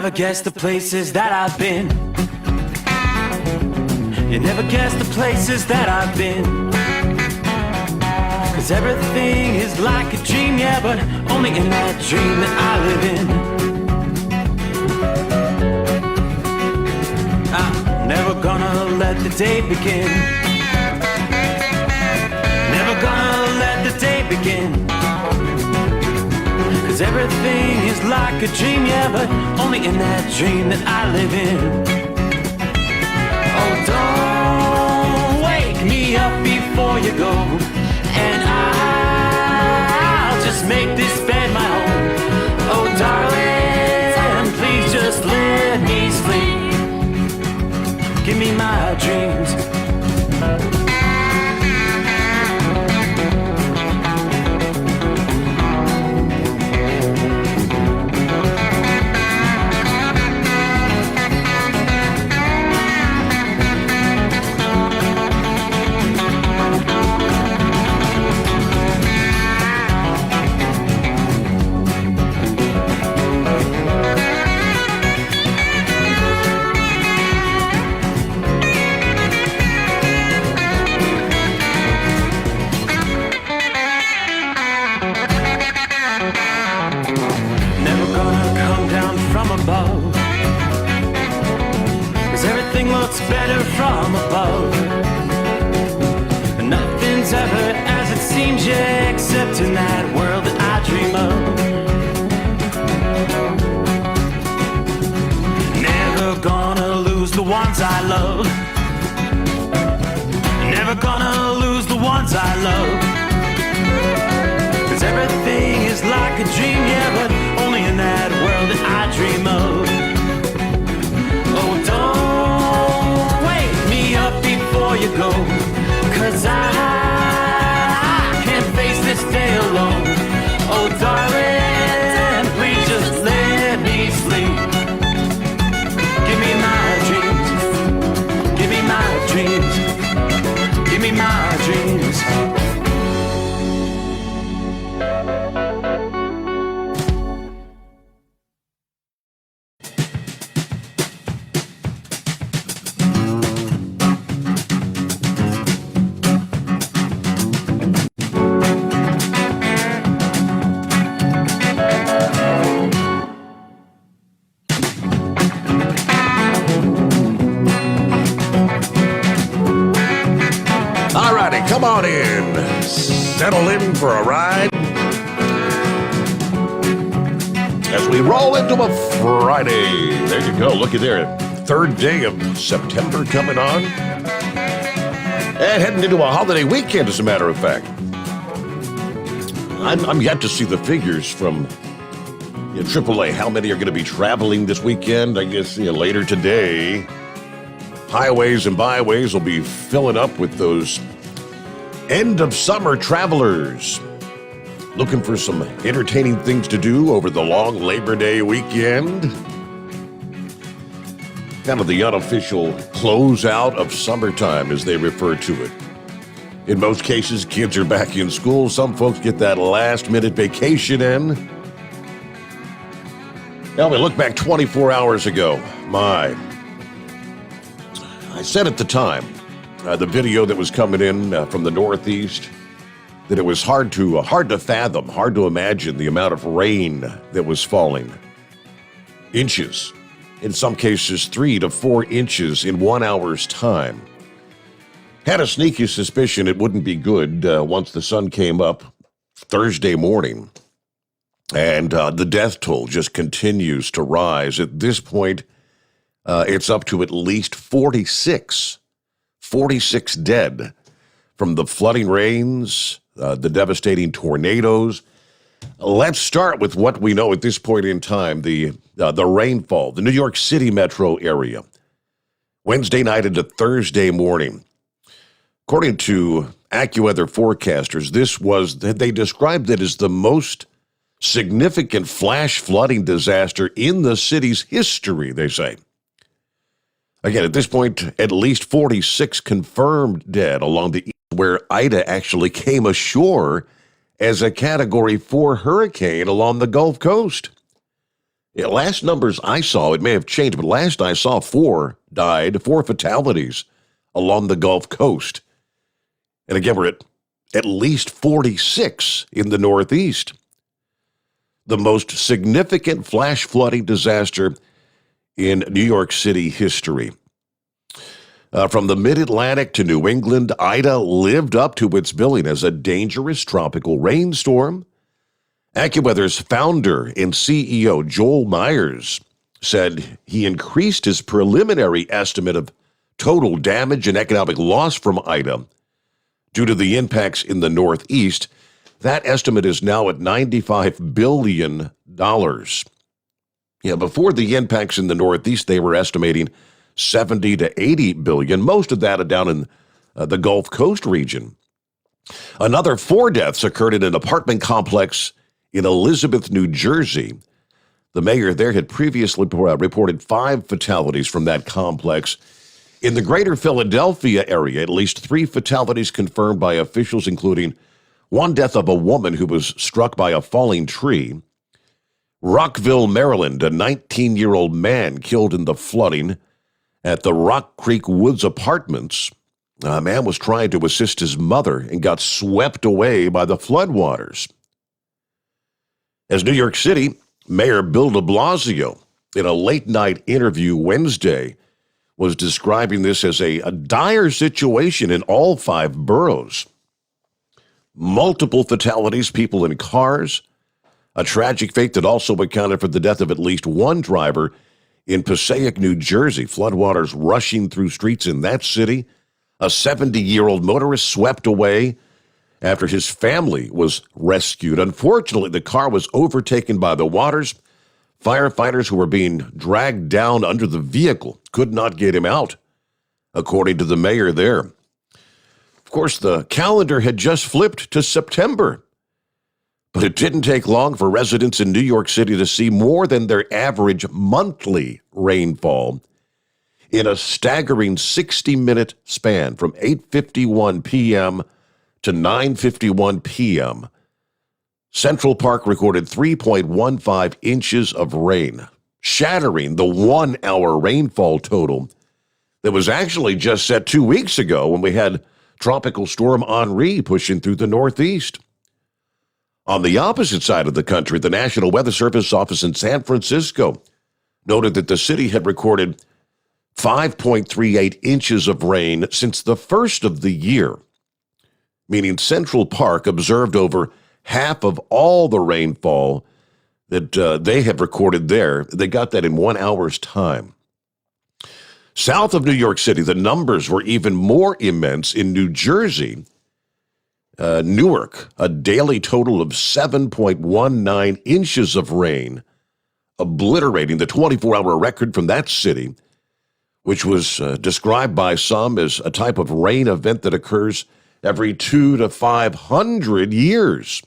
never guess the places that I've been. You never guess the places that I've been. 'Cause everything is like a dream, yeah, but only in that dream that I live in. I'm never gonna let the day begin. Never gonna let the day begin. 'Cause everything is like a dream, yeah, but only in that dream that I live in. Oh, don't wake me up before you go, and I'll just make this bed my home. Oh, darling, please just let me sleep. Give me my dreams. Better from above. Nothing's ever as it seems, yeah, except in that world that I dream of. Never gonna lose the ones I love. Never gonna lose the ones I love. 'Cause everything is like a dream, yeah, but only in that world that I dream of. Oh, don't before you go, 'cause I can't face this day alone. Oh, darling, please just let me sleep. Give me my dreams. Give me my dreams. Give me my dreams. Come on in, settle in for a ride as we roll into a Friday. There you go, looky there, third day of September coming on, and heading into a holiday weekend, as a matter of fact. I'm yet to see the figures from AAA, how many are going to be traveling this weekend. I guess later today, highways and byways will be filling up with those end of summer travelers looking for some entertaining things to do over the long Labor Day weekend. Kind of the unofficial closeout of summertime, as they refer to it. In most cases, kids are back in school. Some folks get that last-minute vacation in. Now we look back 24 hours ago. I said at the time, the video that was coming in from the Northeast, that it was hard to fathom, hard to imagine the amount of rain that was falling. Inches, in some cases 3 to 4 inches in 1 hour's time. Had a sneaky suspicion it wouldn't be good once the sun came up Thursday morning. And the death toll just continues to rise. At this point, it's up to at least 46 dead from the flooding rains, the devastating tornadoes. Let's start with what we know at this point in time, the rainfall, the New York City metro area. Wednesday night into Thursday morning. According to AccuWeather forecasters, they described it as the most significant flash flooding disaster in the city's history, they say. Again, at this point, at least 46 confirmed dead along the east, where Ida actually came ashore as a Category 4 hurricane along the Gulf Coast. Yeah, last numbers I saw, it may have changed, but last I saw, four fatalities along the Gulf Coast. And again, we're at least 46 in the Northeast. The most significant flash flooding disaster in New York City history. From the mid-Atlantic to New England, Ida lived up to its billing as a dangerous tropical rainstorm. AccuWeather's founder and CEO Joel Myers said he increased his preliminary estimate of total damage and economic loss from Ida due to the impacts in the Northeast. That estimate is now at $95 billion. Before the impacts in the Northeast, they were estimating 70 to 80 billion, most of that down in the Gulf Coast region. Another 4 deaths occurred in an apartment complex in Elizabeth, New Jersey. The mayor there had previously reported 5 fatalities from that complex. In the greater Philadelphia area, at least 3 fatalities confirmed by officials, including one death of a woman who was struck by a falling tree. Rockville, Maryland, a 19-year-old man killed in the flooding at the Rock Creek Woods Apartments. A man was trying to assist his mother and got swept away by the floodwaters. As New York City, Mayor Bill de Blasio, in a late-night interview Wednesday, was describing this as a dire situation in all 5 boroughs. Multiple fatalities, people in cars, a tragic fate that also accounted for the death of at least one driver in Passaic, New Jersey. Floodwaters rushing through streets in that city. A 70-year-old motorist swept away after his family was rescued. Unfortunately, the car was overtaken by the waters. Firefighters who were being dragged down under the vehicle could not get him out, according to the mayor there. Of course, the calendar had just flipped to September, but it didn't take long for residents in New York City to see more than their average monthly rainfall in a staggering 60-minute span from 8:51 p.m. to 9:51 p.m. Central Park recorded 3.15 inches of rain, shattering the 1-hour rainfall total that was actually just set 2 weeks ago when we had Tropical Storm Henri pushing through the Northeast. On the opposite side of the country, the National Weather Service office in San Francisco noted that the city had recorded 5.38 inches of rain since the first of the year, meaning Central Park observed over half of all the rainfall that they had recorded there. They got that in 1 hour's time. South of New York City, the numbers were even more immense in New Jersey. Newark, a daily total of 7.19 inches of rain, obliterating the 24-hour record from that city, which was described by some as a type of rain event that occurs every 200 to 500 years.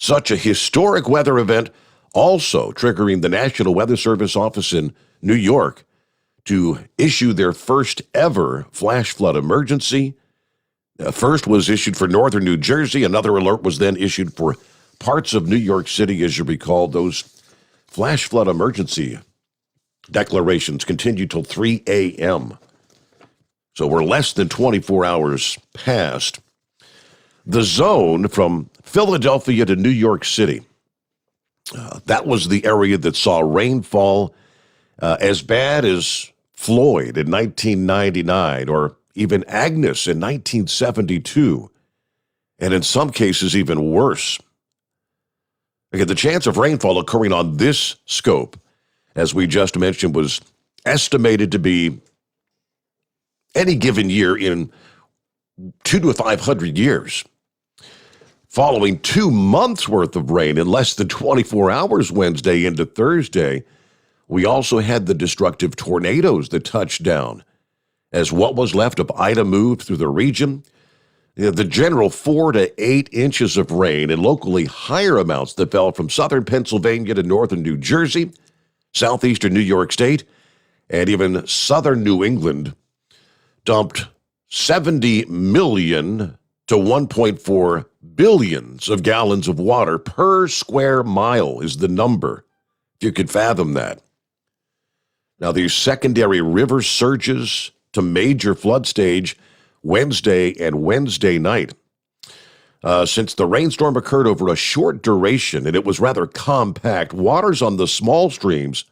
Such a historic weather event also triggering the National Weather Service office in New York to issue their first ever flash flood emergency. First was issued for northern New Jersey. Another alert was then issued for parts of New York City. As you recall, those flash flood emergency declarations continue till 3 a.m. So we're less than 24 hours past. The zone from Philadelphia to New York City, that was the area that saw rainfall as bad as Floyd in 1999 or even Agnes in 1972, and in some cases even worse. Again, the chance of rainfall occurring on this scope, as we just mentioned, was estimated to be any given year in 200 to 500 years. Following 2 months' worth of rain in less than 24 hours Wednesday into Thursday, we also had the destructive tornadoes that touched down as what was left of Ida moved through the region. The general 4 to 8 inches of rain and locally higher amounts that fell from southern Pennsylvania to northern New Jersey, southeastern New York State, and even southern New England dumped 70 million to 1.4 billions of gallons of water per square mile is the number if you could fathom that. Now, these secondary river surges to major flood stage Wednesday and Wednesday night. Since the rainstorm occurred over a short duration and it was rather compact, waters on the small streams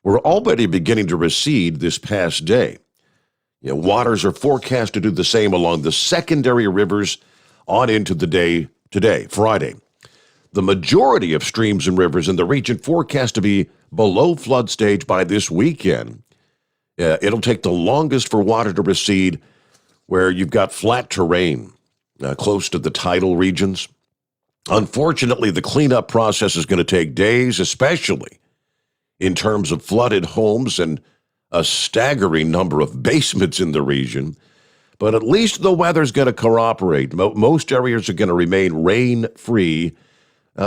were already beginning to recede this past day. Waters are forecast to do the same along the secondary rivers on into the day today, Friday. The majority of streams and rivers in the region forecast to be below flood stage by this weekend. It'll take the longest for water to recede where you've got flat terrain close to the tidal regions. Unfortunately, the cleanup process is going to take days, especially in terms of flooded homes and a staggering number of basements in the region. But at least the weather's going to cooperate. Most areas are going to remain rain-free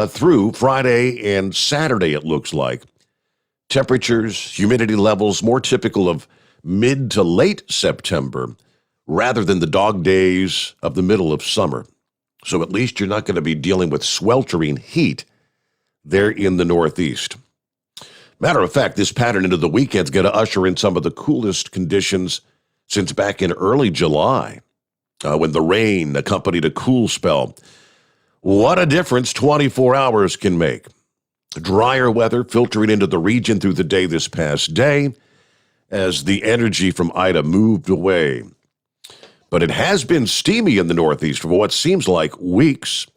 through Friday and Saturday, it looks like. Temperatures, humidity levels more typical of mid to late September rather than the dog days of the middle of summer. So at least you're not going to be dealing with sweltering heat there in the Northeast. Matter of fact, this pattern into the weekend's going to usher in some of the coolest conditions since back in early July, when the rain accompanied a cool spell. What a difference 24 hours can make. Drier weather filtering into the region through the day this past day as the energy from Ida moved away. But it has been steamy in the Northeast for what seems like weeks.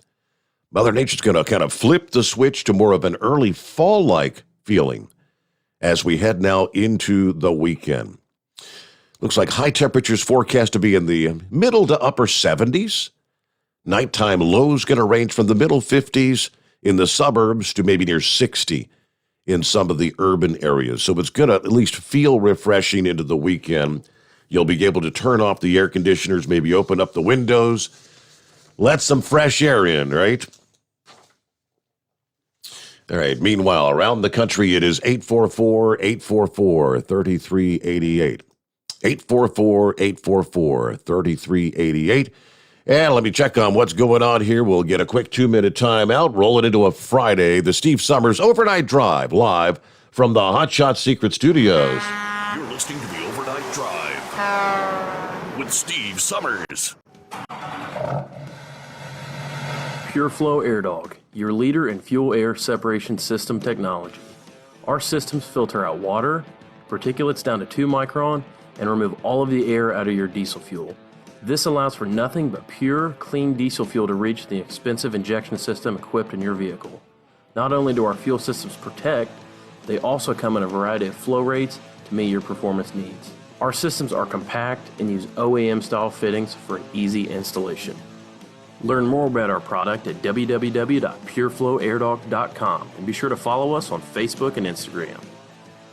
Mother Nature's going to kind of flip the switch to more of an early fall-like feeling as we head now into the weekend. Looks like high temperatures forecast to be in the middle to upper 70s. Nighttime lows going to range from the middle 50s in the suburbs to maybe near 60 in some of the urban areas. So it's going to at least feel refreshing into the weekend. You'll be able to turn off the air conditioners, maybe open up the windows, let some fresh air in, right? All right, meanwhile, around the country, it is 844-844-3388. 844-844-3388. And let me check on what's going on here. We'll get a quick 2-minute timeout, roll it into a Friday, the Steve Sommers Overnight Drive, live from the Hot Shot Secret Studios. You're listening to the Overnight Drive with Steve Sommers. Pure Flow Air Dog, your leader in fuel air separation system technology. Our systems filter out water, particulates down to 2 micron, and remove all of the air out of your diesel fuel. This allows for nothing but pure, clean diesel fuel to reach the expensive injection system equipped in your vehicle. Not only do our fuel systems protect, they also come in a variety of flow rates to meet your performance needs. Our systems are compact and use OEM-style fittings for an easy installation. Learn more about our product at www.pureflowairdog.com and be sure to follow us on Facebook and Instagram.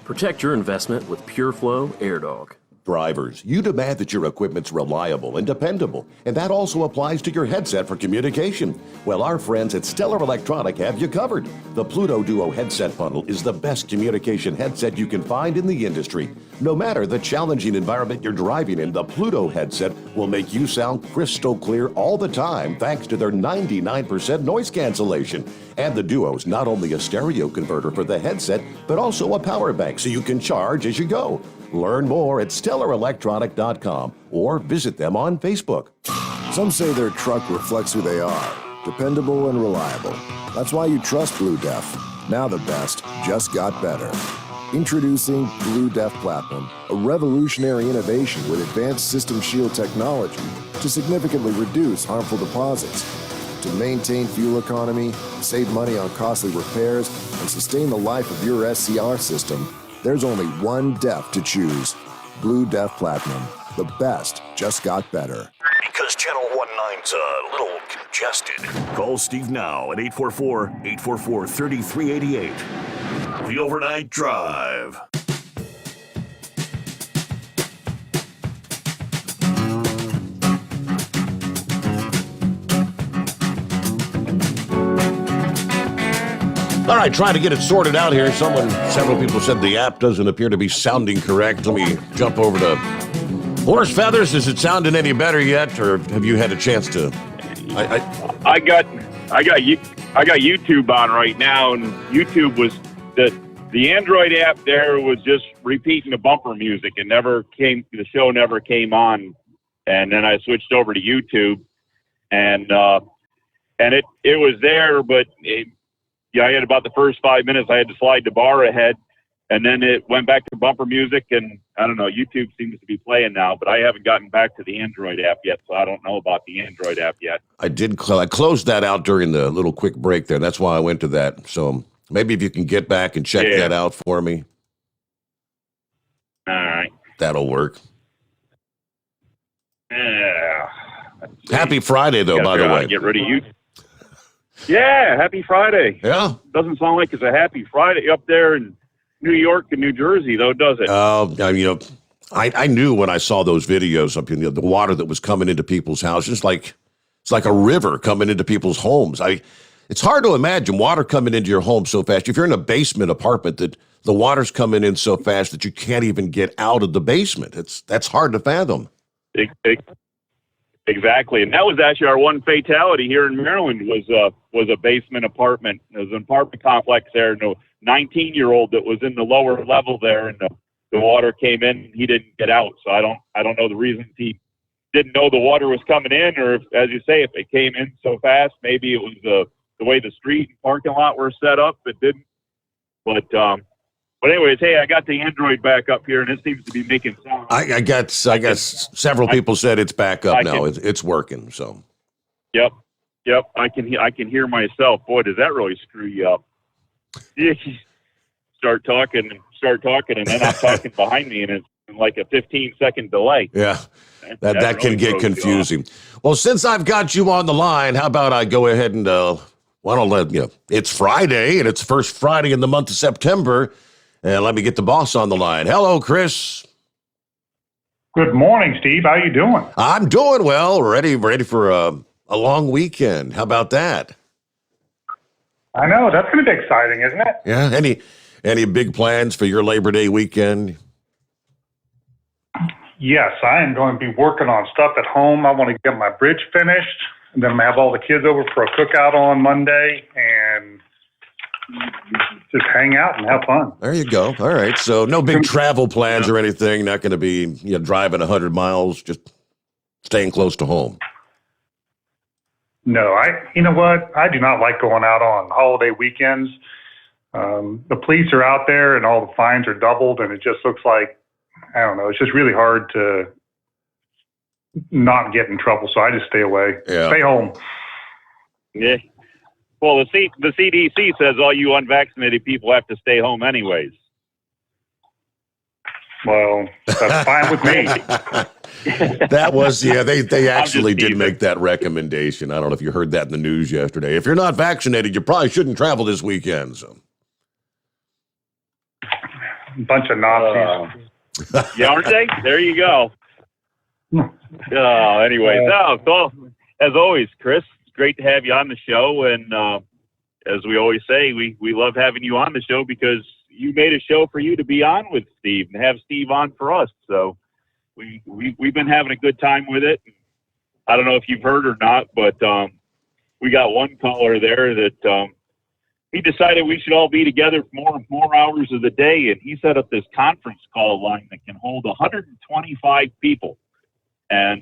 Protect your investment with Pure Flow Air Dog. Drivers, you demand that your equipment's reliable and dependable, and that also applies to your headset for communication. Well, our friends at Stellar Electronic have you covered. The Pluto Duo headset bundle is the best communication headset you can find in the industry. No matter the challenging environment you're driving in, the Pluto headset will make you sound crystal clear all the time thanks to their 99% noise cancellation. And the Duo's not only a stereo converter for the headset, but also a power bank so you can charge as you go. Learn more at StellarElectronic.com or visit them on Facebook. Some say their truck reflects who they are, dependable and reliable. That's why you trust Blue Def. Now the best just got better. Introducing Blue Def Platinum, a revolutionary innovation with advanced system shield technology to significantly reduce harmful deposits. To maintain fuel economy, save money on costly repairs, and sustain the life of your SCR system, there's only one DEF to choose. Blue Def Platinum. The best just got better. Because Channel 19's a little congested. Call Steve now at 844-844-3388. The Overnight Drive. All right, trying to get it sorted out here. Several people said the app doesn't appear to be sounding correct. Let me jump over to Horse Feathers. Is it sounding any better yet, or have you had a chance to? I got YouTube on right now, and YouTube was the The Android app there was just repeating the bumper music. The show never came on. And then I switched over to YouTube, and it was there, but I had about the first 5 minutes. I had to slide the bar ahead, and then it went back to bumper music, and I don't know, YouTube seems to be playing now, but I haven't gotten back to the Android app yet, so I don't know about the Android app yet. I closed that out during the little quick break there. That's why I went to that. So maybe if you can get back and check that out for me. All right. That'll work. Yeah. Happy Friday, though, by the way. Get rid of you. Yeah, happy Friday. Yeah. Doesn't sound like it's a happy Friday up there in New York and New Jersey, though, does it? I knew when I saw those videos up in the water that was coming into people's houses, it's like a river coming into people's homes. It's hard to imagine water coming into your home so fast. If you're in a basement apartment, that the water's coming in so fast that you can't even get out of the basement. That's hard to fathom. Exactly, and that was actually our one fatality here in Maryland. Was a basement apartment. There was an apartment complex there. No, 19-year-old that was in the lower level there, and the water came in. He didn't get out, so I don't know the reasons he didn't know the water was coming in, or if, as you say, if it came in so fast, maybe it was the way the street and parking lot were set up. It didn't, But anyways, hey, I got the Android back up here, and it seems to be making sound. I got several people said it's back up now. It's working. So. Yep. I can hear myself. Boy, does that really screw you up? Start talking, and then I'm talking behind me, and it's like a 15-second delay. Yeah, that can get confusing. Well, since I've got you on the line, how about I go ahead and it's Friday, and it's the first Friday in the month of September. And let me get the boss on the line. Hello, Chris. Good morning, Steve. How you doing? I'm doing well. Ready for a long weekend. How about that? I know. That's going to be exciting, isn't it? Yeah. Any big plans for your Labor Day weekend? Yes, I am going to be working on stuff at home. I want to get my bridge finished, and then have all the kids over for a cookout on Monday, and just hang out and have fun. There you go. All right. So no big travel plans or anything. Not going to be driving 100 miles. Just staying close to home. No, you know what? I do not like going out on holiday weekends. The police are out there, and all the fines are doubled, and it just looks like, I don't know. It's just really hard to not get in trouble. So I just stay away. Yeah. Stay home. Yeah. Well, the CDC says all you unvaccinated people have to stay home anyways. Well, that's fine with me. That was, they actually did make that recommendation. I don't know if you heard that in the news yesterday. If you're not vaccinated, you probably shouldn't travel this weekend. So. Bunch of Nazis. Yeah, aren't they? There you go. Anyways, so as always, Chris, great to have you on the show, and as we always say, we love having you on the show because you made a show for you to be on with Steve and have Steve on for us. So we've been having a good time with it. I don't know if you've heard or not, but we got one caller there that he decided we should all be together for more hours of the day, and he set up this conference call line that can hold 125 people, and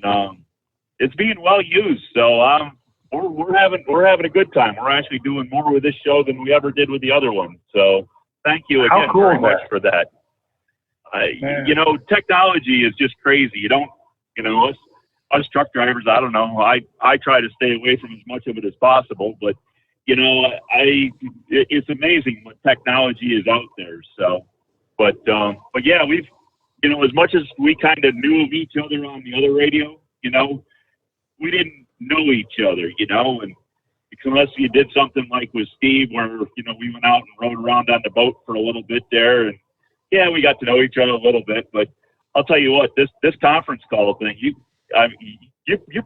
it's being well used. So we're having a good time. We're actually doing more with this show than we ever did with the other one. So thank you again very much for that. Technology is just crazy. You don't, us truck drivers, I don't know. I try to stay away from as much of it as possible, but it's amazing what technology is out there. So, but yeah, we've, as much as we kind of knew of each other on the other radio, we didn't know each other, and unless you did something like with Steve where, we went out and rode around on the boat for a little bit there, and yeah, we got to know each other a little bit. But I'll tell you what, this conference call thing, you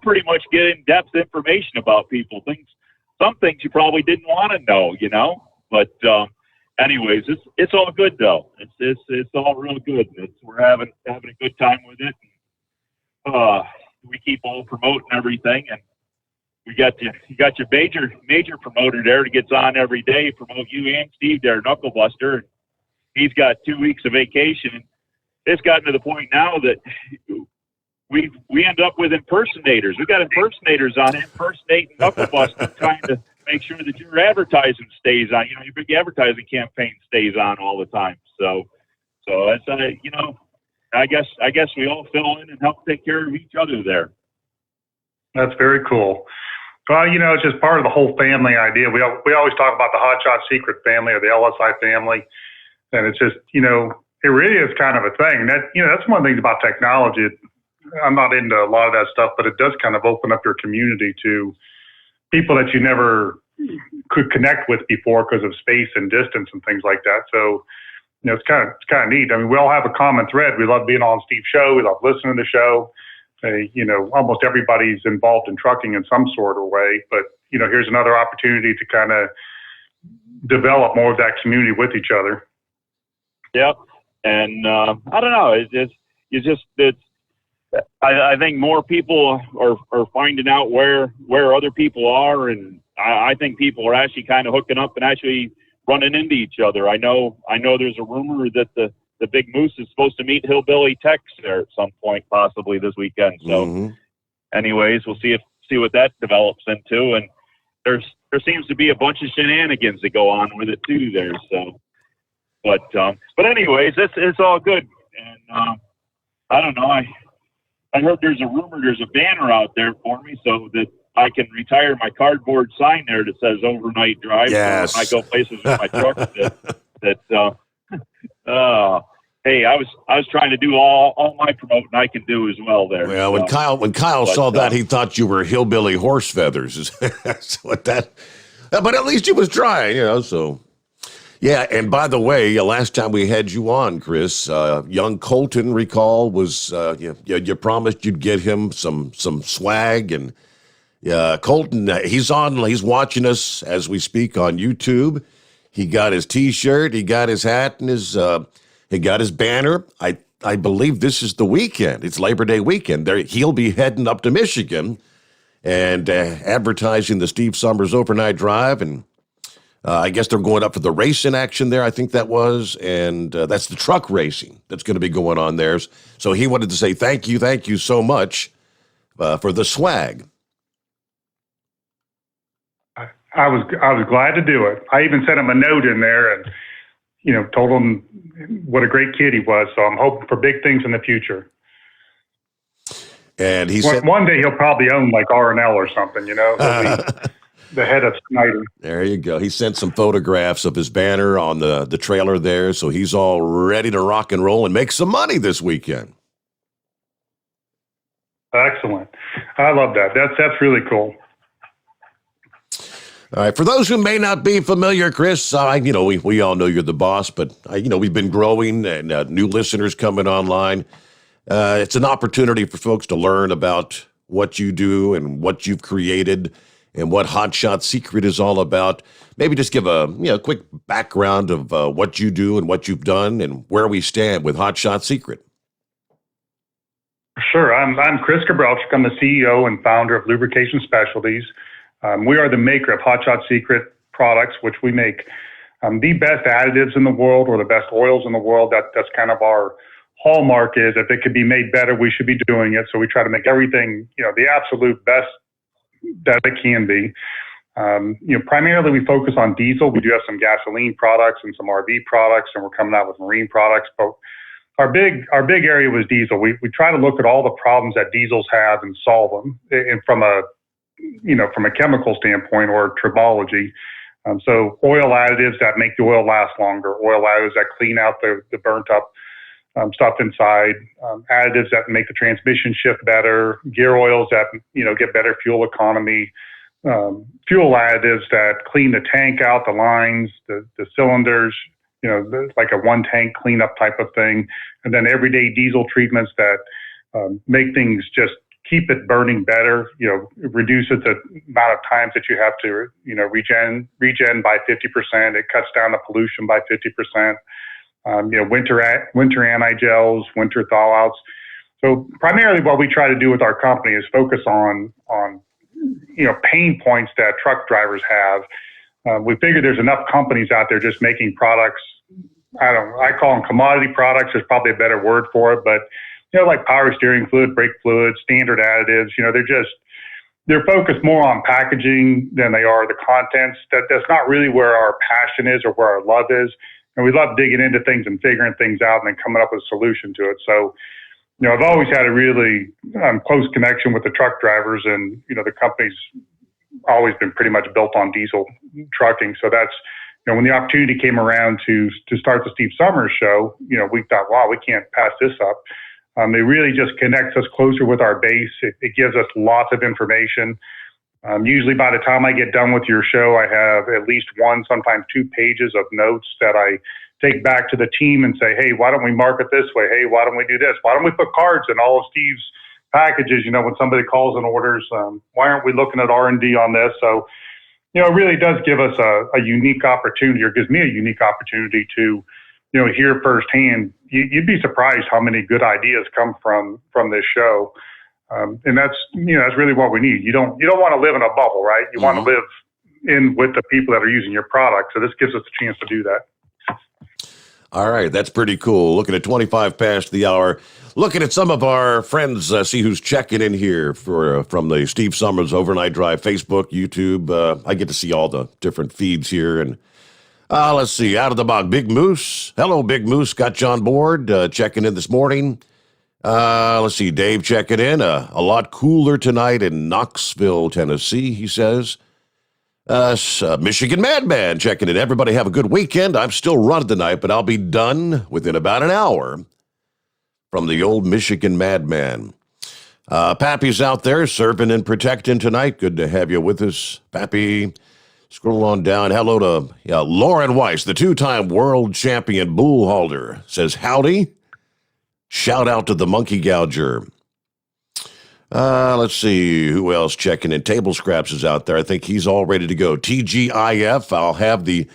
pretty much get in-depth information about people, some things you probably didn't want to know, but anyways, it's all good though. It's all real good. We're having a good time with it. We keep all promoting everything, and you got your major promoter there that gets on every day, promote you and Steve there, Knucklebuster. he's got 2 weeks of vacation. It's gotten to the point now that we end up with impersonators. We got impersonators on impersonating Knuckle Busting, trying to make sure that your advertising stays on. Your big advertising campaign stays on all the time. So it's I guess we all fill in and help take care of each other there. That's very cool. Well, it's just part of the whole family idea. We always talk about the Hot Shot Secret family or the LSI family, and it's just it really is kind of a thing. That that's one of the things about technology. I'm not into a lot of that stuff, but it does kind of open up your community to people that you never could connect with before because of space and distance and things like that. So, it's kind of neat. I mean, we all have a common thread. We love being on Steve's show. We love listening to the show. Almost everybody's involved in trucking in some sort of way. But, here's another opportunity to kind of develop more of that community with each other. Yep. And I don't know. I think more people are finding out where other people are, and I think people are actually kind of hooking up and actually running into each other. I know there's a rumor that the Big Moose is supposed to meet Hillbilly Tex there at some point, possibly this weekend. So, anyways, we'll see what that develops into. And there seems to be a bunch of shenanigans that go on with it too there. So, but anyways, it's all good. And I don't know. I heard there's a banner out there for me so that I can retire my cardboard sign there that says overnight drive. Yes. So when I go places with my truck hey, I was trying to do all my promoting I can do as well there. Well, when Kyle saw that, he thought you were hillbilly horse feathers. That's what that. But at least he was trying, so. Yeah, and by the way, last time we had you on, Chris, young Colton, recall, was you promised you'd get him some swag, and Colton, he's watching us as we speak on YouTube. He got his T-shirt, he got his hat, and he got his banner. I believe this is the weekend. It's Labor Day weekend. He'll be heading up to Michigan and advertising the Steve Sommers overnight drive, and I guess they're going up for the racing action there, I think that was, and that's the truck racing that's going to be going on there. So he wanted to say thank you so much for the swag. I was glad to do it. I even sent him a note in there and, told him what a great kid he was. So I'm hoping for big things in the future. And he said one day he'll probably own like R&L or something, He'll be the head of Snyder. There you go. He sent some photographs of his banner on the trailer there. So he's all ready to rock and roll and make some money this weekend. Excellent. I love that. That's really cool. All right. For those who may not be familiar, Chris, we all know you're the boss, but we've been growing and new listeners coming online. It's an opportunity for folks to learn about what you do and what you've created and what Hot Shot Secret is all about. Maybe just give a quick background of what you do and what you've done and where we stand with Hot Shot Secret. Sure. I'm Chris Gabrelchik. I'm the CEO and founder of Lubrication Specialties. We are the maker of Hot Shot Secret products, which we make the best additives in the world or the best oils in the world. That's kind of our hallmark, is if it could be made better, we should be doing it. So we try to make everything, the absolute best that it can be. Primarily we focus on diesel. We do have some gasoline products and some RV products, and we're coming out with marine products. But our big area was diesel. We try to look at all the problems that diesels have and solve them, and from a chemical standpoint or tribology. So oil additives that make the oil last longer, oil additives that clean out the burnt up stuff inside, additives that make the transmission shift better, gear oils that, get better fuel economy, fuel additives that clean the tank out, the lines, the cylinders, like a one tank cleanup type of thing. And then everyday diesel treatments that make things just keep it burning better, reduces the amount of times that you have to, regen by 50%. It cuts down the pollution by 50%. Winter anti-gels, winter thaw-outs. So primarily what we try to do with our company is focus on pain points that truck drivers have. We figure there's enough companies out there just making products I call them commodity products. There's probably a better word for it, but like power steering fluid, brake fluid, standard additives, they're focused more on packaging than they are the contents. That's not really where our passion is or where our love is. And we love digging into things and figuring things out and then coming up with a solution to it. So, I've always had a really close connection with the truck drivers, and, the company's always been pretty much built on diesel trucking. So that's, when the opportunity came around to start the Steve Sommers show, we thought, wow, we can't pass this up. It really just connects us closer with our base. It gives us lots of information. Usually by the time I get done with your show, I have at least one, sometimes 2 pages of notes that I take back to the team and say, hey, why don't we market this way? Hey, why don't we do this? Why don't we put cards in all of Steve's packages? When somebody calls and orders, why aren't we looking at R&D on this? So, it really does give us a unique opportunity, or gives me a unique opportunity to, hear firsthand. You'd be surprised how many good ideas come from this show. And that's really what we need. You don't want to live in a bubble, right? You want to live in with the people that are using your product. So this gives us a chance to do that. All right, that's pretty cool. Looking at 25 past the hour. Looking at some of our friends, see who's checking in here from the Steve Sommers Overnight Drive, Facebook, YouTube. I get to see all the different feeds here. And let's see, out of the box, Big Moose. Hello, Big Moose. Got you on board, checking in this morning. Let's see, Dave checking in. A lot cooler tonight in Knoxville, Tennessee, he says. Michigan Madman checking in. Everybody have a good weekend. I'm still running tonight, but I'll be done within about an hour from the old Michigan Madman. Pappy's out there serving and protecting tonight. Good to have you with us, Pappy. Scroll on down. Hello to Lauren Weiss, the 2-time world champion bull halter. Says howdy. Shout out to the monkey gouger. Let's see who else checking in. Table Scraps is out there. I think he's all ready to go. TGIF, I'll have the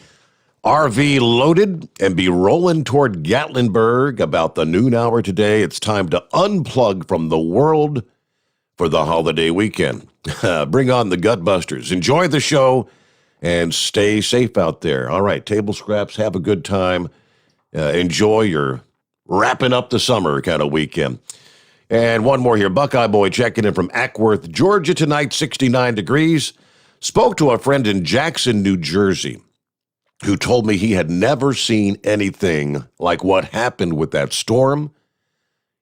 RV loaded and be rolling toward Gatlinburg about the noon hour today. It's time to unplug from the world for the holiday weekend. Bring on the Gutbusters. Enjoy the show and stay safe out there. All right, Table Scraps, have a good time. Enjoy your wrapping up the summer kind of weekend. And one more here. Buckeye Boy checking in from Ackworth, Georgia tonight, 69 degrees. Spoke to a friend in Jackson, New Jersey, who told me he had never seen anything like what happened with that storm.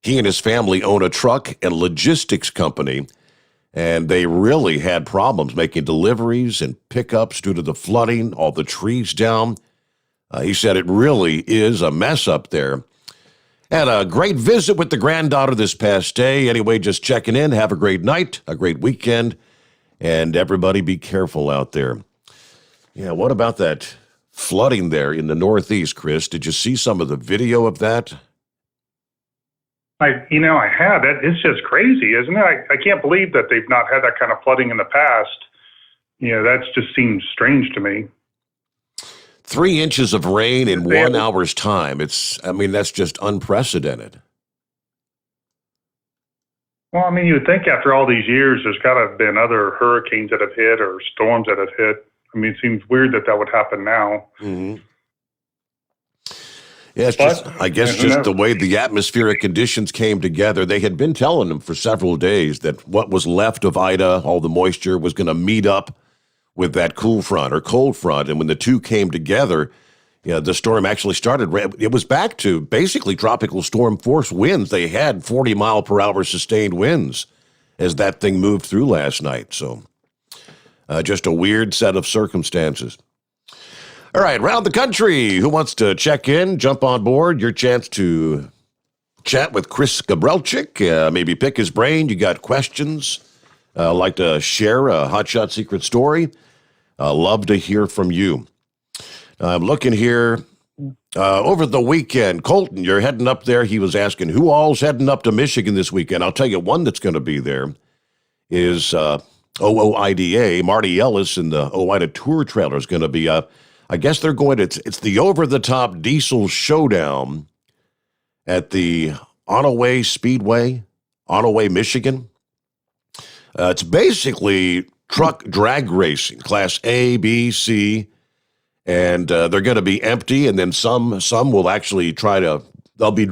He and his family own a truck and logistics company, and they really had problems making deliveries and pickups due to the flooding, all the trees down. He said it really is a mess up there. Had a great visit with the granddaughter this past day. Anyway, just checking in. Have a great night, a great weekend, and everybody be careful out there. Yeah, what about that flooding there in the Northeast, Chris? Did you see some of the video of that? I have. It's just crazy, isn't it? I can't believe that they've not had that kind of flooding in the past. That just seems strange to me. 3 inches of rain in 1 hour's time. That's just unprecedented. Well, you would think after all these years, there's got to have been other hurricanes that have hit or storms that have hit. It seems weird that would happen now. Mm-hmm. Yeah, it's just the way the atmospheric conditions came together. They had been telling them for several days that what was left of Ida, all the moisture, was going to meet up with that cool front or cold front. And when the two came together, the storm actually started. It was back to basically tropical storm force winds. They had 40-mile-per-hour sustained winds as that thing moved through last night. So just a weird set of circumstances. All right, around the country, who wants to check in, jump on board? Your chance to chat with Chris Gabrelchik, maybe pick his brain. You got questions? Like to share a hotshot secret story? Love to hear from you. I'm looking here. Over the weekend, Colton, you're heading up there. He was asking who all's heading up to Michigan this weekend. I'll tell you one that's going to be there is OOIDA. Marty Ellis and the OOIDA Tour Trailer is going to be I guess they're going to, it's the over-the-top diesel showdown at the Onaway Speedway, Onaway, Michigan. It's basically truck drag racing, Class A, B, C, And they're going to be empty, and then some will actually they'll be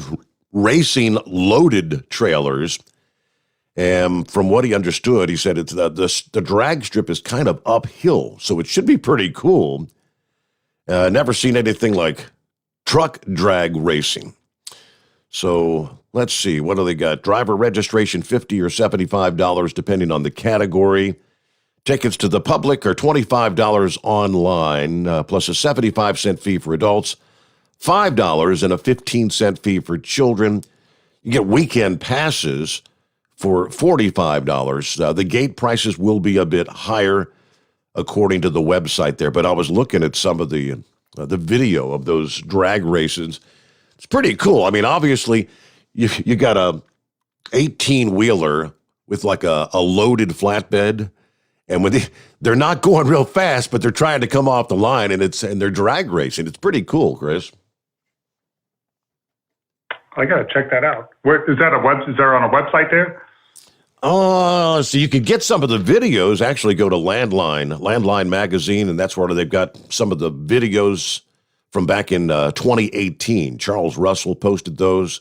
racing loaded trailers. And from what he understood, he said it's the drag strip is kind of uphill, so it should be pretty cool. Never seen anything like truck drag racing. So let's see, what do they got? Driver registration, $50 or $75, depending on the category. Tickets to the public are $25 online, plus a 75-cent fee for adults, $5 and a 15-cent fee for children. You get weekend passes for $45. The gate prices will be a bit higher, according to the website there. But I was looking at some of the video of those drag races. It's pretty cool. I mean, obviously, you got a 18-wheeler with like a loaded flatbed. And when they're not going real fast, but they're trying to come off the line, and they're drag racing. It's pretty cool, Chris. I got to check that out. Where is that is there on a website there? Oh, so you could get some of the videos. Actually, go to Landline Magazine, and that's where they've got some of the videos from back in 2018. Charles Russell posted those.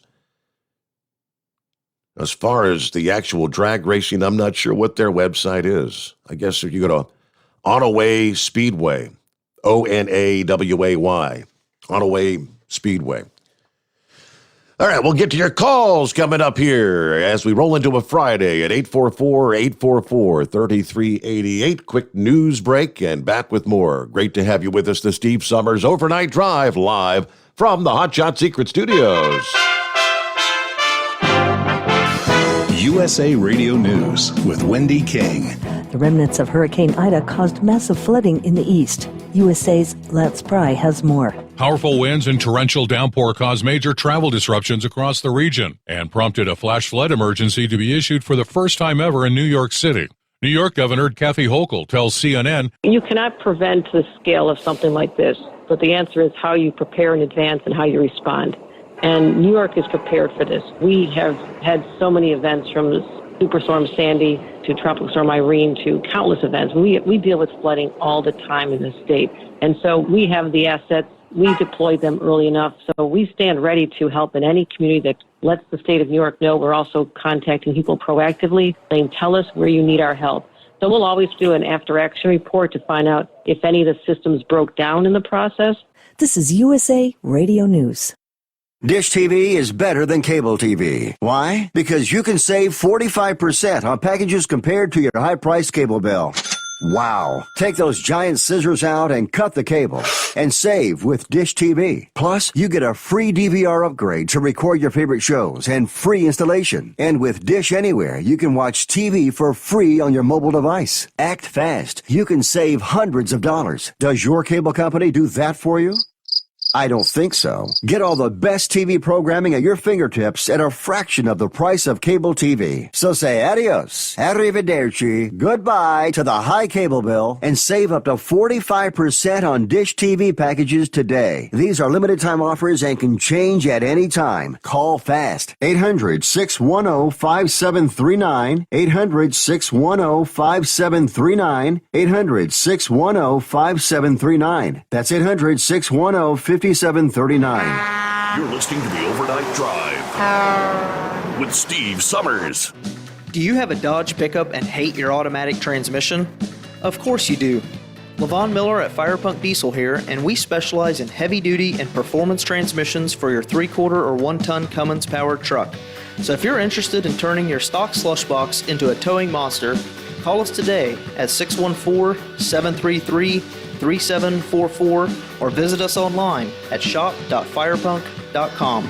As far as the actual drag racing, I'm not sure what their website is. I guess if you go to Onaway Speedway, Onaway, Onaway Speedway. All right, we'll get to your calls coming up here as we roll into a Friday at 844-844-3388. Quick news break and back with more. Great to have you with us, the Steve Sommers Overnight Drive, live from the Hot Shot Secret Studios. USA Radio News with Wendy King. The remnants of Hurricane Ida caused massive flooding in the east. USA's Lance Pry has more. Powerful winds and torrential downpour caused major travel disruptions across the region and prompted a flash flood emergency to be issued for the first time ever in New York City. New York Governor Kathy Hochul tells CNN, "You cannot prevent the scale of something like this, but the answer is how you prepare in advance and how you respond. And New York is prepared for this. We have had so many events, from Superstorm Sandy to Tropical Storm Irene to countless events. We deal with flooding all the time in this state. And so we have the assets. We deployed them early enough. So we stand ready to help in any community that lets the state of New York know. We're also contacting people proactively, saying, tell us where you need our help. So we'll always do an after-action report to find out if any of the systems broke down in the process." This is USA Radio News. Dish TV is better than cable TV. Why? Because you can save 45% on packages compared to your high-priced cable bill. Wow. Take those giant scissors out and cut the cable and save with Dish TV. Plus, you get a free DVR upgrade to record your favorite shows and free installation. And with Dish Anywhere, you can watch TV for free on your mobile device. Act fast. You can save hundreds of dollars. Does your cable company do that for you? I don't think so. Get all the best TV programming at your fingertips at a fraction of the price of cable TV. So say adios, arrivederci, goodbye to the high cable bill and save up to 45% on Dish TV packages today. These are limited time offers and can change at any time. Call fast. 800-610-5739. 800-610-5739. 800-610-5739. That's 800-610-5739. 5739. You're listening to the Overnight Drive with Steve Sommers. Do you have a Dodge pickup and hate your automatic transmission? Of course you do. LaVon Miller at Firepunk Diesel here, and we specialize in heavy-duty and performance transmissions for your 3/4 or 1-ton Cummins-powered truck. So if you're interested in turning your stock slush box into a towing monster, call us today at 614-733-3744 or visit us online at shop.firepunk.com.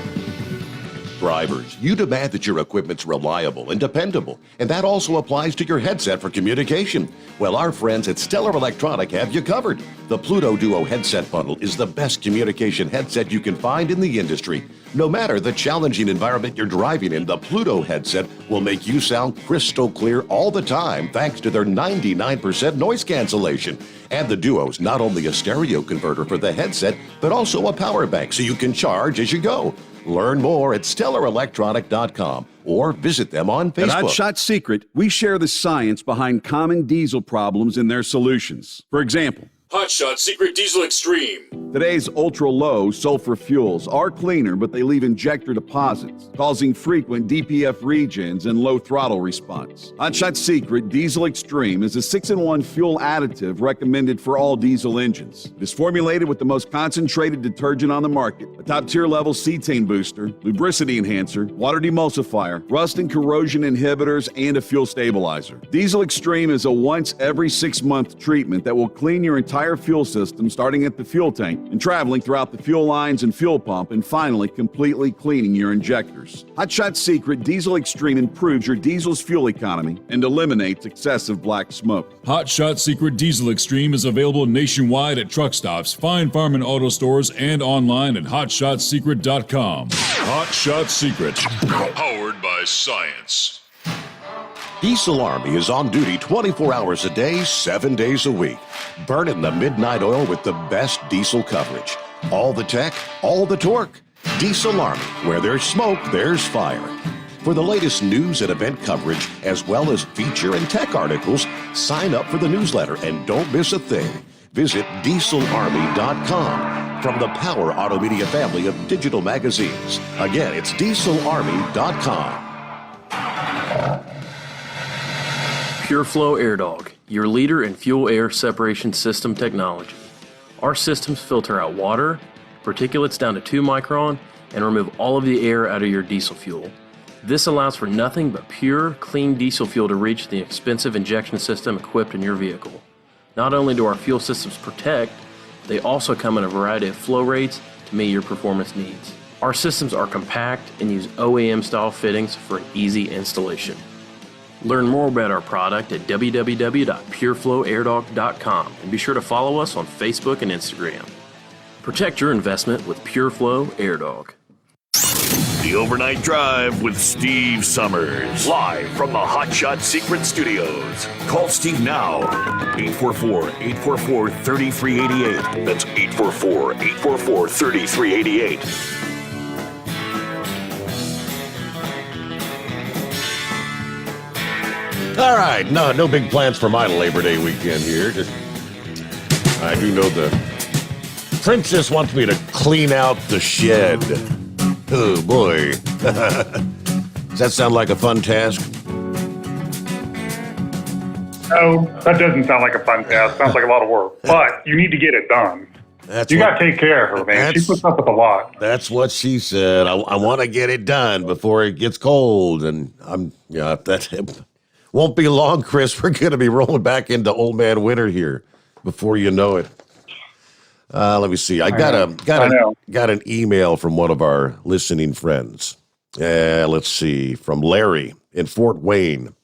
Drivers, you demand that your equipment's reliable and dependable, and that also applies to your headset for communication. Well, our friends at Stellar Electronic have you covered. The Pluto Duo headset bundle is the best communication headset you can find in the industry. No matter the challenging environment you're driving in, the Pluto headset will make you sound crystal clear all the time thanks to their 99% noise cancellation. And the Duo's not only a stereo converter for the headset, but also a power bank so you can charge as you go. Learn more at StellarElectronic.com or visit them on Facebook. At Hot Shot Secret, we share the science behind common diesel problems and their solutions. For example, Hotshot Secret Diesel Extreme. Today's ultra-low sulfur fuels are cleaner, but they leave injector deposits, causing frequent DPF regens and low throttle response. Hotshot Secret Diesel Extreme is a 6-in-1 fuel additive recommended for all diesel engines. It is formulated with the most concentrated detergent on the market, a top-tier level cetane booster, lubricity enhancer, water demulsifier, rust and corrosion inhibitors, and a fuel stabilizer. Diesel Extreme is a once every 6-month treatment that will clean your entire fuel system, starting at the fuel tank and traveling throughout the fuel lines and fuel pump, and finally completely cleaning your injectors. Hotshot Secret Diesel Extreme improves your diesel's fuel economy and eliminates excessive black smoke. Hotshot Secret Diesel Extreme is available nationwide at truck stops, fine farm and auto stores, and online at hotshotsecret.com. Hotshot Secret. Powered by science. Diesel Army is on duty 24 hours a day, 7 days a week. Burning the midnight oil with the best diesel coverage. All the tech, all the torque. Diesel Army, where there's smoke, there's fire. For the latest news and event coverage, as well as feature and tech articles, sign up for the newsletter and don't miss a thing. Visit dieselarmy.com from the Power Auto Media family of digital magazines. Again, it's dieselarmy.com. PureFlow Air Dog, your leader in fuel air separation system technology. Our systems filter out water, particulates down to 2 micron, and remove all of the air out of your diesel fuel. This allows for nothing but pure, clean diesel fuel to reach the expensive injection system equipped in your vehicle. Not only do our fuel systems protect, they also come in a variety of flow rates to meet your performance needs. Our systems are compact and use OEM-style fittings for an easy installation. Learn more about our product at www.pureflowairdog.com and be sure to follow us on Facebook and Instagram. Protect your investment with PureFlow Air Dog. The Overnight Drive with Steve Sommers. Live from the Hotshot Secret Studios. Call Steve now. 844-844-3388. That's 844-844-3388. All right, no big plans for my Labor Day weekend here. I do know the princess wants me to clean out the shed. Oh, boy. Does that sound like a fun task? No, that doesn't sound like a fun task. Sounds like a lot of work. But you need to get it done. You got to take care of her, man. She puts up with a lot. That's what she said. I want to get it done before it gets cold. And that won't be long, Chris. We're going to be rolling back into old man winter here before you know it. Let me see. I got an email from one of our listening friends. Let's see, from Larry in Fort Wayne.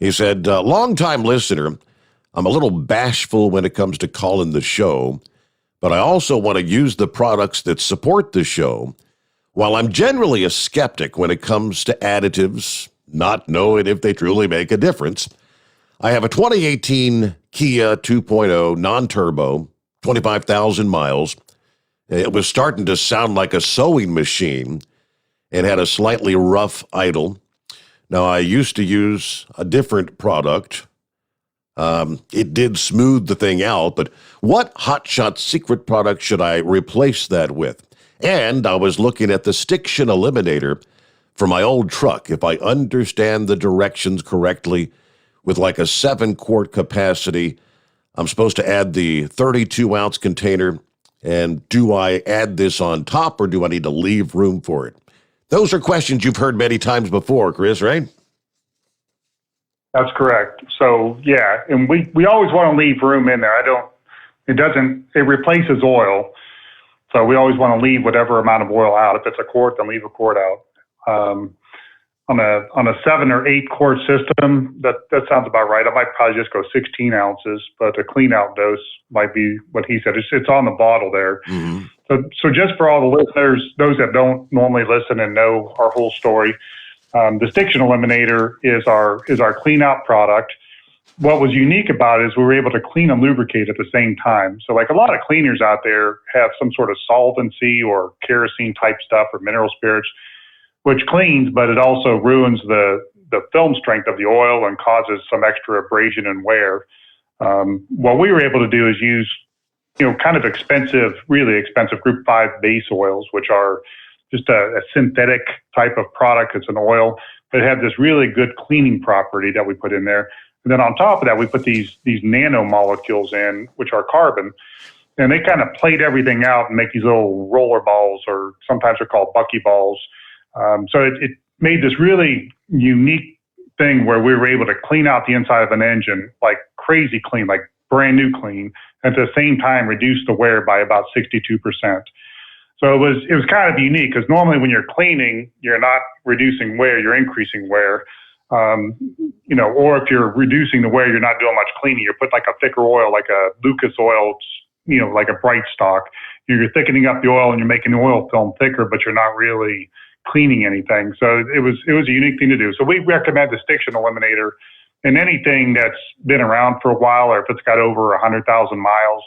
He said, longtime listener, I'm a little bashful when it comes to calling the show, but I also want to use the products that support the show. While I'm generally a skeptic when it comes to additives, not knowing if they truly make a difference, I have a 2018 Kia 2.0 non-turbo, 25,000 miles. It was starting to sound like a sewing machine and had a slightly rough idle. Now, I used to use a different product. It did smooth the thing out, but what Hotshot Secret product should I replace that with? And I was looking at the Stiction Eliminator for my old truck. If I understand the directions correctly, with like a 7-quart capacity, I'm supposed to add the 32-ounce container. And do I add this on top, or do I need to leave room for it? Those are questions you've heard many times before, Chris, right? That's correct. So, yeah, and we always want to leave room in there. It replaces oil. So we always want to leave whatever amount of oil out. If it's a quart, then leave a quart out. On a 7 or 8 quart system, that sounds about right. I might probably just go 16 ounces, but the clean out dose might be what he said. It's on the bottle there. Mm-hmm. So just for all the listeners, those that don't normally listen and know our whole story, the Stiction Eliminator is our clean out product. What was unique about it is we were able to clean and lubricate at the same time. So like a lot of cleaners out there have some sort of solvency or kerosene type stuff or mineral spirits, which cleans, but it also ruins the film strength of the oil and causes some extra abrasion and wear. What we were able to do is use, kind of expensive, really expensive Group 5 base oils, which are just a synthetic type of product. It's an oil, but it had this really good cleaning property that we put in there. And then on top of that, we put these nanomolecules in, which are carbon, and they kind of plate everything out and make these little roller balls, or sometimes they're called buckyballs. So it made this really unique thing where we were able to clean out the inside of an engine like crazy clean, like brand new clean, and at the same time reduce the wear by about 62%. So it was kind of unique, because normally when you're cleaning, you're not reducing wear, you're increasing wear. Or if you're reducing the wear, you're not doing much cleaning. You put like a thicker oil, like a Lucas oil, like a bright stock. You're thickening up the oil and you're making the oil film thicker, but you're not really cleaning anything. So it was a unique thing to do. So we recommend the Stiction Eliminator in anything that's been around for a while, or if it's got over 100,000 miles.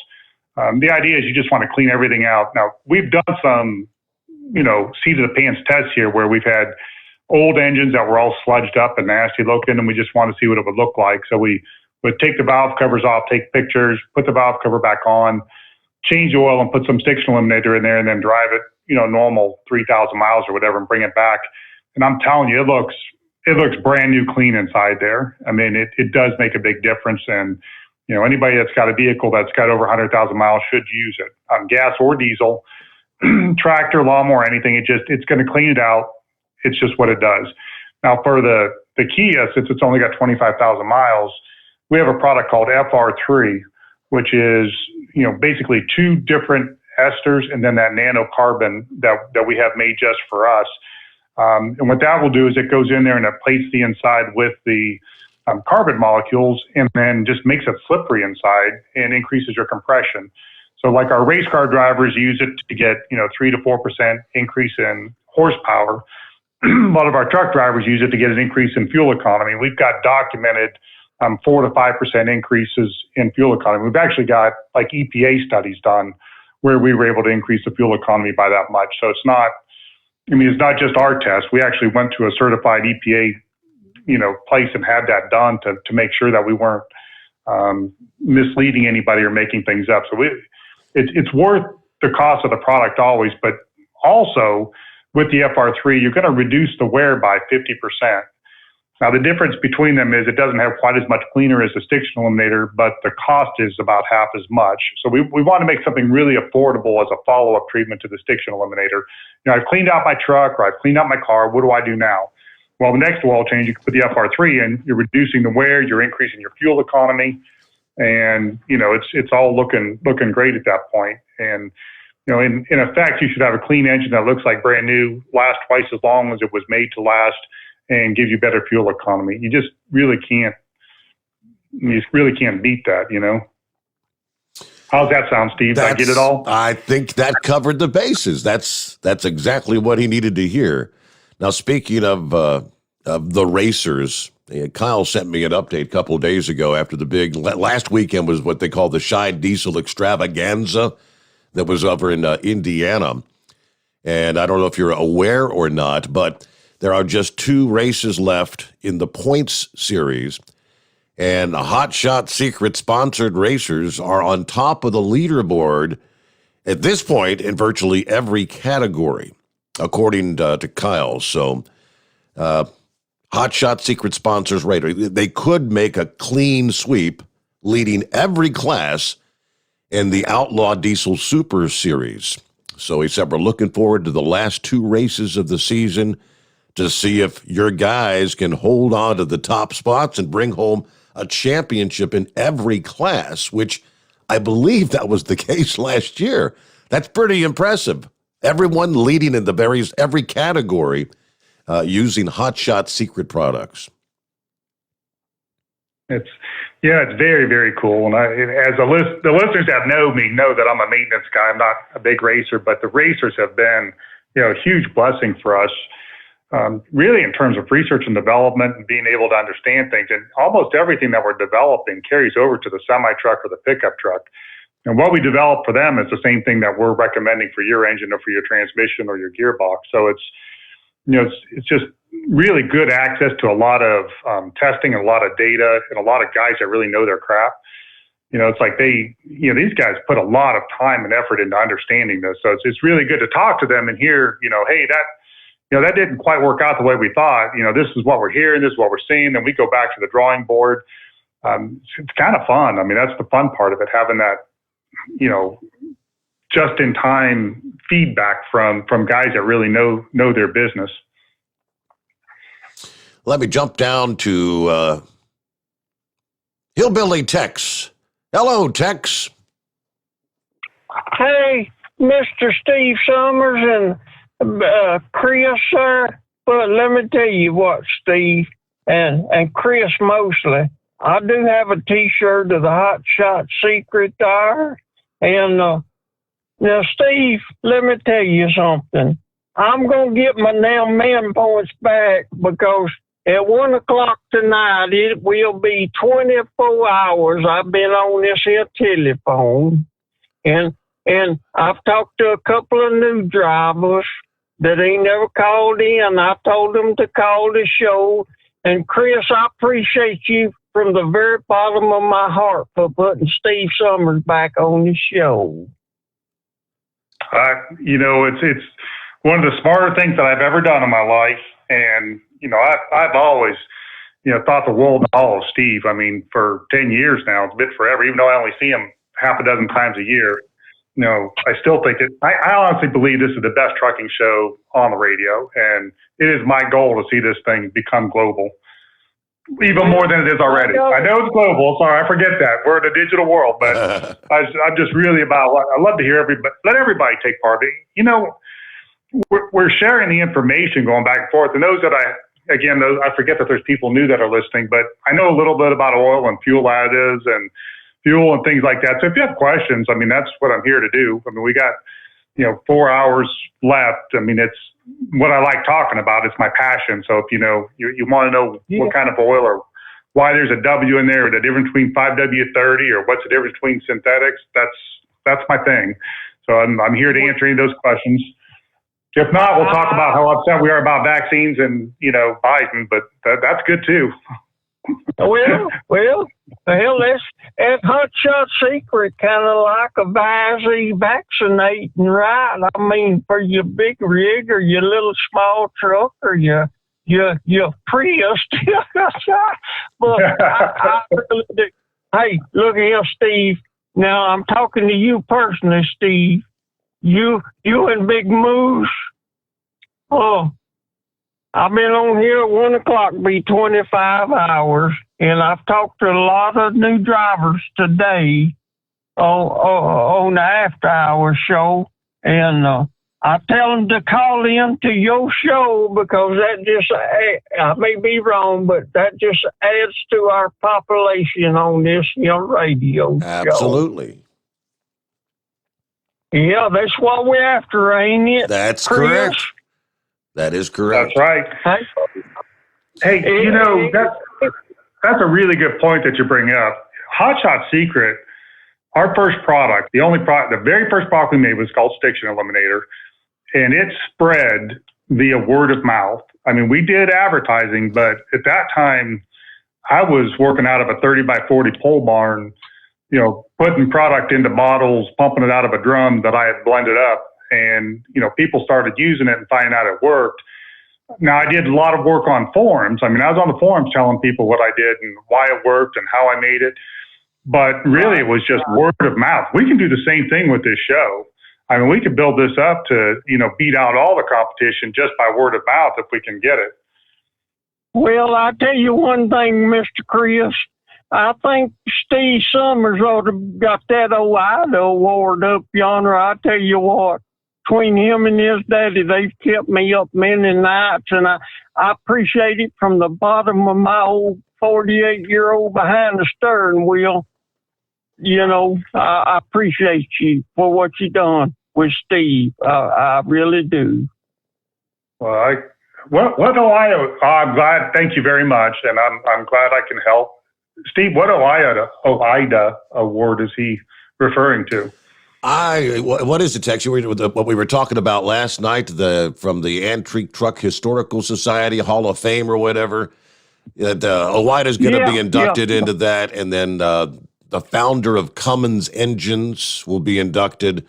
The idea is you just want to clean everything out. Now, we've done some, seat of the pants tests here where we've had old engines that were all sludged up and nasty looking, and we just want to see what it would look like. So we would take the valve covers off, take pictures, put the valve cover back on, change the oil and put some Stiction Eliminator in there, and then drive it, normal 3,000 miles or whatever, and bring it back. And I'm telling you, it looks brand new clean inside there. I mean, it does make a big difference. And, anybody that's got a vehicle that's got over 100,000 miles should use it. Gas or diesel, tractor, lawnmower, anything, it's going to clean it out. It's just what it does. Now, for the Kia, since it's only got 25,000 miles, we have a product called FR3, which is, basically two different esters and then that nanocarbon that we have made just for us. And what that will do is it goes in there and it plates the inside with the carbon molecules, and then just makes it slippery inside and increases your compression. So like our race car drivers use it to get, 3 to 4% increase in horsepower. A lot of our truck drivers use it to get an increase in fuel economy. We've got documented 4 to 5% increases in fuel economy. We've actually got like EPA studies done where we were able to increase the fuel economy by that much. So it's not just our test. We actually went to a certified EPA, place and had that done to make sure that we weren't misleading anybody or making things up. So it's worth the cost of the product always, but also with the FR3, you're going to reduce the wear by 50%. Now, the difference between them is it doesn't have quite as much cleaner as the Stiction Eliminator, but the cost is about half as much. So we want to make something really affordable as a follow-up treatment to the Stiction Eliminator. I've cleaned out my truck or I've cleaned out my car. What do I do now? Well, the next oil change, you can put the FR3 in. You're reducing the wear. You're increasing your fuel economy. And, it's all looking great at that point. And, in effect, you should have a clean engine that looks like brand new, lasts twice as long as it was made to last, and gives you better fuel economy. You just really can't beat that, How's that sound, Steve? Did I get it all? I think that covered the bases. That's exactly what he needed to hear. Now, speaking of the racers, Kyle sent me an update a couple of days ago after the big, last weekend was what they call the Shine Diesel Extravaganza that was over in Indiana. And I don't know if you're aware or not, but there are just 2 races left in the points series, and the Hot Shot Secret sponsored racers are on top of the leaderboard at this point in virtually every category, according to Kyle. So Hot Shot Secret sponsors radar, they could make a clean sweep, leading every class in the Outlaw Diesel Super Series. So he said, we're looking forward to the last 2 races of the season to see if your guys can hold on to the top spots and bring home a championship in every class, which I believe that was the case last year. That's pretty impressive. Everyone leading in every category using Hot Shot Secret products. It's very, very cool. And the listeners that know me know that I'm a maintenance guy. I'm not a big racer, but the racers have been, a huge blessing for us. Really in terms of research and development and being able to understand things. And almost everything that we're developing carries over to the semi-truck or the pickup truck. And what we develop for them is the same thing that we're recommending for your engine or for your transmission or your gearbox. So it's just really good access to a lot of testing and a lot of data and a lot of guys that really know their crap. it's like these guys put a lot of time and effort into understanding this. So it's really good to talk to them and hear, hey, that didn't quite work out the way we thought. This is what we're hearing, this is what we're seeing. Then we go back to the drawing board. It's kind of fun. I mean, that's the fun part of it, having that, just in time feedback from guys that really know their business. Let me jump down to Hillbilly Tex. Hello, Tex. Hey, Mr. Steve Sommers and Chris, sir. But let me tell you what, Steve, and Chris mostly. I do have a T-shirt of the Hot Shot Secret there. And now, Steve, let me tell you something. I'm going to get my now man points back because at 1 o'clock tonight, it will be 24 hours I've been on this here telephone. And I've talked to a couple of new drivers that ain't never called in. I told them to call the show. And Chris, I appreciate you from the very bottom of my heart for putting Steve Sommers back on the show. It's one of the smarter things that I've ever done in my life. And, I've always, thought the world and all of Steve. I mean, for 10 years now, it's been forever, even though I only see him half a dozen times a year. I still think I honestly believe this is the best trucking show on the radio. And it is my goal to see this thing become global. Even more than it is already. I know it's global. Sorry, I forget that. We're in a digital world, but I'm just really I love to hear let everybody take part. We're sharing the information going back and forth. And those that I forget that there's people new that are listening, but I know a little bit about oil and fuel additives and fuel and things like that. So if you have questions, I mean, that's what I'm here to do. I mean, we got, 4 hours left. I mean, it's what I like talking about. It's my passion. So if you want to know what kind of oil or why there's a W in there, or the difference between 5W30 or what's the difference between synthetics, that's my thing. So I'm here to answer any of those questions. If not, we'll talk about how upset we are about vaccines and, Biden, but that's good too. Well, that's Hot Shot Secret, kind of like a Visey vaccinating, right? I mean, for your big rig or your little small truck or your Prius. But I really do. Hey, look here, Steve. Now, I'm talking to you personally, Steve. You and Big Moose. Oh, I've been on here at 1 o'clock, be 25 hours, and I've talked to a lot of new drivers today on the After Hours show, and I tell them to call in to your show because that just, I may be wrong, but that just adds to our population on this radio show. Absolutely. Yeah, that's what we're after, ain't it? That's Chris? correct. That is correct. That's right. Hey, that's a really good point that you bring up. Hot Shot Secret, our first product, the very first product we made was called Stiction Eliminator, and it spread via word of mouth. I mean, we did advertising, but at that time, I was working out of a 30 by 40 pole barn, putting product into bottles, pumping it out of a drum that I had blended up. And, people started using it and finding out it worked. Now, I did a lot of work on forums. I mean, I was on the forums telling people what I did and why it worked and how I made it. But really, it was just word of mouth. We can do the same thing with this show. I mean, we could build this up to, beat out all the competition just by word of mouth if we can get it. Well, I'll tell you one thing, Mr. Chris. I think Steve Sommers ought to got that old Ida award up yonder. I tell you what, between him and his daddy, they've kept me up many nights, and I appreciate it from the bottom of my old 48-year-old behind the steering wheel. I appreciate you for what you done with Steve. I really do. Well, I'm glad. Thank you very much, and I'm glad I can help. Steve, what OIDA award is he referring to? What is the text? What we were talking about last night, from the Antique Truck Historical Society Hall of Fame or whatever. OIDA is going to be inducted into that, and then the founder of Cummins Engines will be inducted.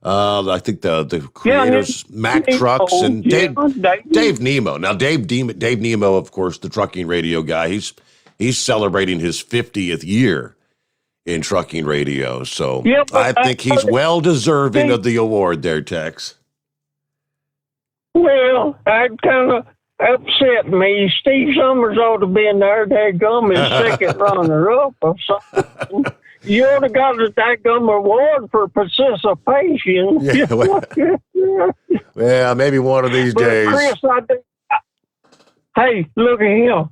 I think the creators, Mack Trucks, and Dave Nemo. Now, Dave Nemo, of course, the trucking radio guy, he's celebrating his 50th year in trucking radio. So I think he's well deserving of the award there, Tex. Well, that kind of upset me. Steve Sommers ought to be in there. Dadgum is second runner-up or something. You ought to got a dadgum award for participation. Yeah, maybe one of these days. Chris, hey, look at him.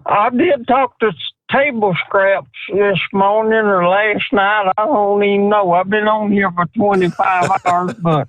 I did talk to Table Scraps this morning or last night. I don't even know. I've been on here for 25 hours, but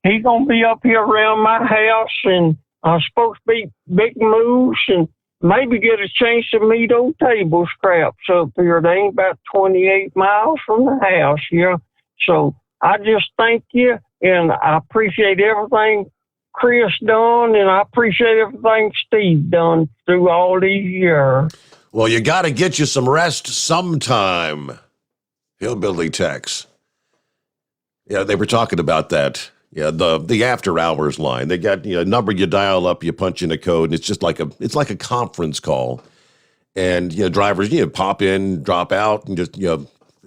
he's going to be up here around my house, and I'm supposed to be big moose and maybe get a chance to meet old Table Scraps up here. They ain't about 28 miles from the house here. So I just thank you, and I appreciate everything Chris done, and I appreciate everything Steve done through all these years. Well, you got to get you some rest sometime, Hillbilly Tex. Yeah, they were talking about that. Yeah, the after hours line. They got a number you dial up, you punch in a code, and it's just like a conference call. And drivers pop in, drop out, and just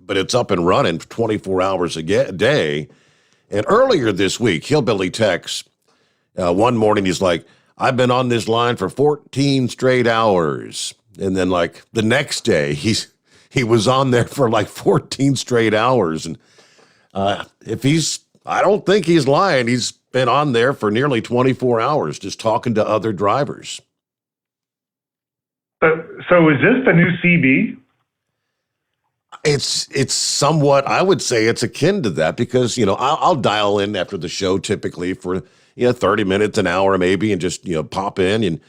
but it's up and running 24 hours a day. And earlier this week, Hillbilly Tex, one morning he's like, I've been on this line for 14 straight hours. And then like the next day, he was on there for like 14 straight hours. And I don't think he's lying. He's been on there for nearly 24 hours just talking to other drivers. So is this the new CB? It's somewhat, I would say it's akin to that because, I'll dial in after the show typically for, 30 minutes, an hour maybe, and just, pop in. And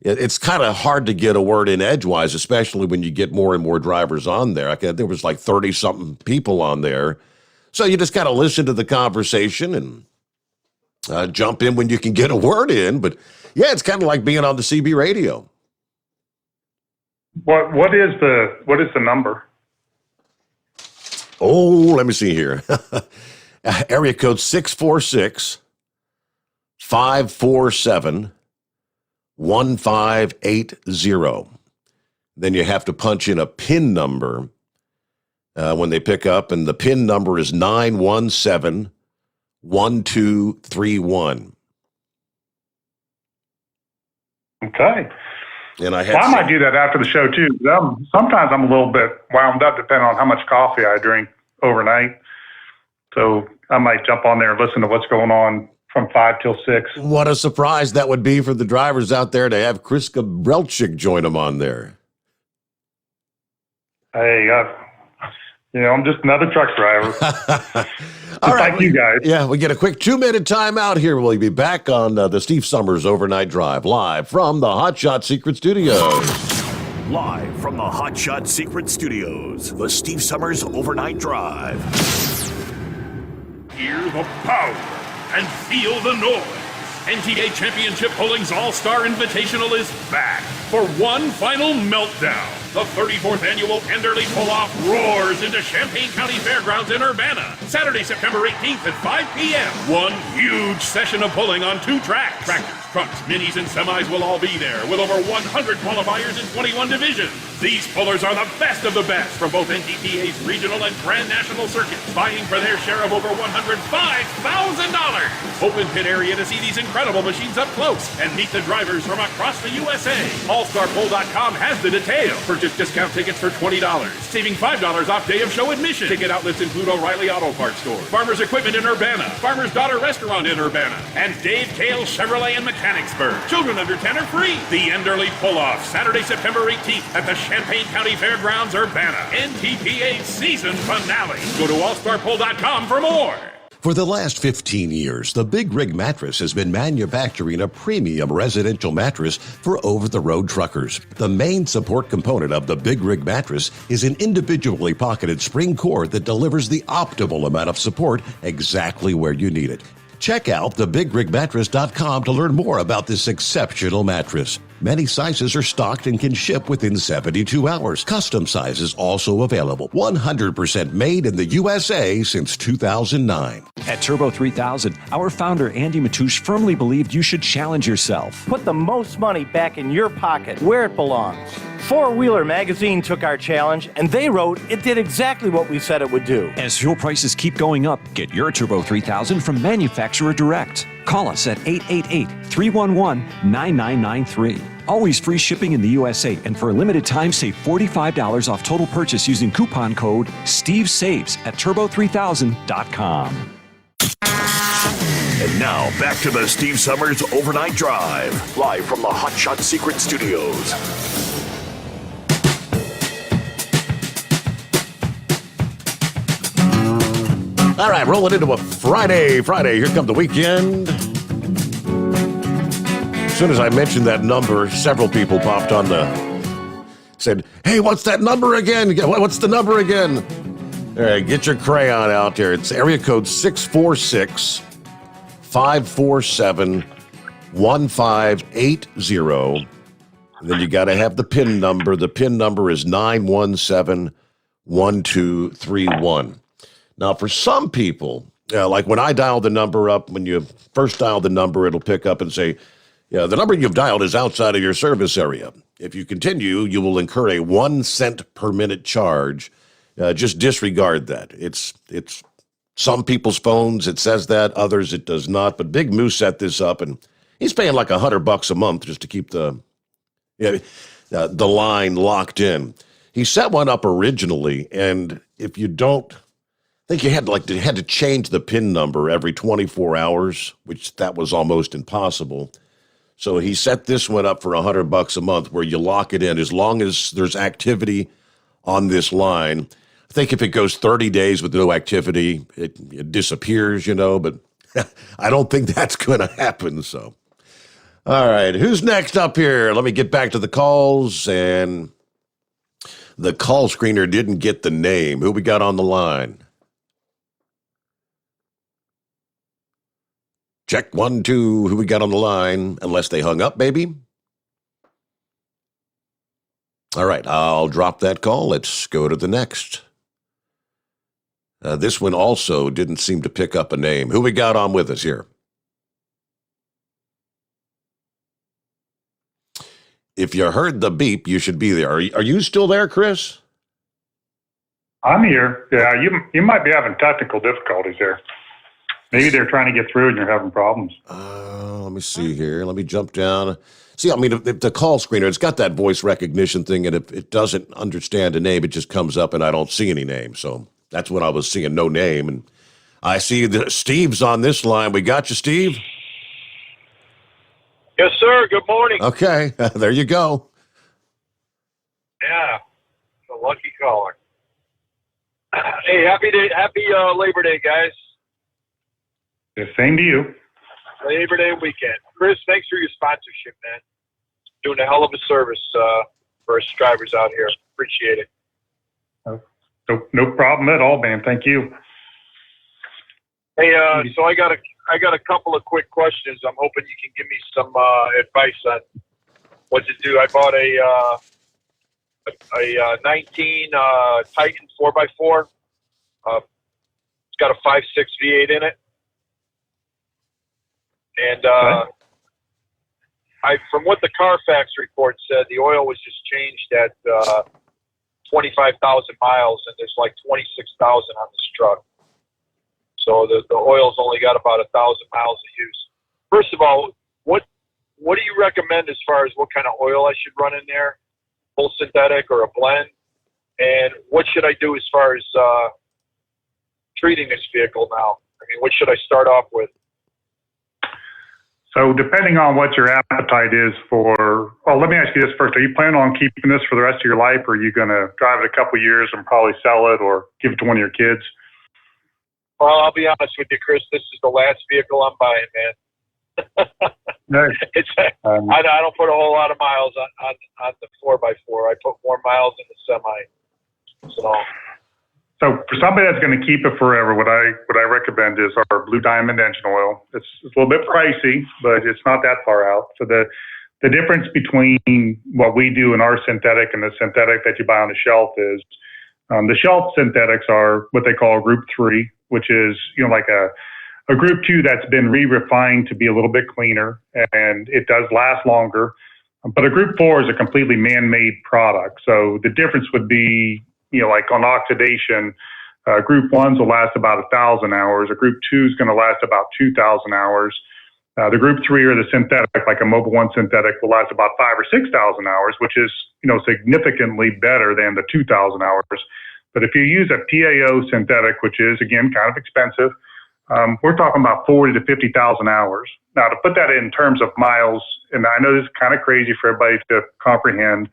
it's kind of hard to get a word in edgewise, especially when you get more and more drivers on there. There was like 30-something people on there. So you just got to listen to the conversation and jump in when you can get a word in. But yeah, it's kind of like being on the CB radio. What is the number? Oh, let me see here. Area code 646-547-1580. Then you have to punch in a PIN number when they pick up, and the PIN number is 917-1231. Okay. And I might do that after the show too. Sometimes I'm a little bit wound up depending on how much coffee I drink overnight. So I might jump on there and listen to what's going on from 5 till 6. What a surprise that would be for the drivers out there to have Chris Gabrelchik join them on there. Hey, I'm just another truck driver. All right, like you guys. Yeah, we get a quick 2-minute timeout here. We'll be back on the Steve Sommers Overnight Drive, live from the Hot Shot Secret Studios. Live from the Hot Shot Secret Studios, the Steve Sommers Overnight Drive. Hear the power and feel the noise. NTA Championship Bowling's All-Star Invitational is back for one final meltdown. The 34th annual Enderley Pull-Off roars into Champaign County Fairgrounds in Urbana, Saturday, September 18th at 5 p.m. One huge session of bowling on 2 tracks. Tractors, trucks, minis, and semis will all be there, with over 100 qualifiers in 21 divisions. These pullers are the best of the best from both NTPA's regional and Grand National circuits, vying for their share of over $105,000. Open pit area to see these incredible machines up close and meet the drivers from across the USA. AllStarPoll.com has the details. Purchase discount tickets for $20, saving $5 off day of show admission. Ticket outlets include O'Reilly Auto Parts Store, Farmer's Equipment in Urbana, Farmer's Daughter Restaurant in Urbana, and Dave Kale Chevrolet in Mechanicsburg. Children under 10 are free. The Enderley Pull-Off, Saturday, September 18th at the Champaign County Fairgrounds, Urbana. NTPA season finale. Go to allstarpoll.com for more. For the last 15 years, the Big Rig Mattress has been manufacturing a premium residential mattress for over-the-road truckers. The main support component of the Big Rig Mattress is an individually pocketed spring core that delivers the optimal amount of support exactly where you need it. Check out thebigrigmattress.com to learn more about this exceptional mattress. Many sizes are stocked and can ship within 72 hours. Custom sizes also available. 100% made in the USA since 2009. At Turbo 3000, our founder Andy Matouche firmly believed you should challenge yourself. Put the most money back in your pocket, where it belongs. Four Wheeler magazine took our challenge, and they wrote it did exactly what we said it would do. As fuel prices keep going up, get your Turbo 3000 from manufacturer direct. Call us at 888-311-9993. Always free shipping in the USA, and for a limited time, save $45 off total purchase using coupon code STEVESAVES at turbo3000.com. And now, back to the Steve Summers Overnight Drive, live from the Hot Shot Secret Studios. All right, rolling into a Friday. Here comes the weekend. As soon as I mentioned that number, several people popped on said, hey, what's that number again? What's the number again? All right, get your crayon out there. It's area code 646-547-1580. And then you got to have the PIN number. The PIN number is 917-1231. Now, for some people, like when I dial the number up, when you first dial the number, it'll pick up and say, the number you've dialed is outside of your service area. If you continue, you will incur a 1 cent per minute charge. Just disregard that. It's some people's phones, it says that, others it does not. But Big Moose set this up, and he's paying like $100 a month just to keep the line locked in. He set one up originally, and if you don't, I think you had to change the PIN number every 24 hours, which that was almost impossible. So he set this one up for $100 a month, where you lock it in as long as there's activity on this line. I think if it goes 30 days with no activity, it disappears, but I don't think that's going to happen. So, all right, who's next up here? Let me get back to the calls, and the call screener didn't get the name. Who we got on the line? Check 1, 2. Who we got on the line? Unless they hung up, baby. All right, I'll drop that call. Let's go to the next. This one also didn't seem to pick up a name. Who we got on with us here? If you heard the beep, you should be there. Are you still there, Chris? I'm here. Yeah, you might be having technical difficulties there. Maybe they're trying to get through and you're having problems. Let me see here. Let me jump down. See, I mean, if the call screener, it's got that voice recognition thing, and if it doesn't understand a name, it just comes up and I don't see any name. So that's when I was seeing no name. And I see that Steve's on this line. We got you, Steve? Yes, sir. Good morning. Okay, there you go. Yeah, a lucky caller. Hey, happy Labor Day, guys. The same to you. Labor Day weekend. Chris, thanks for your sponsorship, man. Doing a hell of a service for us drivers out here. Appreciate it. No problem at all, man. Thank you. Hey, so I got a couple of quick questions. I'm hoping you can give me some advice on what to do. I bought a 19 Titan 4x4. It's got a 5.6 V8 in it. And from what the Carfax report said, the oil was just changed at 25,000 miles, and there's like 26,000 on this truck. So the oil's only got about 1,000 miles of use. First of all, what do you recommend as far as what kind of oil I should run in there? Full synthetic or a blend? And what should I do as far as treating this vehicle now? I mean, what should I start off with? So depending on what your appetite is let me ask you this first. Are you planning on keeping this for the rest of your life, or are you going to drive it a couple years and probably sell it or give it to one of your kids? Well, I'll be honest with you, Chris. This is the last vehicle I'm buying, man. I don't put a whole lot of miles on the 4x4. I put more miles in the semi. So for somebody that's going to keep it forever, what I recommend is our Blue Diamond engine oil. It's a little bit pricey, but it's not that far out. So the the difference between what we do in our synthetic and the synthetic that you buy on the shelf is the shelf synthetics are what they call Group 3, which is, like a Group 2 that's been re-refined to be a little bit cleaner, and it does last longer. But a Group 4 is a completely man-made product. So the difference would be, like on oxidation, Group 1s will last about 1,000 hours. A Group 2 is going to last about 2,000 hours. The Group 3 or the synthetic, like a Mobil 1 synthetic, will last about 5,000 or 6,000 hours, which is, significantly better than the 2,000 hours. But if you use a PAO synthetic, which is, again, kind of expensive, we're talking about 40 to 50,000 hours. Now, to put that in terms of miles, and I know this is kind of crazy for everybody to comprehend,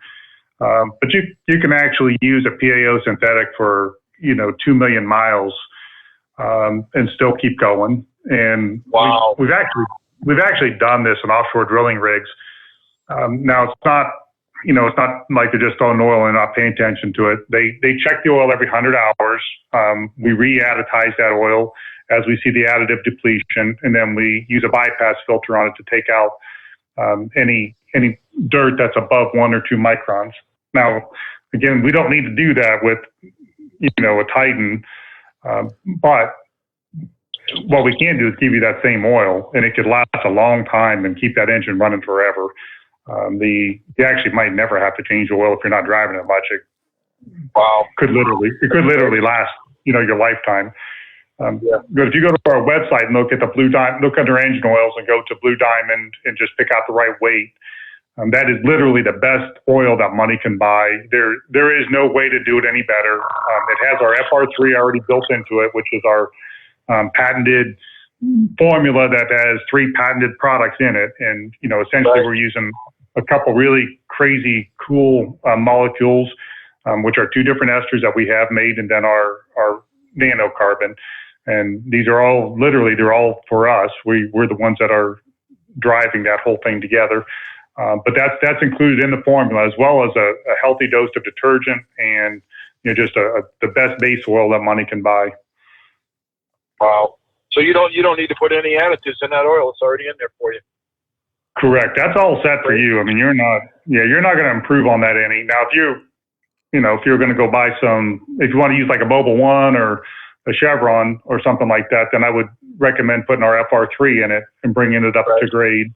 but you can actually use a PAO synthetic for 2 million miles and still keep going. And wow. we've actually done this in offshore drilling rigs. Now it's not like they're just throwing oil and not paying attention to it. They check the oil every 100 hours. We re-additize that oil as we see the additive depletion, and then we use a bypass filter on it to take out any dirt that's above 1 or 2 microns. Now, again, we don't need to do that with a Titan, but what we can do is give you that same oil, and it could last a long time and keep that engine running forever. You actually might never have to change the oil if you're not driving it much. It could literally last, your lifetime. But if you go to our website and look at the look under engine oils and go to Blue Diamond and just pick out the right weight, that is literally the best oil that money can buy. There is no way to do it any better. It has our FR3 already built into it, which is our patented formula that has 3 patented products in it. And, essentially we're using a couple really crazy cool molecules, which are 2 different esters that we have made, and then our nanocarbon. And these are all they're all for us. We're the ones that are driving that whole thing together. But that's included in the formula, as well as a healthy dose of detergent and just the best base oil that money can buy. Wow! So you don't need to put any additives in that oil; it's already in there for you. Correct. That's all set for you. I mean, you're not going to improve on that any. Now, if you're going to go buy if you want to use like a Mobil 1 or a Chevron or something like that, then I would recommend putting our FR3 in it and bringing it up to grade.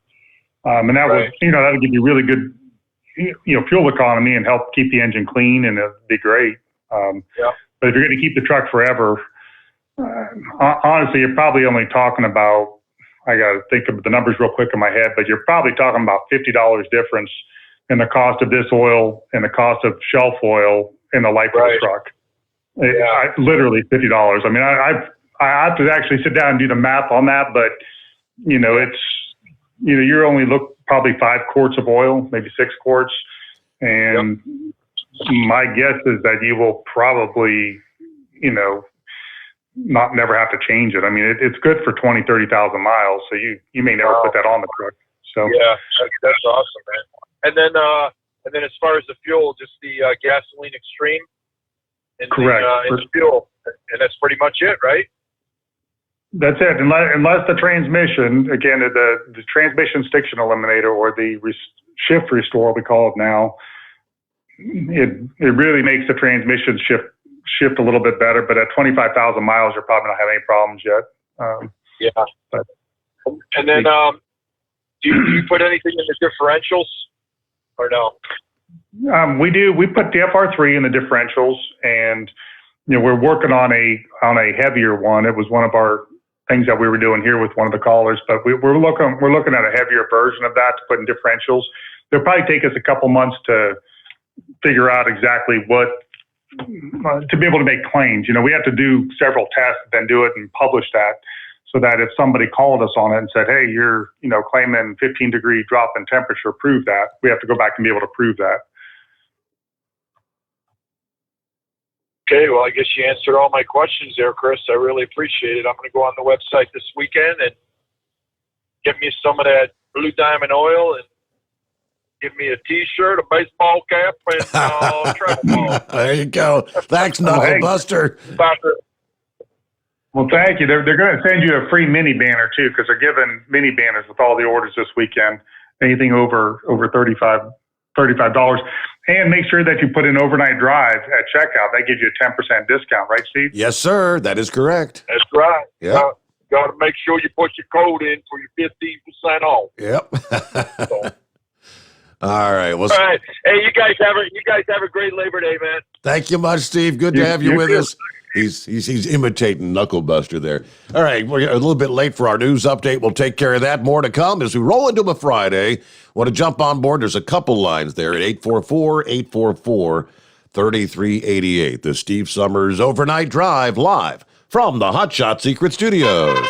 And that would, that'll give you really good, fuel economy and help keep the engine clean, and it'd be great. But if you're going to keep the truck forever, honestly, you're probably only talking about, I got to think of the numbers real quick in my head, but you're probably talking about $50 difference in the cost of this oil and the cost of shelf oil in the life of the truck. Literally $50. I mean, I have to actually sit down and do the math on that, but it's, you're only probably 5 quarts of oil, maybe 6 quarts. And my guess is that you will probably, never have to change it. I mean, it's good for 20, 30,000 miles. So you may never put that on the truck. So yeah, that's awesome, man. And then as far as the fuel, just the gasoline extreme and correct. And fuel, and that's pretty much it, right? That's it. Unless the transmission, again, the transmission stiction eliminator or the shift restore, we call it now, it really makes the transmission shift a little bit better. But at 25,000 miles, you're probably not having any problems yet. But, and then, do you put anything in the differentials or no? We do. We put the FR3 in the differentials, and we're working on a heavier one. It was one of our things that we were doing here with one of the callers, but we're looking at a heavier version of that to put in differentials. It'll probably take us a couple months to figure out exactly what to be able to make claims. We have to do several tests, then do it and publish that, so that if somebody called us on it and said, hey, you're claiming 15-degree drop in temperature, prove that, we have to go back and be able to prove that. Okay, well, I guess you answered all my questions there, Chris. I really appreciate it. I'm going to go on the website this weekend and get me some of that Blue Diamond oil and give me a T-shirt, a baseball cap, and travel ball. There you go. Thanks, Knuckle Buster. Well, thank you. They're going to send you a free mini banner, too, because they're giving mini banners with all the orders this weekend. anything over $35. And make sure that you put in overnight drive at checkout. That gives you a 10% discount, right, Steve? Yes, sir. That is correct. That's right. Yeah. Got to make sure you put your code in for your 15% off. Yep. All right. Well, all right. Hey, you guys have a great Labor Day, man. thank you much, Steve. Good to have you with us. He's imitating Knucklebuster there. All right, we're a little bit late for our news update. We'll take care of that. More to come as we roll into a Friday. Want to jump on board? There's a couple lines there at 844-844-3388. The Steve Sommers Overnight Drive live from the Hot Shot Secret Studios.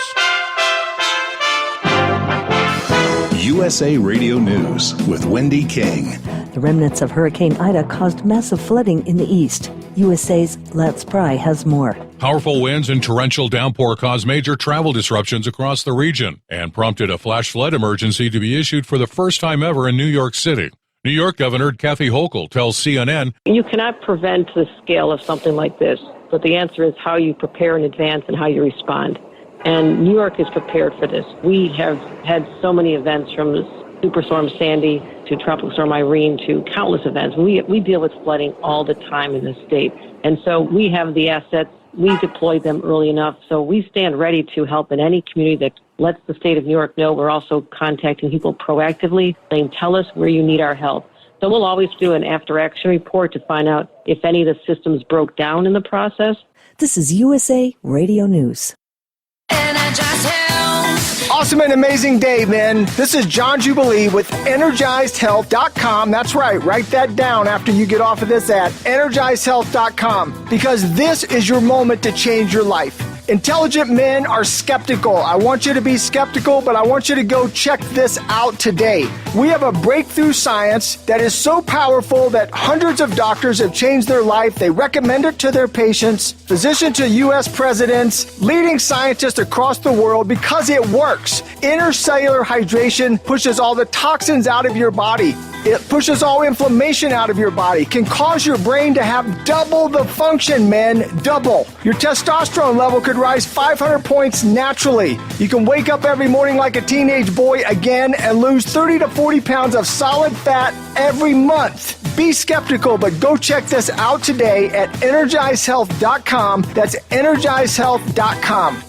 USA Radio News with Wendy King. The remnants of Hurricane Ida caused massive flooding in the east. USA's Lance Pry has more. Powerful winds and torrential downpour caused major travel disruptions across the region and prompted a flash flood emergency to be issued for the first time ever in New York City. New York Governor Kathy Hochul tells CNN, You cannot prevent the scale of something like this, but the answer is how you prepare in advance and how you respond. And New York is prepared for this. We have had so many events from Superstorm Sandy to Tropical Storm Irene to countless events. We deal with flooding all the time in this state. And so we have the assets. We deployed them early enough. So we stand ready to help in any community that lets the state of New York know. We're also contacting people proactively saying, tell us where you need our help. So we'll always do an after-action report to find out if any of the systems broke down in the process. This is USA Radio News. Awesome and amazing day, man. This is John Jubilee with EnergizedHealth.com. That's right. Write that down after you get off of this at EnergizedHealth.com, because this is your moment to change your life. Intelligent men are skeptical. I want you to be skeptical, but I want you to go check this out today. We have a breakthrough science that is so powerful that hundreds of doctors have changed their life. They recommend it to their patients, physicians to U.S. presidents, leading scientists across the world, because it works. Intercellular hydration pushes all the toxins out of your body. It pushes all inflammation out of your body, can cause your brain to have double the function, men, double. Your testosterone level could rise 500 points naturally. You can wake up every morning like a teenage boy again and lose 30 to 40 pounds of solid fat every month. Be skeptical, but go check this out today at EnergizedHealth.com. That's EnergizedHealth.com.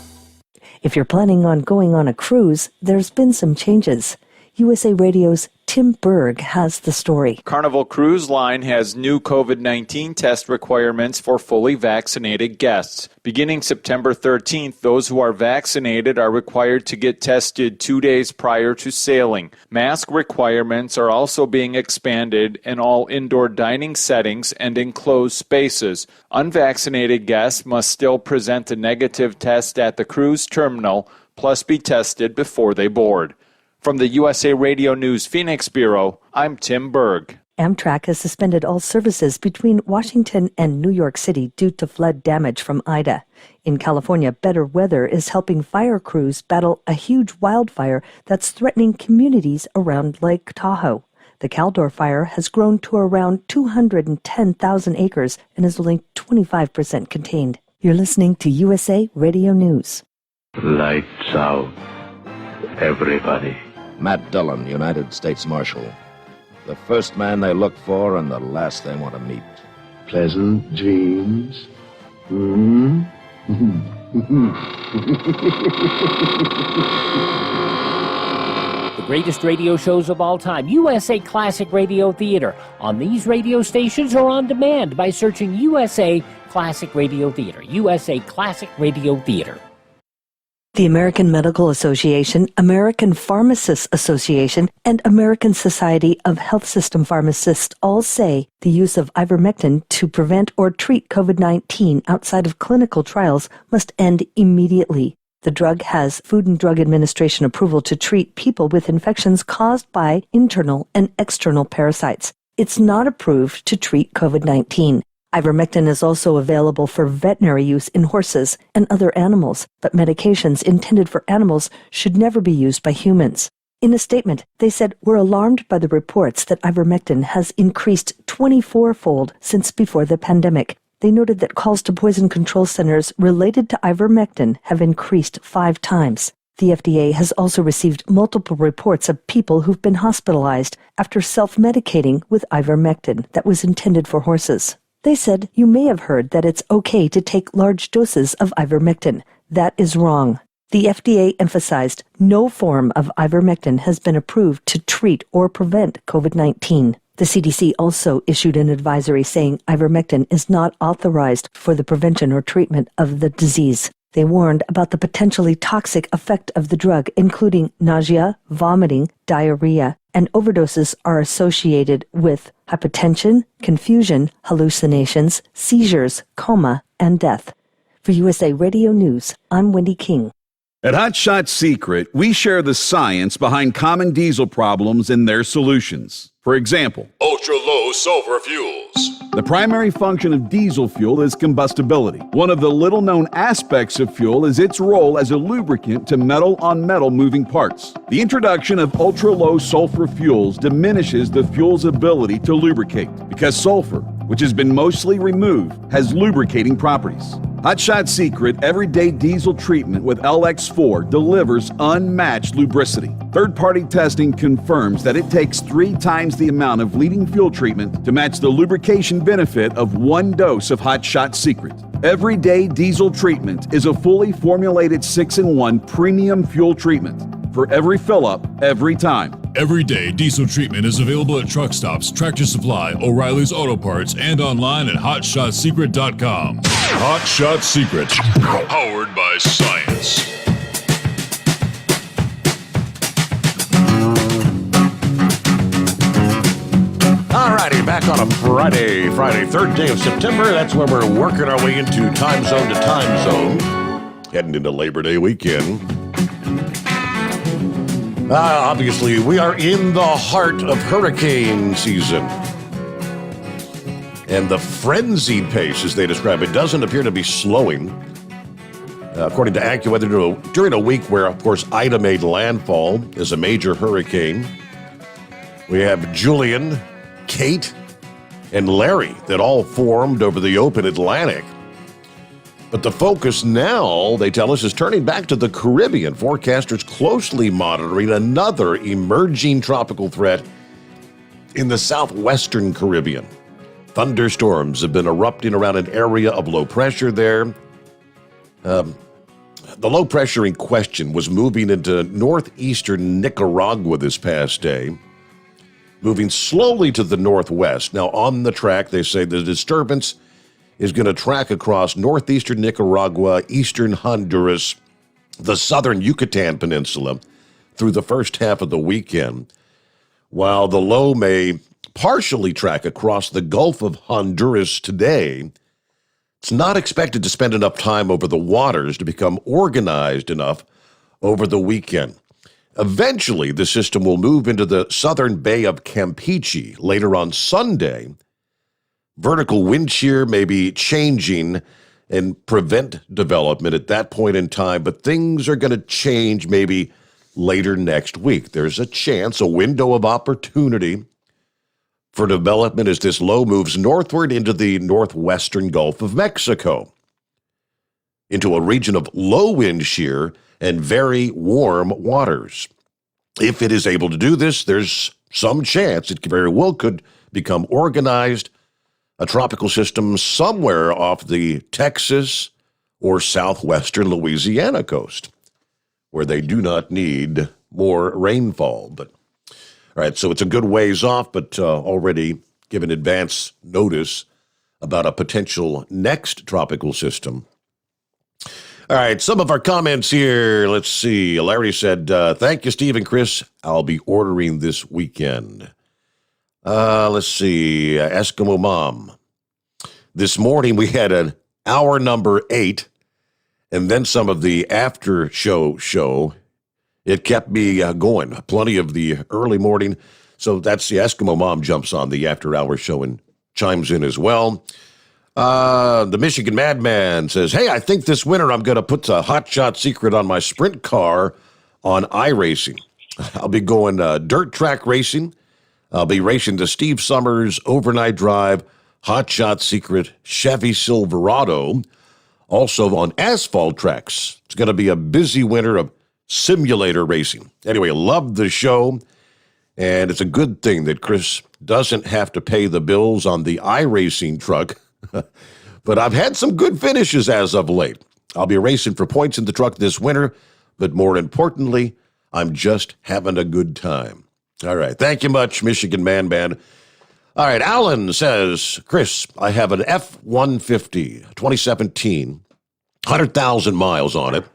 If you're planning on going on a cruise, there's been some changes. USA Radio's Tim Berg has the story. Carnival Cruise Line has new COVID-19 test requirements for fully vaccinated guests. Beginning September 13th, those who are vaccinated are required to get tested 2 days prior to sailing. Mask requirements are also being expanded in all indoor dining settings and enclosed spaces. Unvaccinated guests must still present a negative test at the cruise terminal, plus be tested before they board. From the USA Radio News Phoenix Bureau, I'm Tim Berg. Amtrak has suspended all services between Washington and New York City due to flood damage from Ida. In California, better weather is helping fire crews battle a huge wildfire that's threatening communities around Lake Tahoe. The Caldor fire has grown to around 210,000 acres and is only 25% contained. You're listening to USA Radio News. Lights out, everybody. Matt Dillon, United States Marshal. The first man they look for and the last they want to meet. Pleasant dreams. The greatest radio shows of all time, USA Classic Radio Theater, on these radio stations or on demand by searching USA Classic Radio Theater. USA Classic Radio Theater. The American Medical Association, American Pharmacists Association, and American Society of Health System Pharmacists all say the use of ivermectin to prevent or treat COVID-19 outside of clinical trials must end immediately. The drug has Food and Drug Administration approval to treat people with infections caused by internal and external parasites. It's not approved to treat COVID-19. Ivermectin is also available for veterinary use in horses and other animals, but medications intended for animals should never be used by humans. In a statement, they said, "We're alarmed by the reports that ivermectin has increased 24-fold since before the pandemic." They noted that calls to poison control centers related to ivermectin have increased 5 times. The FDA has also received multiple reports of people who've been hospitalized after self-medicating with ivermectin that was intended for horses. They said you may have heard that it's okay to take large doses of ivermectin. That is wrong. The FDA emphasized no form of ivermectin has been approved to treat or prevent COVID-19. The CDC also issued an advisory saying ivermectin is not authorized for the prevention or treatment of the disease. They warned about the potentially toxic effect of the drug, including nausea, vomiting, diarrhea, and overdoses are associated with hypotension, confusion, hallucinations, seizures, coma, and death. For USA Radio News, I'm Wendy King. At Hot Shot Secret, we share the science behind common diesel problems and their solutions. For example, ultra-low sulfur fuels. The primary function of diesel fuel is combustibility. One of the little-known aspects of fuel is its role as a lubricant to metal-on-metal moving parts. The introduction of ultra-low sulfur fuels diminishes the fuel's ability to lubricate because sulfur, which has been mostly removed, has lubricating properties. Hot Shot Secret Everyday Diesel Treatment with LX4 delivers unmatched lubricity. Third-party testing confirms that it takes 3 times the amount of leading fuel treatment to match the lubrication benefit of 1 dose of Hot Shot Secret. Everyday Diesel Treatment is a fully formulated 6-in-1 premium fuel treatment for every fill-up, every time. Everyday Diesel Treatment is available at truck stops, Tractor Supply, O'Reilly's Auto Parts, and online at HotShotSecret.com. Hot Shot Secret, powered by science. Alrighty, back on a Friday, 3rd day of September. That's when we're working our way into time zone to time zone, heading into Labor Day weekend. Obviously, we are in the heart of hurricane season. And the frenzied pace, as they describe it, doesn't appear to be slowing. According to AccuWeather, during a week where, of course, Ida made landfall as a major hurricane, we have Julian, Kate, and Larry that all formed over the open Atlantic. But the focus now, they tell us, is turning back to the Caribbean. Forecasters closely monitoring another emerging tropical threat in the southwestern Caribbean. Thunderstorms have been erupting around an area of low pressure there. The low pressure in question was moving into northeastern Nicaragua this past day, moving slowly to the northwest. Now, on the track, they say the disturbance is going to track across northeastern Nicaragua, eastern Honduras, the southern Yucatan Peninsula through the first half of the weekend, while the low may partially track across the Gulf of Honduras today. It's not expected to spend enough time over the waters to become organized enough over the weekend. Eventually, the system will move into the southern Bay of Campeche later on Sunday. Vertical wind shear may be changing and prevent development at that point in time, but things are going to change maybe later next week. There's a chance, a window of opportunity for development as this low moves northward into the northwestern Gulf of Mexico, into a region of low wind shear and very warm waters. If it is able to do this, there's some chance it very well could become organized, a tropical system somewhere off the Texas or southwestern Louisiana coast, where they do not need more rainfall. But all right, so it's a good ways off, but already given advance notice about a potential next tropical system. All right, some of our comments here. Let's see. Larry said, thank you, Steve and Chris. I'll be ordering this weekend. Let's see. Eskimo Mom. This morning we had an hour number 8, and then some of the after show. It kept me going. Plenty of the early morning. So that's the Eskimo Mom jumps on the after-hour show and chimes in as well. The Michigan Madman says, hey, I think this winter I'm going to put a Hot Shot Secret on my sprint car on iRacing. I'll be going dirt track racing. I'll be racing the Steve Sommers Overnight Drive Hot Shot Secret Chevy Silverado. Also on asphalt tracks. It's going to be a busy winter of simulator racing. Anyway, love the show, and it's a good thing that Chris doesn't have to pay the bills on the iRacing truck. But I've had some good finishes as of late. I'll be racing for points in the truck this winter, but more importantly, I'm just having a good time. All right. Thank you much, Michigan Man Band. All right. Alan says, Chris, I have an F-150 2017, 100,000 miles on it.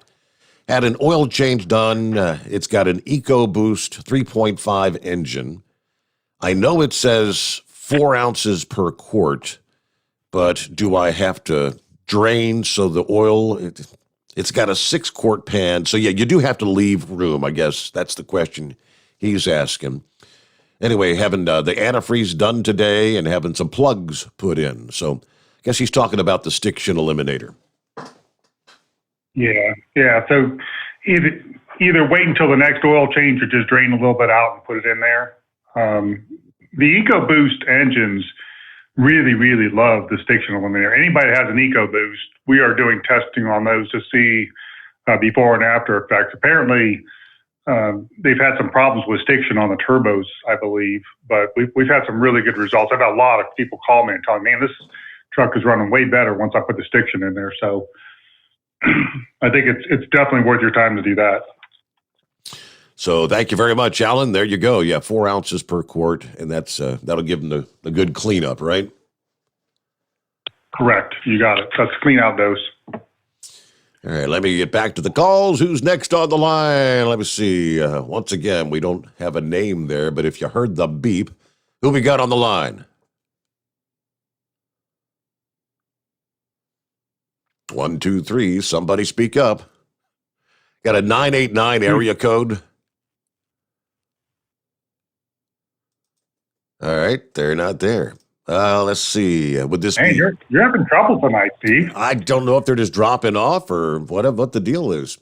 Had an oil change done. It's got an EcoBoost 3.5 engine. I know it says 4 ounces per quart, but do I have to drain so the oil, it's got a 6-quart pan. So, yeah, you do have to leave room, I guess. That's the question he's asking. Anyway, having the antifreeze done today and having some plugs put in. So, I guess he's talking about the stiction eliminator. Yeah. So either wait until the next oil change or just drain a little bit out and put it in there. The EcoBoost engines really, really love the stiction eliminator. Anybody that has an EcoBoost, we are doing testing on those to see before and after effects. Apparently, they've had some problems with stiction on the turbos, I believe, but we've had some really good results. I've had a lot of people call me and tell me, man, this truck is running way better once I put the stiction in there. So I think it's definitely worth your time to do that. So thank you very much, Alan. There you go. Yeah, 4 ounces per quart, and that'll give them the good cleanup, right? Correct. You got it. That's a clean out dose. All right, let me get back to the calls. Who's next on the line? Let me see. Once again, we don't have a name there, but if you heard the beep, who we got on the line? 1, 2, 3. Somebody speak up. Got a 989 area code. All right, they're not there. Let's see. Would this be? You're having trouble tonight, Steve. I don't know if they're just dropping off or what the deal is.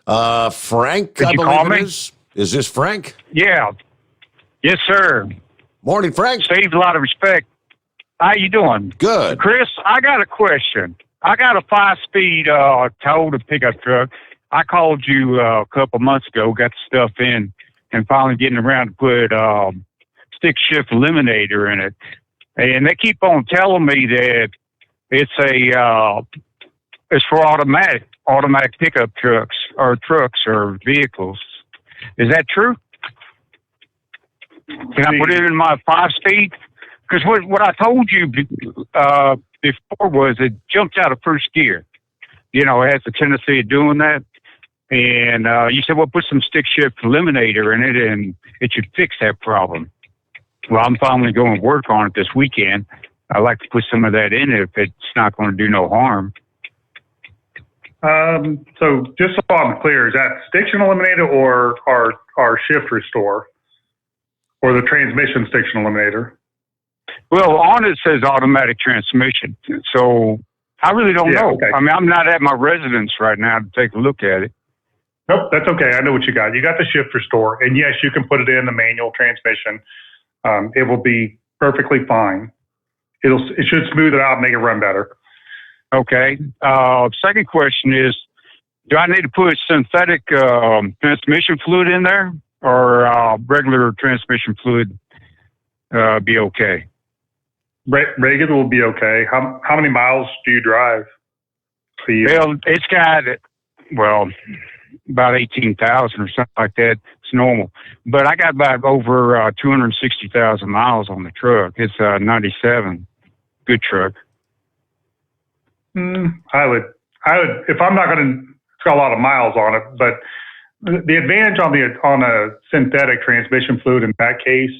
Frank, Did I you believe call it me? is. Is this Frank? Yeah. Yes, sir. Morning, Frank. Steve, a lot of respect. How you doing? Good. Chris, I got a question. I got a 5-speed Toyota pickup truck. I called you a couple months ago, got the stuff in, and finally getting around to put stick shift eliminator in it. And they keep on telling me that it's for automatic pickup trucks or vehicles. Is that true? Can I put it in my 5-speed? Because what I told you before was it jumps out of first gear. You know, it has the tendency of doing that. And you said, well, put some stick shift eliminator in it and it should fix that problem. Well, I'm finally going to work on it this weekend. I'd like to put some of that in if it's not going to do no harm. So just so I'm clear, is that stiction eliminator or our shift restore or the transmission stiction eliminator? Well, on it says automatic transmission. So I really don't know. Okay. I mean, I'm not at my residence right now to take a look at it. Nope, that's okay. I know what you got. You got the shift restore. And yes, you can put it in the manual transmission. It will be perfectly fine. It should smooth it out and make it run better. Okay. Second question is, do I need to put synthetic transmission fluid in there or regular transmission fluid be okay? Regular will be okay. How many miles do you drive? Well, it's got, about 18,000 or something like that. It's normal. But I got about over 260,000 miles on the truck. It's a 97. Good truck. I would, if I'm not going to, it's got a lot of miles on it, but the advantage on a synthetic transmission fluid in that case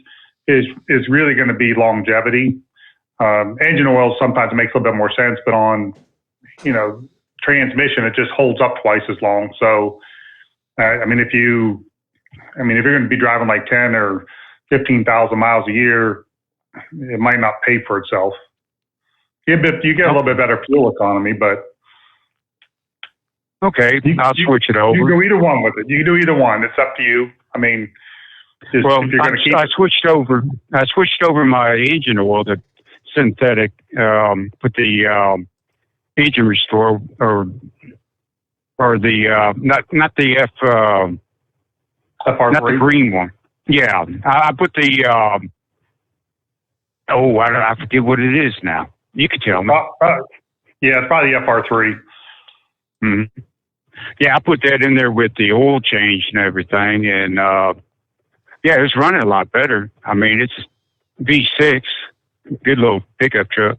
is really going to be longevity. Engine oil sometimes makes a little bit more sense, but on, transmission, it just holds up twice as long. So, if you're going to be driving like 10 or 15,000 miles a year, it might not pay for itself. You get a little bit better fuel economy, but okay, I'll switch it over. You can do either one with it. You can do either one. It's up to you. I switched over. I switched over my engine oil to synthetic. Put the engine restore or or the not the FR3, not the green one. Yeah, I put the I forget what it is now. You can tell me. Yeah, it's probably FR3. Mm-hmm. Yeah, I put that in there with the oil change and everything, and it's running a lot better. I mean, it's V6, good little pickup truck.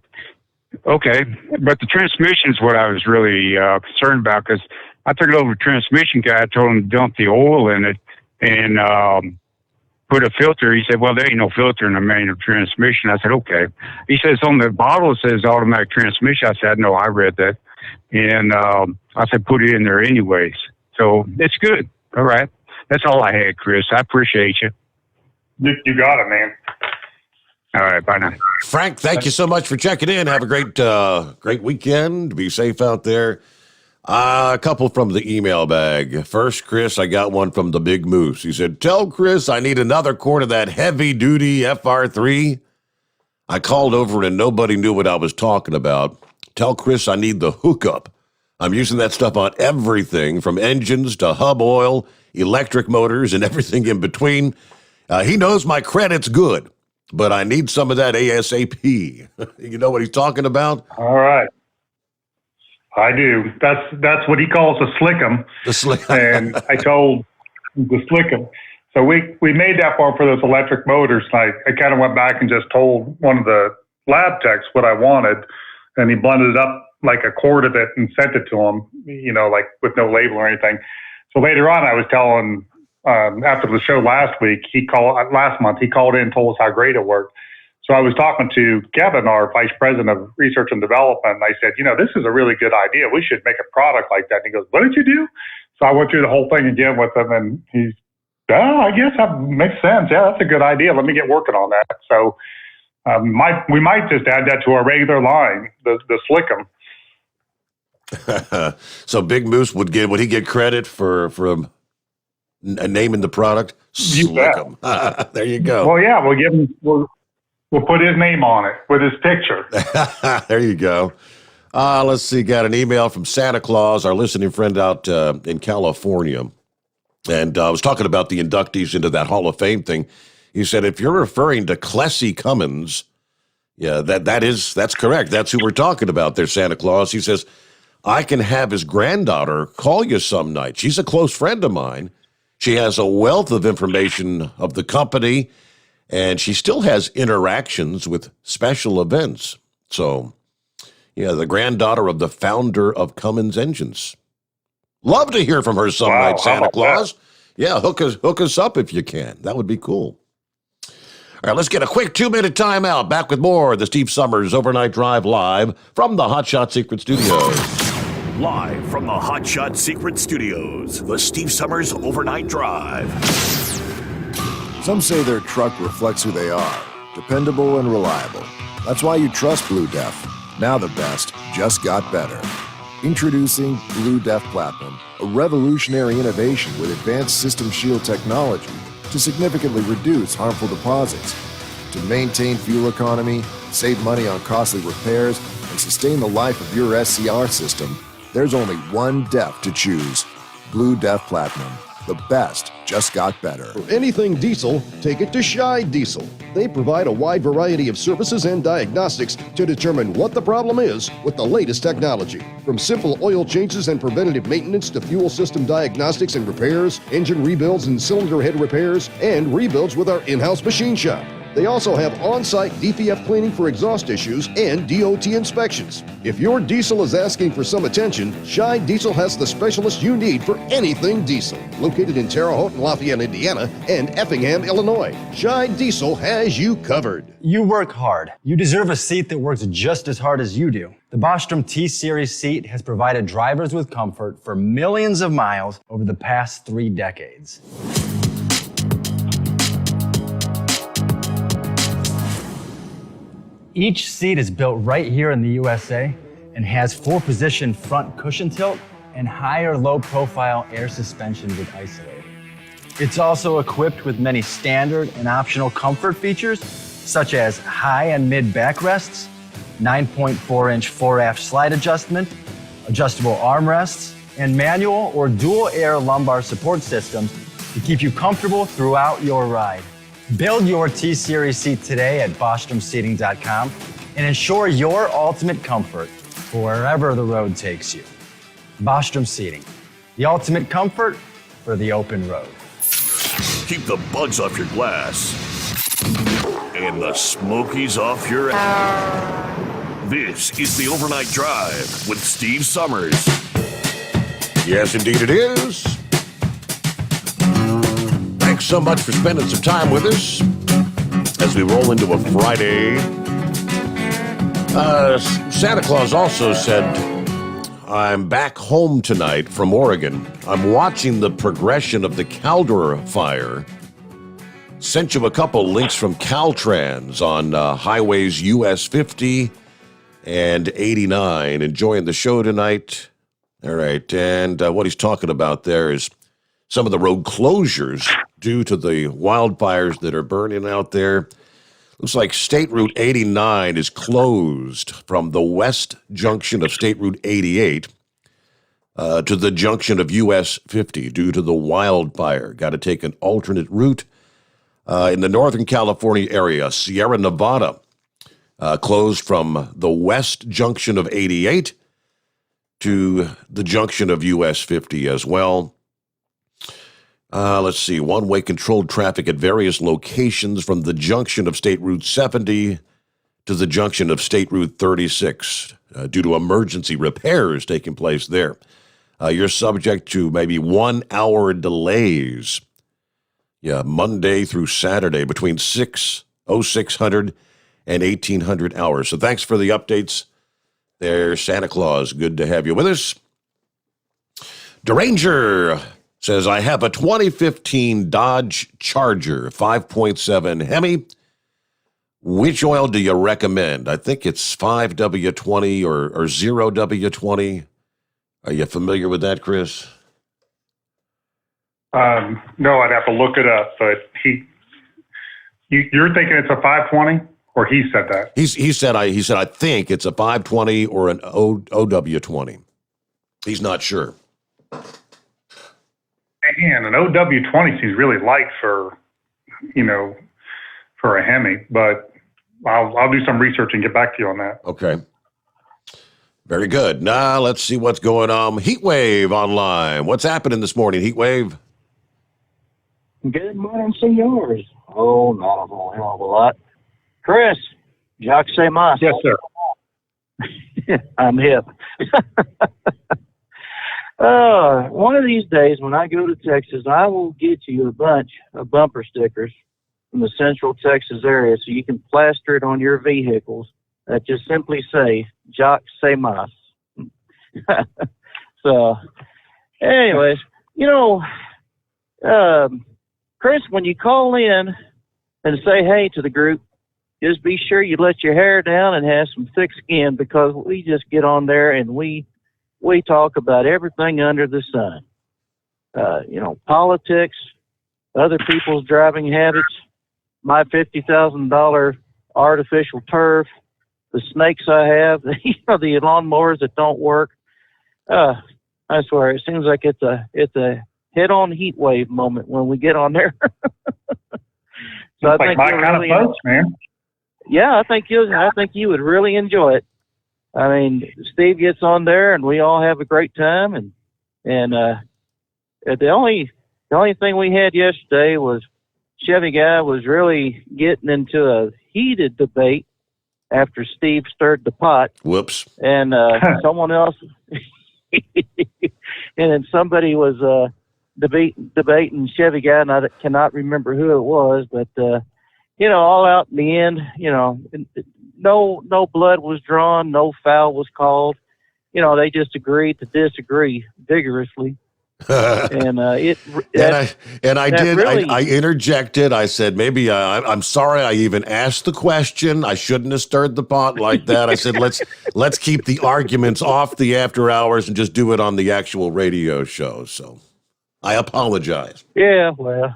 Okay, but the transmission is what I was really concerned about, because I took it over to the transmission guy. I told him to dump the oil in it and put a filter. He said, well, there ain't no filter in the manual transmission. I said, okay. He says on the bottle it says automatic transmission. I said, no, I read that. And I said, put it in there anyways. So it's good. All right. That's all I had, Chris. I appreciate you. You got it, man. All right. Bye now. Frank, thank you so much for checking in. Have a great weekend. Be safe out there. A couple from the email bag. First, Chris, I got one from the Big Moose. He said, tell Chris I need another quart of that heavy-duty FR3. I called over and nobody knew what I was talking about. Tell Chris I need the hookup. I'm using that stuff on everything from engines to hub oil, electric motors, and everything in between. He knows my credit's good, but I need some of that ASAP. You know what he's talking about? All right. I do. That's what he calls a slickum. The slickum. And I told the slickum. So we made that part for those electric motors. And I kind of went back and just told one of the lab techs what I wanted, and he blended it up like a quart of it and sent it to him, like with no label or anything. So later on, I was telling, after the show last month, he called in and told us how great it worked. So I was talking to Kevin, our vice president of research and development, and I said, this is a really good idea. We should make a product like that. And he goes, what did you do? So I went through the whole thing again with him, and he's, I guess that makes sense. Yeah, that's a good idea. Let me get working on that. So we might just add that to our regular line, the Slickum. So Big Moose would he get credit for naming the product? Slickum. There you go. Well, yeah, we'll give him. We'll put his name on it with his picture. There you go. Let's see. Got an email from Santa Claus, our listening friend out in California. And I was talking about the inductees into that Hall of Fame thing. He said, if you're referring to Clessy Cummins, yeah, that's correct. That's who we're talking about there, Santa Claus. He says, I can have his granddaughter call you some night. She's a close friend of mine. She has a wealth of information of the company, and she still has interactions with special events. So, yeah, the granddaughter of the founder of Cummins Engines. Love to hear from her some night, Santa Claus. Yeah, hook us up if you can. That would be cool. All right, let's get a quick 2-minute timeout. Back with more of the Steve Sommers Overnight Drive live from the Hot Shot Secret Studios. Live from the Hot Shot Secret Studios, the Steve Sommers Overnight Drive. Some say their truck reflects who they are, dependable and reliable. That's why you trust Blue Def. Now the best just got better. Introducing Blue Def Platinum, a revolutionary innovation with advanced system shield technology to significantly reduce harmful deposits. To maintain fuel economy, save money on costly repairs, and sustain the life of your SCR system, there's only one DEF to choose. Blue Def Platinum. The best just got better. For anything diesel, take it to Scheid Diesel. They provide a wide variety of services and diagnostics to determine what the problem is with the latest technology. From simple oil changes and preventative maintenance to fuel system diagnostics and repairs, engine rebuilds and cylinder head repairs, and rebuilds with our in-house machine shop. They also have on-site DPF cleaning for exhaust issues and DOT inspections. If your diesel is asking for some attention, Scheid Diesel has the specialist you need for anything diesel. Located in Terre Haute and Lafayette, Indiana, and Effingham, Illinois, Scheid Diesel has you covered. You work hard. You deserve a seat that works just as hard as you do. The Bostrom T-Series seat has provided drivers with comfort for millions of miles over the past 3 decades. Each seat is built right here in the USA and has 4-position front cushion tilt and higher low-profile air suspension with isolator. It's also equipped with many standard and optional comfort features, such as high and mid backrests, 9.4-inch fore-aft slide adjustment, adjustable armrests, and manual or dual air lumbar support systems to keep you comfortable throughout your ride. Build your T-Series seat today at BostromSeating.com and ensure your ultimate comfort for wherever the road takes you. Bostrom Seating, the ultimate comfort for the open road. Keep the bugs off your glass and the smokies off your ass. This is the Overnight Drive with Steve Summers. Yes, indeed it is. Thanks so much for spending some time with us as we roll into a Friday. Santa Claus also said, I'm back home tonight from Oregon. I'm watching the progression of the Caldera fire. Sent you a couple links from Caltrans on highways US 50 and 89. Enjoying the show tonight. All right, and what he's talking about there is some of the road closures due to the wildfires that are burning out there. Looks like State Route 89 is closed from the west junction of State Route 88 to the junction of US 50 due to the wildfire. Got to take an alternate route. In the Northern California area, Sierra Nevada closed from the west junction of 88 to the junction of US 50 as well. Let's see, one-way controlled traffic at various locations from the junction of State Route 70 to the junction of State Route 36 due to emergency repairs taking place there. You're subject to maybe 1 hour delays. Yeah, Monday through Saturday between 0600 and 1800 hours. So thanks for the updates there, Santa Claus. Good to have you with us. Deranger says, I have a 2015 Dodge Charger 5.7 Hemi. Which oil do you recommend? I think it's 5W20 or 0W20. Are you familiar with that, Chris? No, I'd have to look it up, but you're thinking it's a 520, or he said that? He said I think it's a 520 or an OW20. He's not sure. Man, an OW20 seems really light for a Hemi, but I'll do some research and get back to you on that. Okay. Very good. Now let's see what's going on. Heatwave online. What's happening this morning, Heatwave? Good morning, senors. Oh, not a whole hell of a lot. Chris, Jacques say mas. Yes, sir. I'm hip. One of these days when I go to Texas, I will get you a bunch of bumper stickers from the Central Texas area so you can plaster it on your vehicles that just simply say, Jacques say mas. So, anyways, Chris, when you call in and say hey to the group, just be sure you let your hair down and have some thick skin, because we just get on there and we talk about everything under the sun. Politics, other people's driving habits, my $50,000 artificial turf, the snakes I have, the lawnmowers that don't work. I swear, it seems like it's a head-on heat wave moment when we get on there. So I think my kind of folks, man. Yeah, I think you would really enjoy it. I mean, Steve gets on there and we all have a great time, and the only thing we had yesterday was Chevy guy was really getting into a heated debate after Steve stirred the pot. Whoops. And someone else and then somebody was debating Chevy guy, and I cannot remember who it was, but all out in the end, no blood was drawn, no foul was called. They just agreed to disagree vigorously. And I interjected. I said, maybe I'm sorry I even asked the question. I shouldn't have stirred the pot like that. I said, let's keep the arguments off the after hours and just do it on the actual radio show. So I apologize. Yeah, well,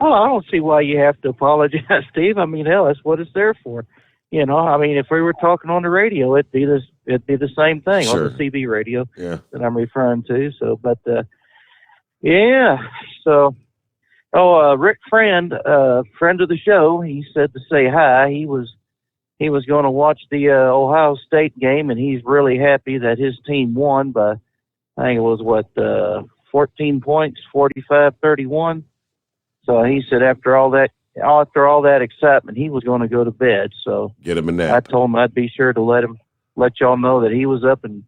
I don't see why you have to apologize, Steve. I mean, hell, that's what it's there for. You know, I mean, if we were talking on the radio, it'd be the same thing Sure. on the CB radio Yeah. that I'm referring to. So, but yeah. So, Rick Friend, friend of the show, he said to say hi. He was going to watch the Ohio State game, and he's really happy that his team won by, I think it was 14 points, 45-31. So he said after all that excitement, he was going to go to bed. So get him a nap. I told him I'd be sure to let y'all know that he was up, and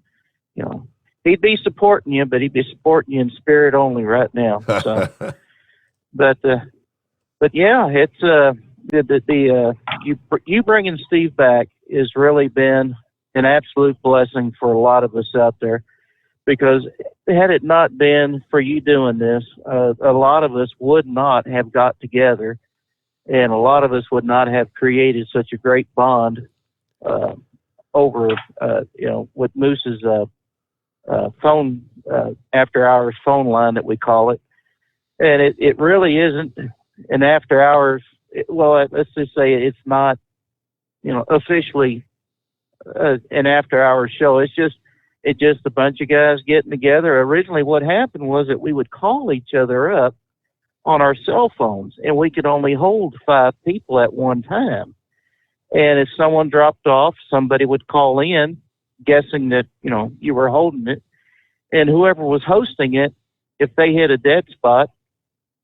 he'd be supporting you, but he'd be supporting you in spirit only right now. So, but yeah, it's you bringing Steve back has really been an absolute blessing for a lot of us out there, because had it not been for you doing this, a lot of us would not have got together, and a lot of us would not have created such a great bond over, with Moose's phone, after hours phone line that we call it. And it really isn't an after hours. Well, let's just say it's not, officially an after hours show. It's just a bunch of guys getting together. Originally what happened was that we would call each other up on our cell phones, and we could only hold 5 people at one time. And if someone dropped off, somebody would call in guessing that, you were holding it. And whoever was hosting it, if they hit a dead spot,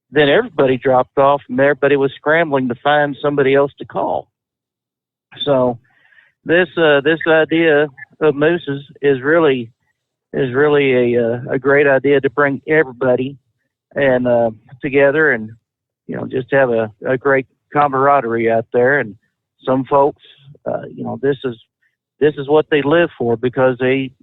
then everybody dropped off and everybody was scrambling to find somebody else to call. So this idea of Moose's is really a great idea to bring everybody and together, and just have a great camaraderie out there. And some folks, this is what they live for, because they,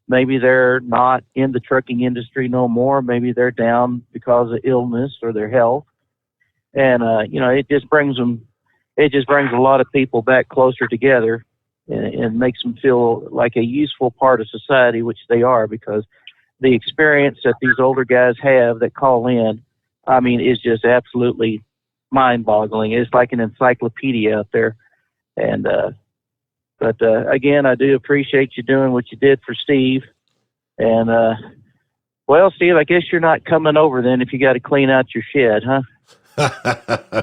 maybe they're not in the trucking industry no more. Maybe they're down because of illness or their health. And, it just brings a lot of people back closer together, and makes them feel like a useful part of society, which they are, because the experience that these older guys have that call in, I mean, is just absolutely mind-boggling. It's like an encyclopedia out there. And, but again, I do appreciate you doing what you did for Steve. And, well, Steve, I guess you're not coming over then if you got to clean out your shed, huh?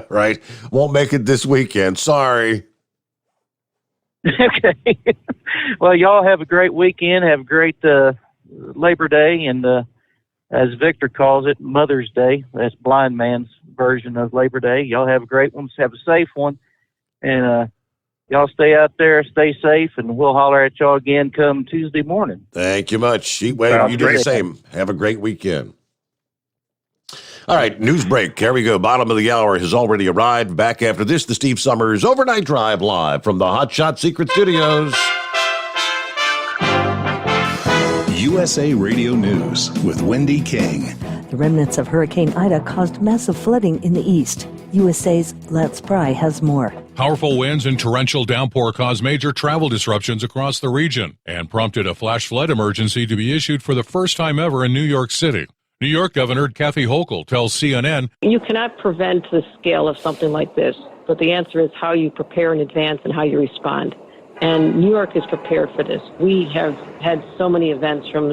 Right. Won't make it this weekend. Sorry. Okay. Well, y'all have a great weekend. Have a great Labor Day, and as Victor calls it, Mother's Day. That's blind man's version of Labor Day. Y'all have a great one. Have a safe one. And y'all stay out there, stay safe, and we'll holler at y'all again come Tuesday morning. Thank you much. Sheetwave, you do the same. Have a great weekend. All right, news break. Here we go. Bottom of the hour has already arrived. Back after this, the Steve Sommers Overnight Drive live from the Hot Shot Secret Studios. USA Radio News with Wendy King. The remnants of Hurricane Ida caused massive flooding in the east. USA's Let's Pry has more. Powerful winds and torrential downpour caused major travel disruptions across the region and prompted a flash flood emergency to be issued for the first time ever in New York City. New York Governor Kathy Hochul tells CNN, You cannot prevent the scale of something like this, but the answer is how you prepare in advance and how you respond. And New York is prepared for this. We have had so many events, from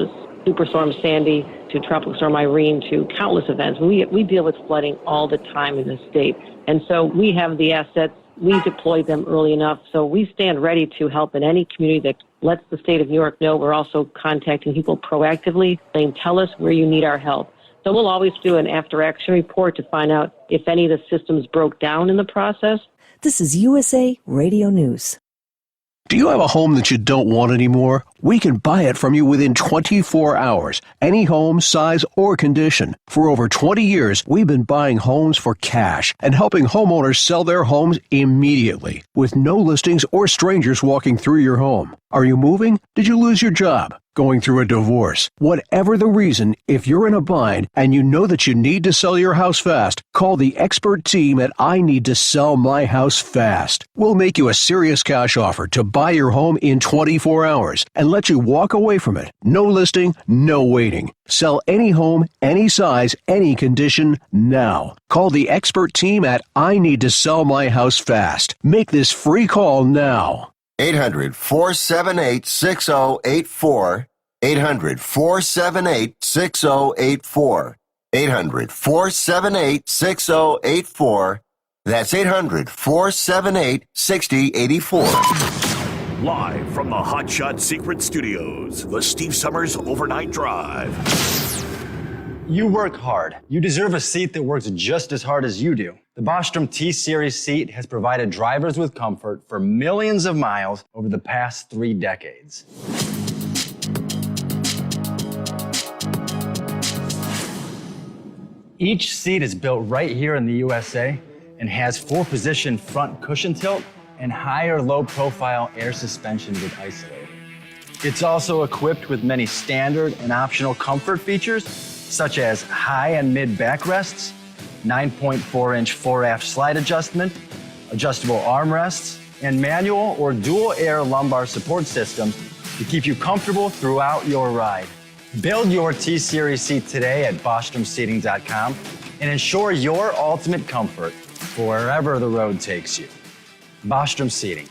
Superstorm Sandy to Tropical Storm Irene to countless events. We deal with flooding all the time in this state. And so we have the assets. We deploy them early enough. So we stand ready to help in any community that lets the state of New York know. We're also contacting people proactively, saying, tell us where you need our help. So we'll always do an after-action report to find out if any of the systems broke down in the process. This is USA Radio News. Do you have a home that you don't want anymore? We can buy it from you within 24 hours. Any home, size, or condition. For over 20 years, we've been buying homes for cash and helping homeowners sell their homes immediately, with no listings or strangers walking through your home. Are you moving? Did you lose your job? going through a divorce. Whatever the reason, if you're in a bind and you know that you need to sell your house fast, call the expert team at I Need to Sell My House Fast. We'll make you a serious cash offer to buy your home in 24 hours and let you walk away from it. No listing, no waiting. Sell any home, any size, any condition, now. Call the expert team at I Need to Sell My House Fast. Make this free call now. 800-478-6084. 800-478-6084. 800-478-6084. That's 800-478-6084. Live from the Hot Shot Secret Studios, the Steve Sommers Overnight Drive. You work hard. You deserve a seat that works just as hard as you do. The Bostrom T-Series seat has provided drivers with comfort for millions of miles over the past 3 decades. Each seat is built right here in the USA and has 4-position front cushion tilt and higher low-profile air suspension with Isolator. It's also equipped with many standard and optional comfort features, such as high and mid backrests, 9.4-inch fore-aft slide adjustment, adjustable armrests, and manual or dual air lumbar support systems to keep you comfortable throughout your ride. Build your T-Series seat today at BostromSeating.com and ensure your ultimate comfort for wherever the road takes you. Bostrom Seating,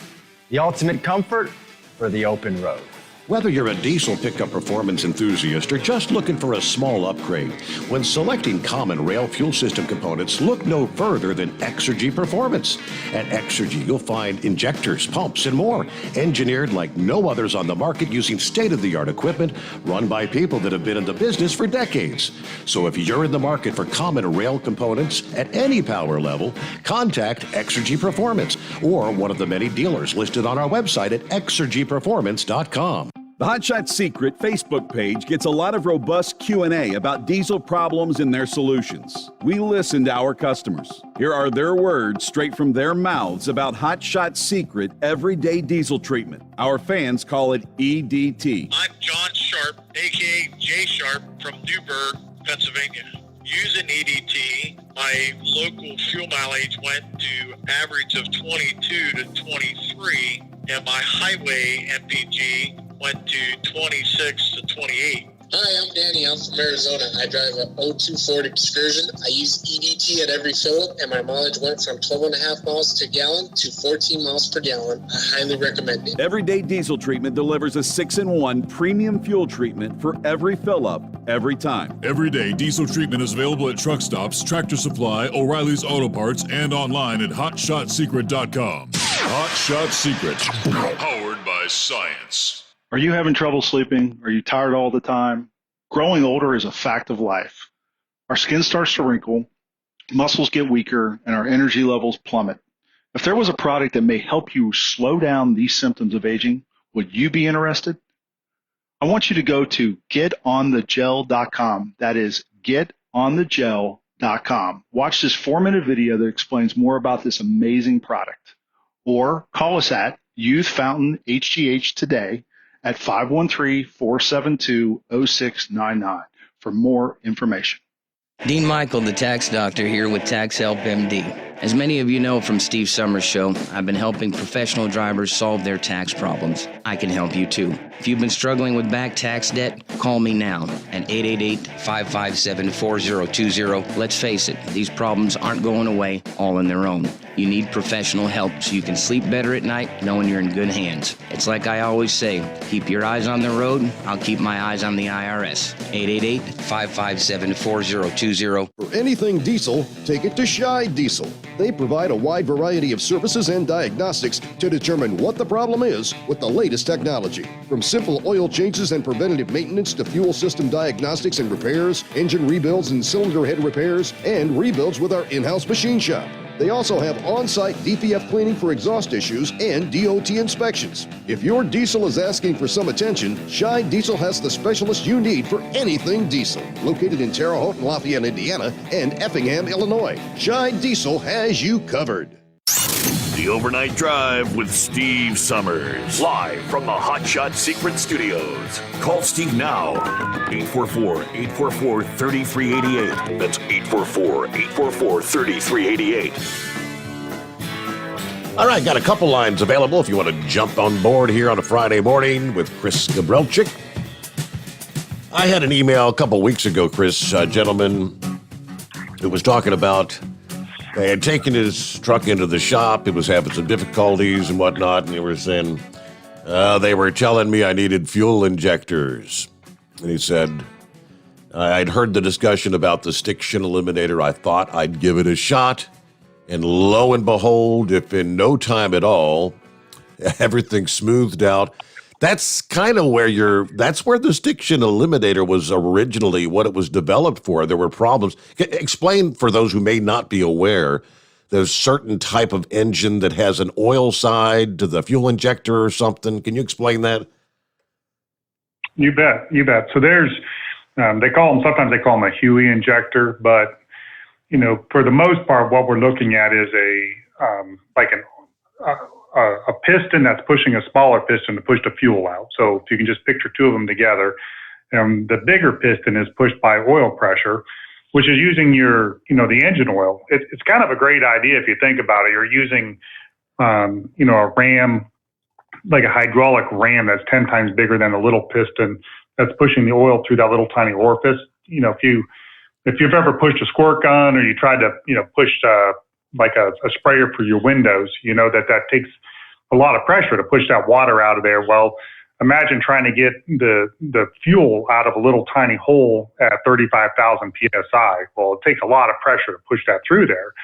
the ultimate comfort for the open road. Whether you're a diesel pickup performance enthusiast or just looking for a small upgrade, when selecting common rail fuel system components, look no further than Exergy Performance. At Exergy, you'll find injectors, pumps, and more, engineered like no others on the market using state-of-the-art equipment run by people that have been in the business for decades. So if you're in the market for common rail components at any power level, contact Exergy Performance or one of the many dealers listed on our website at exergyperformance.com. The Hot Shot Secret Facebook page gets a lot of robust Q&A about diesel problems and their solutions. We listen to our customers. Here are their words straight from their mouths about Hot Shot Secret Everyday Diesel Treatment. Our fans call it EDT. I'm John Sharp, a.k.a. Jay Sharp from Newburgh, Pennsylvania. Using EDT, my local fuel mileage went to average of 22 to 23, and my highway MPG went to 26 to 28. Hi, I'm Danny. I'm from Arizona. I drive a 02 Ford Excursion. I use EDT at every fill, and my mileage went from 12.5 miles to gallon to 14 miles per gallon. I highly recommend it. Everyday Diesel Treatment delivers a 6-in-1 premium fuel treatment for every fill-up, every time. Everyday Diesel Treatment is available at truck stops, Tractor Supply, O'Reilly's Auto Parts, and online at HotShotSecret.com. Hot Shot Secret. Powered by science. Are you having trouble sleeping? Are you tired all the time? Growing older is a fact of life. Our skin starts to wrinkle, muscles get weaker, and our energy levels plummet. If there was a product that may help you slow down these symptoms of aging, would you be interested? I want you to go to getonthegel.com. That is getonthegel.com. Watch this 4-minute video that explains more about this amazing product. Or call us at Youth Fountain HGH today at 513-472-0699 for more information. Dean Michael, the tax doctor, here with Tax Help MD. As many of you know from Steve Sommers' show, I've been helping professional drivers solve their tax problems. I can help you too. If you've been struggling with back tax debt, call me now at 888-557-4020. Let's face it, these problems aren't going away all on their own. You need professional help so you can sleep better at night knowing you're in good hands. It's like I always say, keep your eyes on the road, I'll keep my eyes on the IRS. 888-557-4020. For anything diesel, take it to Shy Diesel. They provide a wide variety of services and diagnostics to determine what the problem is with the latest technology. From simple oil changes and preventative maintenance to fuel system diagnostics and repairs, engine rebuilds and cylinder head repairs, and rebuilds with our in-house machine shop. They also have on-site DPF cleaning for exhaust issues and DOT inspections. If your diesel is asking for some attention, Shy Diesel has the specialist you need for anything diesel. Located in Terre Haute and Lafayette, Indiana, and Effingham, Illinois, Shy Diesel has you covered. The The Overnight Drive with Steve Summers. Live from the Hot Shot Secret Studios. Call Steve now. 844-844-3388. That's 844-844-3388. All right, got a couple lines available if you want to jump on board here on a Friday morning with Chris Gabrelchik. I had an email a couple weeks ago, Chris, a gentleman who was talking about they had taken his truck into the shop. It was having some difficulties and whatnot, and they were saying they were telling me I needed fuel injectors. And he said, I'd heard the discussion about the stiction eliminator. I thought I'd give it a shot. And lo and behold, if in no time at all, everything smoothed out. That's kind of where that's where the stiction eliminator was originally what it was developed for. There were problems. Explain for those who may not be aware, there's certain type of engine that has an oil side to the fuel injector or something. Can you explain that? You bet. So there's, sometimes they call them a Hemi injector, but for the most part, what we're looking at is a piston that's pushing a smaller piston to push the fuel out. So if you can just picture two of them together, the bigger piston is pushed by oil pressure, which is using the engine oil. It's kind of a great idea if you think about it. You're using, a ram, like a hydraulic ram that's 10 times bigger than a little piston that's pushing the oil through that little tiny orifice. If you've ever pushed a squirt gun or you tried to, push like a sprayer for your windows, that takes a lot of pressure to push that water out of there. Well, imagine trying to get the fuel out of a little tiny hole at 35,000 PSI. Well, it takes a lot of pressure to push that through there.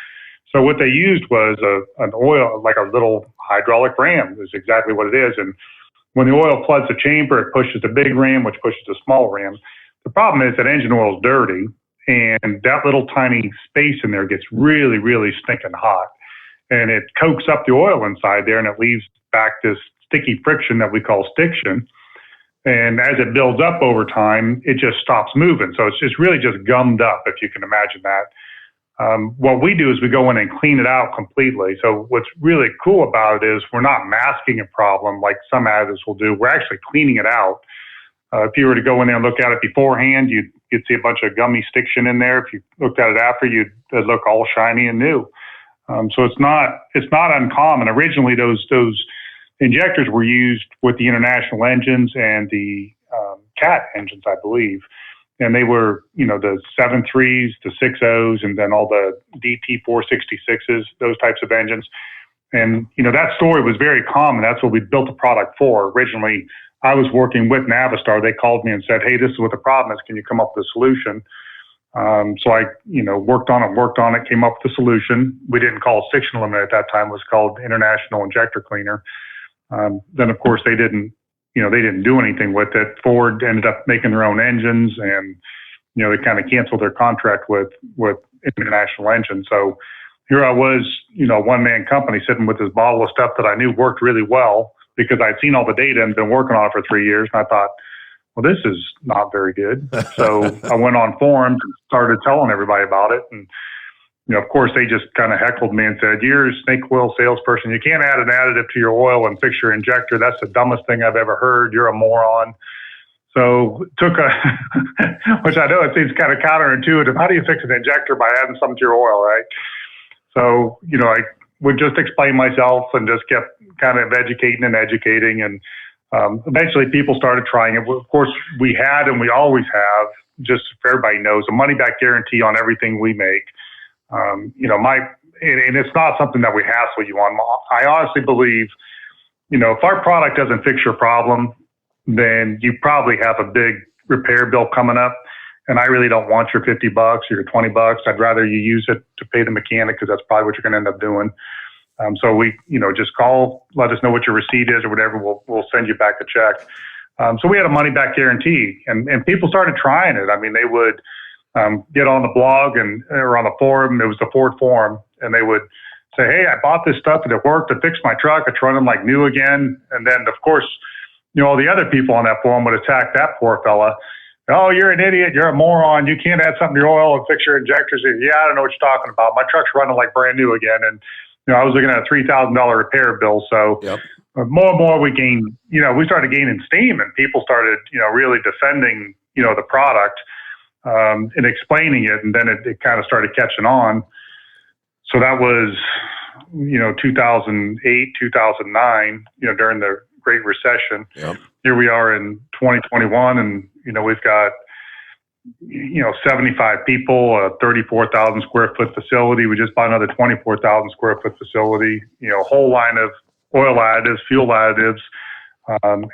So what they used was an oil, like a little hydraulic ram is exactly what it is. And when the oil floods the chamber, it pushes the big ram, which pushes the small ram. The problem is that engine oil is dirty. And that little tiny space in there gets really, really stinking hot. And it coats up the oil inside there and it leaves back this sticky friction that we call stiction. And as it builds up over time, it just stops moving. So it's just really just gummed up, if you can imagine that. What we do is we go in and clean it out completely. So what's really cool about it is we're not masking a problem like some additives will do. We're actually cleaning it out. If you were to go in there and look at it beforehand, you'd see a bunch of gummy stiction in there. If you looked at it after, it'd look all shiny and new. So it's not uncommon. Originally, those injectors were used with the international engines and the CAT engines, I believe. And they were, the 7.3s, the 6.0s, and then all the DT 466s, those types of engines. And, that story was very common. That's what we built the product for. Originally, I was working with Navistar. They called me and said, hey, this is what the problem is. Can you come up with a solution? So I, worked on it, came up with a solution. We didn't call it stiction eliminator at that time. It was called International Injector Cleaner. Then, of course, they didn't do anything with it. Ford ended up making their own engines and, they kind of canceled their contract with International Engine. So here I was, one-man company sitting with this bottle of stuff that I knew worked really well, because I'd seen all the data and been working on it for 3 years. And I thought, well, this is not very good. So I went on forums and started telling everybody about it. And, of course, they just kind of heckled me and said, you're a snake oil salesperson. You can't add an additive to your oil and fix your injector. That's the dumbest thing I've ever heard. You're a moron. So it took which I know it seems kind of counterintuitive. How do you fix an injector by adding something to your oil, right? So, I would just explain myself and just kept kind of educating. And eventually people started trying it. Of course, we had and we always have, just so everybody knows, a money-back guarantee on everything we make. And it's not something that we hassle you on. I honestly believe, if our product doesn't fix your problem, then you probably have a big repair bill coming up. And I really don't want your $50 or your $20. I'd rather you use it to pay the mechanic, because that's probably what you're going to end up doing. So we, just call, let us know what your receipt is or whatever. We'll send you back a check. So we had a money back guarantee, and people started trying it. I mean, they would get on the blog or on the forum. It was the Ford forum, and they would say, hey, I bought this stuff and it worked. It fixed my truck. It's running like new again. And then, of course, all the other people on that forum would attack that poor fella. Oh, you're an idiot. You're a moron. You can't add something to your oil and fix your injectors. Yeah, I don't know what you're talking about. My truck's running like brand new again. And I was looking at a $3,000 repair bill. So more and more we gained, we started gaining steam, and people started, really defending, the product and explaining it. And then it kind of started catching on. So that was, 2008, 2009, during the Great Recession. Here we are in 2021, and, we've got, 75 people, a 34,000 square foot facility. We just bought another 24,000 square foot facility, a whole line of oil additives, fuel additives,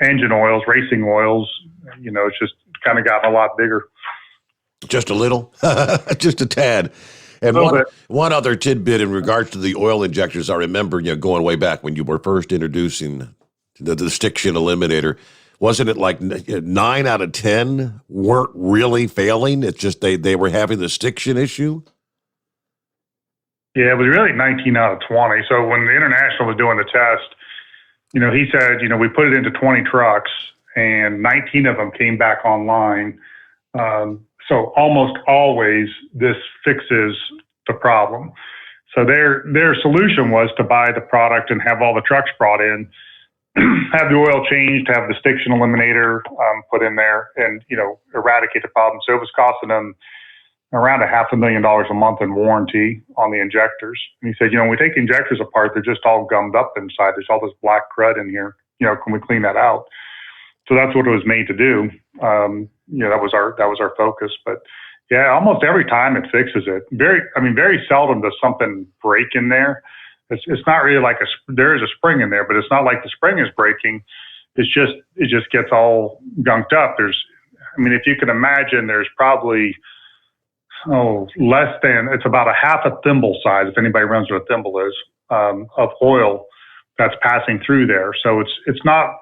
engine oils, racing oils. It's just kind of gotten a lot bigger. Just a little, just a tad. And one other tidbit in regards to the oil injectors, I remember, going way back when you were first introducing the Stiction Eliminator. Wasn't it like 9 out of 10 weren't really failing? It's just they were having the stiction issue? Yeah, it was really 19 out of 20. So when the International was doing the test, he said, we put it into 20 trucks and 19 of them came back online. So almost always this fixes the problem. So their solution was to buy the product and have all the trucks brought in, have the oil changed, have the Stiction Eliminator put in there, and eradicate the problem. So it was costing them around $500,000 a month in warranty on the injectors. And he said, when we take the injectors apart, they're just all gummed up inside. There's all this black crud in here. Can we clean that out? So that's what it was made to do. That was our focus. But yeah, almost every time it fixes it. Very seldom does something break in there. It's not really like there is a spring in there, but it's not like the spring is breaking. It just gets all gunked up. If you can imagine, there's probably it's about a half a thimble size, if anybody runs what a thimble is, of oil that's passing through there. So it's not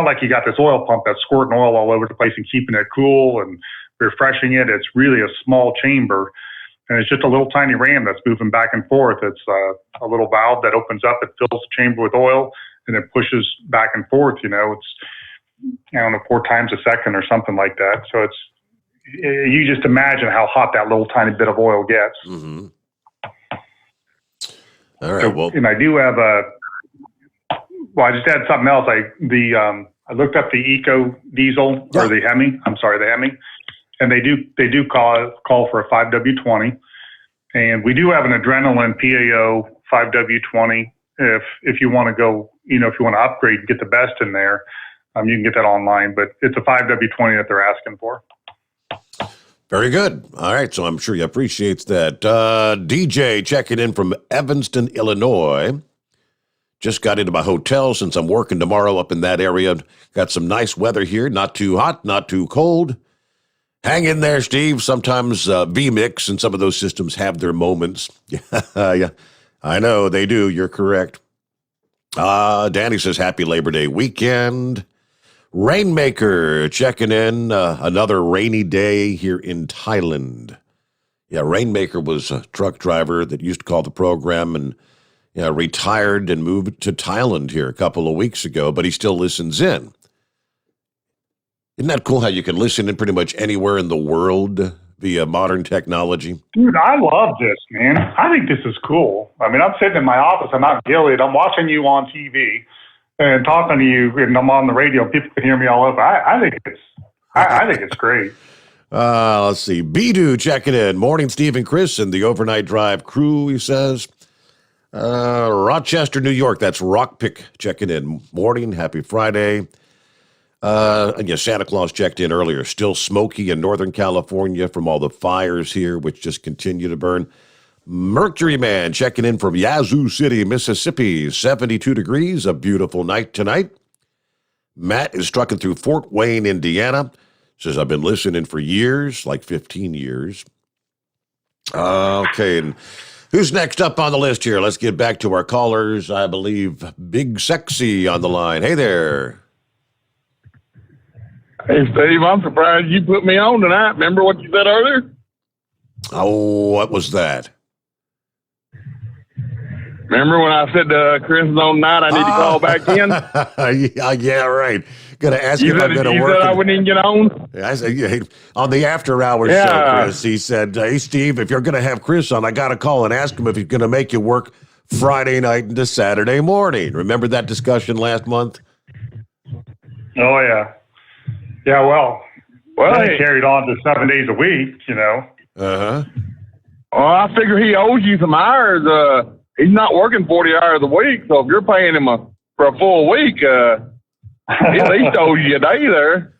like you got this oil pump that's squirting oil all over the place and keeping it cool and refreshing it. It's really a small chamber. And it's just a little tiny ram that's moving back and forth. It's a little valve that opens up. It fills the chamber with oil, and it pushes back and forth. It's 4 times a second or something like that. So you just imagine how hot that little tiny bit of oil gets. Mm-hmm. All right. And I do have I just had something else. I looked up the Eco Diesel or the Hemi. I'm sorry, the Hemi. And they do call for a 5W20, and we do have an adrenaline PAO 5W20. If you want to go, if you want to upgrade, get the best in there, you can get that online. But it's a 5W20 that they're asking for. Very good. All right, so I'm sure you appreciate that. DJ checking in from Evanston, Illinois. Just got into my hotel since I'm working tomorrow up in that area. Got some nice weather here. Not too hot, not too cold. Hang in there, Steve. Sometimes VMix and some of those systems have their moments. Yeah, I know they do. You're correct. Danny says, happy Labor Day weekend. Rainmaker checking in. Another rainy day here in Thailand. Yeah, Rainmaker was a truck driver that used to call the program and retired and moved to Thailand here a couple of weeks ago, but he still listens in. Isn't that cool how you can listen in pretty much anywhere in the world via modern technology? Dude, I love this, man. I think this is cool. I'm sitting in my office. I'm out in Gilead. I'm watching you on TV and talking to you, and I'm on the radio. People can hear me all over. I think it's great. Let's see. Bidu checking in. Morning, Steve and Chris and the Overnight Drive crew, he says. Rochester, New York. That's Rockpick checking in. Morning. Happy Friday. And Santa Claus checked in earlier. Still smoky in Northern California from all the fires here, which just continue to burn. Mercury Man checking in from Yazoo City, Mississippi. 72 degrees, a beautiful night tonight. Matt is trucking through Fort Wayne, Indiana. Says, I've been listening for years, like 15 years. Okay, and who's next up on the list here? Let's get back to our callers. I believe Big Sexy on the line. Hey there. Hey, Steve, I'm surprised you put me on tonight. Remember what you said earlier? Oh, what was that? Remember when I said to Chris on night I need to call back in? Yeah, right. Going to ask you if I'm going to work. You said I wouldn't even get on? I said, on the after hours show, Chris, he said, hey, Steve, if you're going to have Chris on, I got to call and ask him if he's going to make you work Friday night into Saturday morning. Remember that discussion last month? Oh, yeah. Yeah, well, they carried on to 7 days a week, you know. Uh-huh. Well, I figure he owes you some hours. He's not working 40 hours a week, so if you're paying him for a full week, he at least owes you a day there.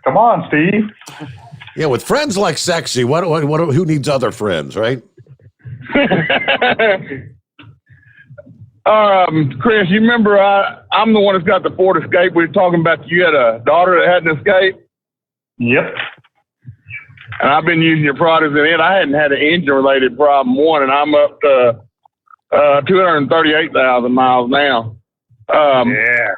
Come on, Steve. Yeah, with friends like Sexy, who needs other friends, right? Chris, you remember I'm the one that's got the Ford Escape. We were talking about you had a daughter that had an Escape. Yep. And I've been using your products in it. I hadn't had an engine-related problem, and I'm up to 238,000 miles now. Yeah.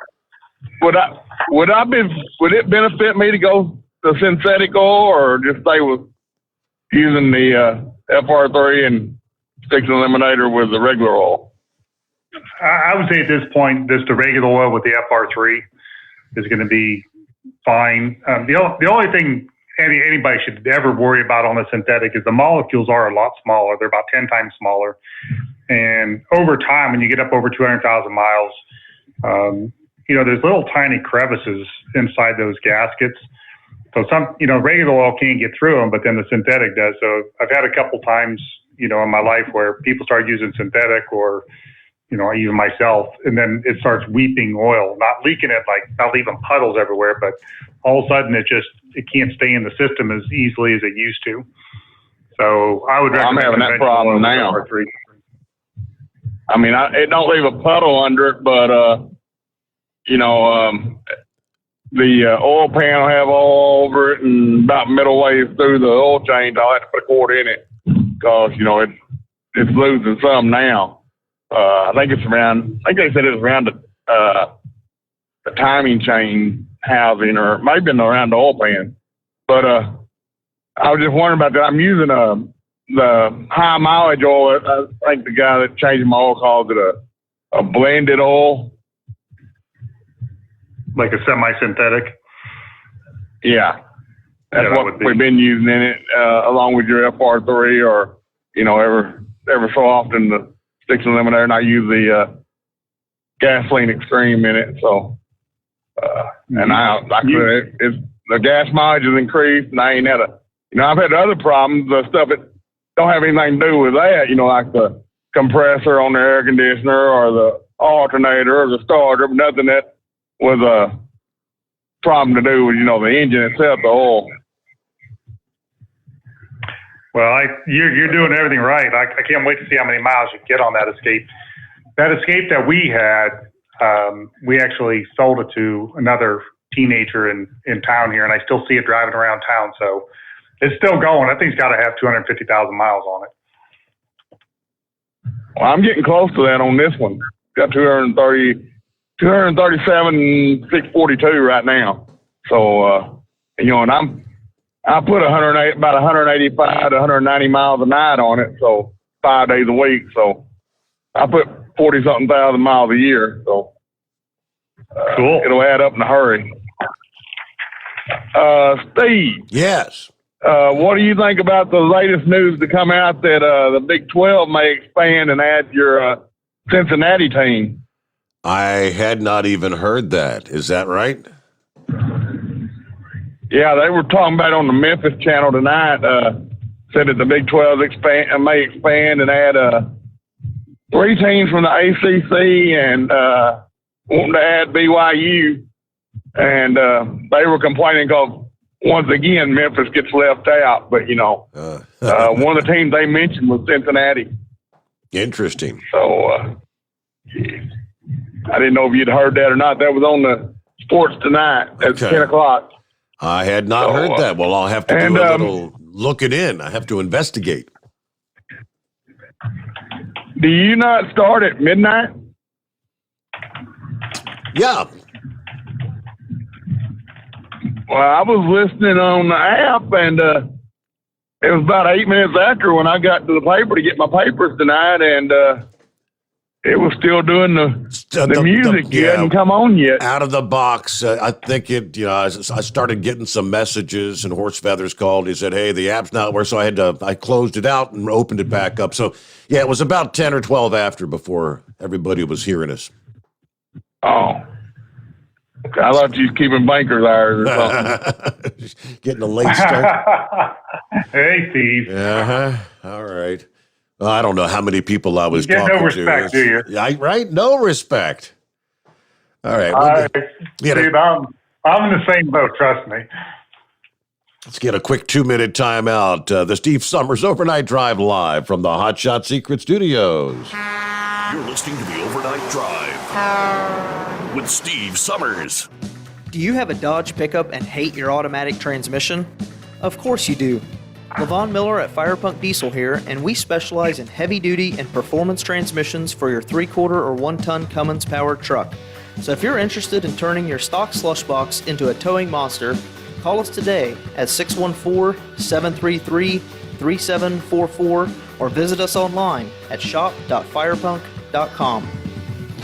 Would it benefit me to go the synthetic oil, or just stay with using the FR3 and stick the eliminator with the regular oil? I would say at this point, just the regular oil with the FR3 is going to be fine. The only thing anybody should ever worry about on a synthetic is the molecules are a lot smaller. They're about 10 times smaller. And over time, when you get up over 200,000 miles, there's little tiny crevices inside those gaskets. So regular oil can't get through them, but then the synthetic does. So I've had a couple times, in my life where people start using synthetic, or, even myself, and then it starts weeping oil, not leaking it, like not leaving puddles everywhere, but all of a sudden it can't stay in the system as easily as it used to. So I would recommend. I'm having that problem now. R3. I mean, it don't leave a puddle under it, but, the oil pan will have all over it, and about middle way through the oil change, I'll have to put a quart in it because, it's losing some now. I think they said it was around the timing chain housing, or maybe around the oil pan. But I was just wondering about that. I'm using the high mileage oil. I think the guy that changed my oil calls it a blended oil. Like a semi-synthetic? Yeah. That's what we've been using in it, along with your FR3, or, ever so often the sticks and eliminator, and I use the gasoline extreme in it. So, and the gas mileage has increased, and I ain't had I've had other problems, stuff that don't have anything to do with that, like the compressor on the air conditioner, or the alternator, or the starter, but nothing that was a problem to do with, the engine itself, the oil. Well, you're doing everything right. I can't wait to see how many miles you get on that Escape. That Escape that we had, we actually sold it to another teenager in town here, and I still see it driving around town. So it's still going. That thing's got to have 250,000 miles on it. Well, I'm getting close to that on this one. Got 237,642 right now. So, and I put about 185 to 190 miles a night on it, so 5 days a week. So I put 40-something thousand miles a year. So cool. It'll add up in a hurry. Steve. Yes. What do you think about the latest news to come out that the Big 12 may expand and add your Cincinnati team? I had not even heard that. Is that right? Yeah, they were talking about it on the Memphis channel tonight. Said that the Big 12 may expand and add 3 teams from the ACC, and wanting to add BYU. And they were complaining because, once again, Memphis gets left out. But, one of the teams they mentioned was Cincinnati. Interesting. So I didn't know if you'd heard that or not. That was on the Sports Tonight at 10 o'clock. I had not heard that. Well, I'll have to do a little looking in. I have to investigate. Do you not start at midnight? Yeah. Well, I was listening on the app, and it was about 8 minutes after when I got to the paper to get my papers tonight, and It was still doing the music. You hadn't come on yet. Out of the box. I think it, I started getting some messages, and Horse Feathers called. He said, hey, the app's not working. So I closed it out and opened it back up. So, yeah, it was about 10 or 12 after before everybody was hearing us. Oh. I thought you was keeping banker's hours or something. Getting a late start. Hey, Steve. Uh-huh. All right. Well, I don't know how many people I was You get talking no respect, to. do you? Yeah, right? No respect. All right. Steve, I'm in the same boat, trust me. Let's get a quick 2-minute timeout. The Steve Sommers Overnight Drive live from the Hot Shot Secret Studios. You're listening to the Overnight Drive with Steve Sommers. Do you have a Dodge pickup and hate your automatic transmission? Of course you do. Levon Miller at Firepunk Diesel here, and we specialize in heavy-duty and performance transmissions for your 3-quarter or 1-ton Cummins-powered truck. So if you're interested in turning your stock slush box into a towing monster, call us today at 614-733-3744 or visit us online at shop.firepunk.com.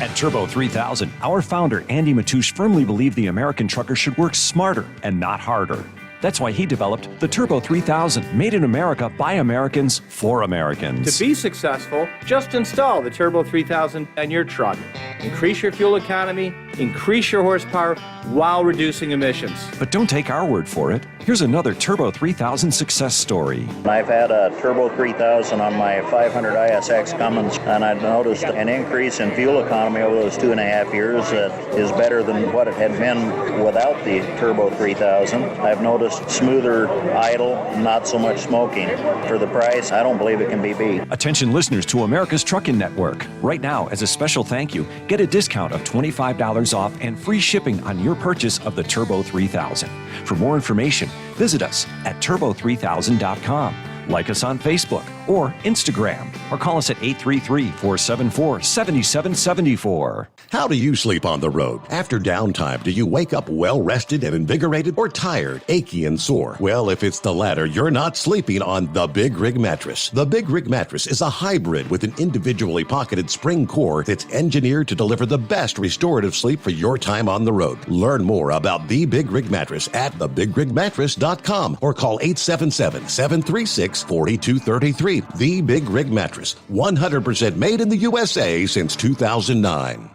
At Turbo 3000, our founder, Andy Matouche, firmly believed the American trucker should work smarter and not harder. That's why he developed the Turbo 3000, made in America by Americans for Americans. To be successful, just install the Turbo 3000 on your truck. Increase your fuel economy, increase your horsepower while reducing emissions. But don't take our word for it. Here's another Turbo 3000 success story. I've had a Turbo 3000 on my 500 ISX Cummins, and I've noticed an increase in fuel economy over those 2.5 years that is better than what it had been without the Turbo 3000. I've noticed smoother idle, not so much smoking. For the price, I don't believe it can be beat. Attention listeners to America's Trucking Network. Right now, as a special thank you, get a discount of $25 off and free shipping on your purchase of the Turbo 3000. For more information, visit us at turbo3000.com. Like us on Facebook or Instagram, or call us at 833-474-7774. How do you sleep on the road? After downtime, do you wake up well-rested and invigorated, or tired, achy, and sore? Well, if it's the latter, you're not sleeping on the Big Rig Mattress. The Big Rig Mattress is a hybrid with an individually pocketed spring core that's engineered to deliver the best restorative sleep for your time on the road. Learn more about the Big Rig Mattress at thebigrigmattress.com or call 877-736-4233. The Big Rig Mattress, 100% made in the USA since 2009.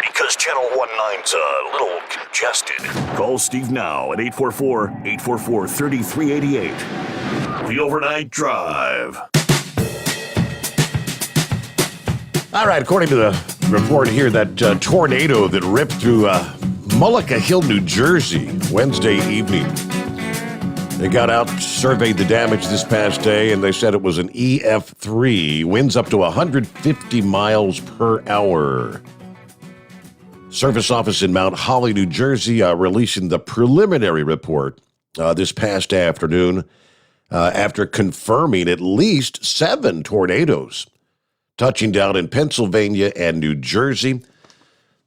Because Channel 19's a little congested. Call Steve now at 844-844-3388. The Overnight Drive. All right, according to the report here, that tornado that ripped through Mullica Hill, New Jersey, Wednesday evening. They got out, surveyed the damage this past day, and they said it was an EF3, winds up to 150 miles per hour. Service office in Mount Holly, New Jersey, releasing the preliminary report this past afternoon after confirming at least 7 tornadoes touching down in Pennsylvania and New Jersey.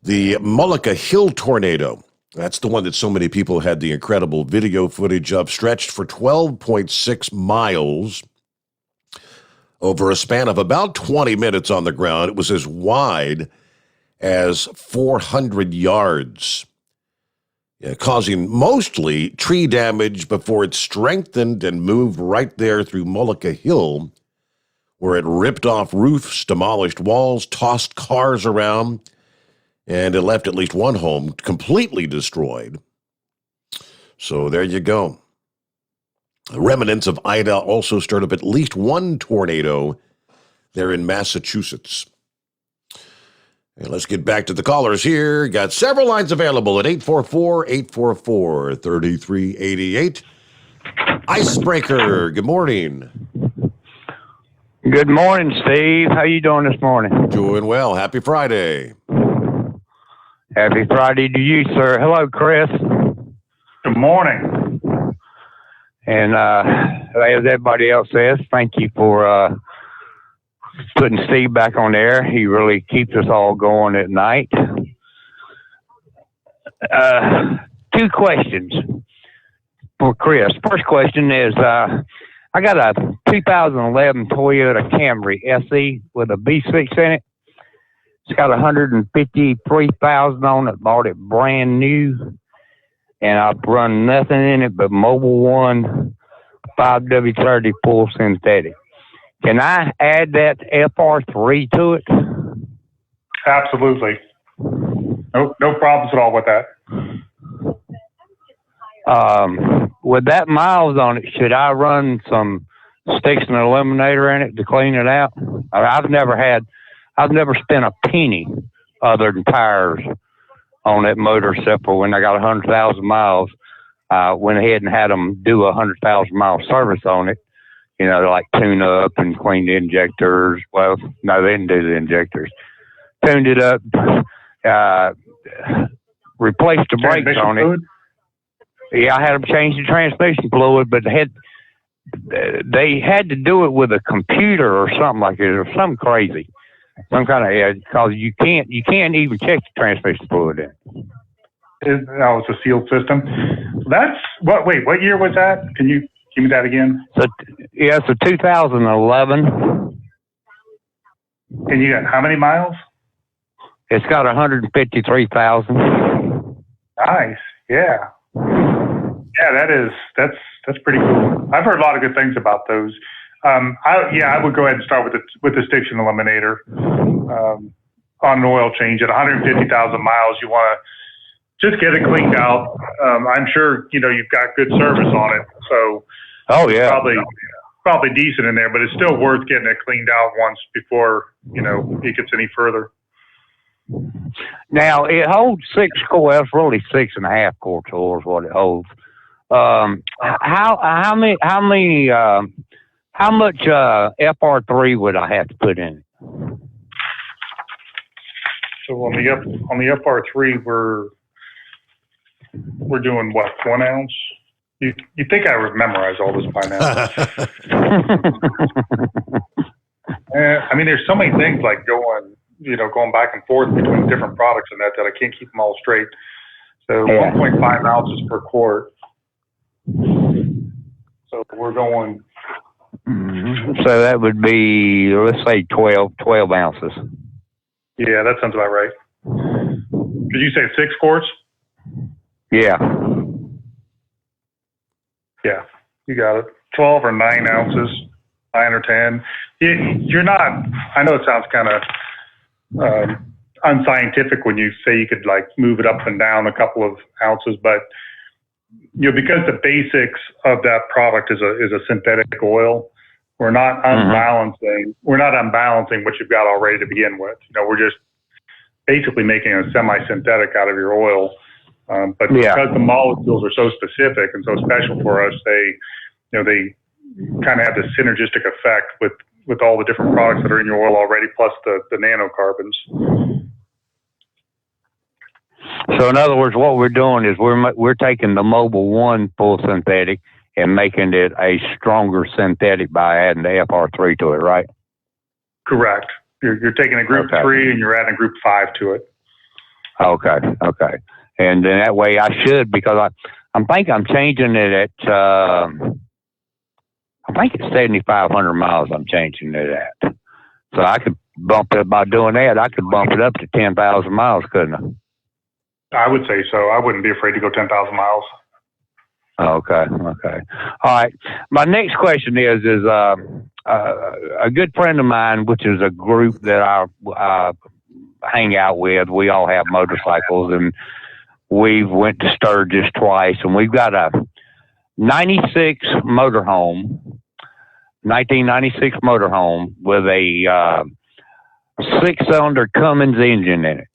The Mullica Hill tornado, that's the one that so many people had the incredible video footage of, stretched for 12.6 miles over a span of about 20 minutes on the ground. It was as wide as 400 yards, causing mostly tree damage before it strengthened and moved right there through Mullica Hill, where it ripped off roofs, demolished walls, tossed cars around, and it left at least one home completely destroyed. So there you go. Remnants of Ida also stirred up at least one tornado there in Massachusetts. And let's get back to the callers here. Got several lines available at 844-844-3388. Icebreaker, good morning. Good morning, Steve. How you doing this morning? Doing well. Happy Friday. Happy Friday to you, sir. Hello, Chris. Good morning. And as everybody else says, thank you for putting Steve back on air. He really keeps us all going at night. 2 questions for Chris. First question is, I got a 2011 Toyota Camry SE with a V6 in it. It's got 153,000 on it. Bought it brand new, and I've run nothing in it but Mobil 1 5W30 full synthetic. Can I add that FR3 to it? Absolutely. No problems at all with that. With that miles on it, should I run some sticks and eliminator in it to clean it out? I've never spent a penny other than tires on that motor, except for when I got 100,000 miles. Went ahead and had them do 100,000 mile service on it. You know, like tune up and clean the injectors. Well, no, they didn't do the injectors. Tuned it up, replaced the brakes on it. Yeah, I had them change the transmission fluid, but they had to do it with a computer or something like it, or something crazy, some kind of because you can't even check the transmission fluid in. It's a sealed system. That's what? Wait, what year was that? Can you give me that again? So yeah, it's a 2011. And you got how many miles? It's got 153,000. Nice. Yeah. Yeah, that's pretty cool. I've heard a lot of good things about those. I would go ahead and start with the sticks and eliminator on an oil change at 150,000 miles. You want to just get it cleaned out. I'm sure you've got good service on it, so yeah, probably decent in there. But it's still worth getting it cleaned out once before it gets any further. Now it holds 6 core. That's really 6.5 core tools what it holds. How much FR3 would I have to put in it? So on the FR3, we're doing what, 1 ounce? You think I would memorize all this by now? I mean, there's so many things like going back and forth between different products and that I can't keep them all straight. So 1.5 ounces per quart. So we're going. So that would be, let's say 12 ounces. Yeah, that sounds about right. Did you say 6 quarts? Yeah. Yeah, you got it. 12 or 9 ounces, 9 or 10. You're not, I know it sounds kind of unscientific when you say you could like move it up and down a couple of ounces, but because the basics of that product is a synthetic oil, we're not unbalancing what you've got already to begin with. We're just basically making a semi-synthetic out of your oil. But because the molecules are so specific and so special for us, they kind of have this synergistic effect with all the different products that are in your oil already, plus the nanocarbons. So in other words, what we're doing is we're taking the Mobil 1 full synthetic and making it a stronger synthetic by adding the FR3 to it, right? Correct. You're taking a group 3 and you're adding a group 5 to it. Okay. And then that way I should, because I think I'm changing it at, I think it's 7,500 miles I'm changing it at. So I could bump it, by doing that, I could bump it up to 10,000 miles, couldn't I? I would say so. I wouldn't be afraid to go 10,000 miles. Okay. All right. My next question is a good friend of mine, which is a group that I hang out with. We all have motorcycles, and we've went to Sturgis twice, and we've got a 1996 motorhome with a 6-cylinder Cummins engine in it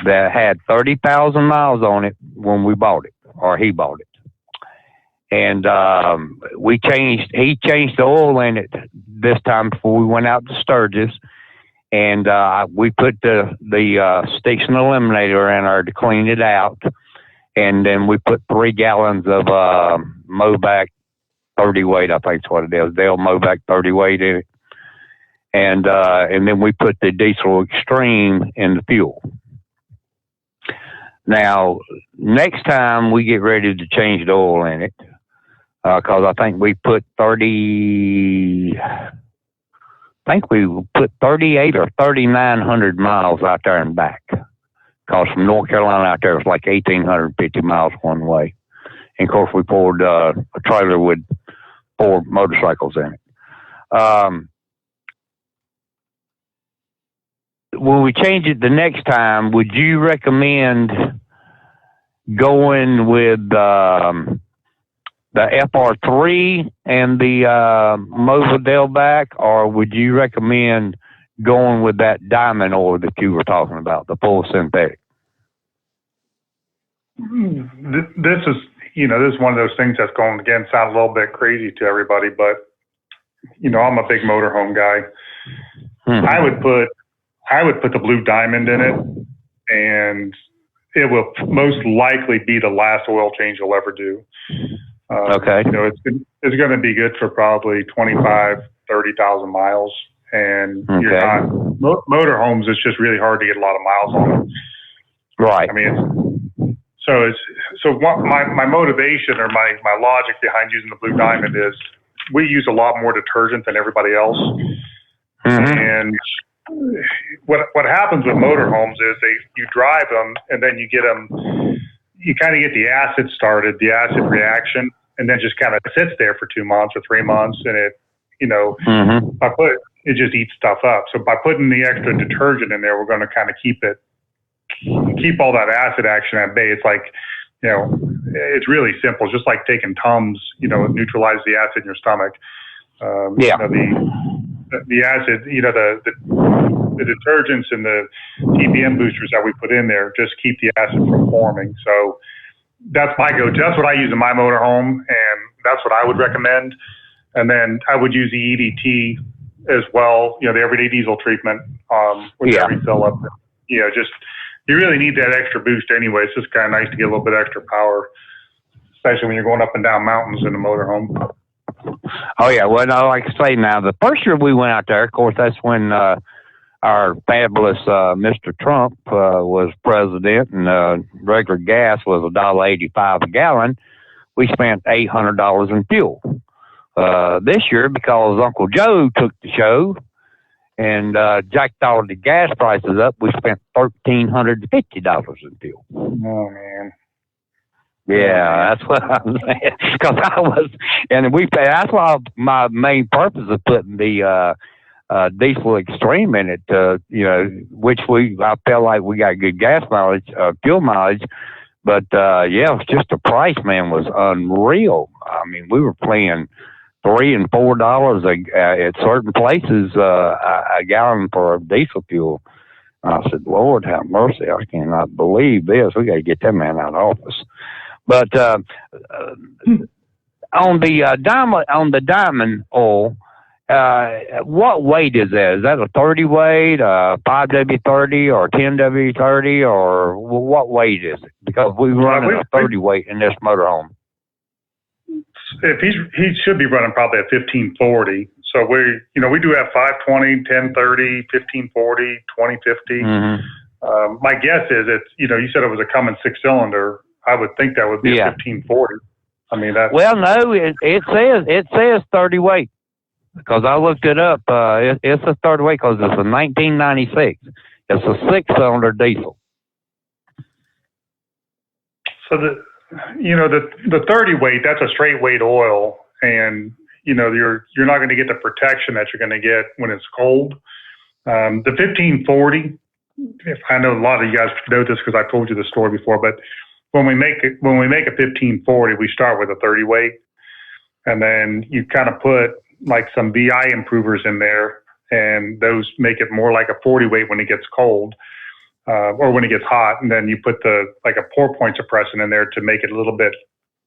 that had 30,000 miles on it when we bought it, or he bought it. And he changed the oil in it this time before we went out to Sturgis. And we put the sticks and eliminator in there to clean it out. And then we put 3 gallons of Mobac 30 weight, I think is what it is. Dale Mobac 30 weight in it. And then we put the diesel extreme in the fuel. Now, next time we get ready to change the oil in it, because I think we put 30 think we put 38 or 3,900 miles out there and back. Because from North Carolina out there, it was like 1,850 miles one way. And of course, we pulled a trailer with 4 motorcycles in it. When we change it the next time, would you recommend going with the FR3 and the Movadel back, or would you recommend going with that diamond oil that you were talking about, the full synthetic? This is one of those things that's going to, sound a little bit crazy to everybody, but, I'm a big motorhome guy. Mm-hmm. I would put the blue diamond in it, and it will most likely be the last oil change you'll ever do. Okay. It's going to be good for probably 25, 30,000 miles. And you're not, motorhomes, it's just really hard to get a lot of miles on them. Right. I mean, so my motivation or my logic behind using the blue diamond is we use a lot more detergent than everybody else. Mm-hmm. And what happens with motorhomes is you drive them and then you kind of get the acid started, the acid reaction, and then just kind of sits there for 2 months or 3 months, and it just eats stuff up. So by putting the extra detergent in there, we're going to kind of keep all that acid action at bay. It's like, it's really simple. It's just like taking Tums, neutralize the acid in your stomach. The acid, the detergents and the TPM boosters that we put in there just keep the acid from forming. So that's my go-to. That's what I use in my motorhome, and that's what I would recommend. And then I would use the EDT as well, the everyday diesel treatment with every fill up. You really need that extra boost anyway. It's just kind of nice to get a little bit extra power, especially when you're going up and down mountains in a motorhome. Oh, yeah. Well, no, like I say now, the first year we went out there, of course, that's when our fabulous Mr. Trump was president, and regular gas was $1.85 a gallon. We spent $800 in fuel. This year, because Uncle Joe took the show and jacked all the gas prices up, we spent $1,350 in fuel. Oh, man. Yeah, that's what I'm saying. Because that's why my main purpose of putting the diesel extreme in it, which I felt like we got good gas mileage, fuel mileage. But it's just the price, man, was unreal. I mean, we were paying $3 and $4 at certain places a gallon for diesel fuel. I said, Lord have mercy, I cannot believe this. We got to get that man out of office. But on the diamond oil, what weight is that? Is that a 30 weight, 5W30, or 10W30, or what weight is it? Because we run a 30 weight in this motorhome. If he should be running probably a 1540. So we do have 520, 1030, 1540, 2050. Mm-hmm. My guess is you said it was a Cummins 6-cylinder. I would think that would be a 1540. I mean, that's... Well, no, it says 30 weight, because I looked it up. It's a 30 weight because it's a 1996. It's a 6-cylinder diesel. So the 30 weight, that's a straight weight oil, and you're not going to get the protection that you're going to get when it's cold. The 1540, if I know a lot of you guys know this because I told you the story before, but when we make a 1540, we start with a 30 weight, and then you kind of put like some VI improvers in there, and those make it more like a 40 weight when it gets cold, or when it gets hot, and then you put a pour point suppressant in there to make it a little bit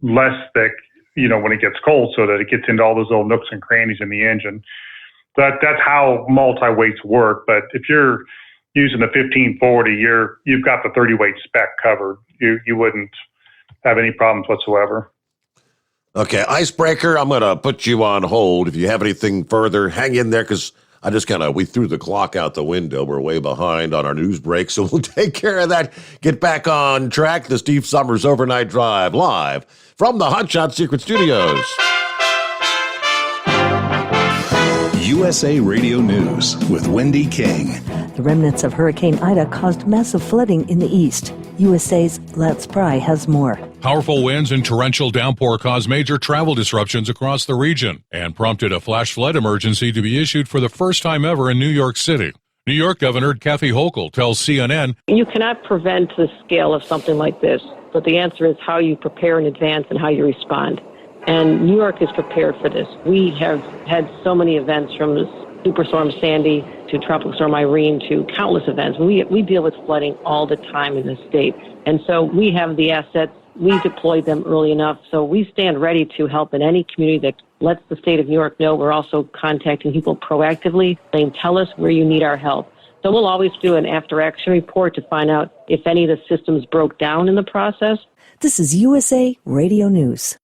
less thick, when it gets cold, so that it gets into all those little nooks and crannies in the engine. That's how multi-weights work. But if you're using the 1540, you've got the 30 weight spec covered. You wouldn't have any problems whatsoever. Okay, Icebreaker, I'm going to put you on hold. If you have anything further, hang in there, because we threw the clock out the window. We're way behind on our news break, so we'll take care of that. Get back on track. The Steve Sommers Overnight Drive, live from the Hot Shot Secret Studios. USA Radio News with Wendy King. The remnants of Hurricane Ida caused massive flooding in the east. USA's Lance Pry has more. Powerful winds and torrential downpour caused major travel disruptions across the region and prompted a flash flood emergency to be issued for the first time ever in New York City. New York Governor Kathy Hochul tells CNN, "You cannot prevent the scale of something like this, but the answer is how you prepare in advance and how you respond. And New York is prepared for this. We have had so many events from Superstorm Sandy to Tropical Storm Irene to countless events. We deal with flooding all the time in this state. And so we have the assets. We deployed them early enough. So we stand ready to help in any community that lets the state of New York know. We're also contacting people proactively, saying, tell us where you need our help. So we'll always do an after-action report to find out if any of the systems broke down in the process." This is USA Radio News.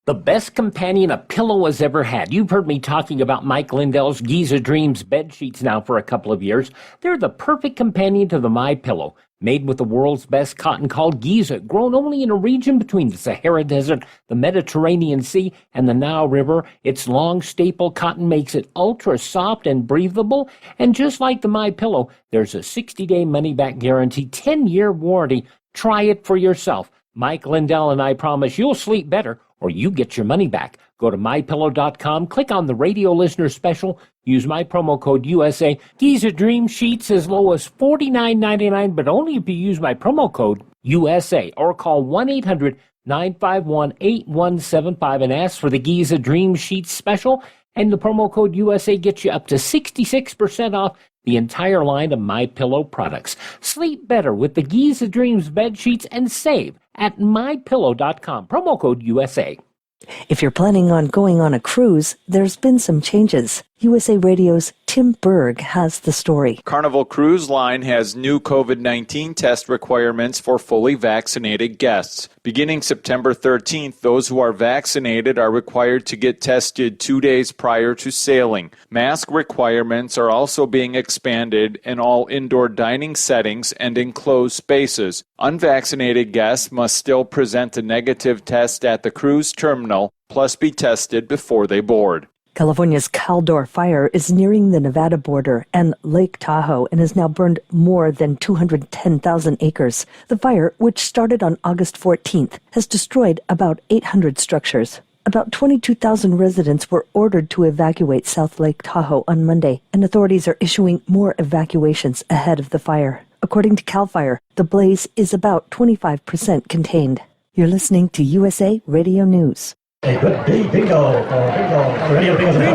The best companion a pillow has ever had. You've heard me talking about Mike Lindell's Giza Dreams bed sheets now for a couple of years. They're the perfect companion to the MyPillow. Made with the world's best cotton called Giza, grown only in a region between the Sahara Desert, the Mediterranean Sea, and the Nile River. Its long staple cotton makes it ultra soft and breathable. And just like the MyPillow, there's a 60-day money-back guarantee, 10-year warranty. Try it for yourself. Mike Lindell and I promise you'll sleep better or you get your money back. Go to MyPillow.com, click on the radio listener special, use my promo code USA. Giza Dream Sheets as low as $49.99, but only if you use my promo code USA, or call 1-800-951-8175 and ask for the Giza Dream Sheets special, and the promo code USA gets you up to 66% off the entire line of MyPillow products. Sleep better with the Giza Dreams bed sheets and save at MyPillow.com. Promo code USA. If you're planning on going on a cruise, there's been some changes. USA Radio's Tim Berg has the story. Carnival Cruise Line has new COVID-19 test requirements for fully vaccinated guests. Beginning September 13th, those who are vaccinated are required to get tested 2 days prior to sailing. Mask requirements are also being expanded in all indoor dining settings and enclosed spaces. Unvaccinated guests must still present a negative test at the cruise terminal, plus be tested before they board. California's Caldor fire is nearing the Nevada border and Lake Tahoe and has now burned more than 210,000 acres. The fire, which started on August 14th, has destroyed about 800 structures. About 22,000 residents were ordered to evacuate South Lake Tahoe on Monday, and authorities are issuing more evacuations ahead of the fire. According to CAL FIRE, the blaze is about 25% contained. You're listening to USA Radio News. Bingo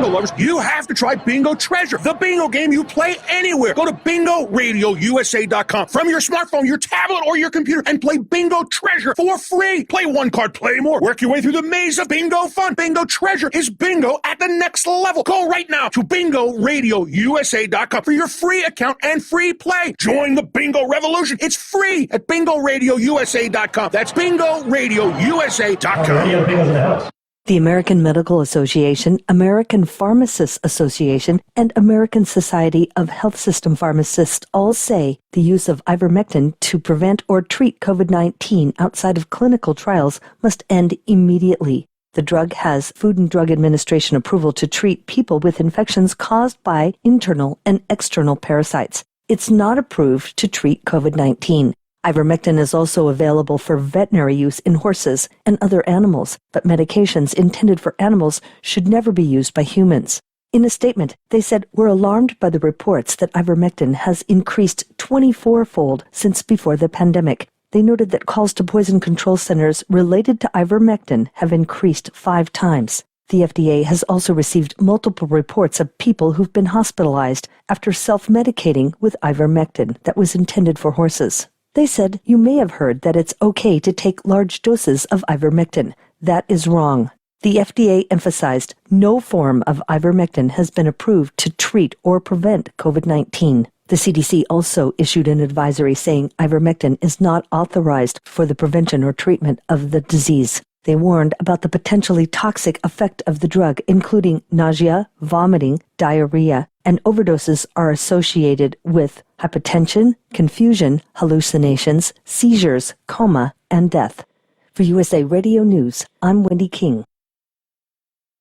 lovers, you have to try Bingo Treasure, the bingo game you play anywhere. Go to BingoRadioUSA.com from your smartphone, your tablet, or your computer and play Bingo Treasure for free. Play one card, play more. Work your way through the maze of bingo fun. Bingo Treasure is bingo at the next level. Go right now to BingoRadioUSA.com for your free account and free play. Join the bingo revolution. It's free at BingoRadioUSA.com. That's BingoRadioUSA.com. The American Medical Association, American Pharmacists Association, and American Society of Health System Pharmacists all say the use of ivermectin to prevent or treat COVID-19 outside of clinical trials must end immediately. The drug has Food and Drug Administration approval to treat people with infections caused by internal and external parasites. It's not approved to treat COVID-19. Ivermectin is also available for veterinary use in horses and other animals, but medications intended for animals should never be used by humans. In a statement, they said, "We're alarmed by the reports that ivermectin has increased 24-fold since before the pandemic." They noted that calls to poison control centers related to ivermectin have increased 5 times. The FDA has also received multiple reports of people who've been hospitalized after self-medicating with ivermectin that was intended for horses. They said, "You may have heard that it's okay to take large doses of ivermectin. That is wrong." The FDA emphasized no form of ivermectin has been approved to treat or prevent COVID-19. The CDC also issued an advisory saying ivermectin is not authorized for the prevention or treatment of the disease. They warned about the potentially toxic effect of the drug, including nausea, vomiting, diarrhea, and overdoses are associated with hypotension, confusion, hallucinations, seizures, coma, and death. For USA Radio News, I'm Wendy King.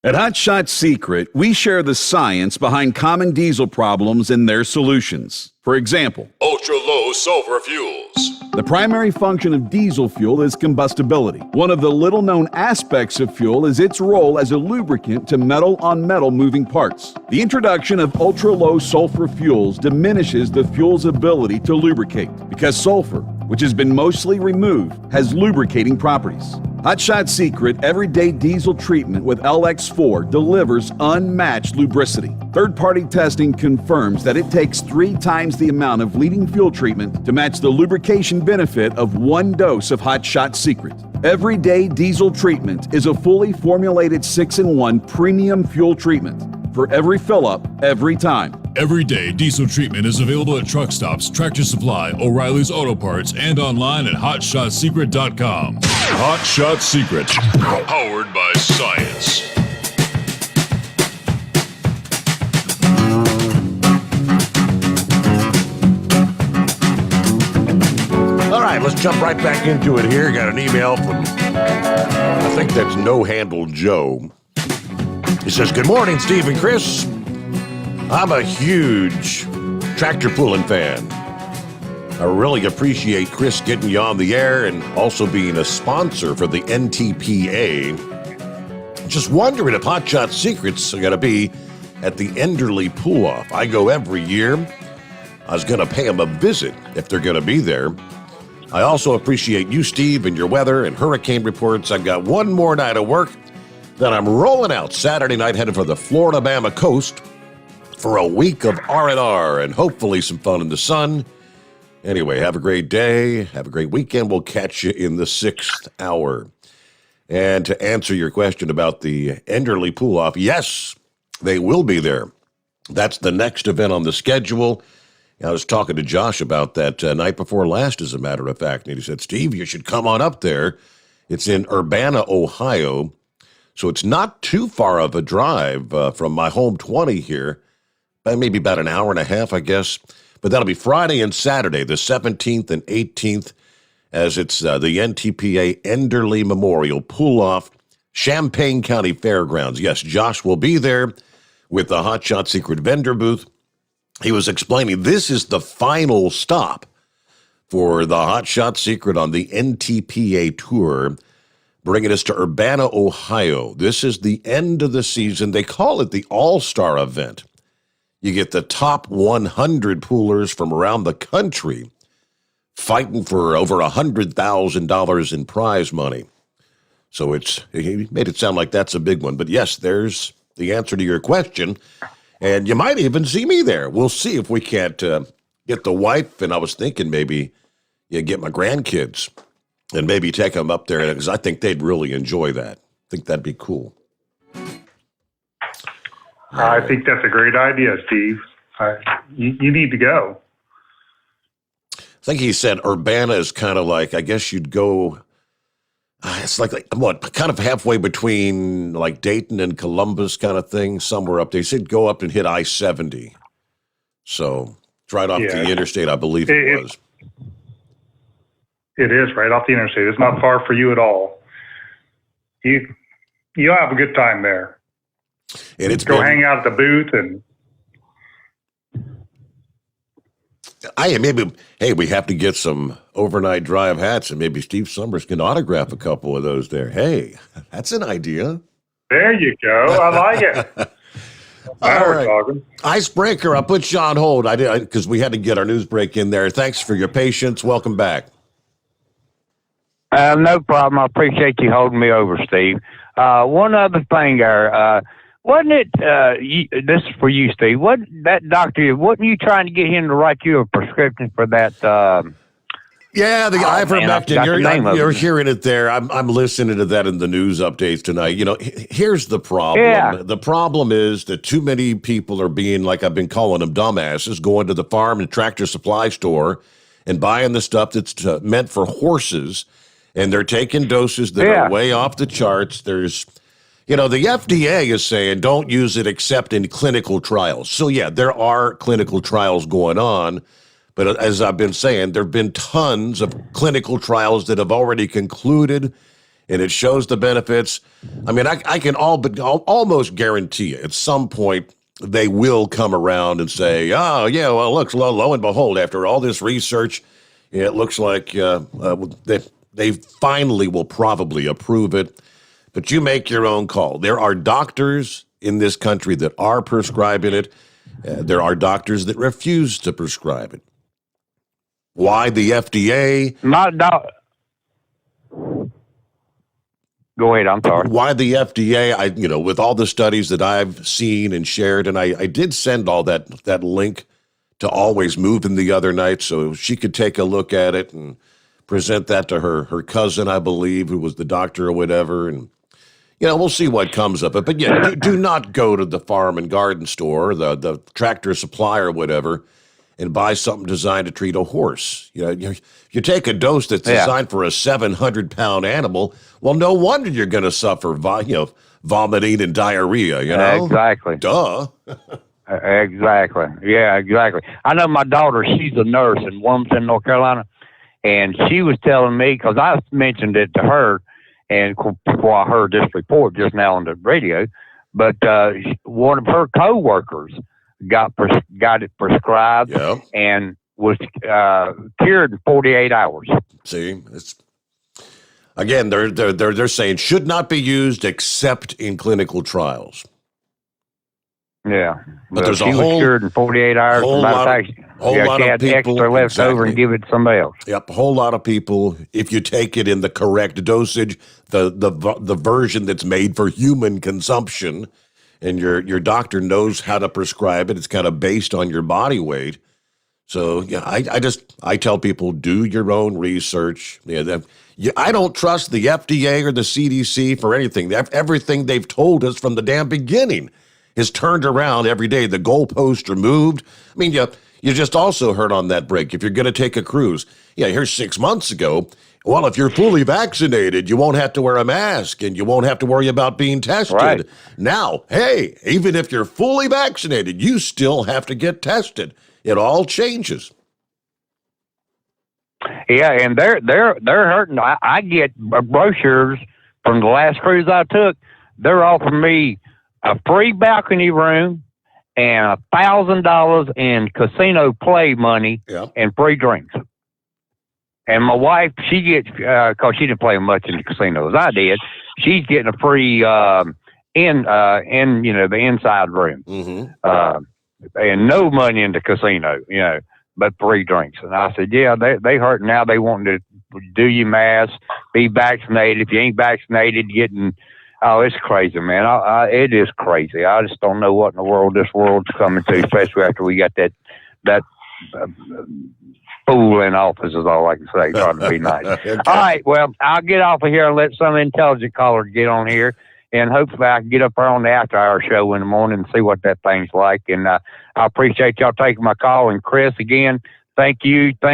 At Hot Shot Secret, we share the science behind common diesel problems and their solutions. For example, ultra-low sulfur fuels. The primary function of diesel fuel is combustibility. One of the little-known aspects of fuel is its role as a lubricant to metal-on-metal moving parts. The introduction of ultra-low sulfur fuels diminishes the fuel's ability to lubricate because sulfur, which has been mostly removed, has lubricating properties. Hot Shot Secret Everyday Diesel Treatment with LX4 delivers unmatched lubricity. Third-party testing confirms that it takes 3 times the amount of leading fuel treatment to match the lubrication benefit of 1 dose of Hot Shot Secret. Everyday Diesel Treatment is a fully formulated 6-in-1 premium fuel treatment for every fill-up, every time. Everyday Diesel Treatment is available at truck stops, Tractor Supply, O'Reilly's Auto Parts, and online at HotShotSecret.com. Hot Shot Secret, powered by science. All right, let's jump right back into it here. Got an email from, I think that's No Handle Joe. He says, good morning, Steve and Chris. I'm a huge tractor pulling fan. I really appreciate Chris getting you on the air and also being a sponsor for the NTPA. Just wondering if Hot Shot Secrets are going to be at the Enderley Pull-Off. I go every year. I was going to pay them a visit if they're going to be there. I also appreciate you, Steve, and your weather and hurricane reports. I've got one more night of work. Then I'm rolling out Saturday night, headed for the Florida-Bama coast for a week of R&R and hopefully some fun in the sun. Anyway, have a great day. Have a great weekend. We'll catch you in the 6th hour. And to answer your question about the Enderley Pull-Off, yes, they will be there. That's the next event on the schedule. I was talking to Josh about that night before last, as a matter of fact, and he said, Steve, you should come on up there. It's in Urbana, Ohio, so it's not too far of a drive from my home 20 here, maybe about an hour and a half, I guess. But that'll be Friday and Saturday, the 17th and 18th, as it's the NTPA Enderley Memorial Pull-Off, Champaign County Fairgrounds. Yes, Josh will be there with the Hot Shot Secret vendor booth. He was explaining this is the final stop for the Hot Shot Secret on the NTPA tour, bringing us to Urbana, Ohio. This is the end of the season. They call it the All-Star event. You get the top 100 poolers from around the country fighting for over $100,000 in prize money. So he made it sound like that's a big one. But yes, there's the answer to your question. And you might even see me there. We'll see if we can't get the wife. And I was thinking maybe get my grandkids and maybe take them up there because I think they'd really enjoy that. I think that'd be cool. I think that's a great idea, Steve. You need to go. I think he said Urbana is kind of like, I guess you'd go, it's like what, kind of halfway between like Dayton and Columbus kind of thing, somewhere up there. He said go up and hit I-70. So it's right off the interstate, I believe it was. It is right off the interstate. It's not far for you at all. You'll have a good time there. And it's go hang out at the booth and we have to get some overnight drive hats and maybe Steve Sommers can autograph a couple of those there. Hey, that's an idea. There you go. I like it. All right. Talking. Icebreaker, I'll put you on hold. I did because we had to get our news break in there. Thanks for your patience. Welcome back. No problem. I appreciate you holding me over, Steve. One other thing there. Wasn't it, this is for you, Steve, wasn't you trying to get him to write you a prescription for that? Yeah, the ivermectin, you're hearing it there. I'm listening to that in the news updates tonight. You know, here's the problem. Yeah. The problem is that too many people are being, like I've been calling them, dumbasses, going to the farm and tractor supply store and buying the stuff that's meant for horses, and they're taking doses that are way off the charts. There's... You know, the FDA is saying don't use it except in clinical trials. So, yeah, there are clinical trials going on. But as I've been saying, there have been tons of clinical trials that have already concluded. and it shows the benefits, I mean, I can almost guarantee you at some point they will come around and say, oh, yeah, well, look, lo and behold, after all this research, it looks like they finally will probably approve it. But you make your own call. There are doctors in this country that are prescribing it. There are doctors that refuse to prescribe it. Why the FDA? Go ahead, I'm sorry. Why the FDA, with all the studies that I've seen and shared, and I did send all that link to Always Moving the other night so she could take a look at it and present that to her cousin, I believe, who was the doctor or whatever, and we'll see what comes of it. But yeah, do not go to the farm and garden store, the tractor supply or whatever, and buy something designed to treat a horse. You take a dose that's designed for a 700-pound animal. Well, no wonder you're going to suffer, vomiting and diarrhea. Exactly. Duh. Exactly. Yeah, exactly. I know my daughter. She's a nurse in Wilmington, North Carolina, and she was telling me, because I mentioned it to her, and before I heard this report just now on the radio, but one of her coworkers got it prescribed and was cured in 48 hours. See, again, they're saying should not be used except in clinical trials. Yeah, but there's she was cured in 48 hours. Whole lot of people extra left over and give it to somebody else. Yep, a whole lot of people. If you take it in the correct dosage, the version that's made for human consumption, and your doctor knows how to prescribe it, it's kind of based on your body weight. So yeah, I tell people, do your own research. I don't trust the FDA or the CDC for anything. Everything they've told us from the damn beginning is turned around every day. The goalposts are moved. I mean, you just also heard on that break, if you're going to take a cruise, here's 6 months ago, well, if you're fully vaccinated, you won't have to wear a mask and you won't have to worry about being tested. Right. Now, hey, even if you're fully vaccinated, you still have to get tested. It all changes. Yeah, and they're hurting. I get brochures from the last cruise I took. They're offering me a free balcony room and $1,000 in casino play money and free drinks. And my wife, she gets, because she didn't play much in the casinos, I did. She's getting a free the inside room, and no money in the casino, but free drinks. And I said, yeah, they hurt now. They want to do your mask, be vaccinated. If you ain't vaccinated, getting. Oh, it's crazy, man. It is crazy. I just don't know what in the world this world's coming to, especially after we got that fool in office is all I can say, trying to be nice. Okay. All right, well, I'll get off of here and let some intelligent caller get on here, and hopefully I can get up there on the after-hour show in the morning and see what that thing's like. And I appreciate y'all taking my call. And Chris, again, thank you for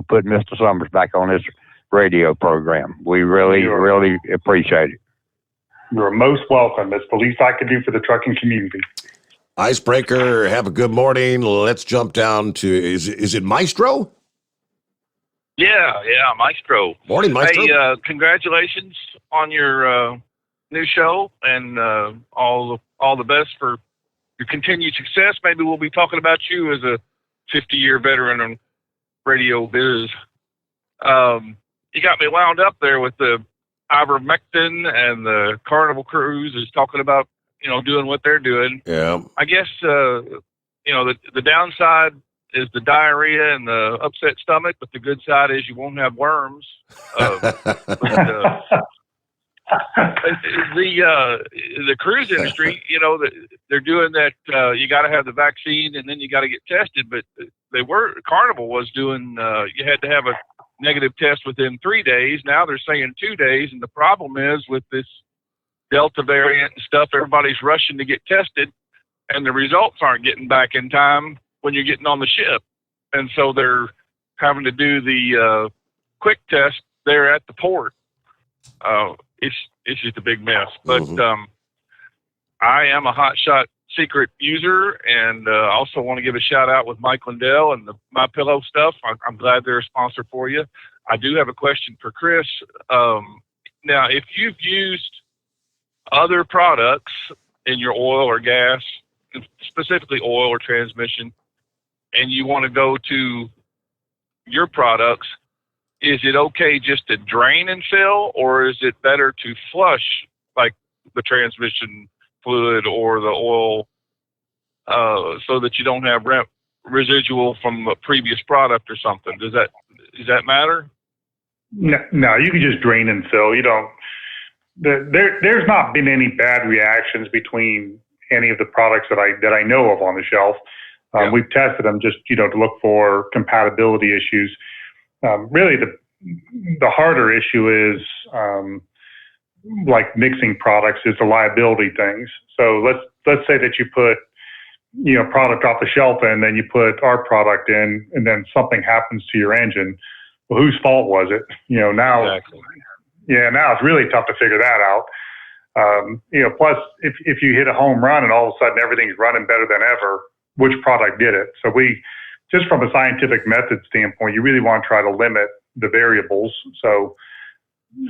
putting Mr. Sommers back on this radio program. We really appreciate it. You're most welcome. That's the least I could do for the trucking community. Icebreaker, have a good morning. Let's jump down to, is it Maestro? Yeah, Maestro. Morning, Maestro. Hey, congratulations on your new show, and all the best for your continued success. Maybe we'll be talking about you as a 50-year veteran on radio biz. You got me wound up there with the ivermectin, and the Carnival Cruise is talking about, doing what they're doing. Yeah. I guess, the downside is the diarrhea and the upset stomach, but the good side is you won't have worms. The cruise industry, they're doing that. You got to have the vaccine and then you got to get tested, but Carnival was doing, you had to have a negative test within 3 days. Now they're saying 2 days. And the problem is with this Delta variant and stuff, everybody's rushing to get tested and the results aren't getting back in time when you're getting on the ship. And so they're having to do the quick test there at the port. It's just a big mess. But I am a Hot Shot Secret user, and also want to give a shout out with Mike Lindell and the My Pillow stuff. I'm glad they're a sponsor for you. I do have a question for Chris. Now, if you've used other products in your oil or gas, specifically oil or transmission, and you want to go to your products, is it okay just to drain and fill, or is it better to flush, like the transmission fluid or the oil, so that you don't have residual from a previous product or something? Does that matter? No, you can just drain and fill. You don't. There's not been any bad reactions between any of the products that I know of on the shelf. We've tested them just to look for compatibility issues. Really, the harder issue is like mixing products is the liability things. So let's say that you put product off the shelf and then you put our product in, and then something happens to your engine. Well, whose fault was it? Now. Exactly. Yeah, now it's really tough to figure that out. Plus, if you hit a home run and all of a sudden everything's running better than ever, which product did it? So just from a scientific method standpoint, you really want to try to limit the variables. So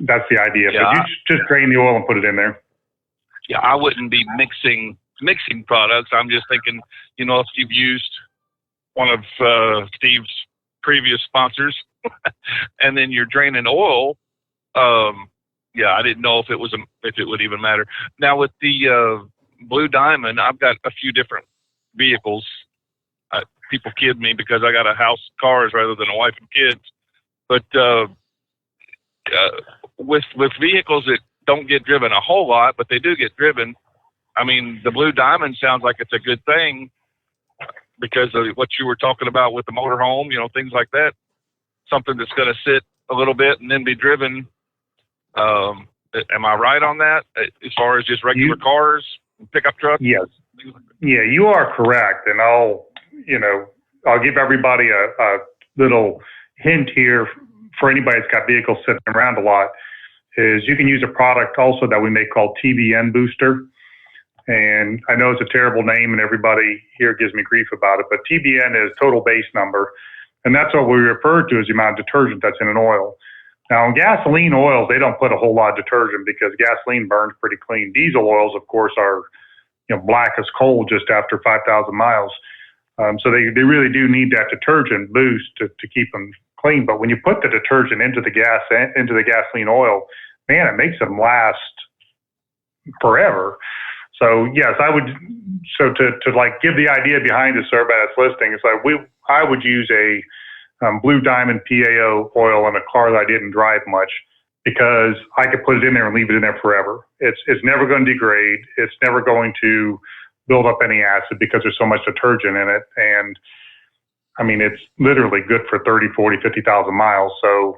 that's the idea. Yeah. But you just drain the oil and put it in there. Yeah, I wouldn't be mixing products. I'm just thinking, if you've used one of Steve's previous sponsors, and then you're draining oil. I didn't know if it would even matter. Now with the Blue Diamond, I've got a few different vehicles. People kid me because I got a house of cars rather than a wife and kids. But with vehicles that don't get driven a whole lot, but they do get driven, I mean, the Blue Diamond sounds like it's a good thing because of what you were talking about with the motorhome, things like that. Something that's going to sit a little bit and then be driven. Am I right on that as far as just regular cars, pickup trucks? Yes. Yeah, you are correct. And I'll give everybody a little hint here for anybody that's got vehicles sitting around a lot is you can use a product also that we make called TBN Booster. And I know it's a terrible name and everybody here gives me grief about it, but TBN is total base number. And that's what we refer to as the amount of detergent that's in an oil. Now, in gasoline oils, they don't put a whole lot of detergent because gasoline burns pretty clean. Diesel oils, of course, are black as coal just after 5,000 miles. So they really do need that detergent boost to keep them clean. But when you put the detergent into the gasoline oil, man, it makes them last forever. So yes, I would. So to like give the idea behind this, everybody that's listening, it's like I would use a Blue Diamond PAO oil in a car that I didn't drive much because I could put it in there and leave it in there forever. It's never going to degrade. It's never going to build up any acid because there's so much detergent in it. And I mean, it's literally good for 30, 40, 50,000 miles. So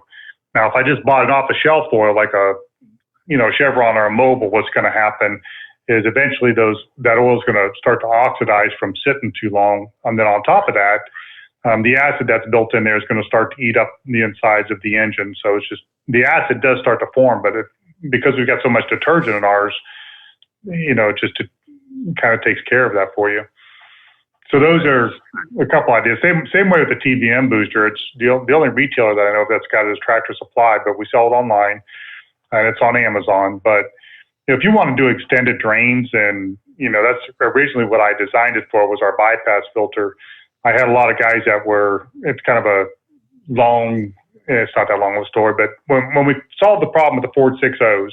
now if I just bought it off the shelf oil, like a Chevron or a Mobil, what's going to happen is eventually that oil is going to start to oxidize from sitting too long. And then on top of that, the acid that's built in there is going to start to eat up the insides of the engine. So it's just, the acid does start to form, but because we've got so much detergent in ours, it kind of takes care of that for you. So those are a couple ideas. Same way with the TBM booster. It's the only retailer that I know that's got it is Tractor Supply, but we sell it online and it's on Amazon. But if you want to do extended drains, and that's originally what I designed it for was our bypass filter. I had a lot of guys it's kind of a long, it's not that long of a story, but when we solved the problem with the Ford 6.0s,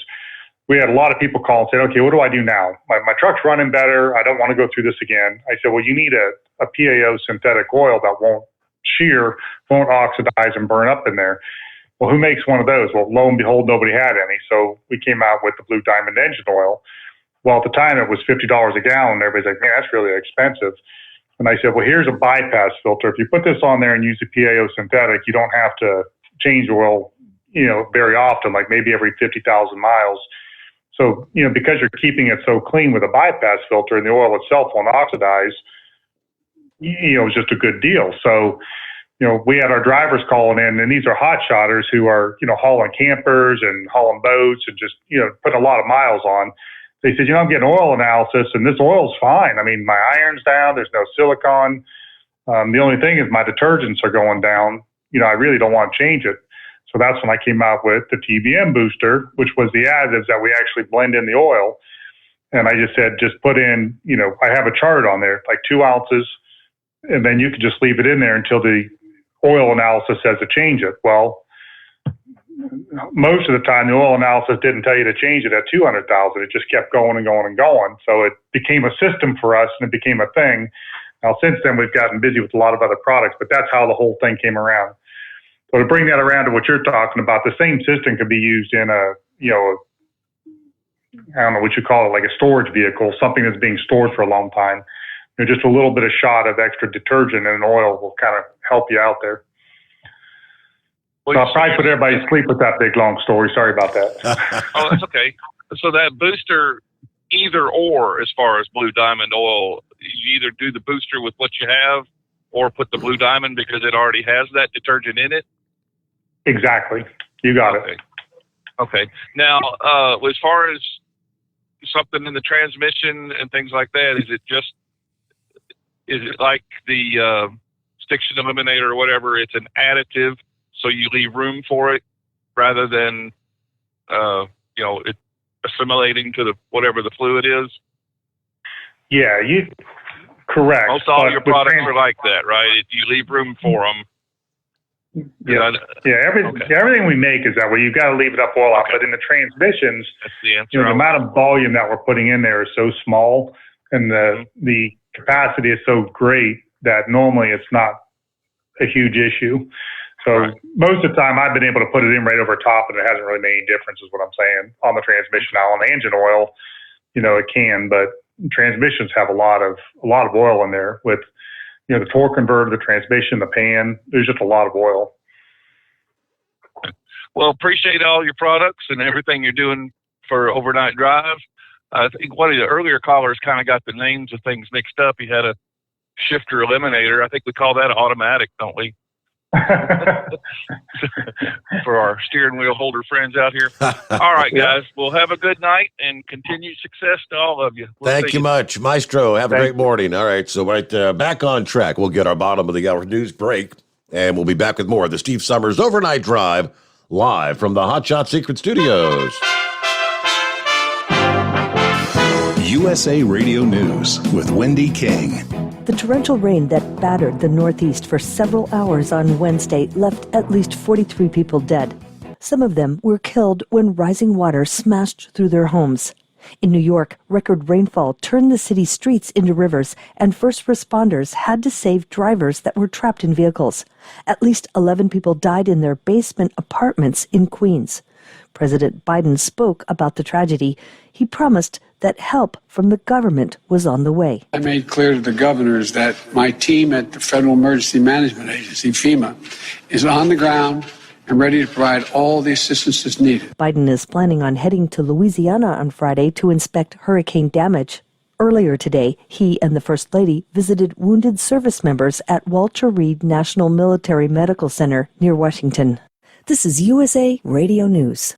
we had a lot of people call and say, okay, what do I do now? My truck's running better. I don't want to go through this again. I said, well, you need a PAO synthetic oil that won't shear, won't oxidize and burn up in there. Well, who makes one of those? Well, lo and behold, nobody had any. So we came out with the Blue Diamond engine oil. Well, at the time it was $50 a gallon. Everybody's like, man, that's really expensive. And I said, well, here's a bypass filter. If you put this on there and use the PAO synthetic, you don't have to change oil, very often, like maybe every 50,000 miles. So, because you're keeping it so clean with a bypass filter and the oil itself won't oxidize, it's just a good deal. So, we had our drivers calling in, and these are hot shotters who are, hauling campers and hauling boats and just, putting a lot of miles on. They said, I'm getting oil analysis and this oil's fine. I mean, my iron's down. There's no silicone. The only thing is my detergents are going down. I really don't want to change it. So that's when I came out with the TBM booster, which was the additives that we actually blend in the oil. And I just said, just put in, I have a chart on there, like 2 ounces, and then you could just leave it in there until the oil analysis says to change it. Well, most of the time, the oil analysis didn't tell you to change it at 200,000. It just kept going and going and going. So it became a system for us, and it became a thing. Now, since then, we've gotten busy with a lot of other products, but that's how the whole thing came around. So to bring that around to what you're talking about, the same system could be used in I don't know what you call it, like a storage vehicle, something that's being stored for a long time. Just a little bit of shot of extra detergent and oil will kind of help you out there. So I'll probably put everybody to sleep with that big, long story. Sorry about that. Oh, that's okay. So that booster, either or, as far as Blue Diamond oil, you either do the booster with what you have or put the Blue Diamond because it already has that detergent in it? Exactly. You got it. Okay. Now, as far as something in the transmission and things like that, is it like the stiction eliminator or whatever? It's an additive, so you leave room for it rather than it assimilating to whatever the fluid is? Yeah, correct. Most all your products are like that, right? You leave room for them. Yeah, everything we make is that way. You've got to leave it up oil out. But in the transmissions, that's the answer. The amount of volume that we're putting in there is so small, and the capacity is so great that normally it's not a huge issue. So most of the time, I've been able to put it in right over top, and it hasn't really made any difference, is what I'm saying, on the transmission. Now, on the engine oil, it can, but transmissions have a lot of oil in there with the torque converter, the transmission, the pan. There's just a lot of oil. Well, appreciate all your products and everything you're doing for Overnight Drive. I think one of the earlier callers kind of got the names of things mixed up. He had a shifter eliminator. I think we call that an automatic, don't we? For our steering wheel holder friends out here. All right, guys. Well, have a good night and continued success to all of you. Thank you much, Maestro. Have a great morning. All right, so back on track. We'll get our bottom of the hour news break, and we'll be back with more of the Steve Sommers Overnight Drive live from the Hot Shot Secret Studios. USA Radio News with Wendy King. The torrential rain that battered the Northeast for several hours on Wednesday left at least 43 people dead. Some of them were killed when rising water smashed through their homes. In New York, record rainfall turned the city's streets into rivers, and first responders had to save drivers that were trapped in vehicles. At least 11 people died in their basement apartments in Queens. President Biden spoke about the tragedy. He promised that help from the government was on the way. I made clear to the governors that my team at the Federal Emergency Management Agency, FEMA, is on the ground and ready to provide all the assistance that's needed. Biden is planning on heading to Louisiana on Friday to inspect hurricane damage. Earlier today, he and the First Lady visited wounded service members at Walter Reed National Military Medical Center near Washington. This is USA Radio News.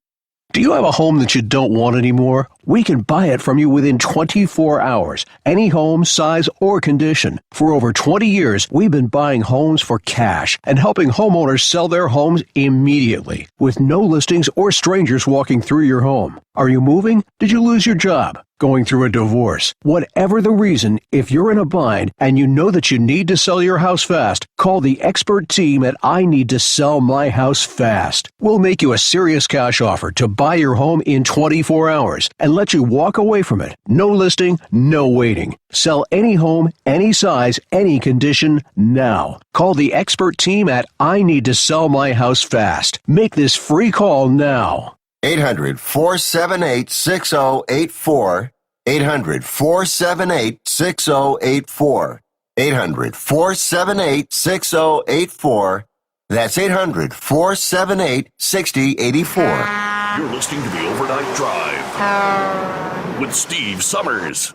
Do you have a home that you don't want anymore? We can buy it from you within 24 hours. Any home, size, or condition. For over 20 years, we've been buying homes for cash and helping homeowners sell their homes immediately, with no listings or strangers walking through your home. Are you moving? Did you lose your job? Going through a divorce? Whatever the reason, if you're in a bind and you know that you need to sell your house fast, call the expert team at I Need to Sell My House Fast. We'll make you a serious cash offer to buy your home in 24 hours and let you walk away from it. No listing, no waiting. Sell any home, any size, any condition, now. Call the expert team at I Need to Sell My House Fast. Make this free call now. 800-478-6084. 800-478-6084. 800-478-6084. That's 800-478-6084. You're listening to the Overnight Drive with Steve Sommers.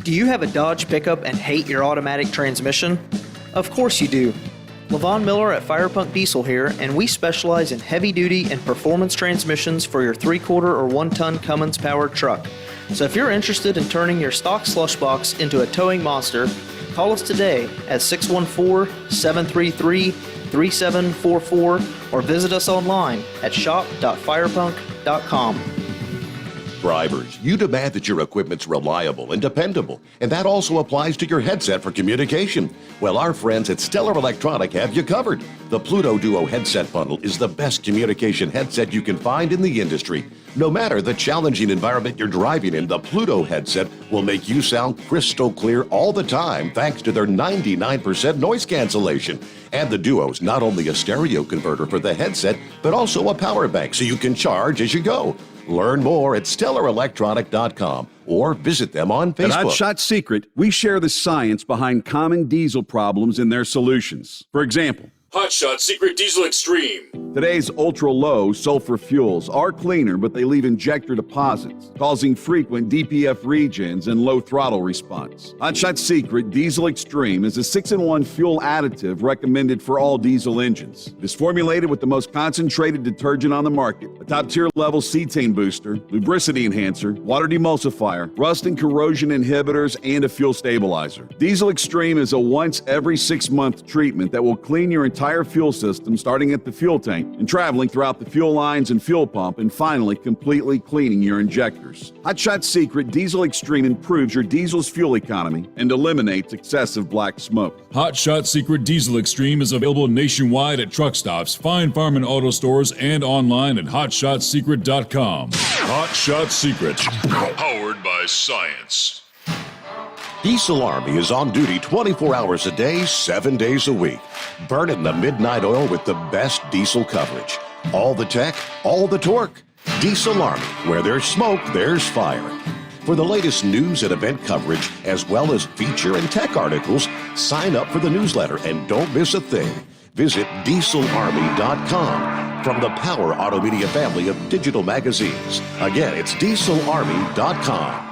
Do you have a Dodge pickup and hate your automatic transmission? Of course you do. Levon Miller at Firepunk Diesel here, and we specialize in heavy-duty and performance transmissions for your 3-quarter or 1-ton Cummins-powered truck. So if you're interested in turning your stock slush box into a towing monster, call us today at 614-733 3744 or visit us online at shop.firepunk.com. Drivers, you demand that your equipment's reliable and dependable, and that also applies to your headset for communication. Well, our friends at Stellar Electronic have you covered. The Pluto Duo headset bundle is the best communication headset you can find in the industry. No matter the challenging environment you're driving in, the Pluto headset will make you sound crystal clear all the time thanks to their 99% noise cancellation. And the Duo's not only a stereo converter for the headset, but also a power bank so you can charge as you go. Learn more at StellarElectronic.com or visit them on Facebook. At Hotshot Secret, we share the science behind common diesel problems and their solutions. For example, Hotshot Secret Diesel Extreme. Today's ultra-low sulfur fuels are cleaner, but they leave injector deposits, causing frequent DPF regens and low throttle response. Hotshot Secret Diesel Extreme is a 6-in-1 fuel additive recommended for all diesel engines. It is formulated with the most concentrated detergent on the market, a top-tier level cetane booster, lubricity enhancer, water demulsifier, rust and corrosion inhibitors, and a fuel stabilizer. Diesel Extreme is a once every 6-month treatment that will clean your entire fuel system, starting at the fuel tank and traveling throughout the fuel lines and fuel pump, and finally completely cleaning your injectors. Hotshot Secret Diesel Extreme improves your diesel's fuel economy and eliminates excessive black smoke. Hotshot Secret Diesel Extreme is available nationwide at truck stops, fine farm and auto stores, and online at hotshotsecret.com. Hotshot Secret, powered by science. Diesel Army is on duty 24 hours a day, 7 days a week. Burning the midnight oil with the best diesel coverage. All the tech, all the torque. Diesel Army, where there's smoke, there's fire. For the latest news and event coverage, as well as feature and tech articles, sign up for the newsletter and don't miss a thing. Visit dieselarmy.com from the Power Auto Media family of digital magazines. Again, it's dieselarmy.com.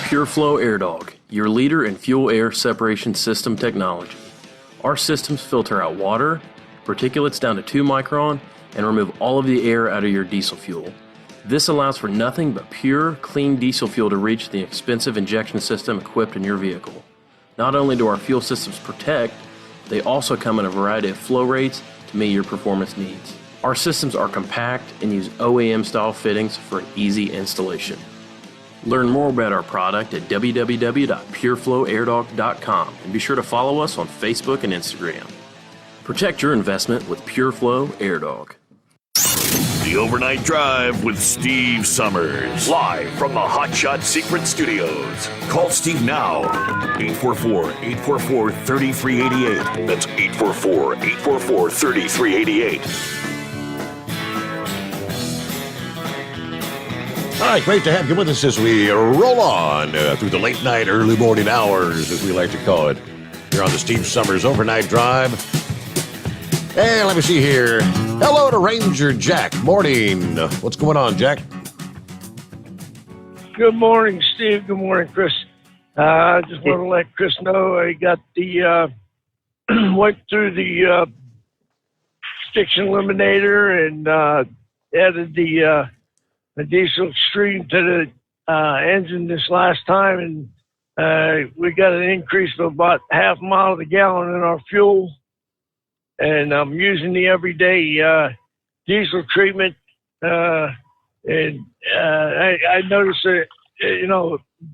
PureFlow Air Dog, your leader in fuel air separation system technology. Our systems filter out water, particulates down to 2 micron, and remove all of the air out of your diesel fuel. This allows for nothing but pure, clean diesel fuel to reach the expensive injection system equipped in your vehicle. Not only do our fuel systems protect, they also come in a variety of flow rates to meet your performance needs. Our systems are compact and use OEM-style fittings for an easy installation. Learn more about our product at www.pureflowairdog.com and be sure to follow us on Facebook and Instagram. Protect your investment with PureFlow Air Dog. The Overnight Drive with Steve Sommers. Live from the Hotshot Secret Studios. Call Steve now. 844-844-3388. That's 844-844-3388. All right, great to have you with us as we roll on through the late night, early morning hours, as we like to call it, here on the Steve Sommers Overnight Drive. And let me see here. Hello to Ranger Jack. Morning. What's going on, Jack? Good morning, Steve. Good morning, Chris. I just want to let Chris know I got the went through the stiction eliminator and added the diesel extreme to the engine this last time, and we got an increase of about half a mile to the gallon in our fuel. And I'm using the everyday diesel treatment, and I noticed a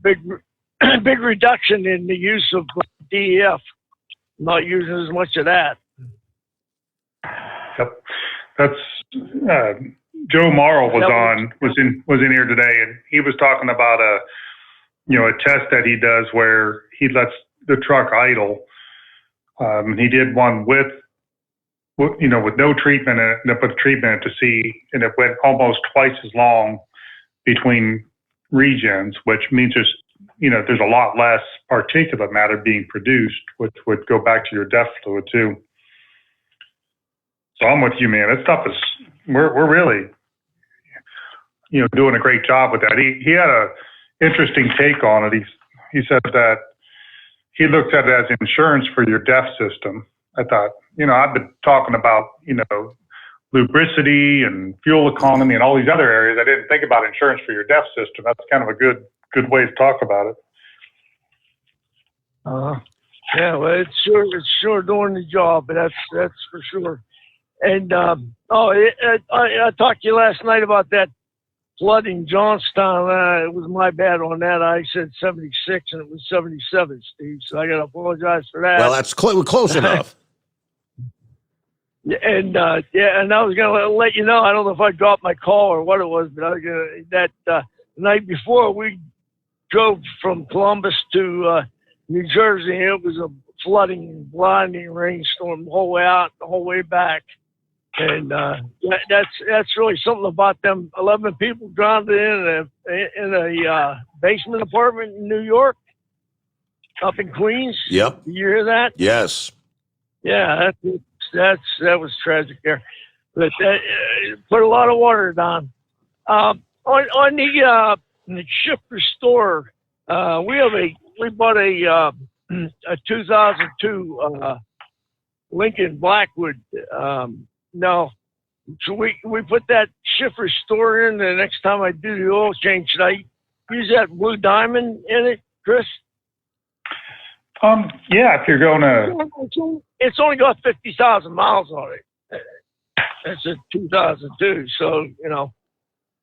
big reduction in the use of DEF. I'm not using as much of that. Yep, that's Joe Morrow was in here today, and he was talking about a test that he does where he lets the truck idle. He did one with no treatment in it, put treatment to see, and it went almost twice as long between regens, which means there's a lot less particulate matter being produced, which would go back to your DEF fluid too. So I'm with you, man. That stuff is, we're really, doing a great job with that. He had a interesting take on it. He said that he looked at it as insurance for your DEF system. I thought, I've been talking about, lubricity and fuel economy and all these other areas. I didn't think about insurance for your DEF system. That's kind of a good way to talk about it. Yeah, well, it's sure doing the job, but that's for sure. And I talked to you last night about that flood in Johnstown. It was my bad on that. I said 76 and it was 77, Steve. So I got to apologize for that. Well, that's close enough. And and I was gonna let you know. I don't know if I dropped my call or what it was, but I was gonna the night before we drove from Columbus to New Jersey. It was a flooding, blinding rainstorm the whole way out, the whole way back, and that's really something about them 11 people drowned in a basement apartment in New York, up in Queens. Yep. Did you hear that? Yes. Yeah, that was tragic there, but put a lot of water down. On the shifter store, we bought a 2002 Lincoln Blackwood. No, so we put that shifter store in. The next time I do the oil change, should I use that Blue Diamond in it, Chris? Yeah, if you're going to... It's only got 50,000 miles on it. It's a 2002, so, you know.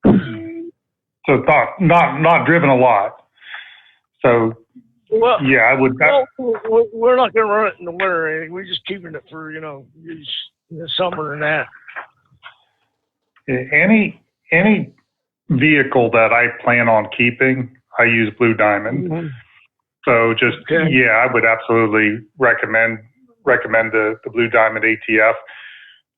So it's not driven a lot. So, well, yeah, I would... we're not going to run it in the winter or anything. We're just keeping it for, use in the summer and that. Any vehicle that I plan on keeping, I use Blue Diamond. Mm-hmm. So I would absolutely recommend the Blue Diamond ATF.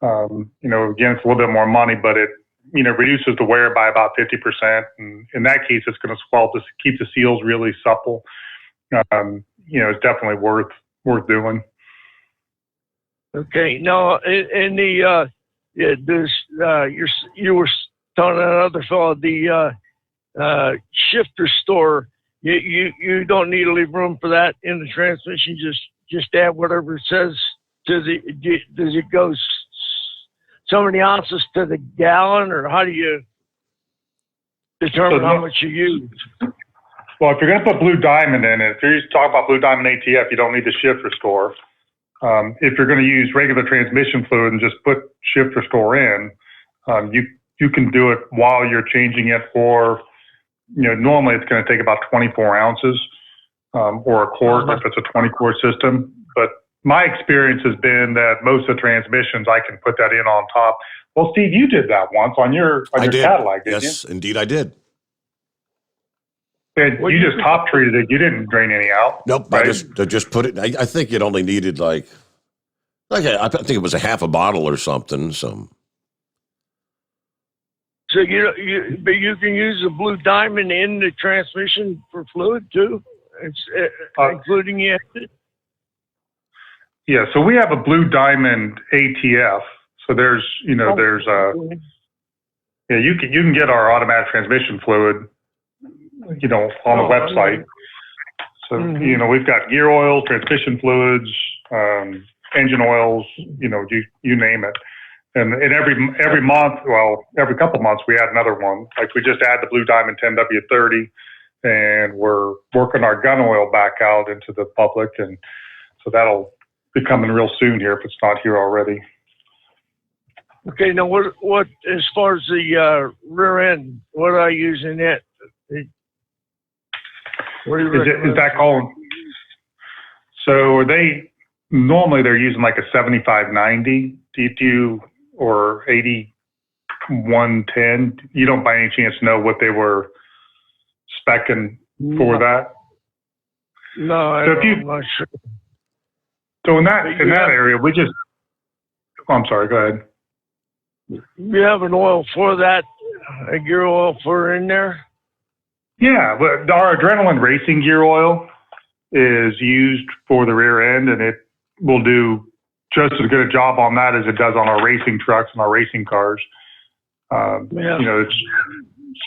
Again, it's a little bit more money, but it, reduces the wear by about 50%. And in that case, it's going to swell to keep the seals really supple. It's definitely worth doing. Okay. No, in the, you were telling another fellow, the shifter store, you don't need to leave room for that in the transmission. Just add whatever it says does it go so many ounces to the gallon, or how do you determine how much you use? Well, if you're going to put Blue Diamond in it, if you're talking about Blue Diamond ATF, you don't need the shifter store. If you're going to use regular transmission fluid and just put shifter store in, you can do it while you're changing it, or normally it's going to take about 24 ounces or a quart if it's a 20-quart system. But my experience has been that most of the transmissions, I can put that in on top. Well, Steve, you did that once on your Cadillac, didn't you? Yes, indeed I did. And you just top treated it. You didn't drain any out. Nope, right? I just put it. I think it only needed I think it was a half a bottle or something. So you can use the Blue Diamond in the transmission for fluid too, including the exit. Yeah, so we have a Blue Diamond ATF. So there's you can get our automatic transmission fluid, on the website. So we've got gear oil, transmission fluids, engine oils, you name it. And every month, every couple of months, we add another one. Like we just add the Blue Diamond 10W30, and we're working our gun oil back out into the public, and so that'll be coming real soon here if it's not here already. Okay, now what as far as the rear end, what are I using it? Is that called? So are they normally they're using like a 7590 DTU or 8110? You don't by any chance know what they were speccing for that? No, I'm not sure. So in that area, I'm sorry, go ahead. You have an oil for that, a gear oil for in there? Yeah, but our adrenaline racing gear oil is used for the rear end, and it will do just as good a job on that as it does on our racing trucks and our racing cars.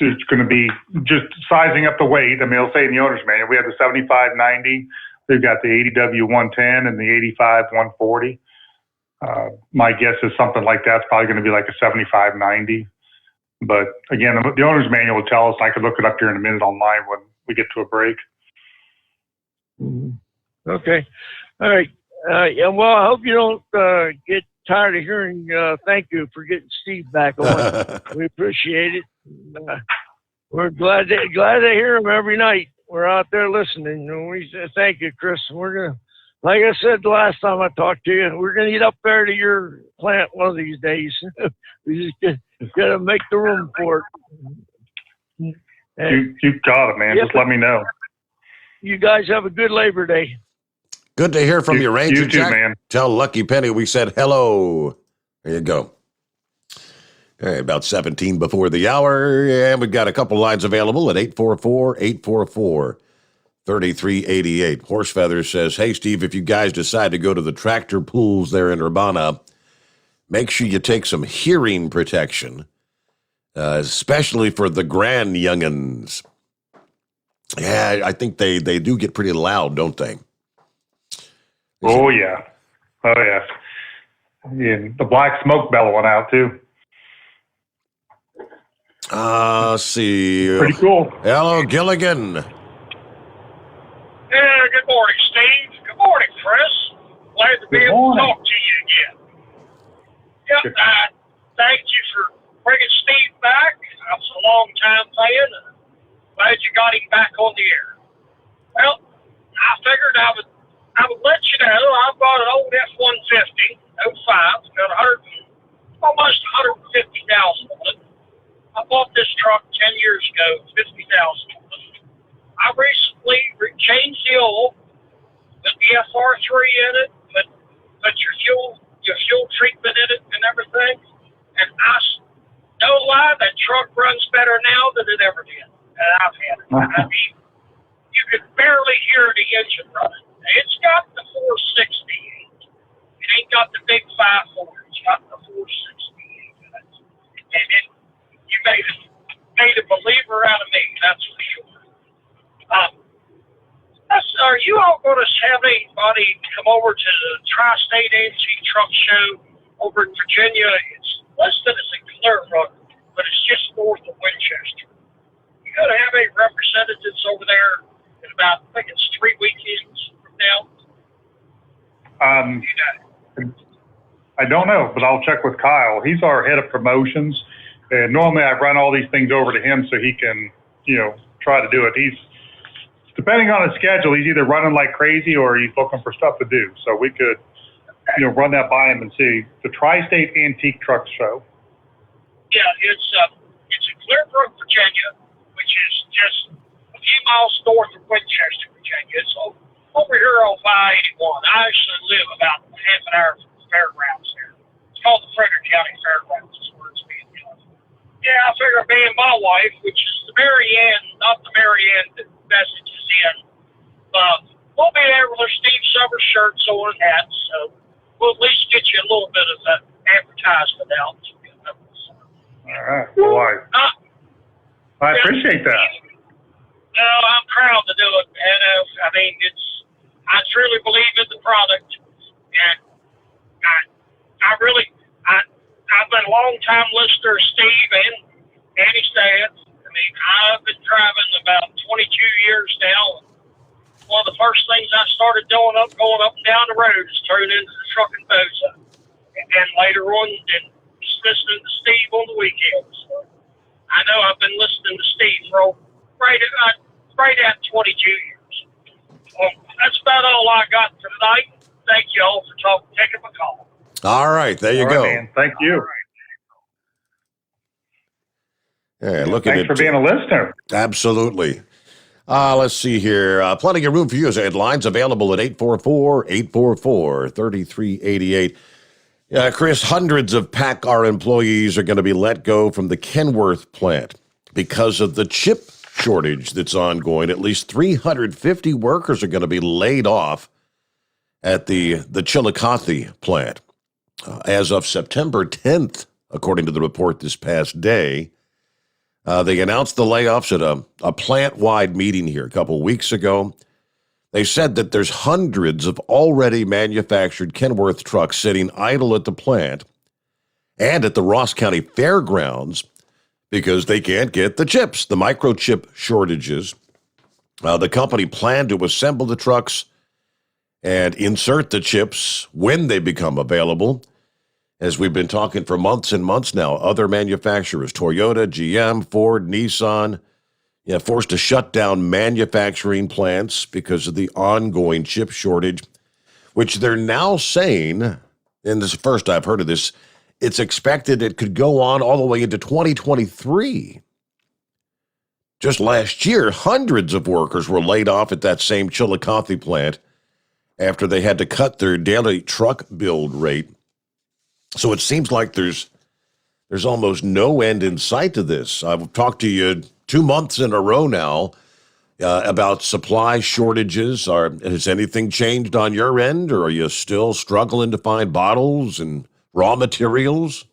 It's going to be just sizing up the weight. I mean, it'll say in the owner's manual, we have the 7590, we've got the 80W110 and the 85-140. My guess is something like that's probably going to be like a 7590. But again, the owner's manual will tell us. I could look it up here in a minute online when we get to a break. Okay. All right. Yeah, well, I hope you don't get tired of hearing thank you for getting Steve back on. We appreciate it. We're glad to hear him every night. We're out there listening. And we say thank you, Chris. We're going to, like I said the last time I talked to you, we're going to get up there to your plant one of these days. We just got to make the room for it. You got it, man. Just let me know. You guys have a good Labor Day. Good to hear from you, Ranger you too, Jack. man. Tell Lucky Penny we said hello. There you go. All right, about 17 before the hour, and we've got a couple lines available at 844-844-3388. Horsefeather says, hey, Steve, if you guys decide to go to the tractor pools there in Urbana, make sure you take some hearing protection, especially for the grand young'uns. Yeah, I think they do get pretty loud, don't they? Oh, yeah. Oh, yeah. Yeah, the black smoke bellowing out, too. Let's see. Pretty cool. Hello, Gilligan. Yeah, good morning, Steve. Good morning, Chris. Glad to be able to talk to you again. Yep, thank you for bringing Steve back. I was a long-time fan, and glad you got him back on the air. Well, I figured I would let you know I've got an old F-150, 05, got almost 150,000 on it. I bought this truck 10 years ago, 50,000 on it. I recently changed the oil, put the FR3 in it, put your fuel treatment in it and everything. And don't lie, that truck runs better now than it ever did. And I've had it. I mean, you could barely hear the engine running. It's got the 468. It ain't got the big 5.4. It's got the 468. And you made a believer out of me, that's for sure. Are you all going to have anybody come over to the Tri-State Antique Truck Show over in Virginia? It's listed as a Clear Brook, but it's just north of Winchester. You going to have any representatives over there in about, I think it's 3 weekends from now? I don't know, but I'll check with Kyle. He's our head of promotions. And normally I run all these things over to him so he can, try to do it. He's, depending on his schedule, he's either running like crazy or he's looking for stuff to do. So we could, run that by him and see. The Tri-State Antique Truck Show. Yeah, it's in Clear Brook, Virginia, which is just a few miles north of Winchester, Virginia. It's over here on 581. I actually live about half an hour from the fairgrounds here. It's called the Frederick County Fairgrounds. Is where it's being held. Yeah, I figure me and my wife, which is the Mary Ann, not the Mary Ann that message is in, we'll be there with our Steve Sommers shirts on and hats, so we'll at least get you a little bit of that advertisement out. All right. Well, I appreciate that. No, I'm proud to do it, and I mean, I truly believe in the product, and I've been a long-time listener of Steve and Andy's dad. I mean, I've been driving about 22 years now. One of the first things I started going up and down the road is turning into the truck and boza, and later on, just listening to Steve on the weekends. So I know I've been listening to Steve for right at 22 years. Well, that's about all I got for tonight. Thank you all for taking my call. All right, there you go. Man. Thank you. Yeah, thanks for being a listener. Absolutely. Let's see here. Plenty of room for you as headlines available at 844-844-3388. Chris, hundreds of PACCAR employees are going to be let go from the Kenworth plant because of the chip shortage that's ongoing. At least 350 workers are going to be laid off at the Chillicothe plant. As of September 10th, according to the report this past day, they announced the layoffs at a plant-wide meeting here a couple weeks ago. They said that there's hundreds of already manufactured Kenworth trucks sitting idle at the plant and at the Ross County Fairgrounds because they can't get the chips, the microchip shortages. The company planned to assemble the trucks and insert the chips when they become available. As we've been talking for months and months now, other manufacturers, Toyota, GM, Ford, Nissan, forced to shut down manufacturing plants because of the ongoing chip shortage, which they're now saying, and this is the first I've heard of this, it's expected it could go on all the way into 2023. Just last year, hundreds of workers were laid off at that same Chillicothe plant after they had to cut their daily truck build rate. So it seems like there's almost no end in sight to this. I've talked to you 2 months in a row now about supply shortages. Has anything changed on your end, or are you still struggling to find bottles and raw materials?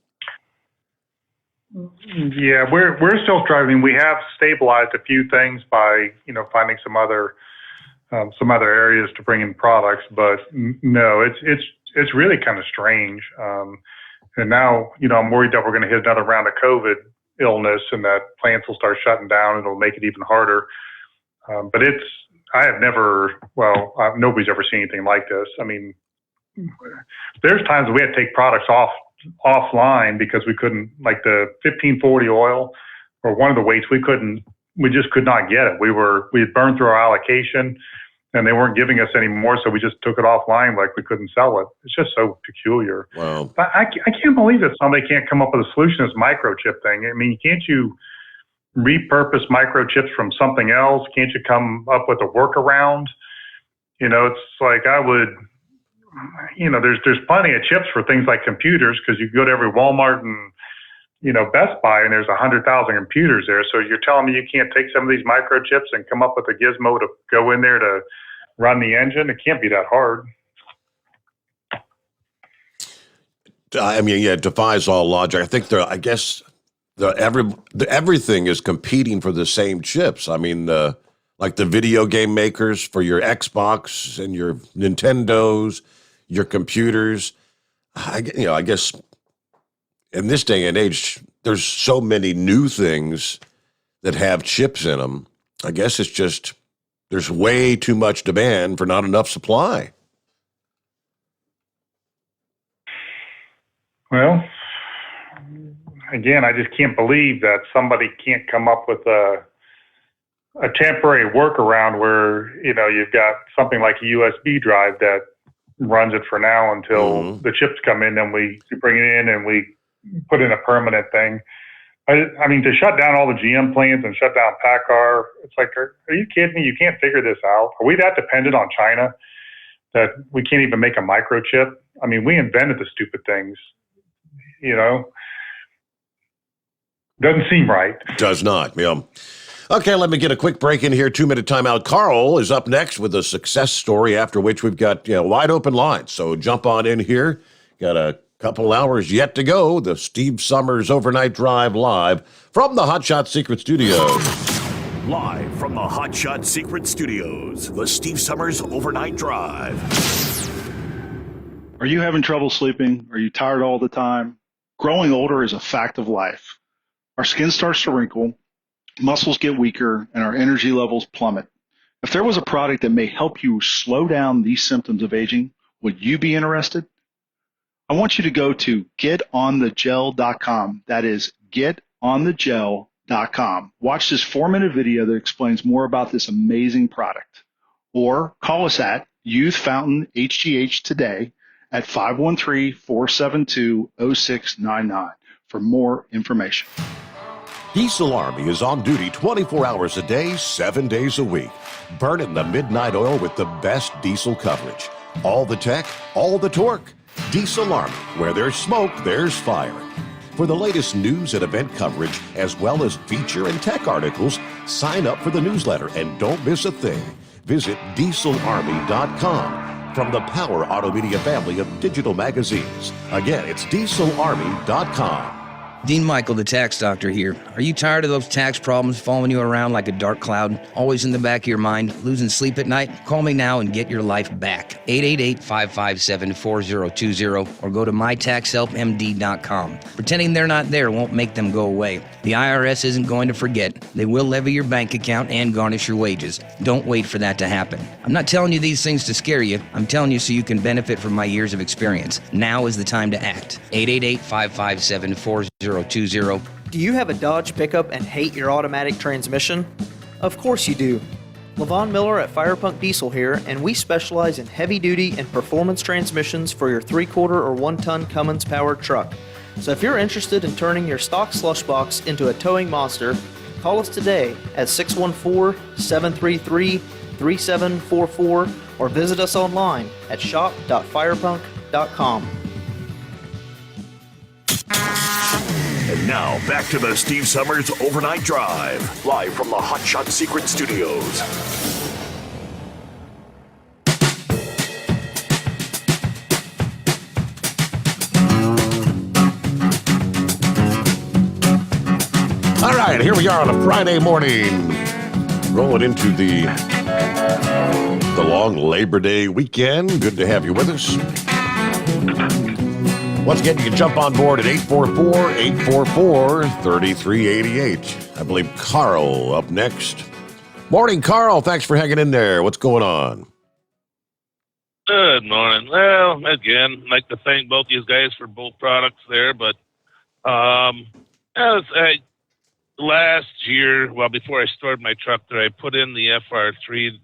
Yeah, we're still struggling. We have stabilized a few things by finding some other areas to bring in products, but no, it's really kind of strange. And now I'm worried that we're going to hit another round of COVID illness and that plants will start shutting down and it'll make it even harder. But nobody's ever seen anything like this. I mean, there's times we had to take products offline because we couldn't, like the 1540 oil or one of the weights, we just could not get it. We had burned through our allocation and they weren't giving us any more, so we just took it offline like we couldn't sell it. It's just so peculiar. Wow. But I can't believe that somebody can't come up with a solution to this microchip thing. I mean, can't you repurpose microchips from something else? Can't you come up with a workaround? It's like there's plenty of chips for things like computers, because you go to every Walmart and Best Buy and there's 100,000 computers there. So you're telling me you can't take some of these microchips and come up with a gizmo to go in there to run the engine? It can't be that hard. I mean, yeah, it defies all logic. I think everything is competing for the same chips. I mean, like the video game makers for your Xbox and your Nintendos, your computers. I guess in this day and age, there's so many new things that have chips in them. I guess it's just there's way too much demand for not enough supply. Well, again, I just can't believe that somebody can't come up with a temporary workaround where, you've got something like a USB drive that runs it for now until the chips come in, and we bring it in and we put in a permanent thing. I mean, to shut down all the GM plants and shut down PACCAR, it's like, are you kidding me? You can't figure this out. Are we that dependent on China that we can't even make a microchip? I mean, we invented the stupid things, Doesn't seem right. Does not, yeah. Okay, let me get a quick break in here. 2-minute timeout. Carl is up next with a success story, after which we've got wide open lines. So jump on in here. Got a couple hours yet to go. The Steve Sommers Overnight Drive live from the Hot Shot Secret Studios. Live from the Hot Shot Secret Studios, the Steve Sommers Overnight Drive. Are you having trouble sleeping? Are you tired all the time? Growing older is a fact of life. Our skin starts to wrinkle, muscles get weaker, and our energy levels plummet. If there was a product that may help you slow down these symptoms of aging, would you be interested? I want you to go to getonthegel.com. That is getonthegel.com. Watch this 4-minute video that explains more about this amazing product. Or call us at Youth Fountain HGH today at 513-472-0699 for more information. Diesel Army is on duty 24 hours a day, 7 days a week. Burning the midnight oil with the best diesel coverage. All the tech, all the torque. Diesel Army, where there's smoke, there's fire. For the latest news and event coverage, as well as feature and tech articles, sign up for the newsletter and don't miss a thing. Visit dieselarmy.com from the Power Auto Media family of digital magazines. Again, it's dieselarmy.com. Dean Michael, the tax doctor here. Are you tired of those tax problems following you around like a dark cloud, always in the back of your mind, losing sleep at night? Call me now and get your life back. 888-557-4020 or go to mytaxhelpmd.com. Pretending they're not there won't make them go away. The IRS isn't going to forget. They will levy your bank account and garnish your wages. Don't wait for that to happen. I'm not telling you these things to scare you. I'm telling you so you can benefit from my years of experience. Now is the time to act. 888-557-4020. Do you have a Dodge pickup and hate your automatic transmission? Of course you do. Levon Miller at Firepunk Diesel here, and we specialize in heavy-duty and performance transmissions for your 3/4 or 1-ton Cummins-powered truck. So if you're interested in turning your stock slush box into a towing monster, call us today at 614-733-3744 or visit us online at shop.firepunk.com. And now, back to the Steve Sommers Overnight Drive, live from the Hot Shot Secret Studios. All right, here we are on a Friday morning, rolling into the long Labor Day weekend. Good to have you with us. Once again, you can jump on board at 844-844-3388. I believe Carl up next. Morning, Carl. Thanks for hanging in there. What's going on? Good morning. Well, again, I'd like to thank both these guys for both products there, but last year, well, before I stored my truck there, I put in the FR3,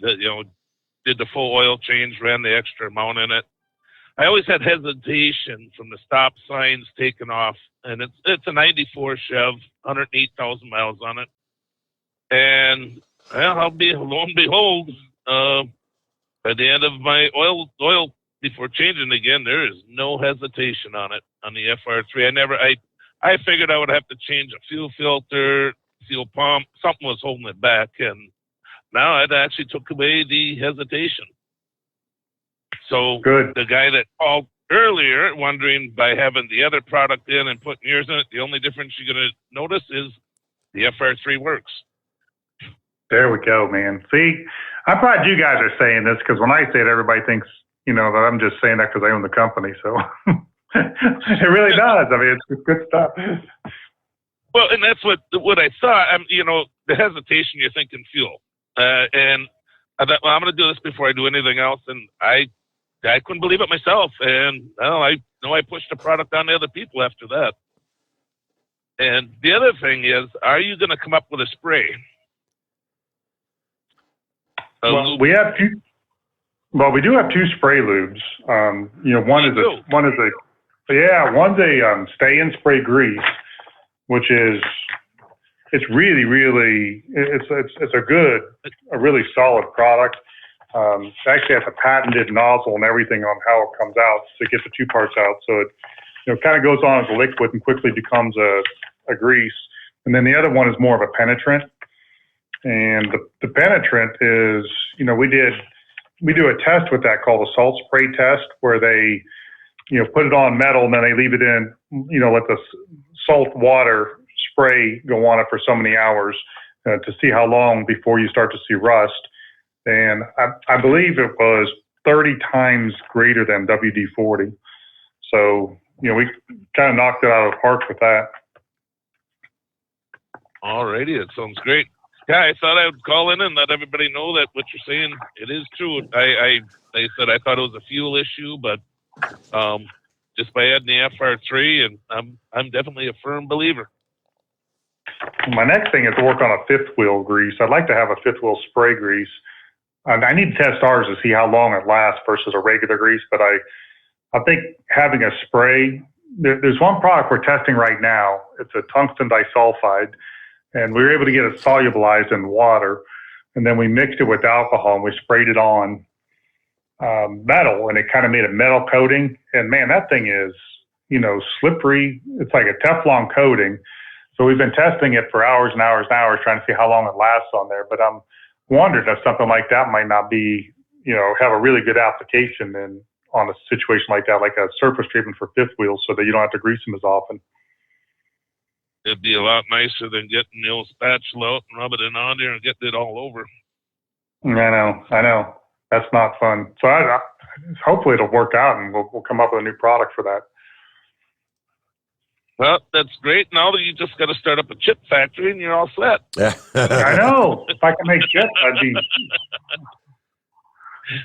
did the full oil change, ran the extra amount in it. I always had hesitation from the stop signs taken off, and it's a 94 Chev, 108,000 miles on it. And lo and behold, by the end of my oil before changing again, there is no hesitation on it on the FR3. I figured I would have to change a fuel filter, fuel pump, something was holding it back, and now it actually took away the hesitation. So good. The guy that called earlier, wondering by having the other product in and putting yours in it, the only difference you're going to notice is the FR3 works. There we go, man. See, I'm glad you guys are saying this because when I say it, everybody thinks, that I'm just saying that because I own the company. So it really does. I mean, it's good stuff. Well, and that's what I thought. The hesitation, you're thinking fuel. And I thought, well, I'm going to do this before I do anything else. And I couldn't believe it myself. And I pushed the product on to other people after that. And the other thing is, are you going to come up with a spray? We do have two spray lubes. One's a stay-in spray grease, which is it's really, really it's a really solid product. It actually has a patented nozzle and everything on how it comes out to get the two parts out. So it kind of goes on as a liquid and quickly becomes a grease. And then the other one is more of a penetrant. And the penetrant is, we do a test with that called a salt spray test where they, put it on metal and then they leave it in, let the salt water spray go on it for so many hours to see how long before you start to see rust. And I believe it was 30 times greater than WD-40. So, we kind of knocked it out of the park with that. Alrighty, that sounds great. Yeah, I thought I would call in and let everybody know that what you're saying, it is true. Like I said, I thought it was a fuel issue, but just by adding the FR3, and I'm definitely a firm believer. My next thing is to work on a fifth wheel grease. I'd like to have a fifth wheel spray grease. I need to test ours to see how long it lasts versus a regular grease, but I think having a spray, there's one product we're testing right now. It's a tungsten disulfide, and we were able to get it solubilized in water, and then we mixed it with alcohol, and we sprayed it on metal, and it kind of made a metal coating. And, man, that thing is, slippery. It's like a Teflon coating. So we've been testing it for hours and hours and hours trying to see how long it lasts on there. But I'm wondering if something like that might not be, have a really good application on a situation like that, like a surface treatment for fifth wheels so that you don't have to grease them as often. it'd be a lot nicer than getting the old spatula out and rubbing it on there and getting it all over. I know. That's not fun. So hopefully it'll work out, and we'll come up with a new product for that. Well, that's great. Now that you just got to start up a chip factory and you're all set. I know. If I can make chips, I'd be.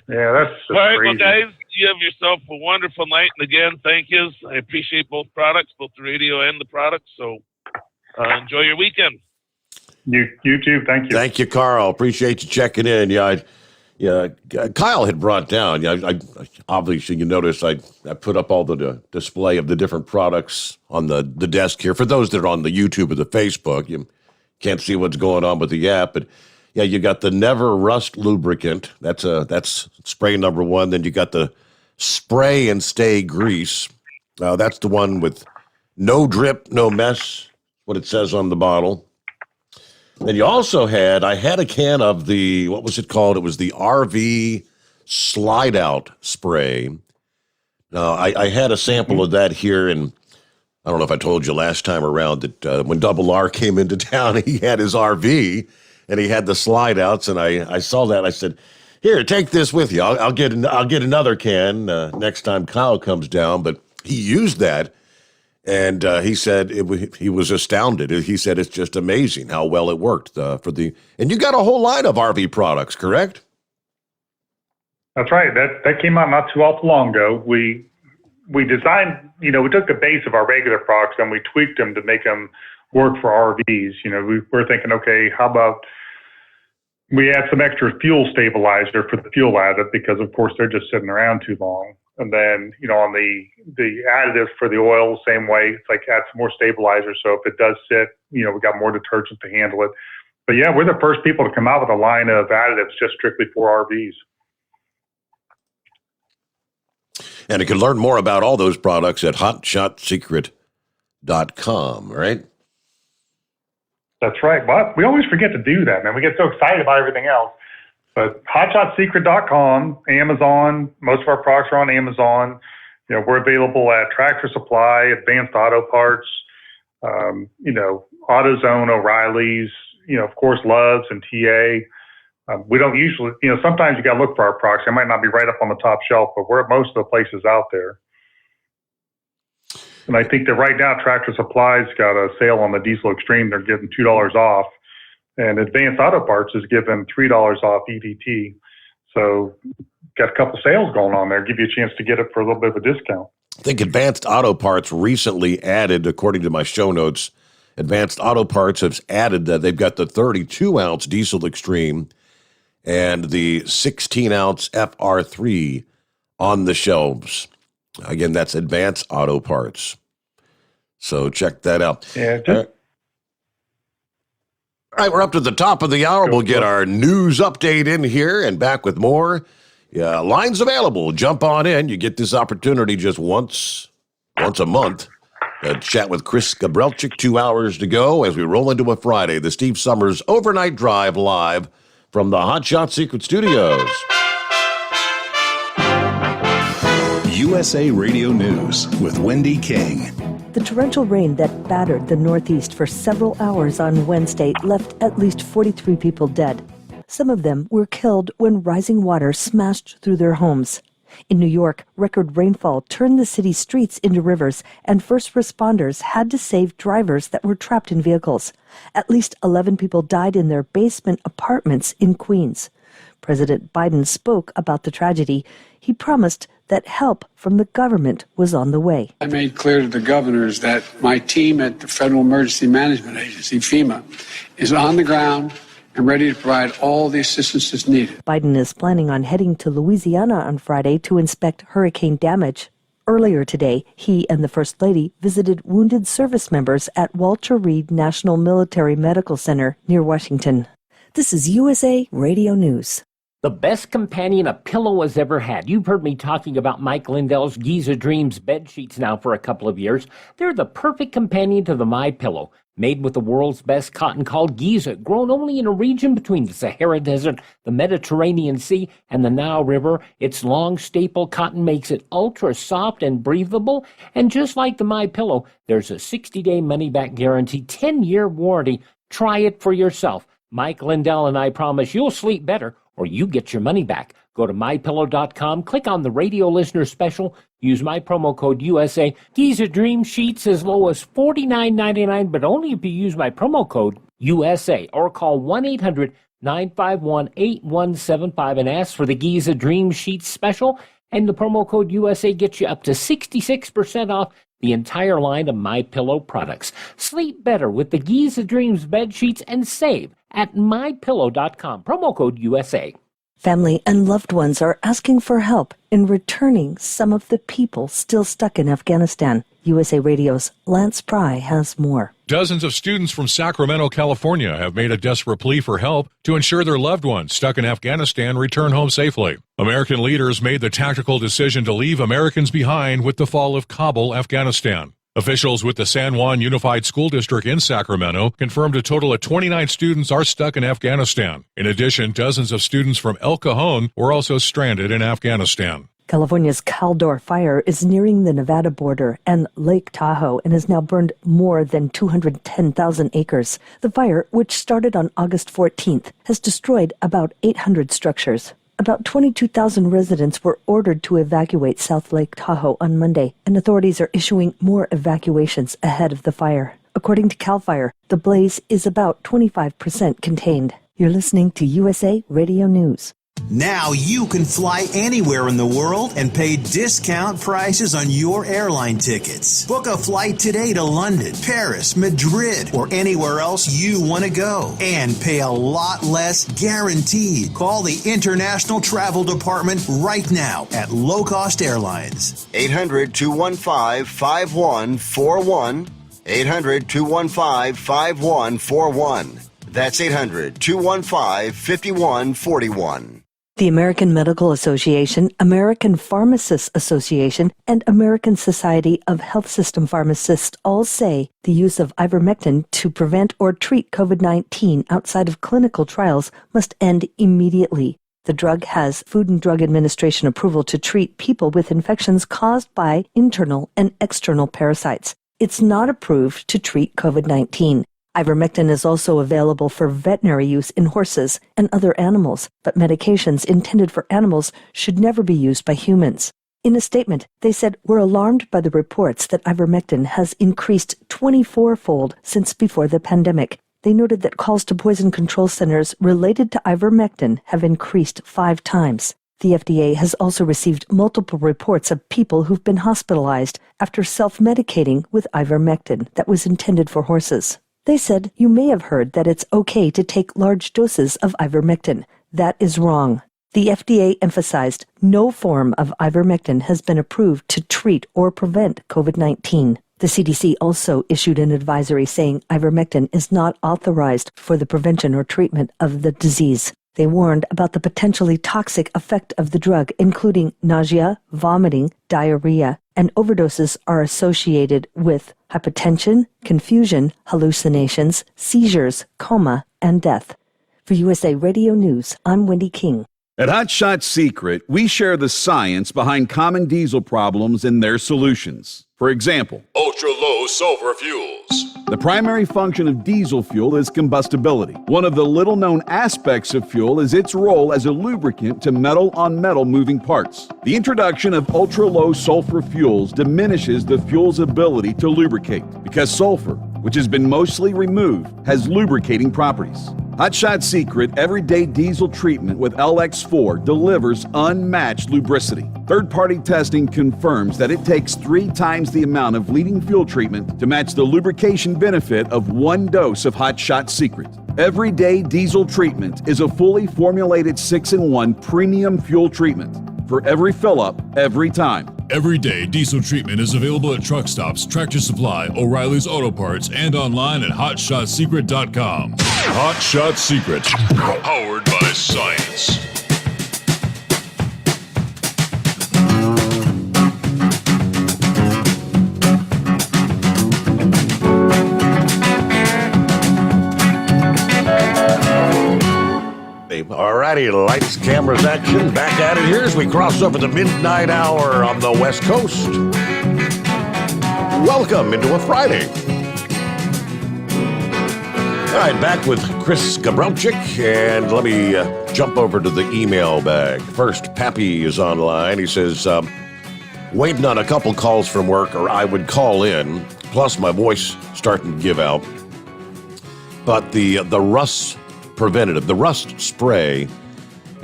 Yeah, that's just all right, crazy. well, guys, you have yourself a wonderful night. And again, thank you. I appreciate both products, both the radio and the products. So enjoy your weekend. You too. Thank you. Thank you, Carl. Appreciate you checking in. Kyle had brought down. I obviously, you notice I put up all the display of the different products on the desk here. For those that are on the YouTube or the Facebook, you can't see what's going on with the app, but yeah, you got the Never Rust lubricant. That's spray number 1. Then you got the Spray and Stay grease. That's the one with no drip, no mess. What it says on the bottle. And you also I had a can of what was it called? It was the RV Slide Out Spray. Now, I had a sample of that here, and I don't know if I told you last time around that when Double R came into town, he had his RV, and he had the slide outs, and I saw that. I said, here, take this with you. I'll get another can next time Kyle comes down, but he used that. And he said he was astounded. He said it's just amazing how well it worked and you got a whole line of RV products, correct? That's right. That came out not too long ago. We designed, we took the base of our regular products and we tweaked them to make them work for RVs. We were thinking, okay, how about we add some extra fuel stabilizer for the fuel additive because, of course, they're just sitting around too long. And then, on the additives for the oil, same way, it's like add some more stabilizer. So if it does sit, we got more detergent to handle it. But yeah, we're the first people to come out with a line of additives just strictly for RVs. And you can learn more about all those products at hotshotsecret.com, right? That's right. But we always forget to do that, man. We get so excited about everything else. But hotshotsecret.com, Amazon, most of our products are on Amazon. We're available at Tractor Supply, Advanced Auto Parts, AutoZone, O'Reilly's, of course, Love's and TA. We don't usually, sometimes you got to look for our products. They might not be right up on the top shelf, but we're at most of the places out there. And I think that right now Tractor Supply's got a sale on the Diesel Extreme. They're giving $2 off. And Advanced Auto Parts is giving $3 off EDT. So got a couple sales going on there. Give you a chance to get it for a little bit of a discount. I think Advanced Auto Parts recently added, according to my show notes, Advanced Auto Parts has added that they've got the 32-ounce Diesel Extreme and the 16-ounce FR3 on the shelves. Again, that's Advanced Auto Parts. So check that out. Yeah. All right, we're up to the top of the hour. We'll get our news update in here and back with more. Yeah, lines available. Jump on in. You get this opportunity just once a month. Chat with Chris Gabrelchik, 2 hours to go as we roll into a Friday. The Steve Sommers Overnight Drive live from the Hot Shot Secret Studios. USA Radio News with Wendy King. The torrential rain that battered the Northeast for several hours on Wednesday left at least 43 people dead. Some of them were killed when rising water smashed through their homes. In New York, record rainfall turned the city's streets into rivers, and first responders had to save drivers that were trapped in vehicles. At least 11 people died in their basement apartments in Queens. President Biden spoke about the tragedy. He promised that help from the government was on the way. I made clear to the governors that my team at the Federal Emergency Management Agency, FEMA, is on the ground and ready to provide all the assistance that's needed. Biden is planning on heading to Louisiana on Friday to inspect hurricane damage. Earlier today, he and the First Lady visited wounded service members at Walter Reed National Military Medical Center near Washington. This is USA Radio News. The best companion a pillow has ever had. You've heard me talking about Mike Lindell's Giza Dreams bed sheets now for a couple of years. They're the perfect companion to the MyPillow. Made with the world's best cotton called Giza, grown only in a region between the Sahara Desert, the Mediterranean Sea, and the Nile River. Its long staple cotton makes it ultra soft and breathable. And just like the MyPillow, there's a 60-day money-back guarantee, 10-year warranty. Try it for yourself. Mike Lindell and I promise you'll sleep better or you get your money back. Go to MyPillow.com, click on the radio listener special, use my promo code USA. Giza Dream Sheets as low as $49.99, but only if you use my promo code USA, or call 1-800-951-8175 and ask for the Giza Dream Sheets special, and the promo code USA gets you up to 66% off the entire line of MyPillow products. Sleep better with the Giza Dreams bed sheets and save at MyPillow.com, promo code USA. Family and loved ones are asking for help in returning some of the people still stuck in Afghanistan. USA Radio's Lance Pry has more. Dozens of students from Sacramento, California have made a desperate plea for help to ensure their loved ones stuck in Afghanistan return home safely. American leaders made the tactical decision to leave Americans behind with the fall of Kabul, Afghanistan. Officials with the San Juan Unified School District in Sacramento confirmed a total of 29 students are stuck in Afghanistan. In addition, dozens of students from El Cajon were also stranded in Afghanistan. California's Caldor fire is nearing the Nevada border and Lake Tahoe and has now burned more than 210,000 acres. The fire, which started on August 14th, has destroyed about 800 structures. About 22,000 residents were ordered to evacuate South Lake Tahoe on Monday, and authorities are issuing more evacuations ahead of the fire. According to CAL FIRE, the blaze is about 25% contained. You're listening to USA Radio News. Now you can fly anywhere in the world and pay discount prices on your airline tickets. Book a flight today to London, Paris, Madrid, or anywhere else you want to go. And pay a lot less guaranteed. Call the International Travel Department right now at Low Cost Airlines. 800-215-5141. 800-215-5141. That's 800-215-5141. The American Medical Association, American Pharmacists Association, and American Society of Health System Pharmacists all say the use of ivermectin to prevent or treat COVID-19 outside of clinical trials must end immediately. The drug has Food and Drug Administration approval to treat people with infections caused by internal and external parasites. It's not approved to treat COVID-19. Ivermectin is also available for veterinary use in horses and other animals, but medications intended for animals should never be used by humans. In a statement, they said, "We're alarmed by the reports that ivermectin has increased 24-fold since before the pandemic." They noted that calls to poison control centers related to ivermectin have increased 5 times. The FDA has also received multiple reports of people who've been hospitalized after self-medicating with ivermectin that was intended for horses. They said, "You may have heard that it's okay to take large doses of ivermectin. That is wrong." The FDA emphasized no form of ivermectin has been approved to treat or prevent COVID-19. The CDC also issued an advisory saying ivermectin is not authorized for the prevention or treatment of the disease. They warned about the potentially toxic effect of the drug, including nausea, vomiting, diarrhea, and overdoses are associated with hypotension, confusion, hallucinations, seizures, coma, and death. For USA Radio News, I'm Wendy King. At Hot Shot Secret, we share the science behind common diesel problems and their solutions. For example, ultra-low sulfur fuels. The primary function of diesel fuel is combustibility. One of the little-known aspects of fuel is its role as a lubricant to metal-on-metal moving parts. The introduction of ultra-low sulfur fuels diminishes the fuel's ability to lubricate because sulfur, which has been mostly removed, has lubricating properties. Hot Shot Secret Everyday Diesel Treatment with LX4 delivers unmatched lubricity. Third-party testing confirms that it takes 3 times the amount of leading fuel treatment to match the lubrication benefit of 1 dose of Hot Shot Secret. Everyday Diesel Treatment is a fully formulated 6-in-1 premium fuel treatment for every fill-up, every time. Everyday Diesel Treatment is available at truck stops, Tractor Supply, O'Reilly's Auto Parts, and online at HotShotSecret.com. Hot Shot Secret, powered by science. righty, lights, cameras, action. Back at it here as we cross over the midnight hour on the West Coast. Welcome into a Friday. All right, back with Chris Gabrelchik, and let me jump over to the email bag. First, Pappy is online. He says, waiting on a couple calls from work, or I would call in, plus my voice starting to give out. But the rust preventative, the rust spray,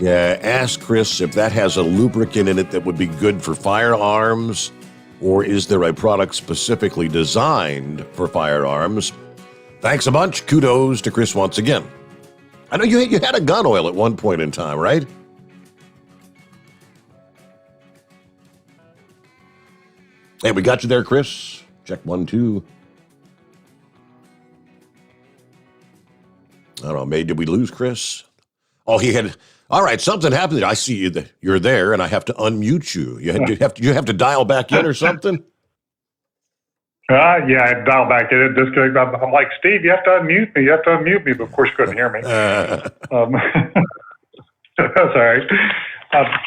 ask Chris if that has a lubricant in it that would be good for firearms, or is there a product specifically designed for firearms? Thanks a bunch. Kudos to Chris once again. I know you had a gun oil at one point in time, right? Hey, we got you there, Chris. Check 1, 2. I don't know, maybe did we lose Chris? Oh, he had. All right, something happened. I see you. You're there, and I have to unmute you. You have to dial back in or something. Yeah, I had to dial back in. I'm like, Steve, you have to unmute me. You have to unmute me. But of course, you couldn't hear me. That's all right.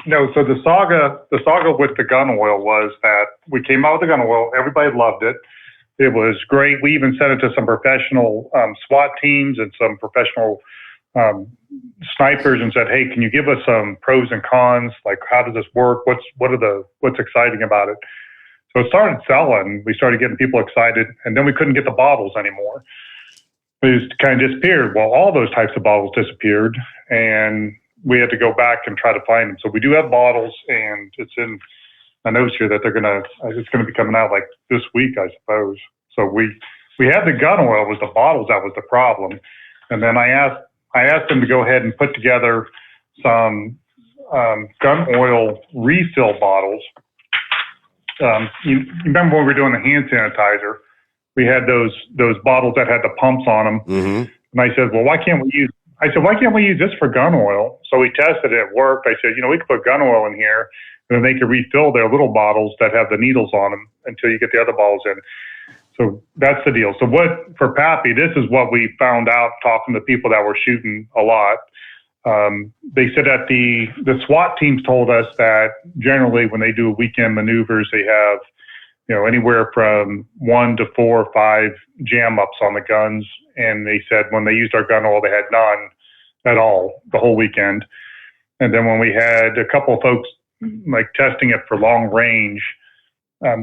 No, so the saga with the gun oil was that we came out with the gun oil. Everybody loved it. It was great. We even sent it to some professional SWAT teams and some professional snipers and said, "Hey, can you give us some pros and cons? Like, how does this work? What's exciting about it?" So it started selling. We started getting people excited, and then we couldn't get the bottles anymore. It just kind of disappeared. Well, all those types of bottles disappeared, and we had to go back and try to find them. So we do have bottles, and it's in my notes here that it's gonna be coming out like this week, I suppose. So we had the gun oil, was the bottles that was the problem, and then I asked them to go ahead and put together some gun oil refill bottles. You remember when we were doing the hand sanitizer? We had those bottles that had the pumps on them, and I said, "Well, why can't we use this for gun oil?" So we tested it; it worked. I said, we could put gun oil in here, and then they could refill their little bottles that have the needles on them until you get the other bottles in. So that's the deal. So for Pappy, this is what we found out talking to people that were shooting a lot. They said that the SWAT teams told us that generally when they do weekend maneuvers, they have, anywhere from 1 to 4 or 5 jam ups on the guns. And they said when they used our gun oil, they had none at all the whole weekend. And then when we had a couple of folks like testing it for long range,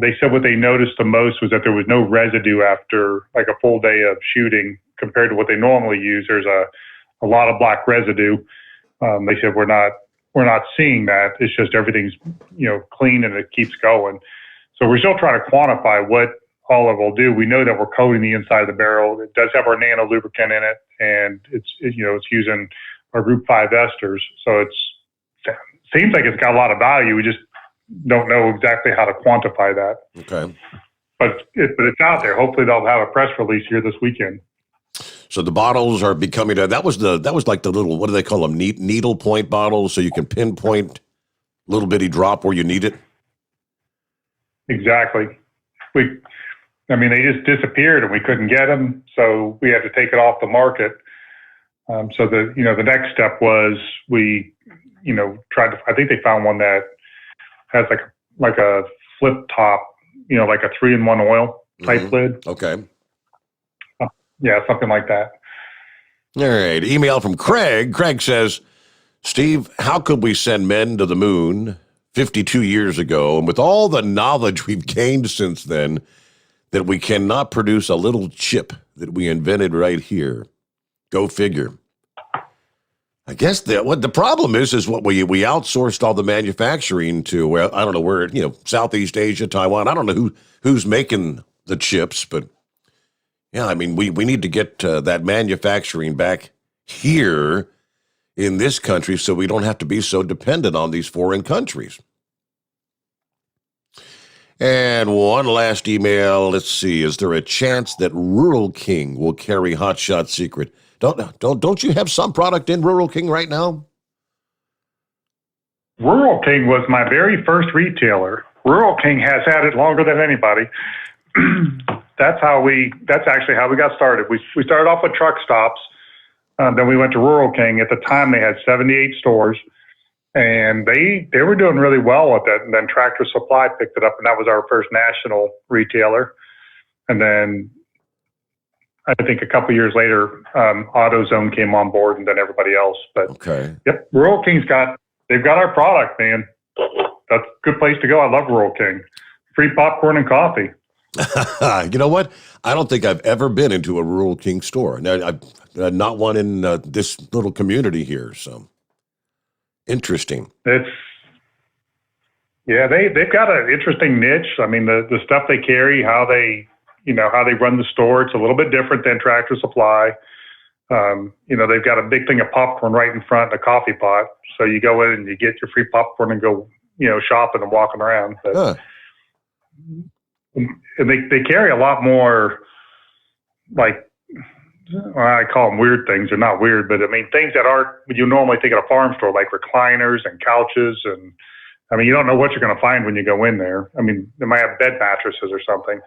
they said what they noticed the most was that there was no residue after like a full day of shooting compared to what they normally use. There's a lot of black residue. They said we're not seeing that. It's just everything's clean and it keeps going. So we're still trying to quantify what all it will do. We know that we're coating the inside of the barrel. It does have our nano lubricant in it, and it's using our Group 5 esters. So it seems like it's got a lot of value. We just don't know exactly how to quantify that. Okay. But it's out there. Hopefully they'll have a press release here this weekend. So the bottles are becoming that was like the little, what do they call them, needle point bottles, so you can pinpoint little bitty drop where you need it. Exactly. They just disappeared and we couldn't get them, so we had to take it off the market. So the next step was we tried to. I think they found one that has like a flip top, like a 3-in-1 oil type lid. Okay. Yeah, something like that. All right. Email from Craig. Craig says, Steve, how could we send men to the moon 52 years ago, and with all the knowledge we've gained since then, that we cannot produce a little chip that we invented right here? Go figure. I guess what the problem is what we outsourced all the manufacturing to, I don't know where, Southeast Asia, Taiwan. I don't know who's making the chips, but yeah, we need to get that manufacturing back here in this country so we don't have to be so dependent on these foreign countries. And one last email. Let's see. Is there a chance that Rural King will carry Hot Shot Secret? Don't you have some product in Rural King right now? Rural King was my very first retailer. Rural King has had it longer than anybody. That's actually how we got started. We started off with truck stops. Then we went to Rural King. At the time, they had 78 stores, and they were doing really well with it. And then Tractor Supply picked it up, and that was our first national retailer. And then I think a couple years later, AutoZone came on board, and then everybody else. But okay, yep, Rural King's they've got our product, man. That's a good place to go. I love Rural King. Free popcorn and coffee. You know what? I don't think I've ever been into a Rural King store. Now, I've not one in this little community here. So interesting. They've got an interesting niche. I mean, the stuff they carry, how they run the store, it's a little bit different than Tractor Supply. They've got a big thing of popcorn right in front and a coffee pot. So you go in and you get your free popcorn and go, shopping and walking around. But, and they carry a lot more, I call them weird things. They're not weird, but I mean, things that aren't, you normally think at a farm store, like recliners and couches. And I mean, you don't know what you're going to find when you go in there. I mean, they might have bed mattresses or something,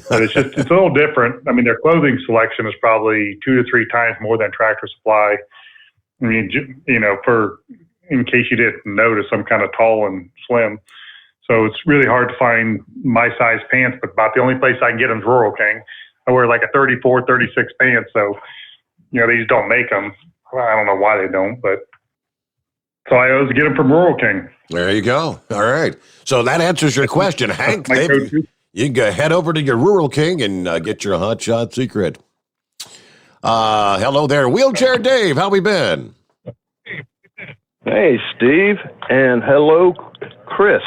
but it's a little different. I mean, their clothing selection is probably 2 to 3 times more than Tractor Supply. I mean, in case you didn't notice, I'm kind of tall and slim. So it's really hard to find my size pants, but about the only place I can get them is Rural King. I wear like a 34, 36 pants. So, they just don't make them. I don't know why they don't, but so I always get them from Rural King. There you go. All right. So that answers your question, Hank. You can go head over to your Rural King and get your Hot Shot secret. Hello there, Wheelchair Dave. How we been? Hey, Steve, and hello, Chris.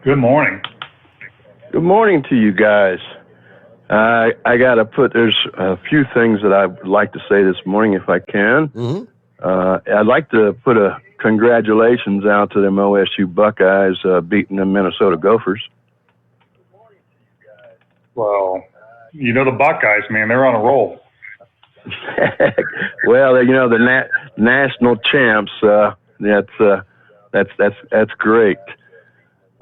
Good morning. Good morning to you guys. I got to there's a few things that I'd like to say this morning if I can. Mm-hmm. I'd like to put a congratulations out to them OSU Buckeyes beating the Minnesota Gophers. Well, the Buckeyes, man, they're on a roll. Well, the national champs. That's great.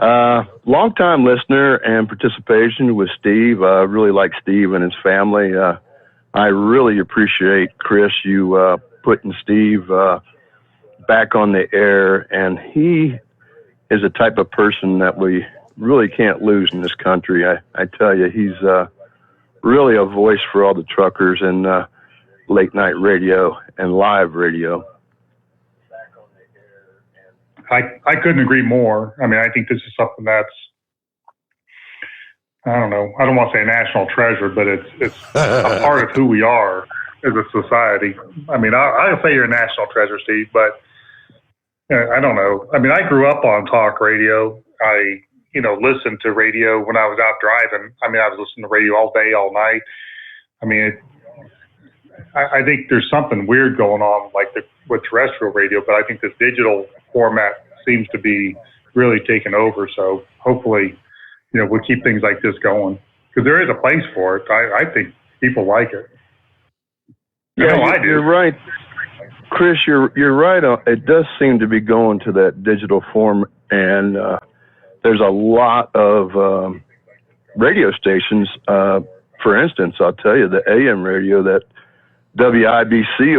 Long-time listener and participation with Steve. I really like Steve and his family. I really appreciate, Chris, you putting Steve back on the air, and he is a type of person that we really can't lose in this country. I tell you, he's really a voice for all the truckers and late night radio and live radio. I couldn't agree more. I mean, I think this is something that's, I don't know, I don't want to say a national treasure, but it's a part of who we are as a society. I mean, I'll say you're a national treasure, Steve, but I don't know. I mean, I grew up on talk radio. I, listened to radio when I was out driving. I mean, I was listening to radio all day, all night. I mean, I think there's something weird going on, with terrestrial radio, but I think this digital format seems to be really taking over. So hopefully, we'll keep things like this going because there is a place for it. I think people like it. I do. You're right, Chris. You're right. It does seem to be going to that digital form, and there's a lot of radio stations. For instance, I'll tell you, the AM radio, that WIBC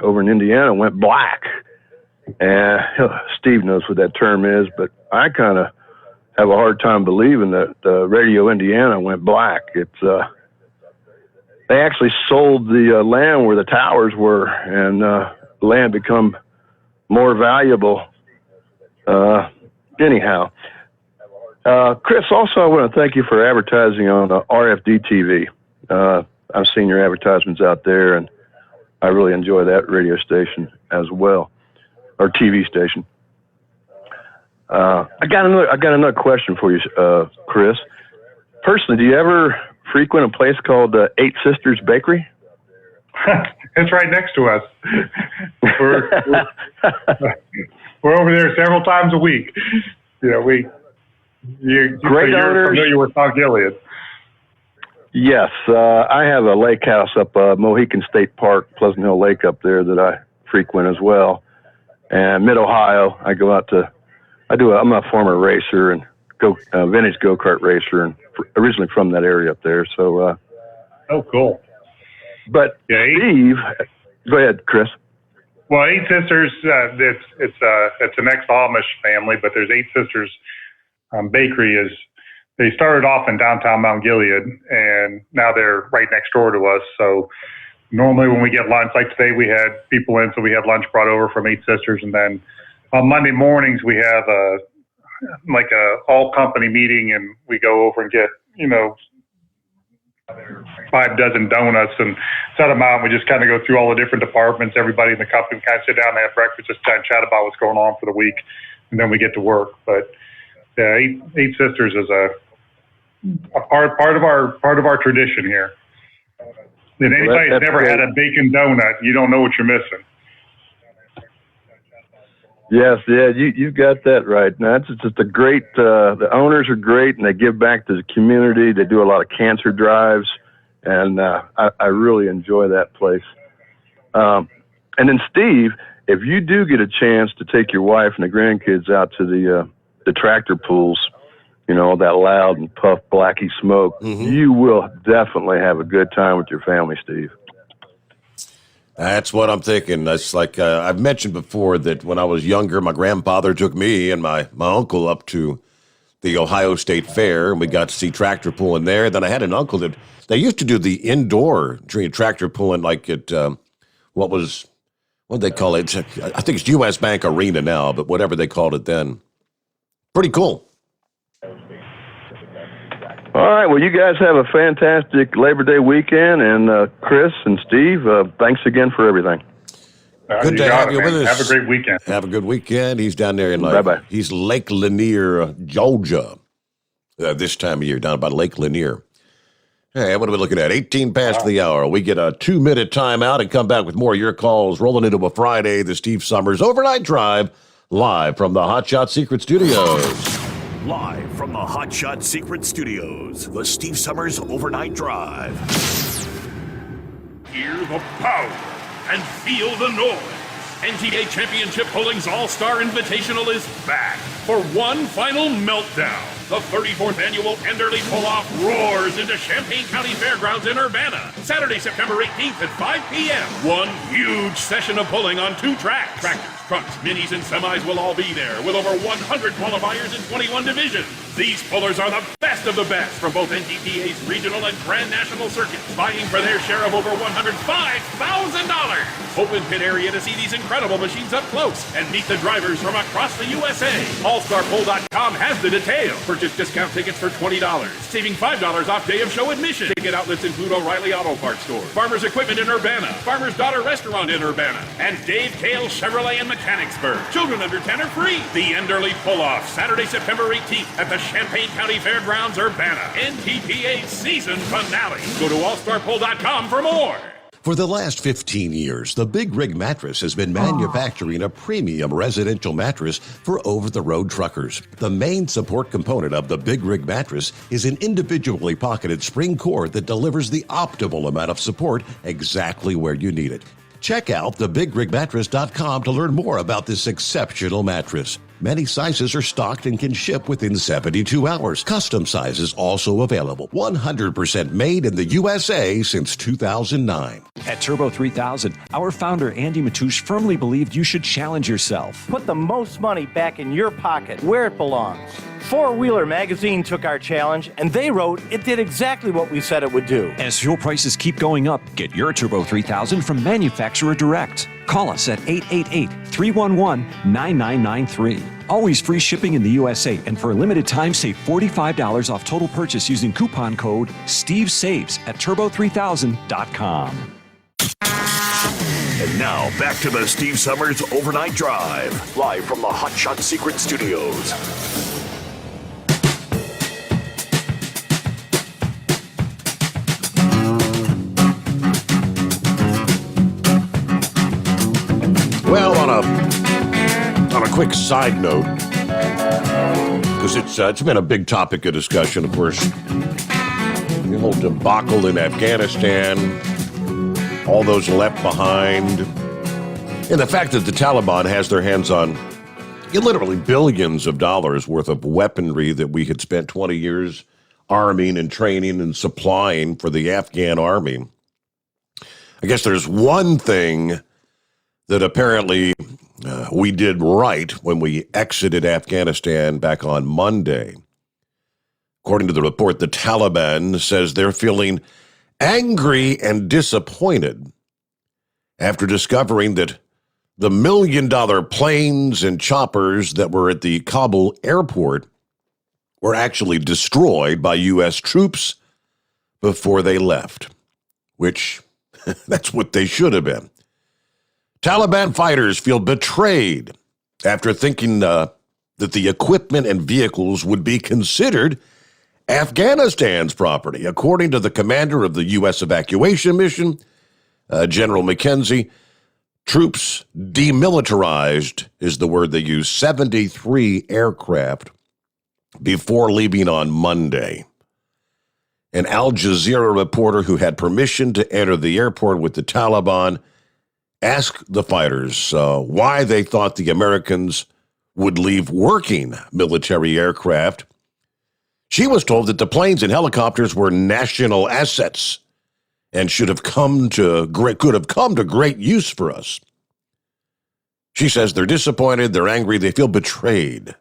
over in Indiana went black. And Steve knows what that term is, but I kind of have a hard time believing that Radio Indiana went black. It's they actually sold the land where the towers were, and land become more valuable. Anyhow, Chris, also I want to thank you for advertising on RFD TV. I've seen your advertisements out there, and I really enjoy that radio station as well, or TV station. I got another question for you, Chris. Personally, do you ever frequent a place called Eight Sisters Bakery? It's right next to us. We're over there several times a week. You're familiar with South Gilead. Yes, I have a lake house up Mohican State Park, Pleasant Hill Lake up there that I frequent as well. And Mid-Ohio, I go out to, I'm a former racer and vintage go-kart racer, and originally from that area up there. So, oh, cool. But Steve, go ahead, Chris. Well, Eight Sisters, it's an ex-Amish family, but there's Eight Sisters Bakery. They started off in downtown Mount Gilead, and now they're right next door to us. So normally when we get lunch, like today we had people in, so we had lunch brought over from Eight Sisters, and then on Monday mornings we have a all company meeting, and we go over and get 5 dozen donuts and set them out. And we just kind of go through all the different departments. Everybody in the company kind of sit down and have breakfast, just kind of chat about what's going on for the week, and then we get to work. But Eight Sisters is a part of our tradition here. And anybody that's never had a bacon donut, you don't know what you're missing. Yes, yeah, you got that right. Now, it's just a great, the owners are great, and they give back to the community. They do a lot of cancer drives, and I really enjoy that place. And then, Steve, if you do get a chance to take your wife and the grandkids out to the tractor pools, that loud and puff blacky smoke, you will definitely have a good time with your family, Steve. That's what I'm thinking. That's like I've mentioned before that when I was younger, my grandfather took me and my uncle up to the Ohio State Fair, and we got to see tractor pulling there. Then I had an uncle that they used to do the indoor tractor pulling, like at what they call it? I think it's U.S. Bank Arena now, but whatever they called it then. Pretty cool. All right, well, you guys have a fantastic Labor Day weekend, and Chris and Steve, thanks again for everything. Good to have you with us. Have a great weekend. Have a good weekend. He's down there in Bye-bye. He's Lake Lanier, Georgia, this time of year, down by Lake Lanier. Hey, what are we looking at? 18 past the hour. We get a 2-minute timeout and come back with more of your calls, rolling into a Friday, the Steve Sommers Overnight Drive, live from the Hot Shot Secret Studios. Live from the Hot Shot Secret Studios, the Steve Sommers Overnight Drive. Hear the power and feel the noise. NTA Championship Pulling's All-Star Invitational is back for one final meltdown. The 34th annual Enderley Pull-Off roars into Champaign County Fairgrounds in Urbana, Saturday, September 18th at 5 p.m. One huge session of pulling on 2 tracks. Tractors, trucks, minis, and semis will all be there, with over 100 qualifiers in 21 divisions. These pullers are the best of the best from both NTPA's regional and Grand National circuits, vying for their share of over $105,000. Open pit area to see these incredible machines up close and meet the drivers from across the USA. AllStarPull.com has the details. Purchase discount tickets for $20, saving $5 off day of show admission. Ticket outlets include O'Reilly Auto Parts Store, Farmers Equipment in Urbana, Farmer's Daughter Restaurant in Urbana, and Dave Kale Chevrolet in Mechanicsburg. Children under 10 are free. The Enderley Pull-Off, Saturday, September 18th at the Champaign County Fairgrounds, Urbana. NTPA's season finale. Go to allstarpull.com for more. For the last 15 years, the Big Rig Mattress has been manufacturing a premium residential mattress for over-the-road truckers. The main support component of the Big Rig Mattress is an individually pocketed spring cord that delivers the optimal amount of support exactly where you need it. Check out thebigrigmattress.com to learn more about this exceptional mattress. Many sizes are stocked and can ship within 72 hours. Custom sizes also available. 100% made in the USA since 2009. At Turbo 3000, our founder Andy Matouche firmly believed you should challenge yourself. Put the most money back in your pocket, where it belongs. Four Wheeler magazine took our challenge, and they wrote it did exactly what we said it would do. As fuel prices keep going up, get your Turbo 3000 from manufacturer direct. Call us at 888-311-9993. Always free shipping in the USA, and for a limited time, save $45 off total purchase using coupon code STEVESAVES at turbo3000.com. And now, back to the Steve Sommers Overnight Drive, live from the Hot Shot Secret Studios. Well, on a quick side note, because it's been a big topic of discussion, of course, the whole debacle in Afghanistan, all those left behind, and the fact that the Taliban has their hands on literally billions of dollars worth of weaponry that we had spent 20 years arming and training and supplying for the Afghan army. I guess there's one thing that apparently we did right when we exited Afghanistan back on Monday. According to the report, the Taliban says they're feeling angry and disappointed after discovering that the $1 million planes and choppers that were at the Kabul airport were actually destroyed by U.S. troops before they left, which that's what they should have been. Taliban fighters feel betrayed after thinking that the equipment and vehicles would be considered Afghanistan's property. According to the commander of the U.S. evacuation mission, General McKenzie, troops demilitarized is the word they use, 73 aircraft before leaving on Monday. An Al Jazeera reporter who had permission to enter the airport with the Taliban asked the fighters why they thought the Americans would leave working military aircraft. She was told that the planes and helicopters were national assets and could have come to great use for us. She says they're disappointed, they're angry, they feel betrayed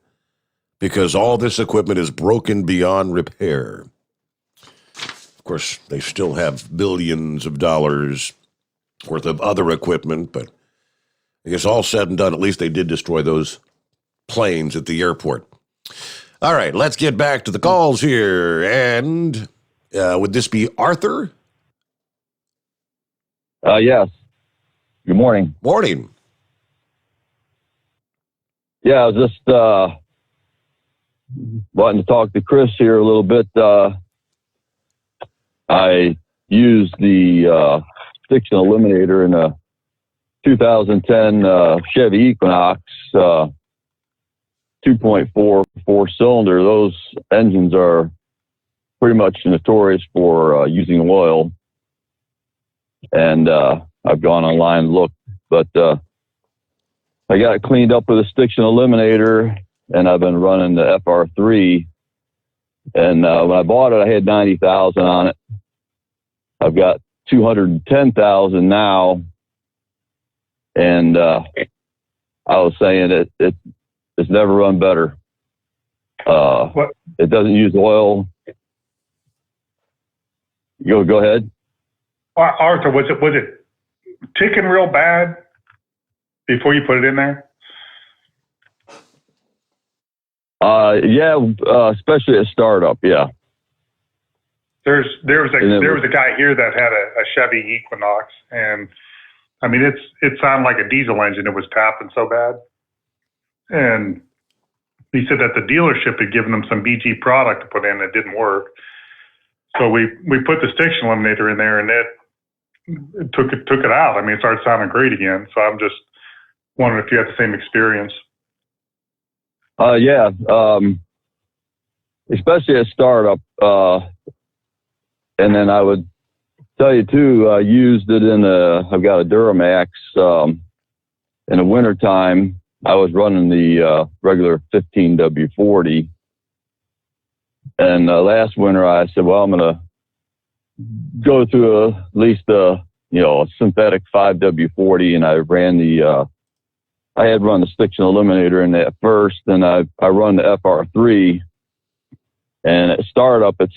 because all this equipment is broken beyond repair. Of course, they still have billions of dollars worth of other equipment, but I guess all said and done, at least they did destroy those planes at the airport. All right, let's get back to the calls here. And would this be Arthur? Yes. Good morning. Morning. Yeah, I was just wanting to talk to Chris here a little bit. I used the friction eliminator in a 2010 Chevy Equinox 2.4 4-cylinder. Those engines are pretty much notorious for using oil. And I've gone online and looked, but I got it cleaned up with a friction eliminator, and I've been running the FR3. And when I bought it, I had 90,000 on it. I've got 210,000 now, and I was saying it's never run better. It doesn't use oil. Go ahead. Arthur, was it ticking real bad before you put it in there? Yeah, especially at startup. Yeah. There was a guy here that had a Chevy Equinox, and I mean it sounded like a diesel engine. It was tapping so bad, and he said that the dealership had given them some BG product to put in that didn't work. So we put the friction eliminator in there, and it took it out. I mean, it started sounding great again. So I'm just wondering if you had the same experience. Yeah, especially at startup. And then I would tell you too, I used it I've got a Duramax. In the wintertime, I was running the regular 15W40. And last winter, I said, well, I'm going to go to at least a synthetic 5W40. And I ran I had run the friction eliminator in that first, and I run the FR3. And at startup, it's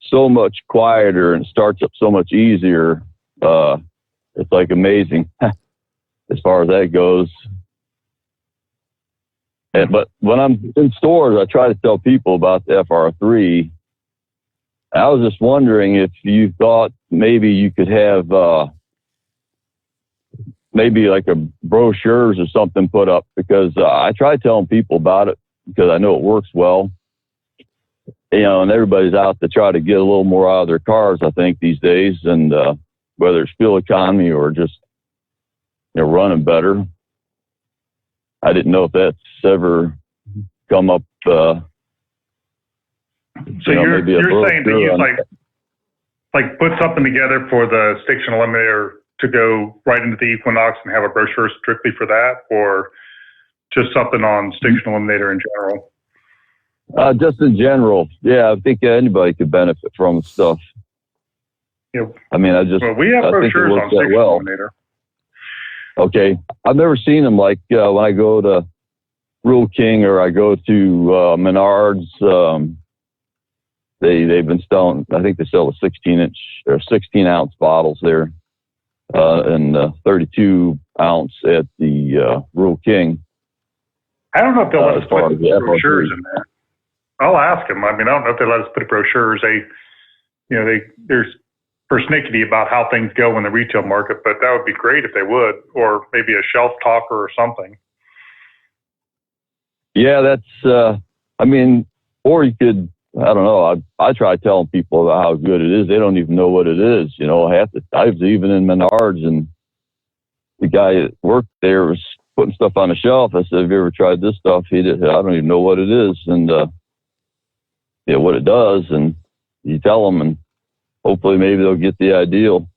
so much quieter and starts up so much easier. It's like amazing as far as that goes. But when I'm in stores, I try to tell people about the FR3. I was just wondering if you thought maybe you could have maybe like a brochures or something put up, because I try telling people about it because I know it works well. And everybody's out to try to get a little more out of their cars, I think, these days, and whether it's fuel economy or just running better. I didn't know if that's ever come up. So you're saying to use like put something together for the friction eliminator to go right into the Equinox and have a brochure strictly for that, or just something on friction eliminator in general? Just in general. Yeah, I think anybody could benefit from stuff. I mean, we have I think it brochures works on that 6 well. millimeter. Okay. I've never seen them when I go to Rural King or I go to Menards. They've been selling, I think they sell the 16-inch or 16-ounce bottles there, and 32-ounce at the Rural King. I don't know if they'll let us as far put as the brochures FR3. in there. I'll ask them. I mean, I don't know if they let us put brochures. They're persnickety about how things go in the retail market, but that would be great if they would, or maybe a shelf talker or something. Yeah, that's, or you could, I don't know, I try telling people about how good it is. They don't even know what it is. I was even in Menards, and the guy that worked there was putting stuff on the shelf. I said, have you ever tried this stuff? He did. I don't even know what it is and what it does. And you tell them, and hopefully maybe they'll get the ideal.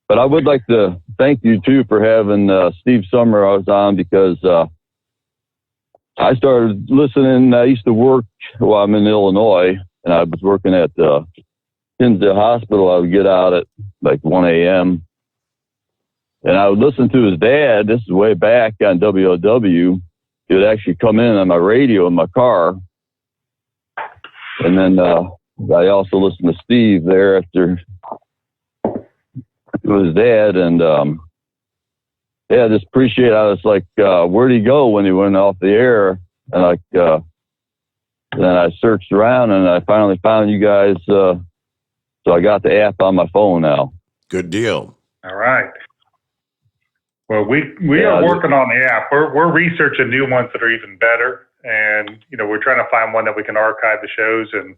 But I would like to thank you too for having Steve Sommer I was on, because I started listening. I used to work while I'm in Illinois, and I was working at Hinsdale Hospital. I would get out at like 1 a.m. and I would listen to his dad. This is way back on WOW. He would actually come in on my radio in my car. And then I also listened to Steve there after with his dad. And I just appreciate it. I was like, where'd he go when he went off the air? And then I searched around and I finally found you guys. So I got the app on my phone now. Good deal. All right. Well, we are working on the app. We're researching new ones that are even better. And, we're trying to find one that we can archive the shows and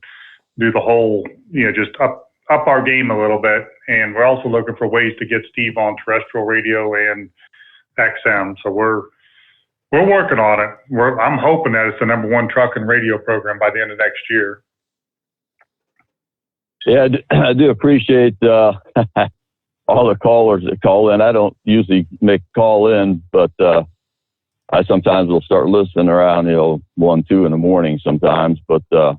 do the whole, just up our game a little bit. And we're also looking for ways to get Steve on terrestrial radio and XM. So we're working on it. I'm hoping that it's the #1 truck and radio program by the end of next year. Yeah, I do appreciate all the callers that call in. I don't usually make a call in, but I sometimes will start listening around, 1, 2 in the morning sometimes. But I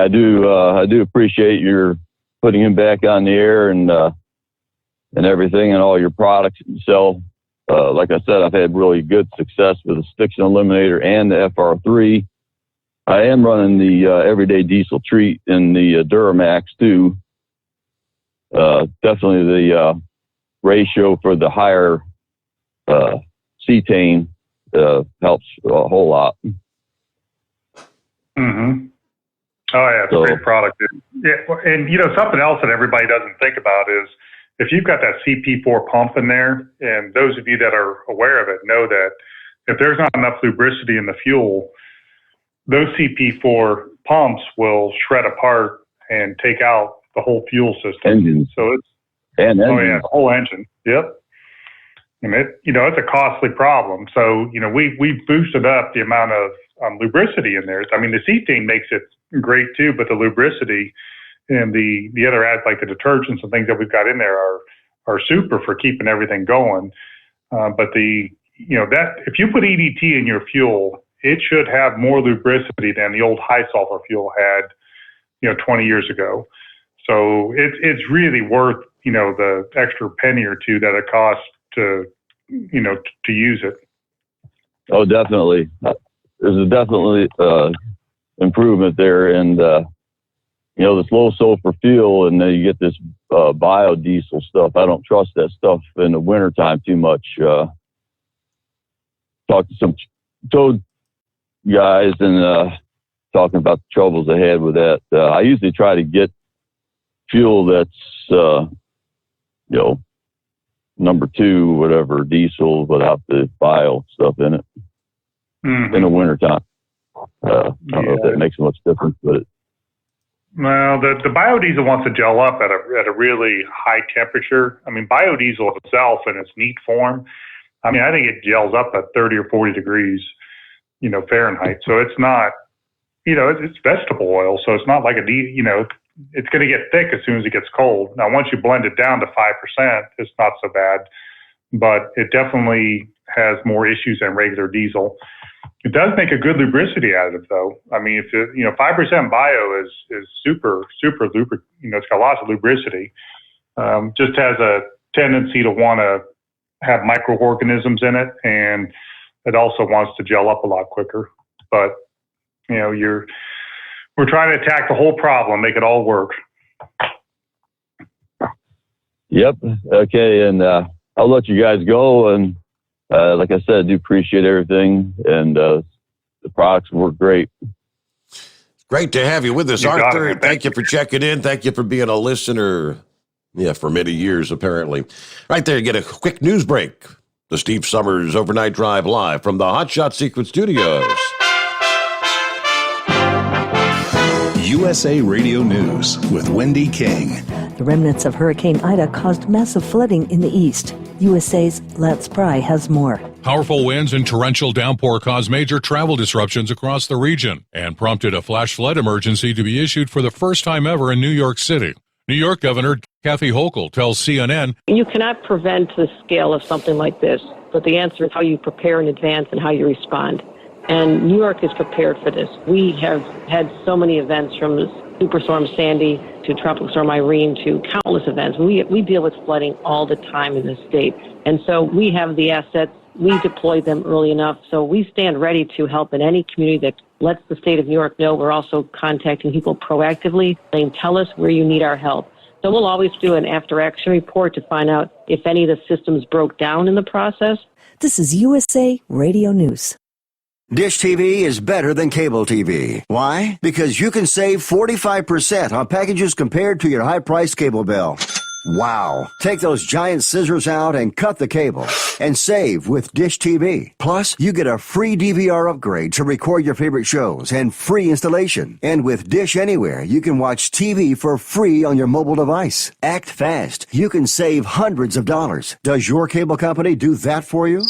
do appreciate your putting him back on the air and everything, and all your products that you sell. Like I said, I've had really good success with the Stiction Eliminator and the FR3. I am running the Everyday Diesel Treat in the Duramax too. Definitely the ratio for the higher cetane helps a whole lot. Mm-hmm. Oh yeah, it's a great product. Yeah, and something else that everybody doesn't think about is if you've got that CP4 pump in there, and those of you that are aware of it know that if there's not enough lubricity in the fuel, those CP4 pumps will shred apart and take out the whole fuel system. Engines. So the whole engine. Yep. And it's a costly problem. So, we've boosted up the amount of lubricity in there. I mean, the cetane makes it great too, but the lubricity and the other ads like the detergents and things that we've got in there are super for keeping everything going. But that if you put EDT in your fuel, it should have more lubricity than the old high sulfur fuel had, 20 years ago. So it's really worth, the extra penny or two that it costs to use it. Oh, definitely. There's definitely improvement there. And, this low sulfur fuel, and then you get this biodiesel stuff. I don't trust that stuff in the wintertime too much. Talked to some toad guys and talking about the troubles they had with that. I usually try to get fuel that's, #2, whatever, diesel without the bio stuff in it in the wintertime. I don't know if that makes much difference, but well, the biodiesel wants to gel up at a really high temperature. I mean, biodiesel itself in its neat form, I think it gels up at 30 or 40 degrees, Fahrenheit. So it's not, it's vegetable oil. So it's not like it's going to get thick as soon as it gets cold. Now, once you blend it down to 5%, it's not so bad. but it definitely has more issues than regular diesel. It does make a good lubricity additive, though. I mean, if 5% bio is super lubricant. It's got lots of lubricity. Just has a tendency to want to have microorganisms in it, and it also wants to gel up a lot quicker. But we're trying to attack the whole problem, make it all work. Yep. Okay, and I'll let you guys go. And like I said, I do appreciate everything, and the products work great. Great to have you with us, Arthur. Thank you for checking in. Thank you for being a listener. Yeah, for many years, apparently. Right there, you get a quick news break. The Steve Sommers Overnight Drive live from the Hot Shot Secret Studios. USA Radio News with Wendy King. The remnants of Hurricane Ida caused massive flooding in the east. USA's Lance Pry has more. Powerful winds and torrential downpour caused major travel disruptions across the region and prompted a flash flood emergency to be issued for the first time ever in New York City. New York Governor Kathy Hochul tells CNN, "You cannot prevent the scale of something like this, but the answer is how you prepare in advance and how you respond. And New York is prepared for this. We have had so many events, from Superstorm Sandy to Tropical Storm Irene to countless events. We deal with flooding all the time in this state. And so we have the assets. We deploy them early enough. So we stand ready to help in any community that lets the state of New York know. We're also contacting people proactively, saying, tell us where you need our help. So we'll always do an after-action report to find out if any of the systems broke down in the process." This is USA Radio News. Dish TV is better than cable TV. Why? Because you can save 45% on packages compared to your high-priced cable bill. Wow. Take those giant scissors out and cut the cable and save with Dish TV. Plus, you get a free DVR upgrade to record your favorite shows and free installation. And with Dish Anywhere, you can watch TV for free on your mobile device. Act fast. You can save hundreds of dollars. Does your cable company do that for you?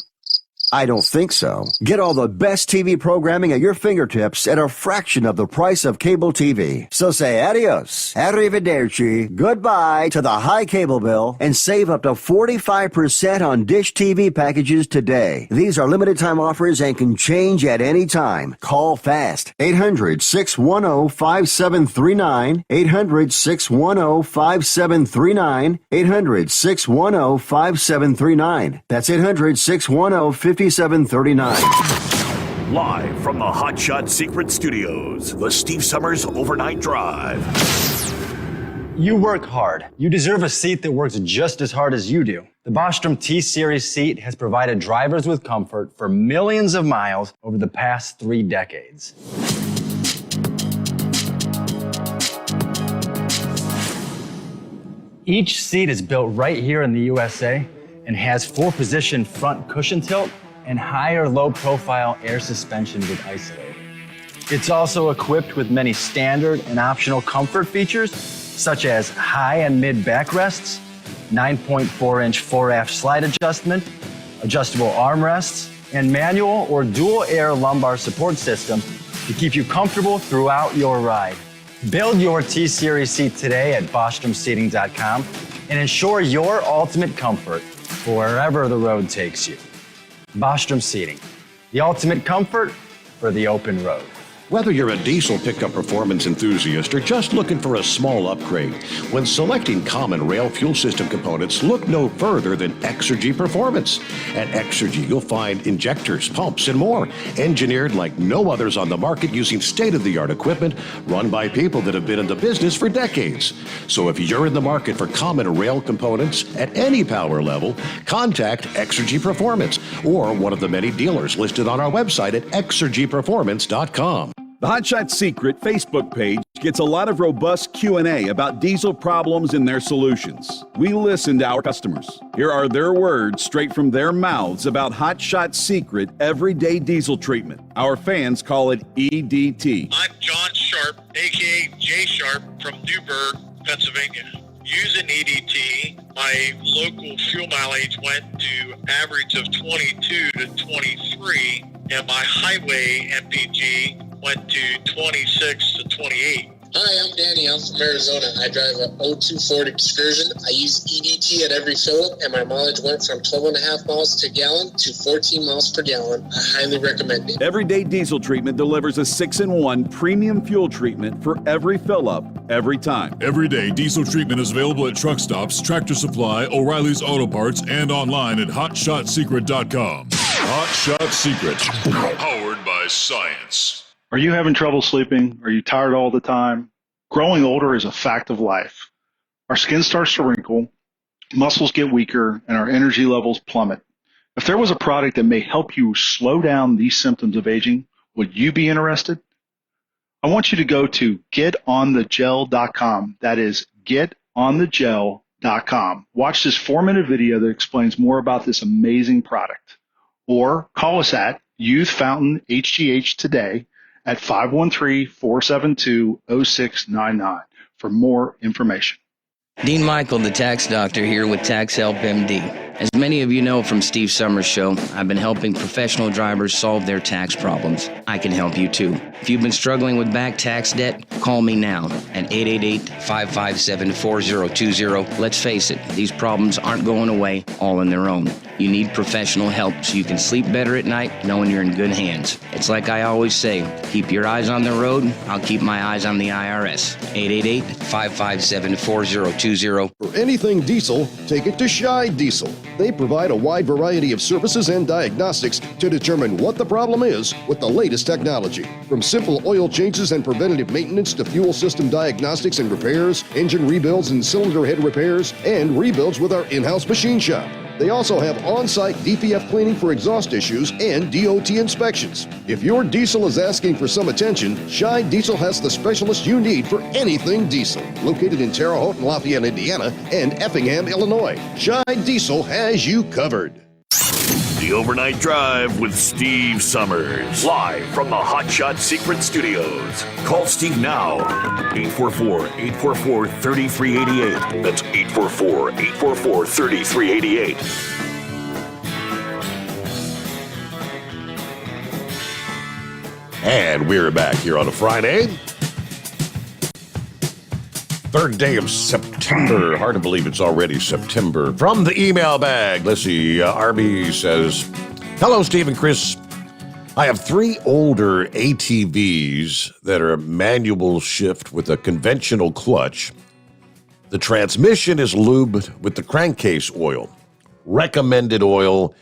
I don't think so. Get all the best TV programming at your fingertips at a fraction of the price of cable TV. So say adios, arrivederci, goodbye to the high cable bill and save up to 45% on Dish TV packages today. These are limited time offers and can change at any time. Call fast. 800-610-5739. 800-610-5739. 800-610-5739. That's 800-610-5739. Live from the Hot Shot Secret Studios, the Steve Sommers Overnight Drive. You work hard. You deserve a seat that works just as hard as you do. The Bostrom T-Series seat has provided drivers with comfort for millions of miles over the past 3 decades. Each seat is built right here in the USA and has 4-position front cushion tilt and higher low-profile air suspension with Isolate. It's also equipped with many standard and optional comfort features, such as high and mid backrests, 9.4-inch 4-aft slide adjustment, adjustable armrests, and manual or dual air lumbar support system to keep you comfortable throughout your ride. Build your T-Series seat today at BostromSeating.com and ensure your ultimate comfort for wherever the road takes you. Bostrom Seating, the ultimate comfort for the open road. Whether you're a diesel pickup performance enthusiast or just looking for a small upgrade, when selecting common rail fuel system components, look no further than Exergy Performance. At Exergy, you'll find injectors, pumps, and more, engineered like no others on the market using state-of-the-art equipment run by people that have been in the business for decades. So if you're in the market for common rail components at any power level, contact Exergy Performance or one of the many dealers listed on our website at exergyperformance.com. The Hot Shot Secret Facebook page gets a lot of robust Q&A about diesel problems and their solutions. We listen to our customers. Here are their words straight from their mouths about Hot Shot Secret everyday diesel treatment. Our fans call it EDT. I'm John Sharp, a.k.a. Jay Sharp from Newburgh, Pennsylvania. Using EDT, my local fuel mileage went to average of 22 to 23, and my highway MPG went to 26 to 28. Hi, I'm Danny. I'm from Arizona. I drive a 02 Ford Excursion. I use EDT at every fill-up, and my mileage went from 12.5 miles to gallon to 14 miles per gallon. I highly recommend it. Everyday Diesel Treatment delivers a 6-in-1 premium fuel treatment for every fill-up, every time. Everyday Diesel Treatment is available at truck stops, Tractor Supply, O'Reilly's Auto Parts, and online at HotShotSecret.com. Hot Shot Secret, powered by science. Are you having trouble sleeping? Are you tired all the time? Growing older is a fact of life. Our skin starts to wrinkle, muscles get weaker, and our energy levels plummet. If there was a product that may help you slow down these symptoms of aging, would you be interested? I want you to go to getonthegel.com. That is getonthegel.com. Watch this 4-minute video that explains more about this amazing product. Or call us at Youth Fountain HGH today at 513-472-0699 for more information. Dean Michael, the tax doctor, here with Tax Help MD. As many of you know from Steve Sommers' show, I've been helping professional drivers solve their tax problems. I can help you too. If you've been struggling with back tax debt, call me now at 888-557-4020. Let's face it, these problems aren't going away all on their own. You need professional help so you can sleep better at night knowing you're in good hands. It's like I always say, keep your eyes on the road, I'll keep my eyes on the IRS. 888-557-4020. For anything diesel, take it to Shy Diesel. They provide a wide variety of services and diagnostics to determine what the problem is with the latest technology. From simple oil changes and preventative maintenance to fuel system diagnostics and repairs, engine rebuilds and cylinder head repairs, and rebuilds with our in-house machine shop. They also have on-site DPF cleaning for exhaust issues and DOT inspections. If your diesel is asking for some attention, Shy Diesel has the specialist you need for anything diesel. Located in Terre Haute and Lafayette, Indiana, and Effingham, Illinois, Shy Diesel has you covered. The Overnight Drive with Steve Sommers. Live from the Hot Shot Secret Studios. Call Steve now. 844-844-3388. That's 844-844-3388. And we're back here on a Friday. Third day of September. Hard to believe it's already September. From the email bag, let's see. RB says, hello, Steve and Chris. I have 3 older ATVs that are manual shift with a conventional clutch. The transmission is lubed with the crankcase oil. Recommended oil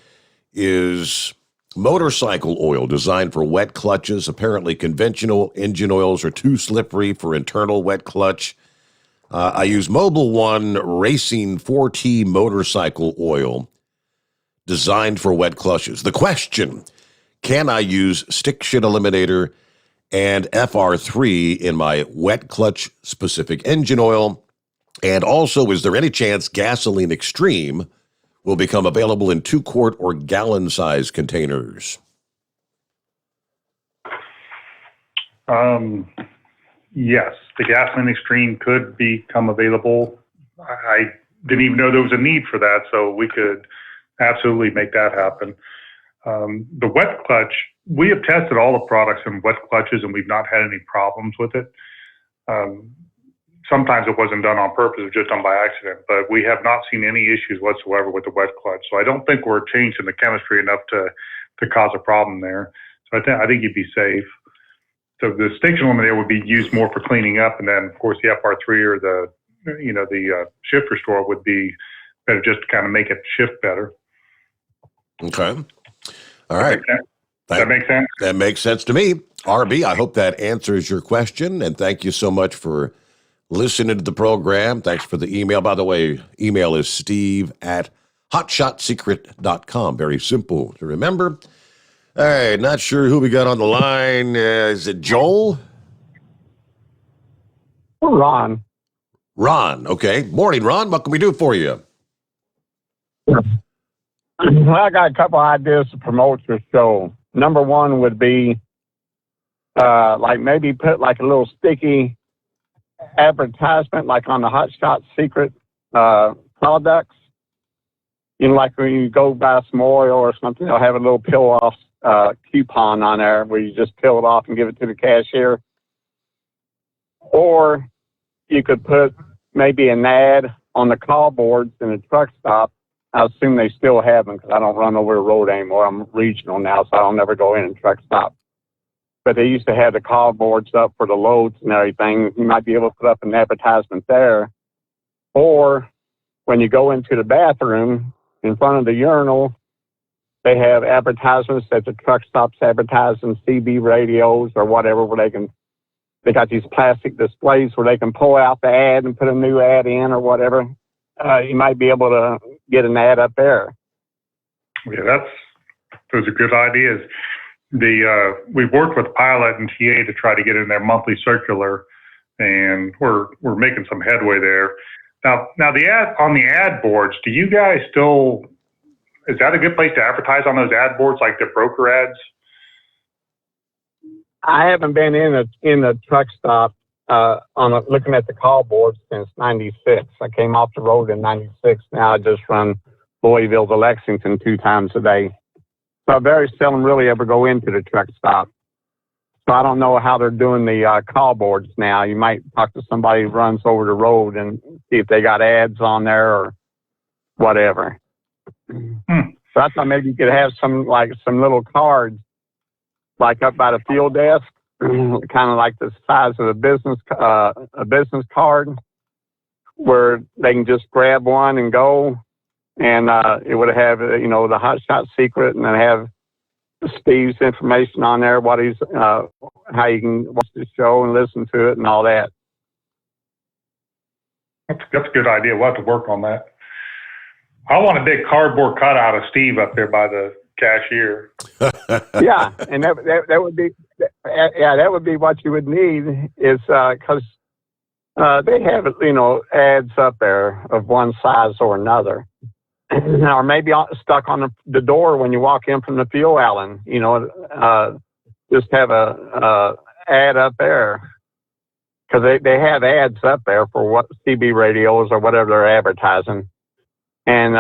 is motorcycle oil designed for wet clutches. Apparently, conventional engine oils are too slippery for internal wet clutch. I use Mobil One Racing 4T motorcycle oil designed for wet clutches. The question, can I use Stick Shit Eliminator and FR3 in my wet clutch specific engine oil? And also, is there any chance Gasoline Extreme will become available in 2-quart or gallon size containers? Yes, the Gasoline Extreme could become available. I didn't even know there was a need for that, so we could absolutely make that happen. The wet clutch, we have tested all the products in wet clutches, and we've not had any problems with it. Sometimes it wasn't done on purpose, it was just done by accident, but we have not seen any issues whatsoever with the wet clutch. So I don't think we're changing the chemistry enough to cause a problem there. So I think you'd be safe. So the station eliminator would be used more for cleaning up, and then of course the FR3 or the shift restore would be better just to kind of make it shift better. Okay. All right. Does that make sense? That makes sense to me. RB, I hope that answers your question, and thank you so much for listening to the program. Thanks for the email. By the way, email is steve@hotshotsecret.com. Very simple to remember. All right, not sure who we got on the line. Is it Joel? Ron. Ron, okay. Morning, Ron. What can we do for you? I got a couple ideas to promote your show. Number one would be like maybe put like a little sticky advertisement like on the Hot Shot Secret products. You know, like when you go buy some oil or something, they'll have a little peel off coupon on there where you just peel it off and give it to the cashier. Or you could put maybe an ad on the call boards in a truck stop. I assume they still have them because I don't run over the road anymore. I'm regional now, so I don't never go in and truck stop. But they used to have the call boards up for the loads and everything. You might be able to put up an advertisement there. Or when you go into the bathroom, in front of the urinal, they have advertisements that the truck stops advertising CB radios or whatever, where they got these plastic displays where they can pull out the ad and put a new ad in or whatever. You might be able to get an ad up there. Yeah, those are good ideas. We've worked with Pilot and TA to try to get in their monthly circular, and we're making some headway there. Now the ad on the ad boards, do you guys still? Is that a good place to advertise on those ad boards, like the broker ads? I haven't been in a truck stop looking at the call boards since '96. I came off the road in '96. Now I just run Louisville to Lexington 2 times a day. So I very seldom really ever go into the truck stop. So I don't know how they're doing the call boards now. You might talk to somebody who runs over the road and see if they got ads on there or whatever. So I thought maybe you could have some little cards, like up by the fuel desk, kind of like the size of a business card, where they can just grab one and go, and it would have the hot shot secret, and then have Steve's information on there, what he's how you can watch the show and listen to it and all that. That's a good idea. We'll have to work on that. I want a big cardboard cutout of Steve up there by the cashier. Yeah, and that would be what you would need, is because they have ads up there of one size or another, or maybe stuck on the door when you walk in from the fuel island. Just have a ad up there, because they have ads up there for what CB radios or whatever they're advertising. And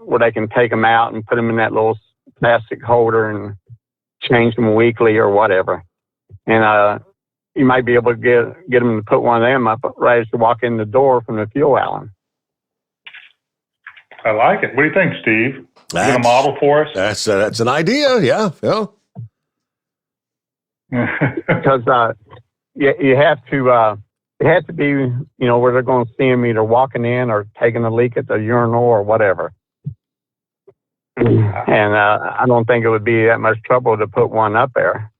where they can take them out and put them in that little plastic holder and change them weekly or whatever. And you might be able to get them to put one of them up right as you walk in the door from the fuel island. I like it. What do you think, Steve? Get a model for us? That's an idea. Yeah. Because you have to. It has to be, where they're going to see them either walking in or taking a leak at the urinal or whatever. And I don't think it would be that much trouble to put one up there.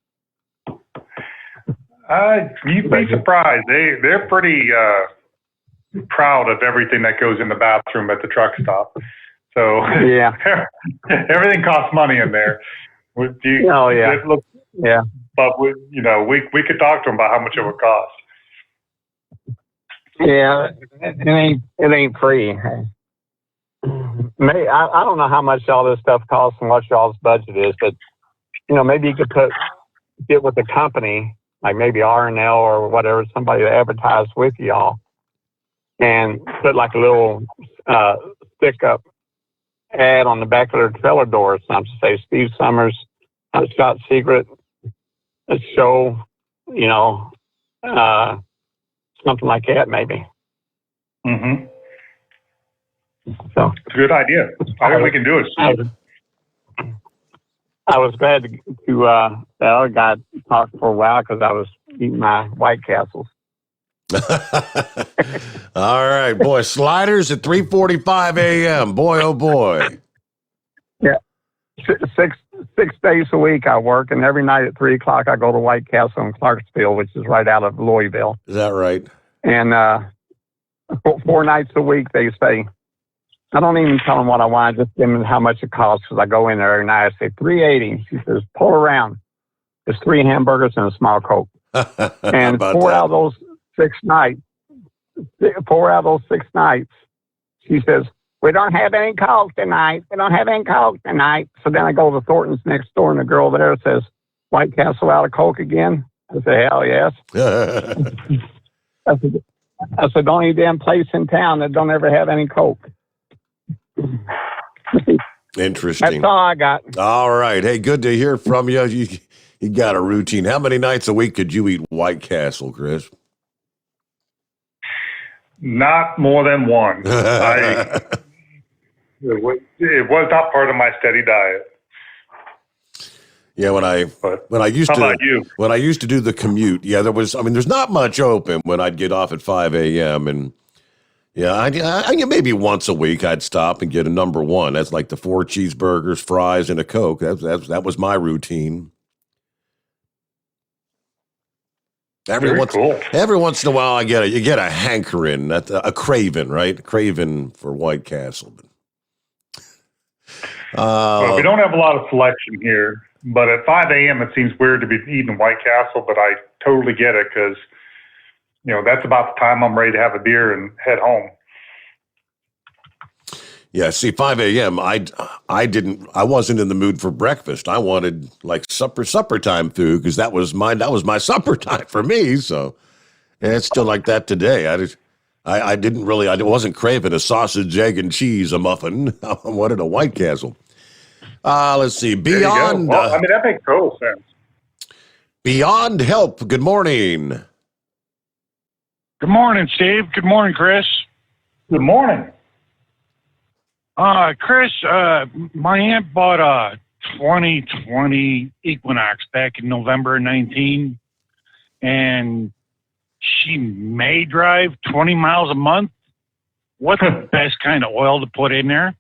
You'd be surprised. They're pretty proud of everything that goes in the bathroom at the truck stop. So yeah, everything costs money in there. Oh yeah, yeah. But we could talk to them about how much it would cost. Yeah, it ain't free. I don't know how much all this stuff costs and what y'all's budget is, but maybe you could get with the company, like maybe R&L or whatever, somebody to advertise with y'all, and put like a little stick up ad on the back of their trailer door or something, say Steve Sommers, Hot Shot Secret, a show, something like that, maybe. Mm-hmm. So it's a good idea. I think we can do it. I was glad to that other guy talk for a while, because I was eating my White Castles. All right, boy. Sliders at 3:45 a.m. Boy, oh boy. Yeah, 6 days a week I work, and every night at 3:00 I go to White Castle in Clarksville, which is right out of Louisville. Is that right? And 4 nights a week, they say. I don't even tell them what I want. I just give them how much it costs, because I go in there every night. I say $3.80. She says, pull around. It's 3 hamburgers and a small Coke. And 4 out of those 6 nights, she says, we don't have any Coke tonight. We don't have any Coke tonight. So then I go to Thornton's next door, and the girl there says, White Castle out of Coke again? I say, hell yes. I said, the only damn place in town that don't ever have any Coke. Interesting. That's all I got. All right. Hey, good to hear from you. You got a routine. How many nights a week could you eat White Castle, Chris? Not more than one. It was not part of my steady diet. Yeah, when I used how to about you? when I used to do the commute, there's not much open when I'd get off at 5 a.m. and I maybe once a week I'd stop and get a number one. That's like the 4 cheeseburgers, fries, and a Coke. That was my routine. Every once in a while, you get a hankering, a craving, right? Craving for White Castle. Well, we don't have a lot of selection here, but at 5 a.m. it seems weird to be eating White Castle, but I totally get it because, that's about the time I'm ready to have a beer and head home. Yeah, see, 5 a.m. I wasn't in the mood for breakfast. I wanted like supper time food because that was my supper time for me. So, and it's still like that today. I wasn't craving a sausage, egg, and cheese, a muffin. I wanted a White Castle. Let's see. Beyond. Well, that makes total sense. Beyond Help. Good morning. Good morning, Steve. Good morning, Chris. Good morning. Chris, my aunt bought a 2020 Equinox back in November 19, and she may drive 20 miles a month. What's the best kind of oil to put in there?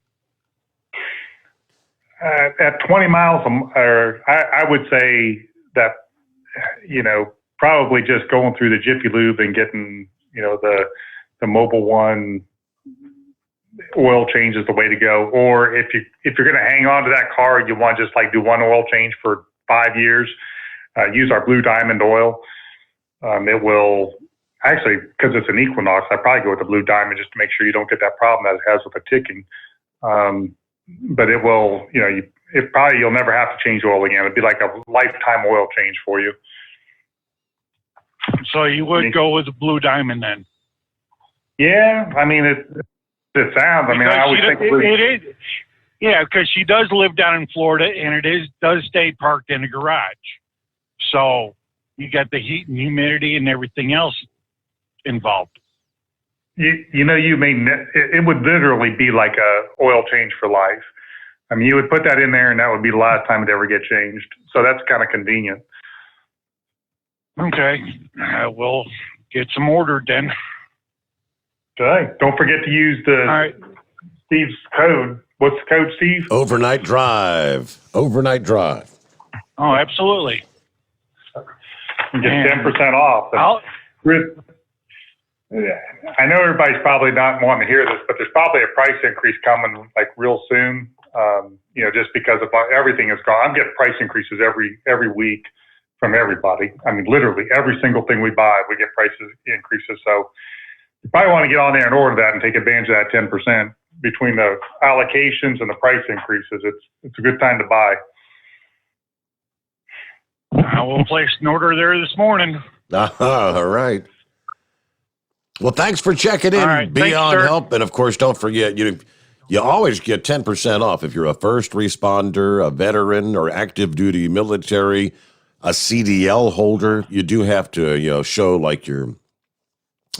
At 20 miles, I would say that, probably just going through the Jiffy Lube and getting, the Mobile One oil change is the way to go. Or if you're going to hang on to that car, you want to just like do one oil change for 5 years, use our Blue Diamond oil. It will actually, because it's an Equinox, I probably go with the Blue Diamond just to make sure you don't get that problem that it has with the ticking. But it will, you'll never have to change oil again. It'd be like a lifetime oil change for you. So you would go with the Blue Diamond then? Yeah, it sounds. I always think it is. Yeah, because she does live down in Florida, and does stay parked in a garage. So you got the heat and humidity and everything else involved. It would literally be like a oil change for life. You would put that in there, and that would be the last time it ever get changed. So that's kind of convenient. Okay, we'll get some ordered then. Okay. Don't forget to use Steve's code. What's the code, Steve? Overnight Drive. Overnight Drive. Oh, absolutely. You get 10% off. I know everybody's probably not wanting to hear this, but there's probably a price increase coming like real soon. Just because of everything is gone. I'm getting price increases every week from everybody. Literally every single thing we buy, we get price increases. So you probably want to get on there and order that and take advantage of that 10% between the allocations and the price increases. It's a good time to buy. I will place an order there this morning. All right. Well, thanks for checking in. Right, Beyond Help. And, of course, don't forget, you always get 10% off if you're a first responder, a veteran, or active duty military, a CDL holder. You do have to, show like your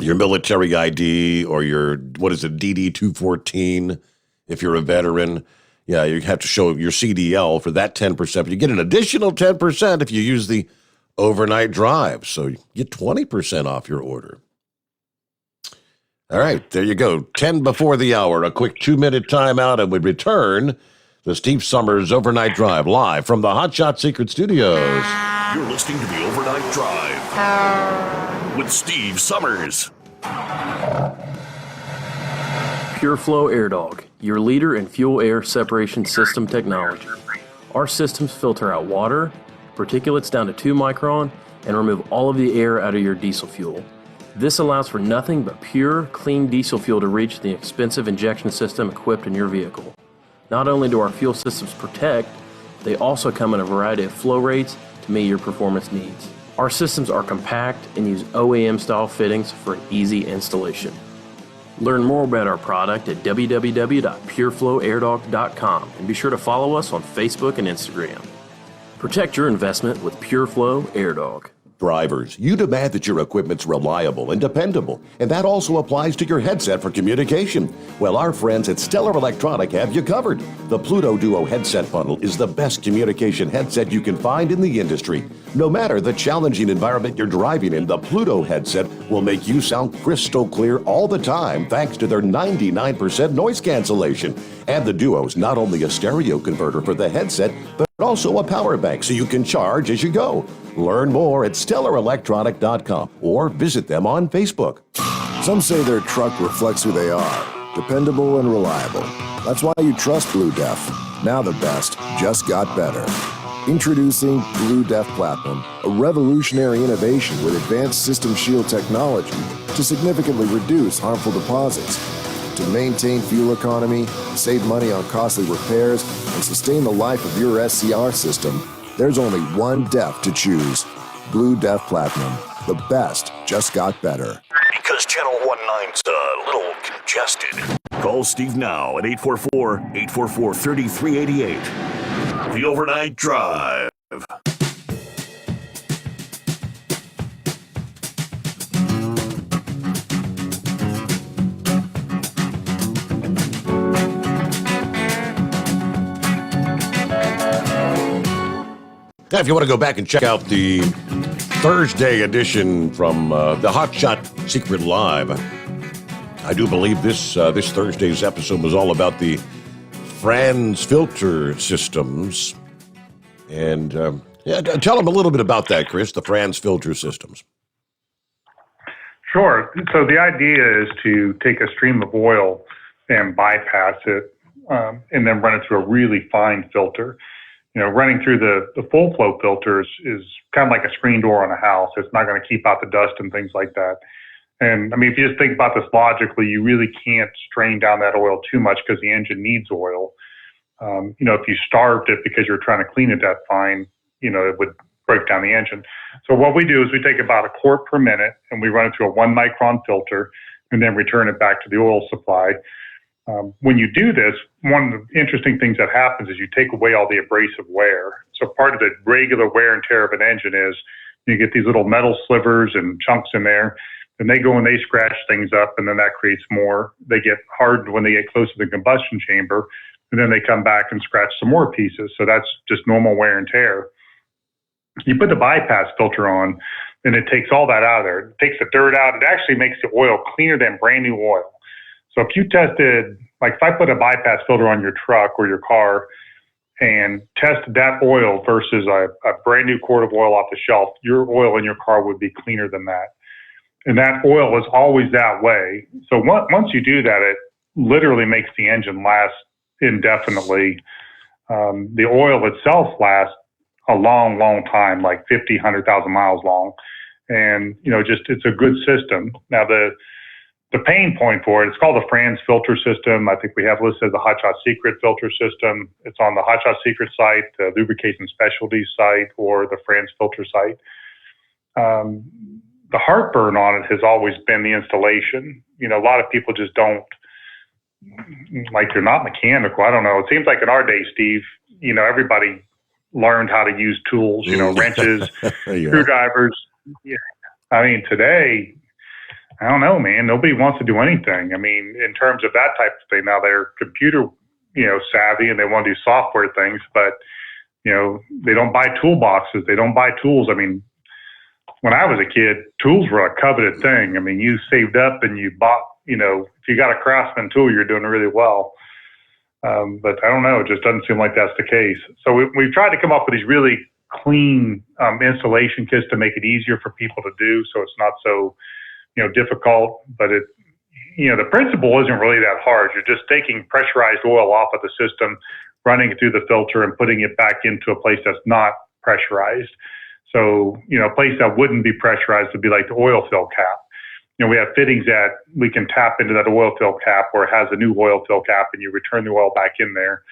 military ID or your, DD 214 if you're a veteran. Yeah, you have to show your CDL for that 10%. But you get an additional 10% if you use the overnight drive. So you get 20% off your order. All right, there you go. 10 before the hour, a quick 2-minute timeout, and we return to Steve Sommers' Overnight Drive live from the Hot Shot Secret Studios. You're listening to the Overnight Drive with Steve Sommers. Pure Flow Air Dog, your leader in fuel air separation system technology. Our systems filter out water, particulates down to 2 micron, and remove all of the air out of your diesel fuel. This allows for nothing but pure, clean diesel fuel to reach the expensive injection system equipped in your vehicle. Not only do our fuel systems protect, they also come in a variety of flow rates to meet your performance needs. Our systems are compact and use OEM-style fittings for an easy installation. Learn more about our product at www.pureflowairdog.com and be sure to follow us on Facebook and Instagram. Protect your investment with Pure Flow Air Dog. Drivers, you demand that your equipment's reliable and dependable, and that also applies to your headset for communication. Well, our friends at Stellar Electronic have you covered. The Pluto Duo headset bundle is the best communication headset you can find in the industry. No matter the challenging environment you're driving in, the Pluto headset will make you sound crystal clear all the time thanks to their 99% noise cancellation. And the Duo's not only a stereo converter for the headset, but also a power bank so you can charge as you go. Learn more at StellarElectronic.com or visit them on Facebook. Some say their truck reflects who they are, dependable and reliable. That's why you trust Blue Def. Now the best just got better. Introducing Blue Def Platinum, a revolutionary innovation with advanced system shield technology to significantly reduce harmful deposits. To maintain fuel economy, save money on costly repairs, and sustain the life of your SCR system, there's only one DEF to choose. Blue Def Platinum. The best just got better. Because Channel 19's a little congested. Call Steve now at 844-844-3388. The Overnight Drive. Now, if you want to go back and check out the Thursday edition from the Hot Shot Secret Live, I do believe this Thursday's episode was all about the Franz filter systems. And tell them a little bit about that, Chris, the Franz filter systems. Sure. So the idea is to take a stream of oil and bypass it and then run it through a really fine filter. You know, running through the full flow filters is kind of like a screen door on a house. It's not going to keep out the dust and things like that. And I mean, if you just think about this logically, you really can't strain down that oil too much because the engine needs oil. You know, if you starved it because you're trying to clean it that fine, you know, it would break down the engine. So what we do is we take about a quart per minute and we run it through a 1 micron filter and then return it back to the oil supply. When you do this, one of the interesting things that happens is you take away all the abrasive wear. So part of the regular wear and tear of an engine is you get these little metal slivers and chunks in there, and they go and they scratch things up, and then that creates more. They get hardened when they get close to the combustion chamber, and then they come back and scratch some more pieces. So that's just normal wear and tear. You put the bypass filter on, and it takes all that out of there. It takes the dirt out. It actually makes the oil cleaner than brand new oil. So if you tested, like if I put a bypass filter on your truck or your car and tested that oil versus a brand new quart of oil off the shelf, your oil in your car would be cleaner than that. And that oil is always that way. So once you do that, it literally makes the engine last indefinitely. The oil itself lasts a long, long time, like 50, 100,000 miles long. And, you know, just it's a good system. Now, the pain point for it, it's called the Franz filter system. I think we have listed as the Hot Shot Secret filter system. It's on the Hot Shot Secret site, the Lubrication Specialties site, or the Franz filter site. The heartburn on it has always been the installation. You know, a lot of people just don't, like, they're not mechanical. I don't know. It seems like in our day, Steve, you know, everybody learned how to use tools, you know, wrenches, screwdrivers. Yeah. I mean, today, I don't know, man. Nobody wants to do anything. I mean, in terms of that type of thing, now they're computer, you know, savvy and they want to do software things, but, you know, they don't buy toolboxes. They don't buy tools. I mean, when I was a kid, tools were a coveted thing. I mean, you saved up and you bought, you know, if you got a Craftsman tool, you're doing really well. But I don't know. It just doesn't seem like that's the case. So we've tried to come up with these really clean installation kits to make it easier for people to do, so it's not so, you know, difficult. But it, you know, the principle isn't really that hard. You're just taking pressurized oil off of the system, running it through the filter, and putting it back into a place that's not pressurized. So, you know, a place that wouldn't be pressurized would be like the oil fill cap. You know, we have fittings that we can tap into that oil fill cap where it has a new oil fill cap and you return the oil back in there.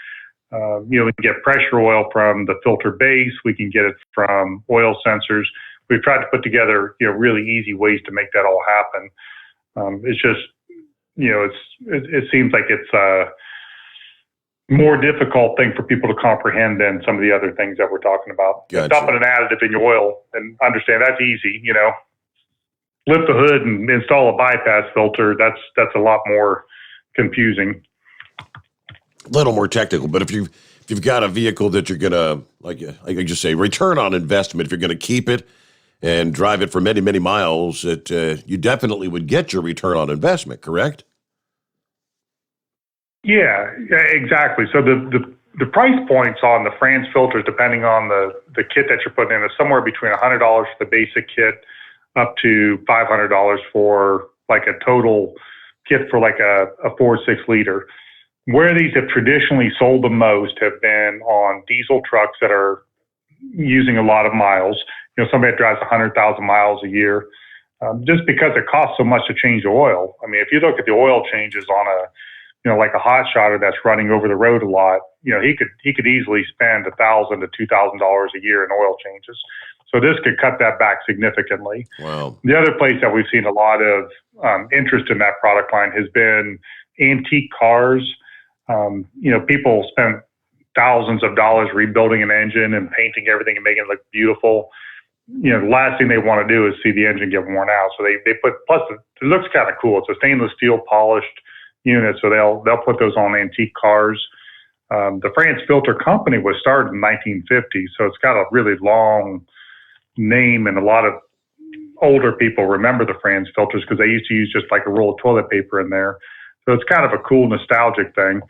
You know, we can get pressure oil from the filter base. We can get it from oil sensors. We've tried to put together, you know, really easy ways to make that all happen. It's just, you know, it seems like it's more difficult thing for people to comprehend than some of the other things that we're talking about. Gotcha. Dumping an additive in your oil and understand that's easy, Lift the hood and install a bypass filter. That's a lot more confusing. A little more technical, but if you've got a vehicle that you're gonna, like I just say, return on investment, if you're gonna keep it and drive it for many, many miles, you definitely would get your return on investment, correct? Yeah, exactly. So the price points on the France filters, depending on the kit that you're putting in, is somewhere between $100 for the basic kit up to $500 for like a total kit for like a 4.6 liter. Where these have traditionally sold the most have been on diesel trucks that are using a lot of miles. Somebody that drives 100,000 miles a year, just because it costs so much to change the oil. I mean, if you look at the oil changes on like a hot shotter that's running over the road a lot, he could easily spend $1,000 to $2,000 a year in oil changes. So this could cut that back significantly. Wow. The other place that we've seen a lot of interest in that product line has been antique cars. People spend thousands of dollars rebuilding an engine and painting everything and making it look beautiful. The last thing they want to do is see the engine get worn out. So they put, plus it looks kind of cool. It's a stainless steel polished unit. So they'll put those on antique cars. The France Filter Company was started in 1950. So it's got a really long name, and a lot of older people remember the France filters because they used to use just like a roll of toilet paper in there. So it's kind of a cool nostalgic thing.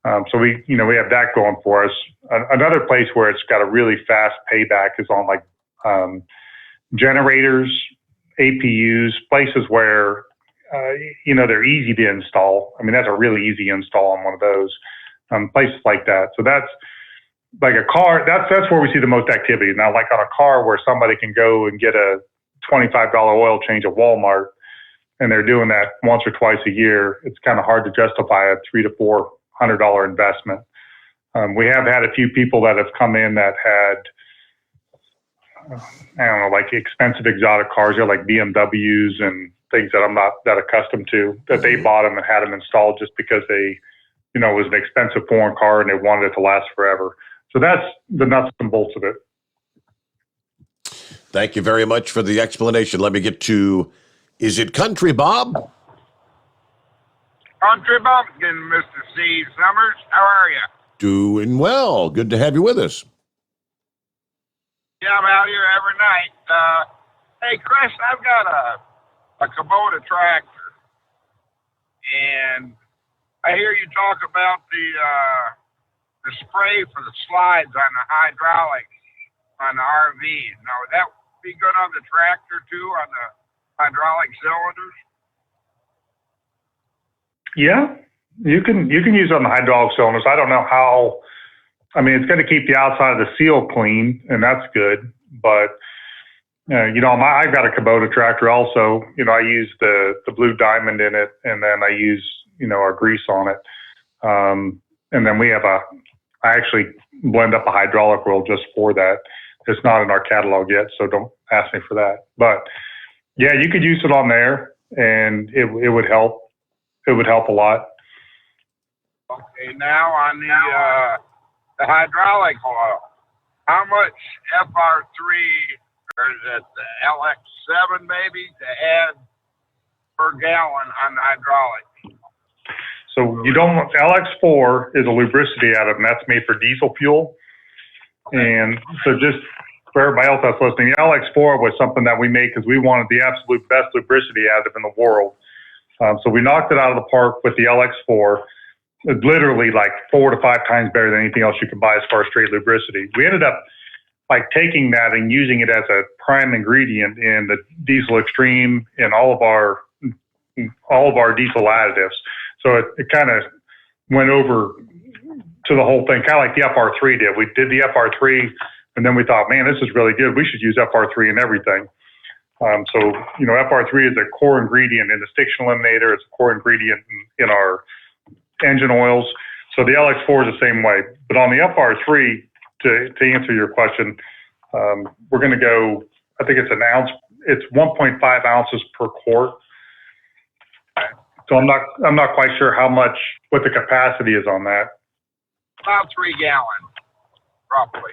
So we have that going for us. Another place where it's got a really fast payback is on like generators, APUs, places where they're easy to install. I mean, that's a really easy install on one of those places like that. So that's like a car. That's where we see the most activity. Now, like on a car where somebody can go and get a $25 oil change at Walmart, and they're doing that once or twice a year, it's kind of hard to justify a $300 to $400 investment. We have had a few people that have come in that had, like expensive exotic cars, like BMWs and things that I'm not that accustomed to, that they bought them and had them installed just because they, it was an expensive foreign car and they wanted it to last forever. So that's the nuts and bolts of it. Thank you very much for the explanation. Let me get to, is it Country Bob? Country Bumpkin, Mr. Steve Summers. How are you? Doing well. Good to have you with us. Yeah, I'm out here every night. Hey, Chris, I've got a Kubota tractor, and I hear you talk about the spray for the slides on the hydraulics on the RV. Now, would that be good on the tractor too, on the hydraulic cylinders? Yeah, you can use it on the hydraulic cylinders. I don't know how. I mean, it's going to keep the outside of the seal clean, and that's good. But I've got a Kubota tractor also. I use the blue diamond in it, and then I use our grease on it. And then I actually blend up a hydraulic oil just for that. It's not in our catalog yet, so don't ask me for that. But yeah, you could use it on there, and it would help. It would help a lot. Okay, now on the hydraulic oil, how much FR3 or is it the LX7 maybe to add per gallon on the hydraulic? So LX4 is a lubricity additive, and that's made for diesel fuel. And so just for everybody else that's listening, the LX4 was something that we made because we wanted the absolute best lubricity additive in the world. So we knocked it out of the park with the LX4. It's literally like 4 to 5 times better than anything else you can buy as far as straight lubricity. We ended up like taking that and using it as a prime ingredient in the Diesel Extreme and all of our diesel additives. So it kind of went over to the whole thing, kind of like the FR3 did. We did the FR3, and then we thought, man, this is really good. We should use FR3 in everything. So FR3 is a core ingredient in the stiction eliminator. It's a core ingredient in our engine oils. So the LX4 is the same way. But on the FR3, to answer your question, we're going to go, I think it's an ounce. It's 1.5 ounces per quart. So I'm not quite sure what the capacity is on that. About 3 gallons, roughly.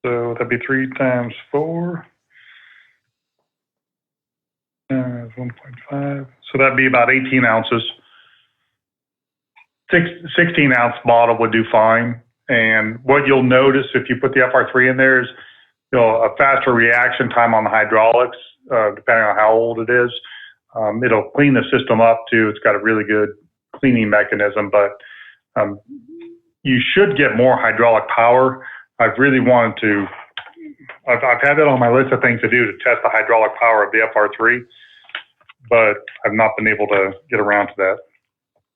So that'd be 3 times 4. 1.5. So that'd be about 18 ounces. 16-ounce bottle would do fine. And what you'll notice if you put the FR3 in there is, a faster reaction time on the hydraulics, depending on how old it is. It'll clean the system up too. It's got a really good cleaning mechanism, but you should get more hydraulic power. I've really wanted to. I've had that on my list of things to do to test the hydraulic power of the FR3, but I've not been able to get around to that.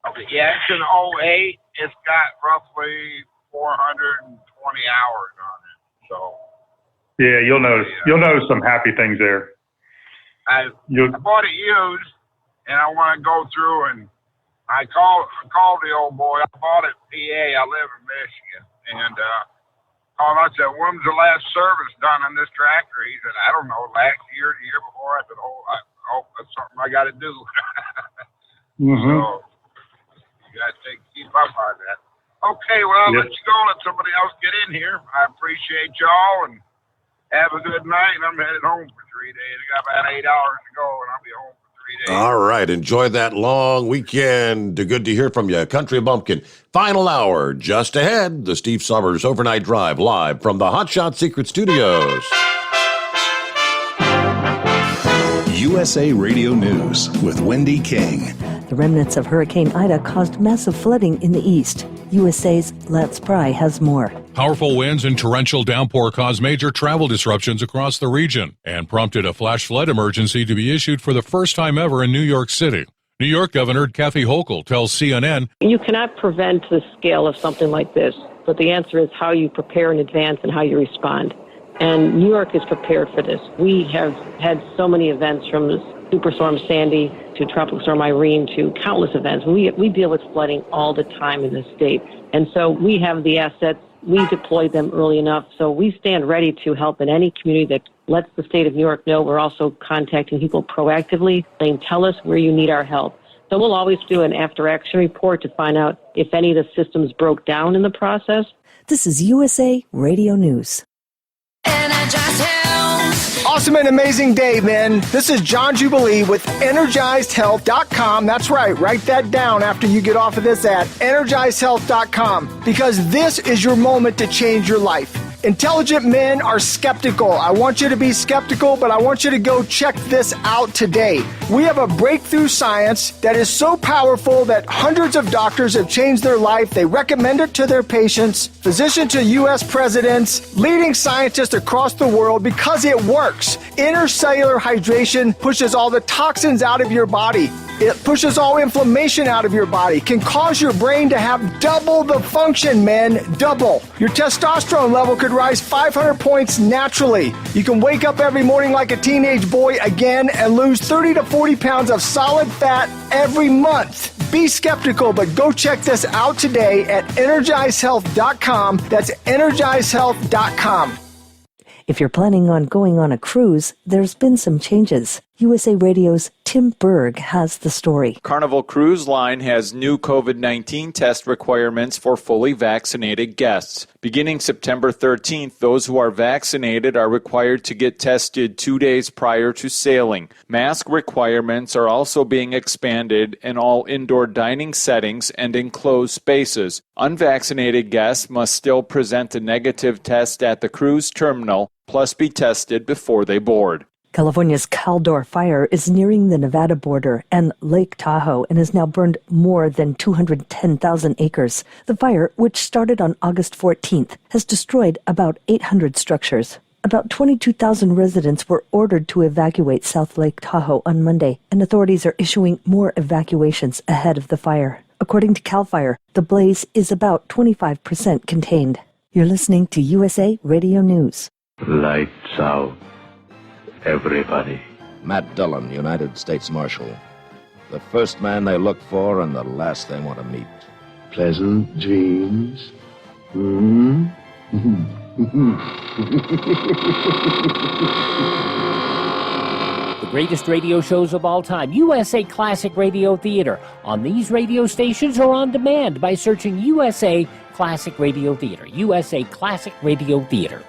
Okay, yeah, it's an 08. It's got roughly 420 hours on it. So yeah, you'll notice some happy things there. I bought it used, and I want to go through and I called the old boy. I bought it PA. I live in Michigan, and I said, "When was the last service done on this tractor?" He said, "I don't know, last year, the year before." I said, "Oh, that's something I got to do." Mm-hmm. So you got to keep up on that. Okay, well, I'll let you go. Let somebody else get in here. I appreciate y'all, and have a good night. And I'm headed home for 3 days. I got about 8 hours to go, and I'll be home for 3 days. All right. Enjoy that long weekend. Good to hear from you. Country Bumpkin. Final hour just ahead. The Steve Sommers Overnight Drive live from the Hot Shot Secret Studios. USA Radio News with Wendy King. The remnants of Hurricane Ida caused massive flooding in the east. USA's Lance Pry has more. Powerful winds and torrential downpour caused major travel disruptions across the region and prompted a flash flood emergency to be issued for the first time ever in New York City. New York Governor Kathy Hochul tells CNN, You cannot prevent the scale of something like this, but the answer is how you prepare in advance and how you respond. And New York is prepared for this. We have had so many events from Superstorm Sandy to Tropical Storm Irene to countless events. We deal with flooding all the time in this state. And so we have the assets. We deployed them early enough. So we stand ready to help in any community that lets the state of New York know. We're also contacting people proactively, saying, tell us where you need our help. So we'll always do an after-action report to find out if any of the systems broke down in the process. This is USA Radio News. Awesome and amazing day, man. This is John Jubilee with EnergizedHealth.com. That's right. Write that down after you get off of this at EnergizedHealth.com, because this is your moment to change your life. Intelligent men are skeptical. I want you to be skeptical, but I want you to go check this out today. We have a breakthrough science that is so powerful that hundreds of doctors have changed their life. They recommend it to their patients, physicians to U.S. presidents, leading scientists across the world, because it works. Intercellular hydration pushes all the toxins out of your body. It pushes all inflammation out of your body, can cause your brain to have double the function, men, double. Your testosterone level could rise 500 points naturally. You can wake up every morning like a teenage boy again and lose 30 to 40 pounds of solid fat every month. Be skeptical, but go check this out today at EnergizedHealth.com. That's EnergizedHealth.com. If you're planning on going on a cruise, there's been some changes. USA Radio's Tim Berg has the story. Carnival Cruise Line has new COVID-19 test requirements for fully vaccinated guests. Beginning September 13th, those who are vaccinated are required to get tested 2 days prior to sailing. Mask requirements are also being expanded in all indoor dining settings and enclosed spaces. Unvaccinated guests must still present a negative test at the cruise terminal, plus be tested before they board. California's Caldor fire is nearing the Nevada border and Lake Tahoe and has now burned more than 210,000 acres. The fire, which started on August 14th, has destroyed about 800 structures. About 22,000 residents were ordered to evacuate South Lake Tahoe on Monday, and authorities are issuing more evacuations ahead of the fire. According to CAL FIRE, the blaze is about 25% contained. You're listening to USA Radio News. Lights out. Everybody. Matt Dillon, United States Marshal. The first man they look for and the last they want to meet. Pleasant dreams. The greatest radio shows of all time. USA Classic Radio Theater. on these radio stations or on demand by searching USA Classic Radio Theater. USA Classic Radio Theater.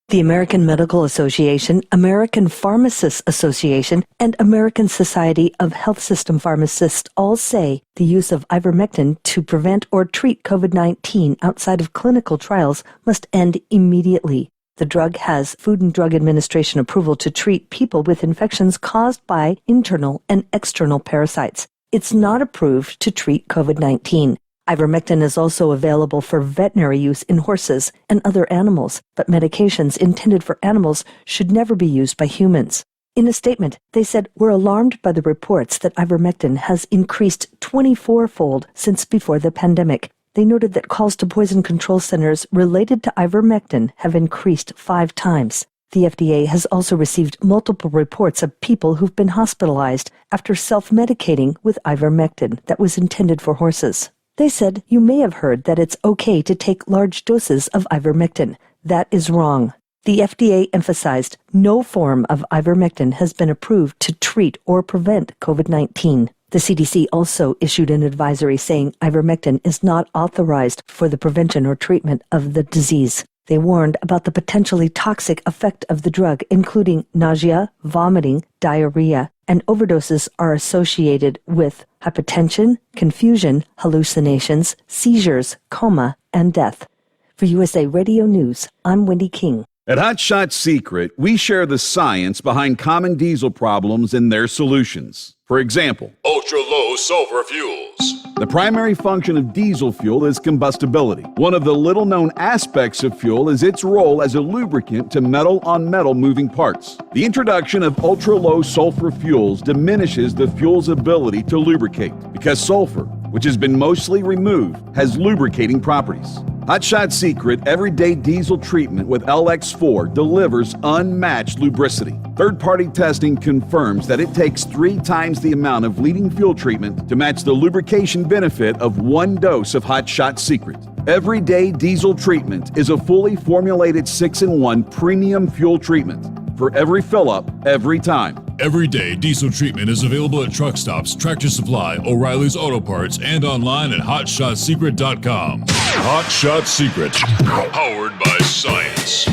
The American Medical Association, American Pharmacists Association, and American Society of Health System Pharmacists all say the use of ivermectin to prevent or treat COVID-19 outside of clinical trials must end immediately. The drug has Food and Drug Administration approval to treat people with infections caused by internal and external parasites. It's not approved to treat COVID-19. Ivermectin is also available for veterinary use in horses and other animals, but medications intended for animals should never be used by humans. In a statement, they said, "We're alarmed by the reports that ivermectin has increased 24-fold since before the pandemic." They noted that calls to poison control centers related to ivermectin have increased 5 times. The FDA has also received multiple reports of people who've been hospitalized after self-medicating with ivermectin that was intended for horses. They said, "You may have heard that it's okay to take large doses of ivermectin. That is wrong." The FDA emphasized no form of ivermectin has been approved to treat or prevent COVID-19. The CDC also issued an advisory saying ivermectin is not authorized for the prevention or treatment of the disease. They warned about the potentially toxic effect of the drug, including nausea, vomiting, diarrhea, and overdoses are associated with hypotension, confusion, hallucinations, seizures, coma, and death. For USA Radio News, I'm Wendy King. At Hot Shot Secret, we share the science behind common diesel problems and their solutions. For example, ultra-low sulfur fuels. The primary function of diesel fuel is combustibility. One of the little-known aspects of fuel is its role as a lubricant to metal-on-metal moving parts. The introduction of ultra-low sulfur fuels diminishes the fuel's ability to lubricate because sulfur, which has been mostly removed, has lubricating properties. Hot Shot Secret Everyday Diesel Treatment with LX4 delivers unmatched lubricity. Third-party testing confirms that it takes 3 times the amount of leading fuel treatment to match the lubrication benefit of 1 dose of Hot Shot Secret. Everyday Diesel Treatment is a fully formulated 6-in-1 premium fuel treatment for every fill-up, every time. Everyday Diesel Treatment is available at truck stops, Tractor Supply, O'Reilly's Auto Parts, and online at HotShotSecret.com. Hot Shot Secret, powered by science.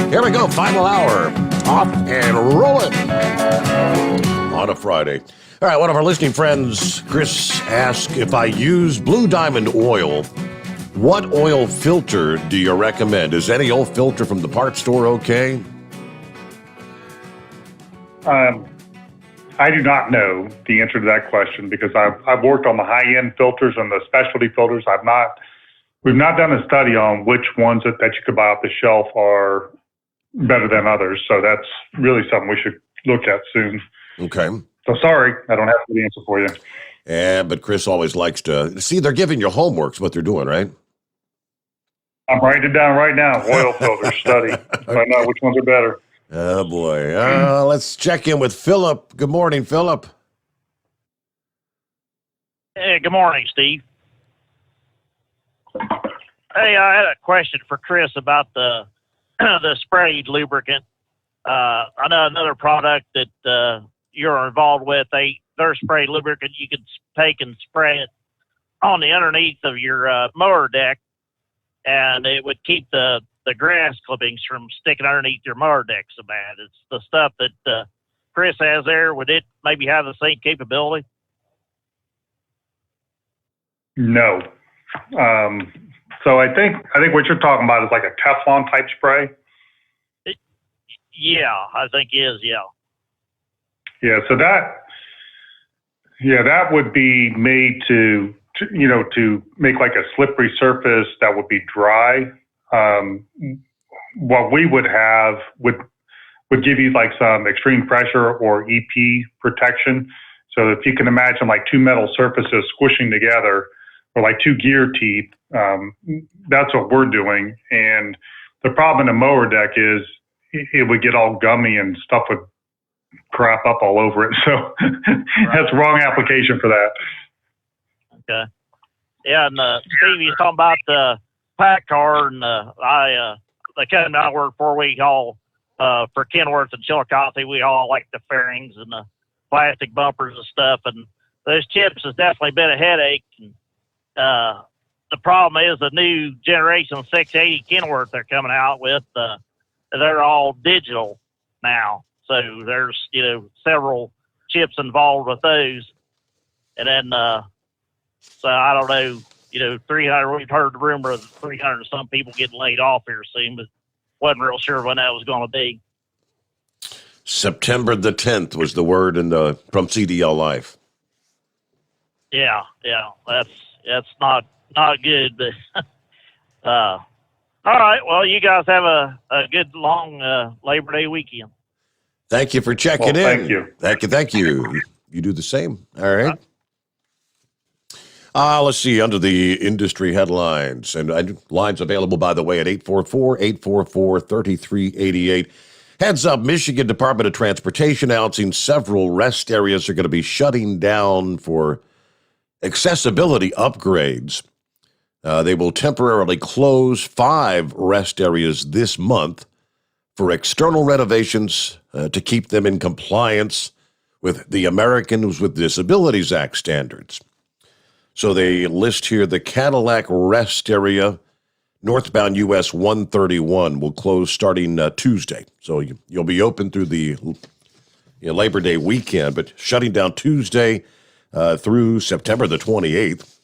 Here we go, final hour. Off and rolling on a Friday. All right, one of our listening friends, Chris, asked, if I use Blue Diamond oil, what oil filter do you recommend? Is any old filter from the parts store okay? I do not know the answer to that question because I've worked on the high-end filters and the specialty filters. We've not done a study on which ones that you could buy off the shelf are better than others. So that's really something we should look at soon. Okay. So sorry, I don't have the answer for you. Yeah, but Chris always likes to see. They're giving you homework's what they're doing, right? I'm writing it down right now. Oil filter study. Find out which ones are better. Oh boy. Let's check in with Philip. Good morning, Philip. Hey, good morning, Steve. Hey, I had a question for Chris about the the sprayed lubricant. I know another product that you're involved with, their spray lubricant, you could take and spray it on the underneath of your mower deck, and it would keep the grass clippings from sticking underneath your mower deck so bad. It's the stuff that Chris has there. Would it maybe have the same capability? No. So I think what you're talking about is like a Teflon type spray. Yeah, I think it is. Yeah. Yeah. So that would be made to make like a slippery surface that would be dry. What we would have would give you like some extreme pressure or EP protection. So if you can imagine like 2 metal surfaces squishing together, or like 2 gear teeth, that's what we're doing. And the problem in a mower deck is it would get all gummy and stuff would crap up all over it. So that's the wrong application for that. Okay. Yeah, and Steve, you're talking about the pack car, and the company I work for, we haul for Kenworth and Chillicothe, we haul like the fairings and the plastic bumpers and stuff. And those chips has definitely been a headache. And, the problem is the new generation 680 Kenworth they're coming out with, they're all digital now. So there's, several chips involved with those. And then, so I don't know, 300, we've heard the rumor of 300 some people getting laid off here soon, but wasn't real sure when that was going to be. September the 10th was the word from CDL Life. Yeah, that's not good, but all right. Well, you guys have a good long Labor Day weekend. Thank you for checking in. Thank you. Thank you. You do the same. All right. Let's see, under the industry headlines, and lines available, by the way, at 844-844-3388. Heads up, Michigan Department of Transportation announcing several rest areas are going to be shutting down for accessibility upgrades. They will temporarily close 5 rest areas this month for external renovations to keep them in compliance with the Americans with Disabilities Act standards. So they list here the Cadillac Rest Area, northbound US 131, will close starting Tuesday. So you'll be open through the Labor Day weekend, but shutting down Tuesday through September the 28th.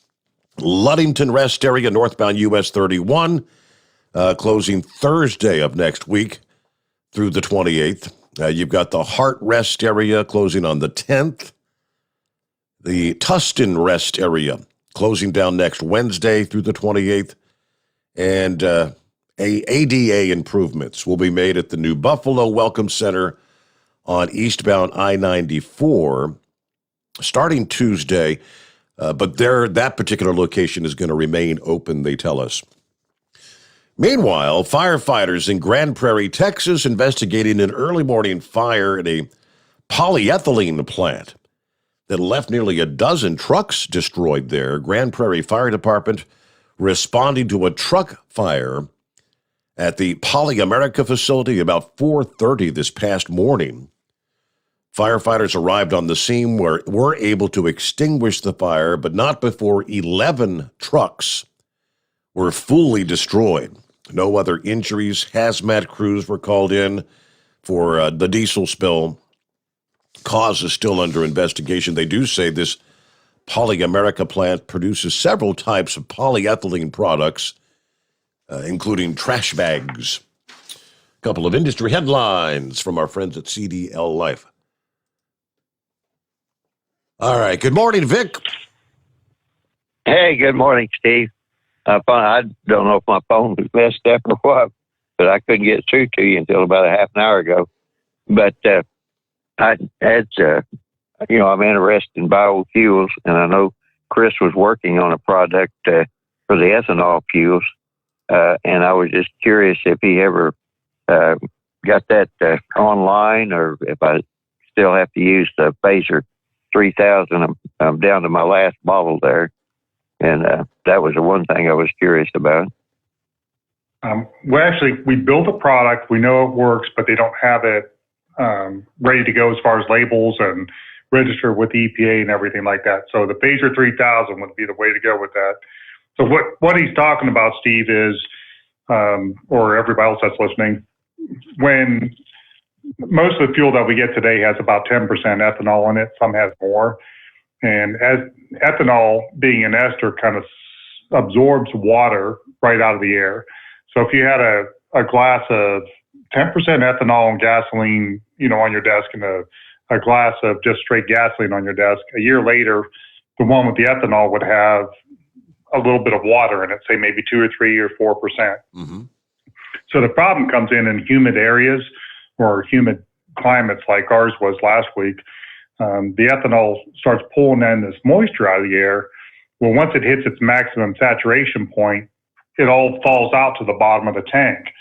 Ludington Rest Area, northbound US 31, closing Thursday of next week through the 28th. You've got the Hart Rest Area closing on the 10th. The Tustin Rest Area closing down next Wednesday through the 28th. And ADA improvements will be made at the New Buffalo Welcome Center on eastbound I-94 starting Tuesday. But that particular location is going to remain open, they tell us. Meanwhile, firefighters in Grand Prairie, Texas, investigating an early morning fire at a polyethylene plant that left nearly a dozen trucks destroyed there. Grand Prairie Fire Department responding to a truck fire at the Poly America facility about 4:30 this past morning. Firefighters arrived on the scene where were able to extinguish the fire, but not before 11 trucks were fully destroyed. No other injuries. Hazmat crews were called in for the diesel spill. Cause is still under investigation. They do say this Poly America plant produces several types of polyethylene products, including trash bags. A couple of industry headlines from our friends at CDL Life. All right. Good morning, Vic. Hey, good morning, Steve. I don't know if my phone was messed up or what, but I couldn't get through to you until about a half an hour ago. But I'm interested in biofuels, and I know Chris was working on a product for the ethanol fuels, and I was just curious if he ever got that online, or if I still have to use the Phaser 3000. I'm down to my last bottle there, and that was the one thing I was curious about. We built a product. We know it works, but they don't have it ready to go as far as labels and register with the EPA and everything like that. So the Phaser 3000 would be the way to go with that. So what he's talking about, Steve, is, or everybody else that's listening, when most of the fuel that we get today has about 10% ethanol in it, some has more. And as ethanol, being an ester, kind of absorbs water right out of the air. So if you had a glass of 10% ethanol and gasoline, on your desk, and a glass of just straight gasoline on your desk, a year later, the one with the ethanol would have a little bit of water in it, say maybe 2 or 3 or 4%. Mm-hmm. So the problem comes in humid areas or humid climates like ours was last week. The ethanol starts pulling in this moisture out of the air. Well, once it hits its maximum saturation point, it all falls out to the bottom of the tank.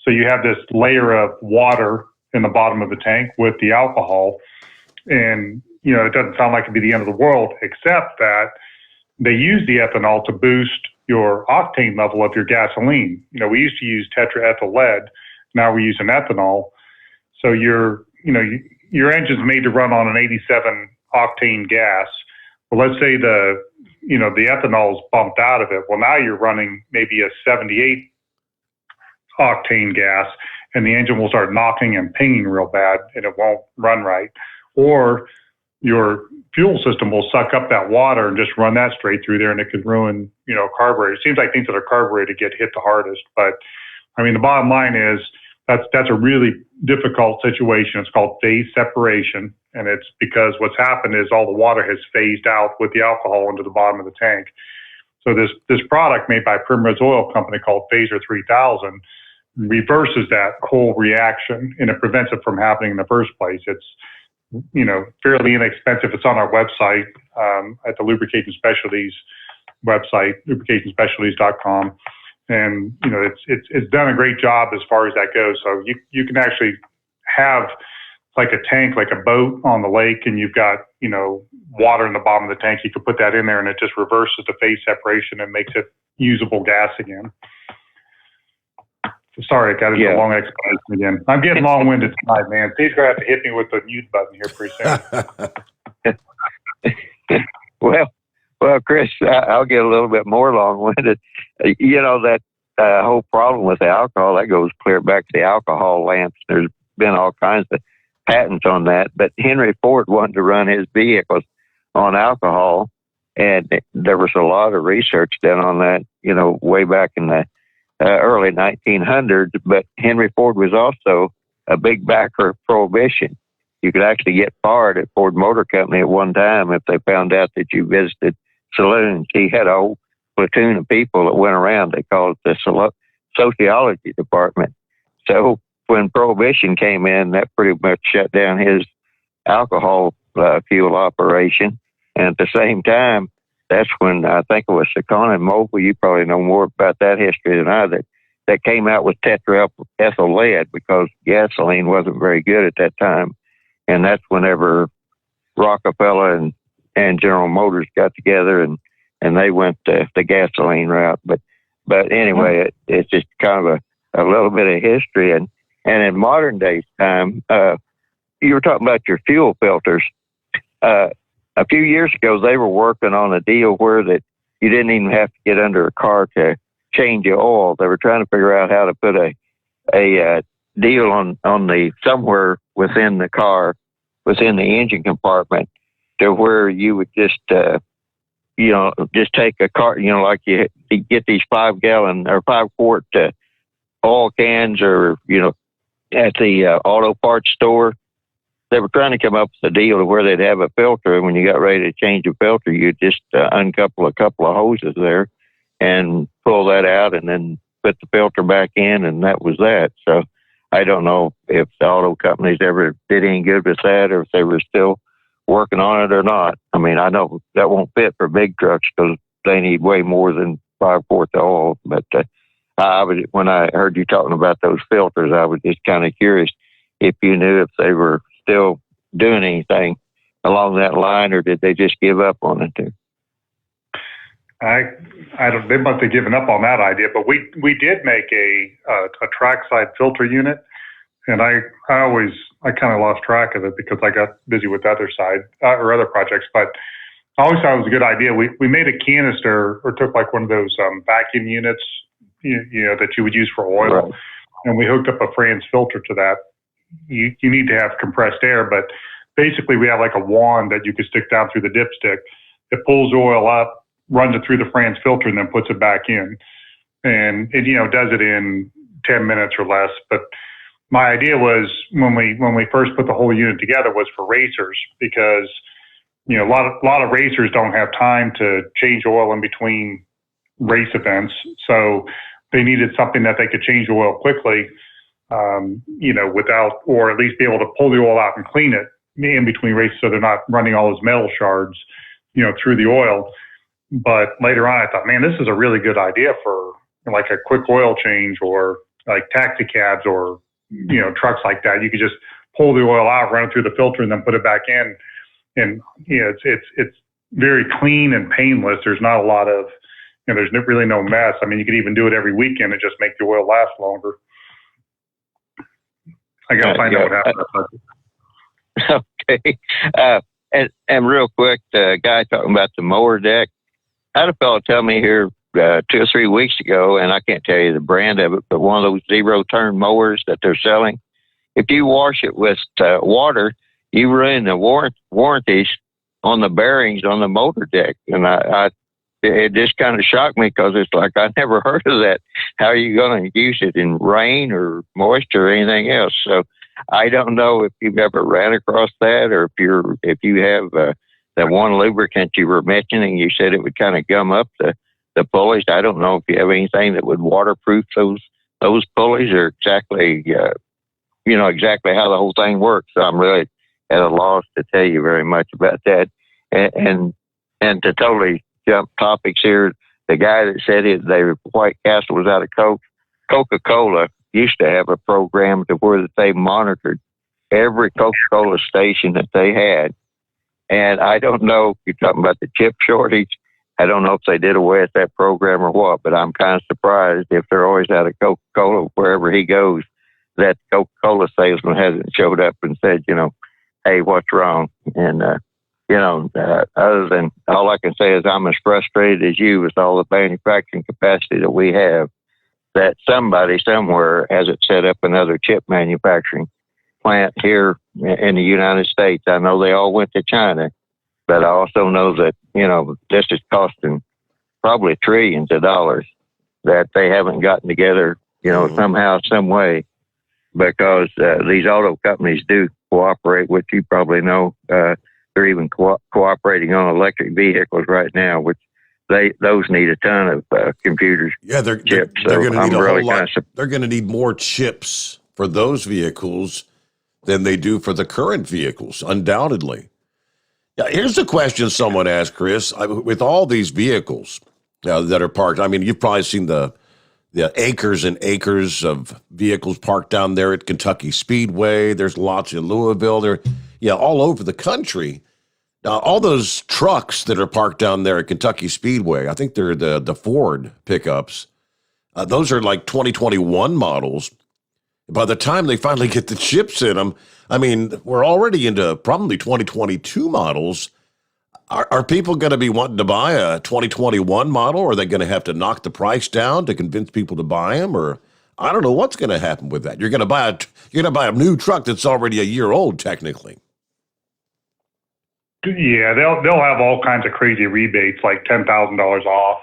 So you have this layer of water in the bottom of the tank with the alcohol. And, it doesn't sound like it'd be the end of the world, except that they use the ethanol to boost your octane level of your gasoline. We used to use tetraethyl lead. Now we're using ethanol. So your engine's made to run on an 87 octane gas. Well, let's say the ethanol is bumped out of it. Well, now you're running maybe a 78 octane gas, and the engine will start knocking and pinging real bad, and it won't run right. Or your fuel system will suck up that water and just run that straight through there, and it could ruin, carburetor. It seems like things that are carbureted get hit the hardest. But, the bottom line is that's a really difficult situation. It's called phase separation, and it's because what's happened is all the water has phased out with the alcohol into the bottom of the tank. So this product made by Primrose Oil Company called Phaser 3000 reverses that whole reaction, and it prevents it from happening in the first place. It's fairly inexpensive. It's on our website at the Lubrication Specialties website, lubricationspecialties.com. And, it's done a great job as far as that goes. So you can actually have like a tank, like a boat on the lake, and you've got, water in the bottom of the tank. You can put that in there and it just reverses the phase separation and makes it usable gas again. Sorry, I got into a long explanation again. I'm getting long-winded tonight, man. Steve's going to have to hit me with the mute button here pretty soon. Well, Chris, I'll get a little bit more long-winded. That whole problem with the alcohol, that goes clear back to the alcohol lamps. There's been all kinds of patents on that. But Henry Ford wanted to run his vehicles on alcohol, and there was a lot of research done on that, way back in the early 1900s, but Henry Ford was also a big backer of Prohibition. You could actually get fired at Ford Motor Company at one time if they found out that you visited saloons. He had a whole platoon of people that went around. They called it the sociology department. So when Prohibition came in, that pretty much shut down his alcohol fuel operation. And at the same time, that's when I think it was Sakana and Mobil. You probably know more about that history than I did. That came out with tetraethyl lead because gasoline wasn't very good at that time. And that's whenever Rockefeller and General Motors got together and they went the gasoline route. But anyway, it's just kind of a little bit of history. And in modern days time, you were talking about your fuel filters. A few years ago, they were working on a deal where that you didn't even have to get under a car to change your oil. They were trying to figure out how to put a deal on the somewhere within the car, within the engine compartment, to where you would just just take a car, like you get these 5-gallon or 5-quart oil cans, or at the auto parts store. They were trying to come up with a deal to where they'd have a filter, and when you got ready to change a filter, you just uncouple a couple of hoses there and pull that out and then put the filter back in, and that was that. So I don't know if the auto companies ever did any good with that, or if they were still working on it or not. I know that won't fit for big trucks because they need way more than 5-quart oil. But when I heard you talking about those filters, I was just kind of curious if you knew if they were still doing anything along that line, or did they just give up on it too? I don't. They must have given up on that idea. But we did make a trackside filter unit, and I kind of lost track of it because I got busy with the other side or other projects. But I always thought it was a good idea. We made a canister, or took like one of those vacuum units, that you would use for oil, right, and we hooked up a Franz filter to that. You need to have compressed air, but basically we have like a wand that you could stick down through the dipstick. It pulls oil up, runs it through the Franz filter, and then puts it back in. And it, does it in 10 minutes or less. But my idea was when we first put the whole unit together was for racers, because, a lot of racers don't have time to change oil in between race events. So they needed something that they could change oil quickly, without, or at least be able to pull the oil out and clean it in between races, so they're not running all those metal shards, through the oil. But later on, I thought, man, this is a really good idea for like a quick oil change, or like taxi cabs, or trucks like that. You could just pull the oil out, run it through the filter, and then put it back in. And it's very clean and painless. There's not a lot of there's really no mess. I mean, you could even do it every weekend and just make the oil last longer. I got to find out what happened. Okay. And real quick, the guy talking about the mower deck, I had a fellow tell me here 2 or 3 weeks ago, and I can't tell you the brand of it, but one of those zero-turn mowers that they're selling, if you wash it with water, you ruin the warranties on the bearings on the motor deck. And it just kind of shocked me because it's like I never heard of that. How are you going to use it in rain or moisture or anything else? So I don't know if you've ever ran across that, or if you have that one lubricant you were mentioning. You said it would kind of gum up the pulleys. I don't know if you have anything that would waterproof those pulleys, or exactly exactly how the whole thing works. So I'm really at a loss to tell you very much about that. And to totally jump topics here, the guy that said White Castle was out of Coca-Cola used to have a program to where they monitored every Coca-Cola station that they had. And I don't know, you're talking about the chip shortage. I don't know if they did away with that program or what, but I'm kind of surprised if they're always out of Coca-Cola wherever he goes, that Coca-Cola salesman hasn't showed up and said, hey, what's wrong? And, other than all I can say is I'm as frustrated as you with all the manufacturing capacity that we have, that somebody somewhere hasn't set up another chip manufacturing plant here in the United States. I know they all went to China, but I also know that, this is costing probably trillions of dollars that they haven't gotten together, somehow, some way, because these auto companies do cooperate, which you probably know. They're even cooperating on electric vehicles right now, which those need a ton of computers. Yeah, they're chips. going to need a whole lot. Kind of, they're going to need more chips for those vehicles than they do for the current vehicles, undoubtedly. Now, here's the question someone asked, Chris. With all these vehicles that are parked, I mean, you've probably seen the acres and acres of vehicles parked down there at Kentucky Speedway. There's lots in Louisville. They're all over the country. Now, all those trucks that are parked down there at Kentucky Speedway, I think they're the Ford pickups. Those are like 2021 models. By the time they finally get the chips in them, I mean, we're already into probably 2022 models. Are people going to be wanting to buy a 2021 model? Or are they going to have to knock the price down to convince people to buy them? Or I don't know what's going to happen with that. You're going to buy a new truck that's already a year old, technically. Yeah, they'll have all kinds of crazy rebates, like $10,000 off.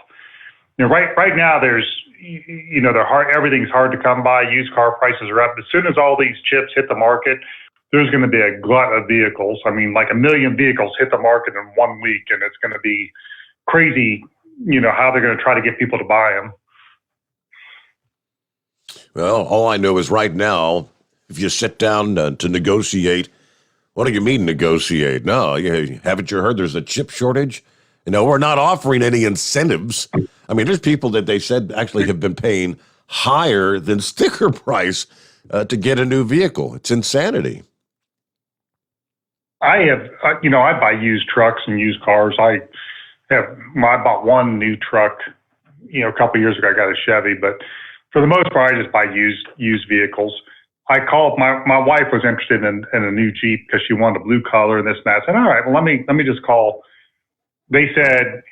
Right now there's they're hard. Everything's hard to come by. Used car prices are up. As soon as all these chips hit the market, there's going to be a glut of vehicles. I mean, like 1 million vehicles hit the market in 1 week, and it's going to be crazy. How they're going to try to get people to buy them. Well, all I know is right now, if you sit down to negotiate, what do you mean negotiate? No, haven't you heard there's a chip shortage? We're not offering any incentives. I mean, there's people that they said actually have been paying higher than sticker price to get a new vehicle. It's insanity. I have, I buy used trucks and used cars. I bought one new truck, a couple of years ago. I got a Chevy, but for the most part, I just buy used vehicles. I called, my wife was interested in a new Jeep because she wanted a blue color and this and that. I said, all right, well, let me just call. They said,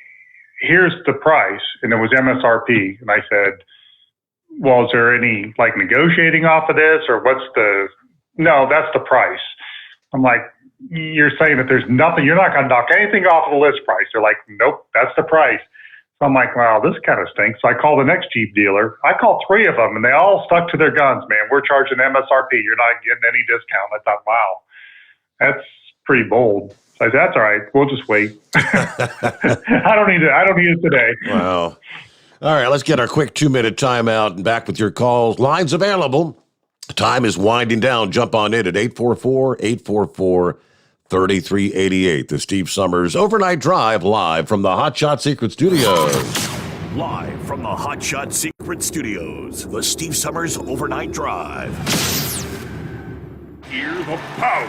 here's the price, and it was MSRP. And I said, well, is there any negotiating off of this, or no, that's the price. I'm like, you're saying that there's nothing, you're not going to knock anything off of the list price. They're like, nope, that's the price. So I'm like, wow, this kind of stinks. So I called the next Jeep dealer. I called 3 of them, and they all stuck to their guns, man. We're charging MSRP. You're not getting any discount. I thought, wow, that's pretty bold. So I said, that's all right. We'll just wait. I don't need it today. Wow. All right, let's get our quick 2-minute timeout and back with your calls. Lines available. Time is winding down. Jump on in at 844-844-3388. The Steve Sommers Overnight Drive live from the Hot Shot Secret Studios. Live from the Hot Shot Secret Studios, the Steve Sommers Overnight Drive. Hear the power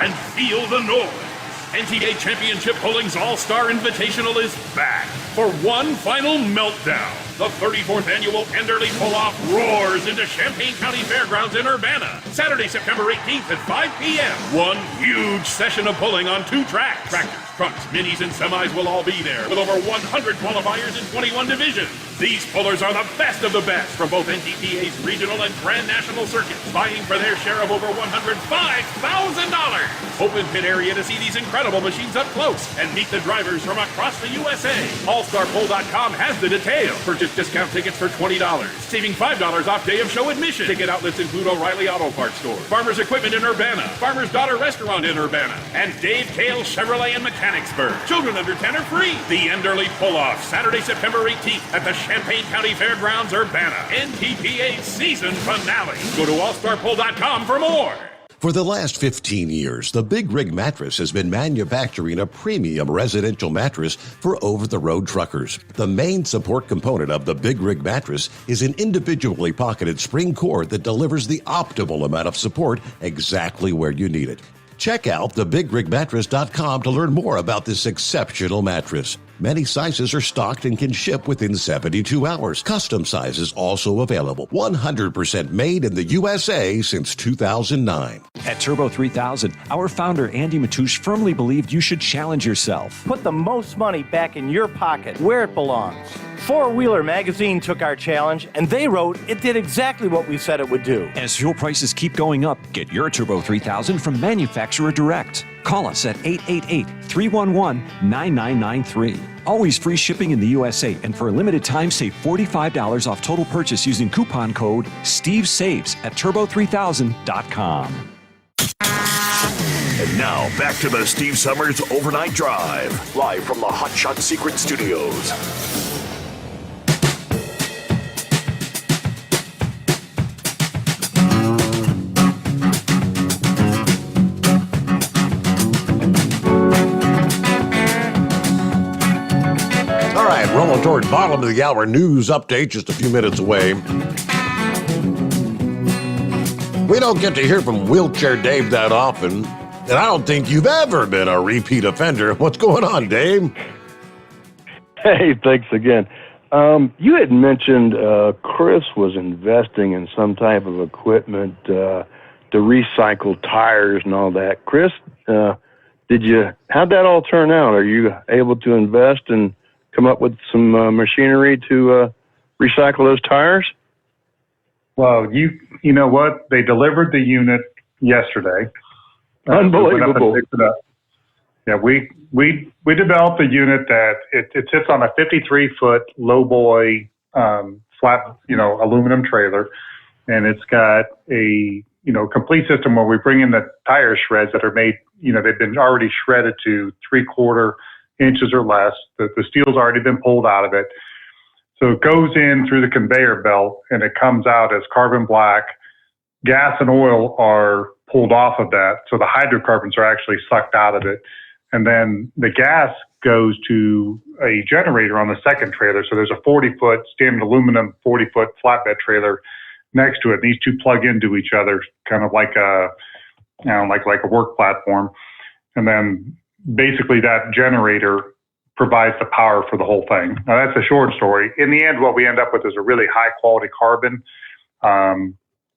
and feel the noise. NCAA Championship Bowling's All-Star Invitational is back for one final meltdown. The 34th annual Enderley Pull-Off roars into Champaign County Fairgrounds in Urbana, Saturday, September 18th at 5 p.m. One huge session of bowling on 2 tracks. Tractors, trucks, minis, and semis will all be there, with over 100 qualifiers in 21 divisions. These pullers are the best of the best from both NTPA's regional and Grand National circuits, vying for their share of over $105,000. Open pit area to see these incredible machines up close and meet the drivers from across the USA. AllStarPoll.com has the details. Purchase discount tickets for $20, saving $5 off day of show admission. Ticket outlets include O'Reilly Auto Parts Store, Farmers Equipment in Urbana, Farmer's Daughter Restaurant in Urbana, and Dave Kale Chevrolet in Mechanicsburg. Children under 10 are free. The Enderley Pull-Off, Saturday, September 18th at the Champaign County Fairgrounds, Urbana. NTPA season finale. Go to allstarpoll.com for more. For the last 15 years, the Big Rig Mattress has been manufacturing a premium residential mattress for over-the-road truckers. The main support component of the Big Rig Mattress is an individually pocketed spring cord that delivers the optimal amount of support exactly where you need it. Check out thebigrigmattress.com to learn more about this exceptional mattress. Many sizes are stocked and can ship within 72 hours. Custom sizes also available. 100% made in the USA since 2009. At Turbo 3000, our founder Andy Matouche firmly believed you should challenge yourself. Put the most money back in your pocket, where it belongs. Four Wheeler magazine took our challenge, and they wrote it did exactly what we said it would do. As fuel prices keep going up, get your Turbo 3000 from manufacturer direct. Call us at 888-311-9993. Always free shipping in the USA, and for a limited time, save $45 off total purchase using coupon code STEVESAVES at turbo3000.com. And now, back to the Steve Sommers Overnight Drive, live from the Hot Shot Secret Studios. Rolling toward bottom of the hour news update, just a few minutes away. We don't get to hear from Wheelchair Dave that often, and I don't think you've ever been a repeat offender. What's going on, Dave? Hey, thanks again. You had mentioned Chris was investing in some type of equipment to recycle tires and all that. Chris, how'd that all turn out? Are you able to invest and come up with some machinery to recycle those tires? Well, you know what? They delivered the unit yesterday. Unbelievable. Yeah, we developed a unit that it sits on a 53-foot lowboy flat, aluminum trailer, and it's got a complete system where we bring in the tire shreds that are made. They've been already shredded to 3/4 inches or less. The steel's already been pulled out of it. So it goes in through the conveyor belt and it comes out as carbon black. Gas and oil are pulled off of that. So the hydrocarbons are actually sucked out of it. And then the gas goes to a generator on the second trailer. So there's a 40-foot standard aluminum 40-foot flatbed trailer next to it. These two plug into each other, kind of like a work platform. And then basically that generator provides the power for the whole thing. Now that's a short story. In the end, what we end up with is a really high quality carbon,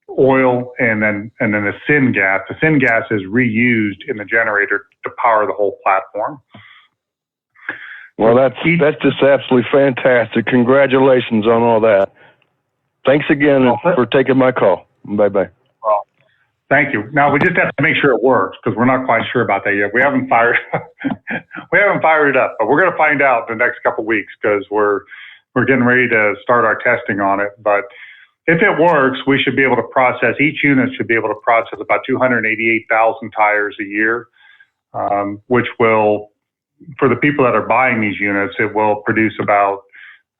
oil, and then the syngas. The syngas is reused in the generator to power the whole platform. Well, that's just absolutely fantastic. Congratulations on all that. Thanks again for taking my call. Bye-bye. Well, thank you. Now we just have to make sure it works because we're not quite sure about that yet. We haven't fired it up, but we're going to find out in the next couple of weeks because we're getting ready to start our testing on it. But if it works, we should be able to process, each unit should be able to process about 288,000 tires a year, which will, for the people that are buying these units, it will produce about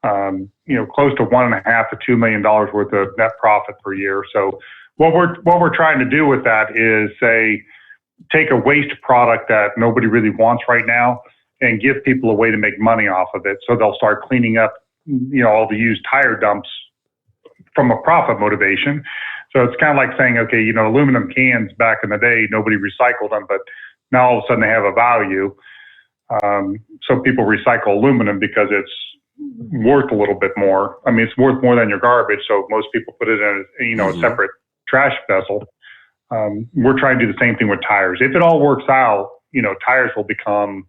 close to $1.5 to $2 million worth of net profit per year. So what we're trying to do with that is take a waste product that nobody really wants right now and give people a way to make money off of it. So they'll start cleaning up, all the used tire dumps from a profit motivation. So it's kind of like saying, okay, aluminum cans back in the day, nobody recycled them, but Now all of a sudden they have a value. So people recycle aluminum because it's worth a little bit more. I mean, it's worth more than your garbage. So most people put it in, a separate trash vessel. We're trying to do the same thing with tires. If it all works out, tires will become,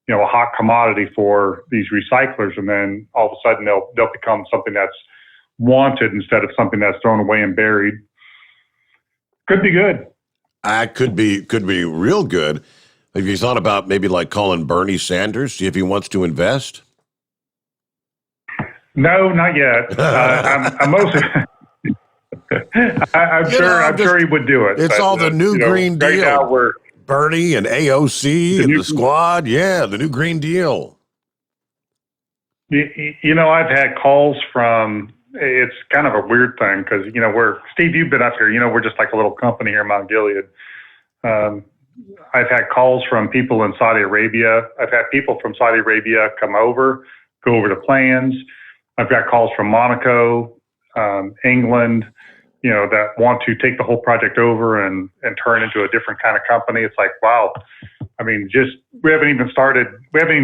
a hot commodity for these recyclers. And then all of a sudden they'll become something that's wanted instead of something that's thrown away and buried. Could be good. Could be real good. Have you thought about maybe like calling Bernie Sanders, see if he wants to invest? No, not yet. I'm mostly. I'm sure he would do it. It's all the new Green Deal. Right now we're Bernie and AOC and the squad. Yeah, the new Green Deal. I've had calls from. It's kind of a weird thing because Steve, you've been up here. We're just like a little company here in Mount Gilead. I've had calls from people in Saudi Arabia. I've had people from Saudi Arabia come over, go over the plans. I've got calls from Monaco, England, that want to take the whole project over and turn into a different kind of company. It's like, wow. I mean, we haven't even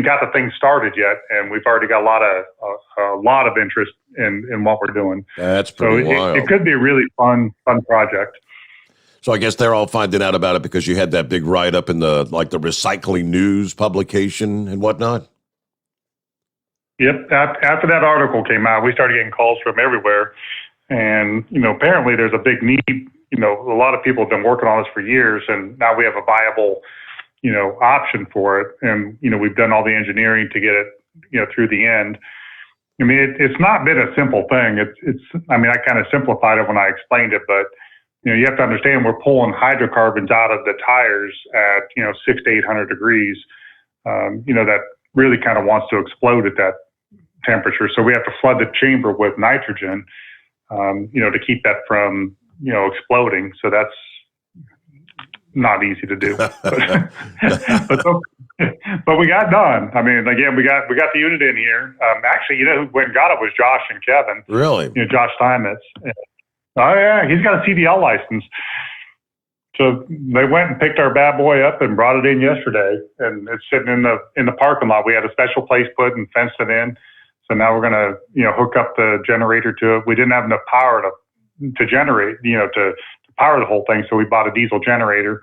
got the thing started yet, and we've already got a lot of interest in what we're doing. That's pretty wild. It could be a really fun project. So I guess they're all finding out about it because you had that big write-up in the recycling news publication and whatnot? Yep. After that article came out, we started getting calls from everywhere. And, apparently there's a big need. A lot of people have been working on this for years, and now we have a viable, option for it. And, we've done all the engineering to get it, through the end. I mean, it's not been a simple thing. I kind of simplified it when I explained it, but, you have to understand we're pulling hydrocarbons out of the tires at, 600 to 800 degrees, that really kind of wants to explode at that temperature. So we have to flood the chamber with nitrogen, to keep that from, exploding. So that's not easy to do, but we got done. I mean, again, we got the unit in here. Actually, who went and got it was Josh and Kevin. Really? Josh Steinmetz. Oh yeah, he's got a CDL license. So they went and picked our bad boy up and brought it in yesterday, and it's sitting in the parking lot. We had a special place put and fenced it in. So now we're gonna hook up the generator to it. We didn't have enough power to generate to power the whole thing, so we bought a diesel generator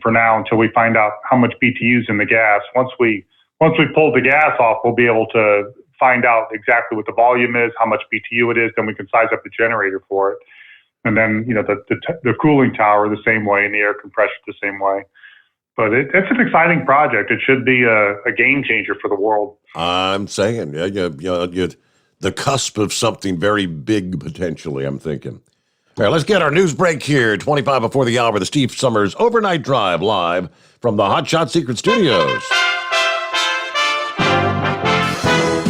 for now until we find out how much BTU's in the gas. Once we pull the gas off, we'll be able to find out exactly what the volume is, how much BTU it is, then we can size up the generator for it. And then, the cooling tower the same way and the air compressor the same way. But it's an exciting project. It should be a game changer for the world. I'm saying, you're the cusp of something very big potentially, I'm thinking. All right, let's get our news break here. 25 before the hour, the Steve Sommers Overnight Drive live from the Hot Shot Secret Studios.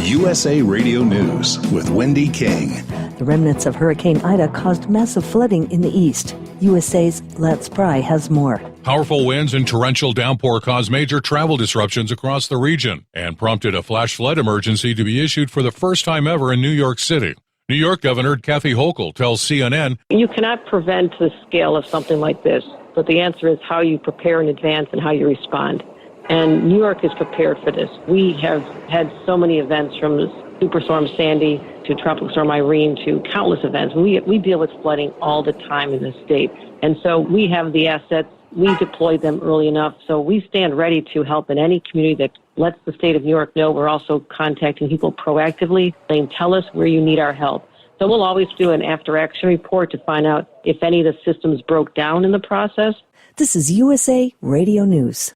USA Radio News with Wendy King. The remnants of Hurricane Ida caused massive flooding in the east. USA's Lance Pry has more. Powerful winds and torrential downpour caused major travel disruptions across the region and prompted a flash flood emergency to be issued for the first time ever in New York City. New York Governor Kathy Hochul tells CNN, You cannot prevent the scale of something like this, but the answer is how you prepare in advance and how you respond. And New York is prepared for this. We have had so many events from Superstorm Sandy to Tropical Storm Irene to countless events. We deal with flooding all the time in this state. And so we have the assets. We deployed them early enough. So we stand ready to help in any community that lets the state of New York know. We're also contacting people proactively, saying, tell us where you need our help. So we'll always do an after-action report to find out if any of the systems broke down in the process. This is USA Radio News.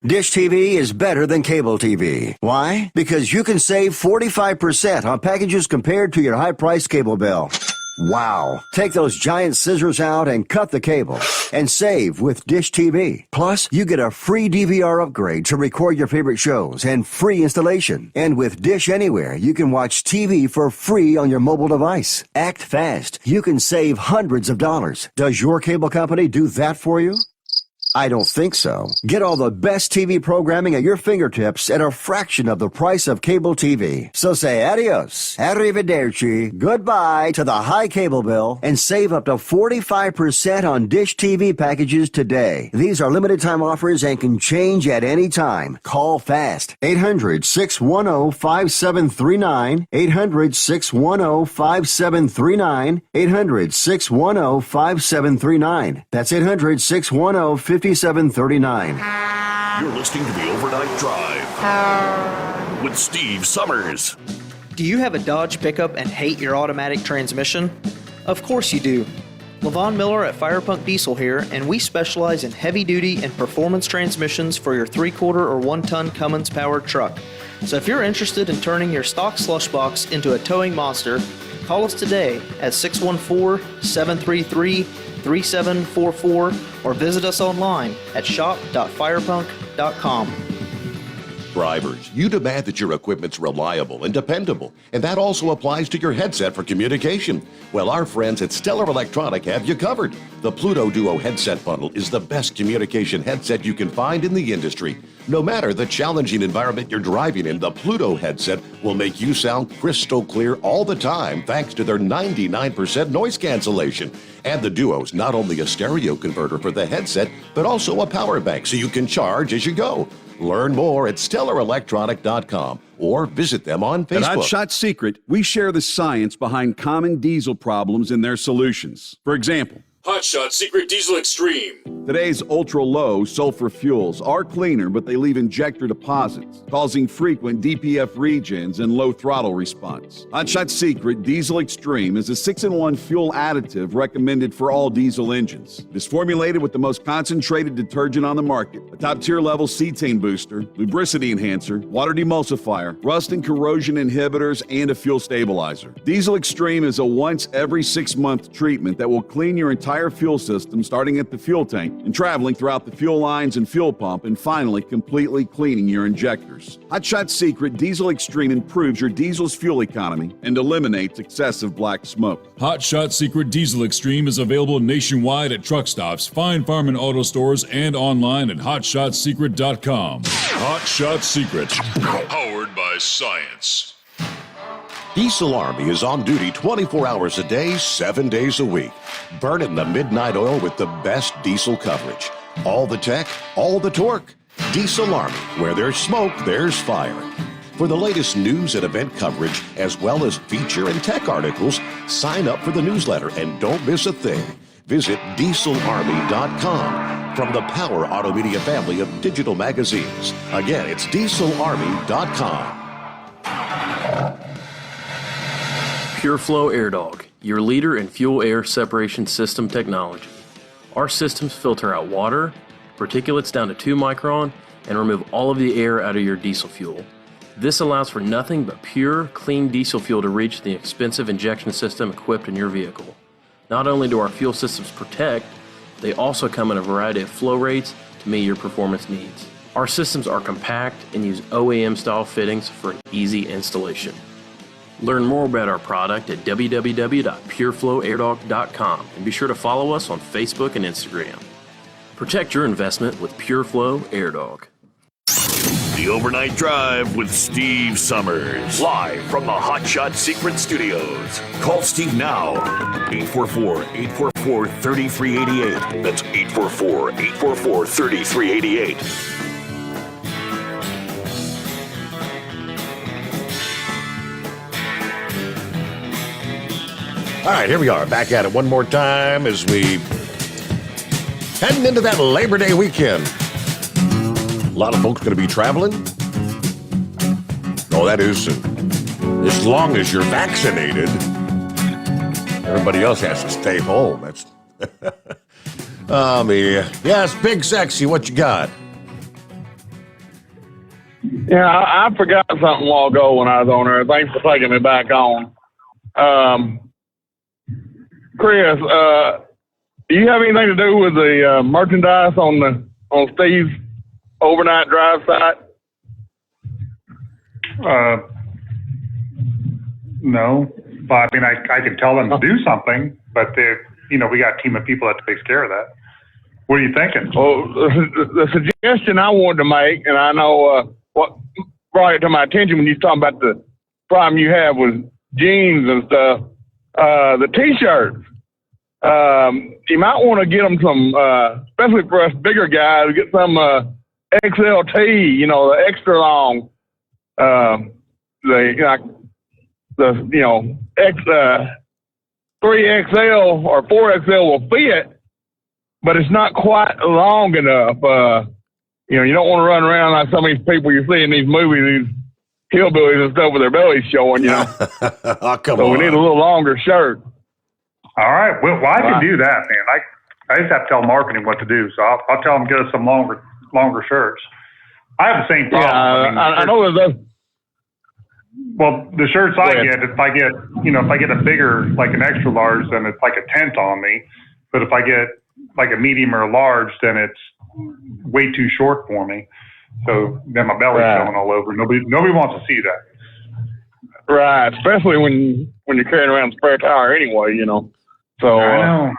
Dish TV is better than cable TV. Why? Because you can save 45% on packages compared to your high-priced cable bill. Wow. Take those giant scissors out and cut the cable and save with Dish TV. Plus, you get a free DVR upgrade to record your favorite shows and free installation. And with Dish Anywhere, you can watch TV for free on your mobile device. Act fast. You can save hundreds of dollars. Does your cable company do that for you? I don't think so. Get all the best TV programming at your fingertips at a fraction of the price of cable TV. So say adios, arrivederci, goodbye to the high cable bill and save up to 45% on Dish TV packages today. These are limited time offers and can change at any time. Call fast. 800-610-5739. 800-610-5739. 800-610-5739. That's 800-610-5739. You're listening to the Overnight Drive with Steve Sommers. Do you have a Dodge pickup and hate your automatic transmission? Of course you do. LaVon Miller at Firepunk Diesel here, and we specialize in heavy-duty and performance transmissions for your 3-quarter or 1-ton Cummins-powered truck. So if you're interested in turning your stock slush box into a towing monster, call us today at 614-733-3744 or visit us online at shop.firepunk.com. Drivers, you demand that your equipment's reliable and dependable, and that also applies to your headset for communication. Well, our friends at Stellar Electronic have you covered. The Pluto Duo headset bundle is the best communication headset you can find in the industry. No matter the challenging environment you're driving in, the Pluto headset will make you sound crystal clear all the time thanks to their 99% noise cancellation. And the Duo's not only a stereo converter for the headset, but also a power bank so you can charge as you go. Learn more at StellarElectronic.com or visit them on Facebook. At Hot Shot Secret, we share the science behind common diesel problems and their solutions. For example, Hot Shot Secret Diesel Extreme. Today's ultra-low sulfur fuels are cleaner, but they leave injector deposits, causing frequent DPF regens and low throttle response. Hot Shot Secret Diesel Extreme is a 6-in-1 fuel additive recommended for all diesel engines. It is formulated with the most concentrated detergent on the market, a top-tier level cetane booster, lubricity enhancer, water demulsifier, rust and corrosion inhibitors, and a fuel stabilizer. Diesel Extreme is a once every 6-month treatment that will clean your entire fuel system, starting at the fuel tank and traveling throughout the fuel lines and fuel pump, and finally completely cleaning your injectors. Hot Shot Secret Diesel Extreme improves your diesel's fuel economy and eliminates excessive black smoke. Hot Shot Secret Diesel Extreme is available nationwide at truck stops, Fine Farm and Auto Stores, and online at hotshotsecret.com. Hot Shot Secret, powered by science. Diesel Army is on duty 24 hours a day, 7 days a week. Burning the midnight oil with the best diesel coverage. All the tech, all the torque. Diesel Army, where there's smoke, there's fire. For the latest news and event coverage, as well as feature and tech articles, sign up for the newsletter and don't miss a thing. Visit dieselarmy.com from the Power Auto Media family of digital magazines. Again, it's dieselarmy.com. PureFlow Air Dog, your leader in fuel air separation system technology. Our systems filter out water, particulates down to 2 micron, and remove all of the air out of your diesel fuel. This allows for nothing but pure, clean diesel fuel to reach the expensive injection system equipped in your vehicle. Not only do our fuel systems protect, they also come in a variety of flow rates to meet your performance needs. Our systems are compact and use OEM-style fittings for an easy installation. Learn more about our product at www.pureflowairdog.com and be sure to follow us on Facebook and Instagram. Protect your investment with PureFlow Air Dog. The Overnight Drive with Steve Sommers. Live from the Hot Shot Secret Studios. Call Steve now. 844-844-3388. That's 844-844-3388. All right, here we are, back at it one more time as we heading into that Labor Day weekend. A lot of folks going to be traveling. Oh, that is, as long as you're vaccinated. Everybody else has to stay home. That's, yes, Big Sexy, what you got? Yeah, I forgot something a while ago when I was on there. Thanks for taking me back on. Chris, do you have anything to do with the merchandise on Steve's Overnight Drive site? No, but I mean, I can tell them to do something, but we got a team of people that takes care of that. What are you thinking? Well, the suggestion I wanted to make, and I know what brought it to my attention when you were talking about the problem you have with jeans and stuff, the T-shirts. You might want to get them some, especially for us bigger guys, get some XLT, you know, the extra long, the 3XL or 4XL will fit, but it's not quite long enough. You know, you don't want to run around like some of these people you see in these movies, these hillbillies and stuff with their bellies showing, you know. Oh, come so on. we need a little longer shirt. All right. Well, I can do that, man. I just have to tell marketing what to do. So I'll tell them get us some longer shirts. I have the same problem. Yeah, I know there's Well, the shirts I get, if I get a bigger, like an extra large, then it's like a tent on me. But if I get like a medium or a large, then it's way too short for me. So then my belly's showing all over. Nobody wants to see that. Right, especially when you're carrying around a spare tire anyway, you know. So,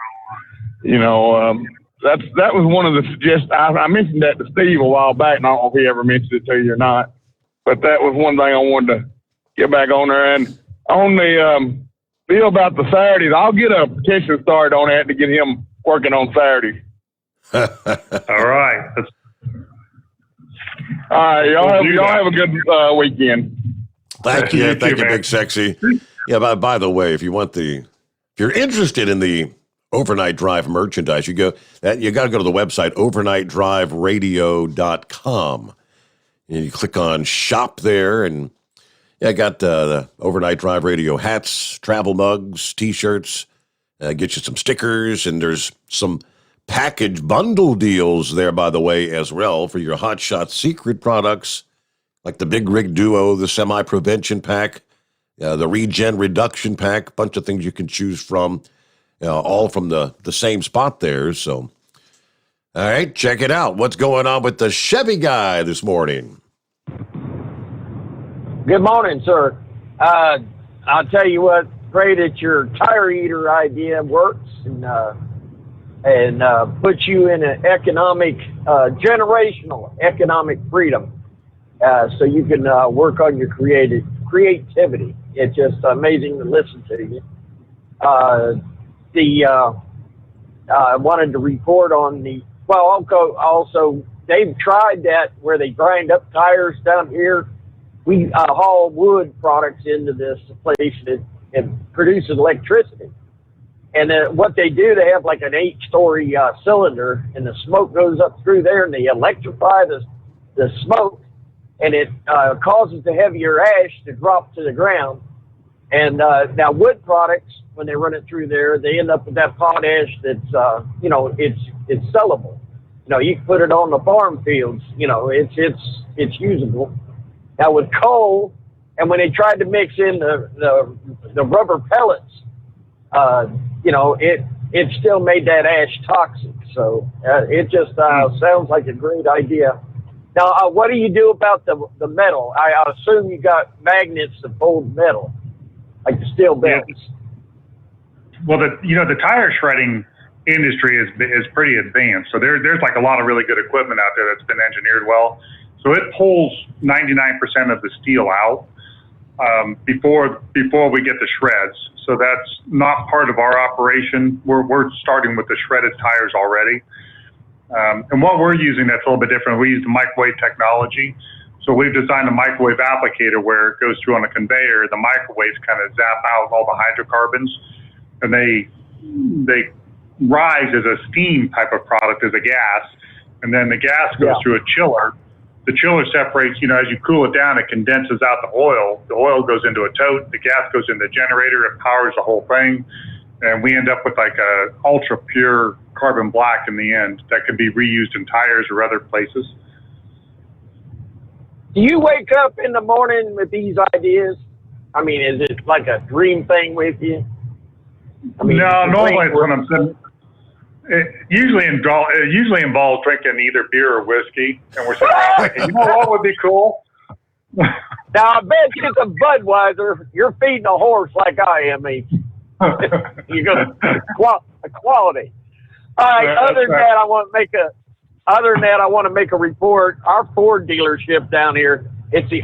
you know, that was one of the suggestions. I mentioned that to Steve a while back, and I don't know if he ever mentioned it to you or not. But that was one thing I wanted to get back on there. And on the deal about the Saturdays, I'll get a petition started on that to get him working on Saturdays. All right. All right, y'all have a good weekend. Thank you, Big Sexy. Yeah, by the way, if you're interested in the Overnight Drive merchandise, you got to go to the website overnightdriveradio.com. And you click on shop there, and I got the Overnight Drive Radio hats, travel mugs, T-shirts, get you some stickers, and there's some package bundle deals there, by the way, as well for your Hot Shot Secret products, like the Big Rig Duo, the Semi-Prevention Pack, the Regen Reduction Pack, bunch of things you can choose from, all from the same spot there. So, all right, check it out. What's going on with the Chevy guy this morning? Good morning, sir. I'll tell you what, pray that your tire eater idea works and puts you in an generational economic freedom, so you can work on your creativity. It's just amazing to listen to you. I wanted to report on also they've tried that where they grind up tires down here. We haul wood products into this place that it produces electricity. And what they do, they have like an 8-story cylinder, and the smoke goes up through there, and they electrify the smoke, and it causes the heavier ash to drop to the ground. And now wood products, when they run it through there, they end up with that potash that's, it's sellable. You can put it on the farm fields. It's usable. Now with coal, and when they tried to mix in the rubber pellets, it still made that ash toxic. So it just sounds like a great idea. Now, what do you do about the metal? I assume you got magnets that hold metal, like the steel belts. Yeah. Well, the tire shredding industry is pretty advanced. So there's like a lot of really good equipment out there that's been engineered well. So it pulls 99% of the steel out before we get the shreds. So that's not part of our operation. We're starting with the shredded tires already. And what we're using that's a little bit different, we use the microwave technology. So we've designed a microwave applicator where it goes through on a conveyor. The microwaves kind of zap out all the hydrocarbons, and they rise as a steam type of product, as a gas. And then the gas goes through a chiller. The chiller separates, as you cool it down, it condenses out the oil. The oil goes into a tote. The gas goes in the generator. It powers the whole thing. And we end up with like a ultra pure carbon black in the end that can be reused in tires or other places. Do you wake up in the morning with these ideas? I mean, is it like a dream thing with you? No, normally it's when I'm sitting. It usually involves drinking either beer or whiskey, and we're sitting around thinking, you know what would be cool? Now, I bet you it's a Budweiser. You're feeding a horse like I am, mate. You got quality. All right. Other than that, I want to make a report. Our Ford dealership down here, it's a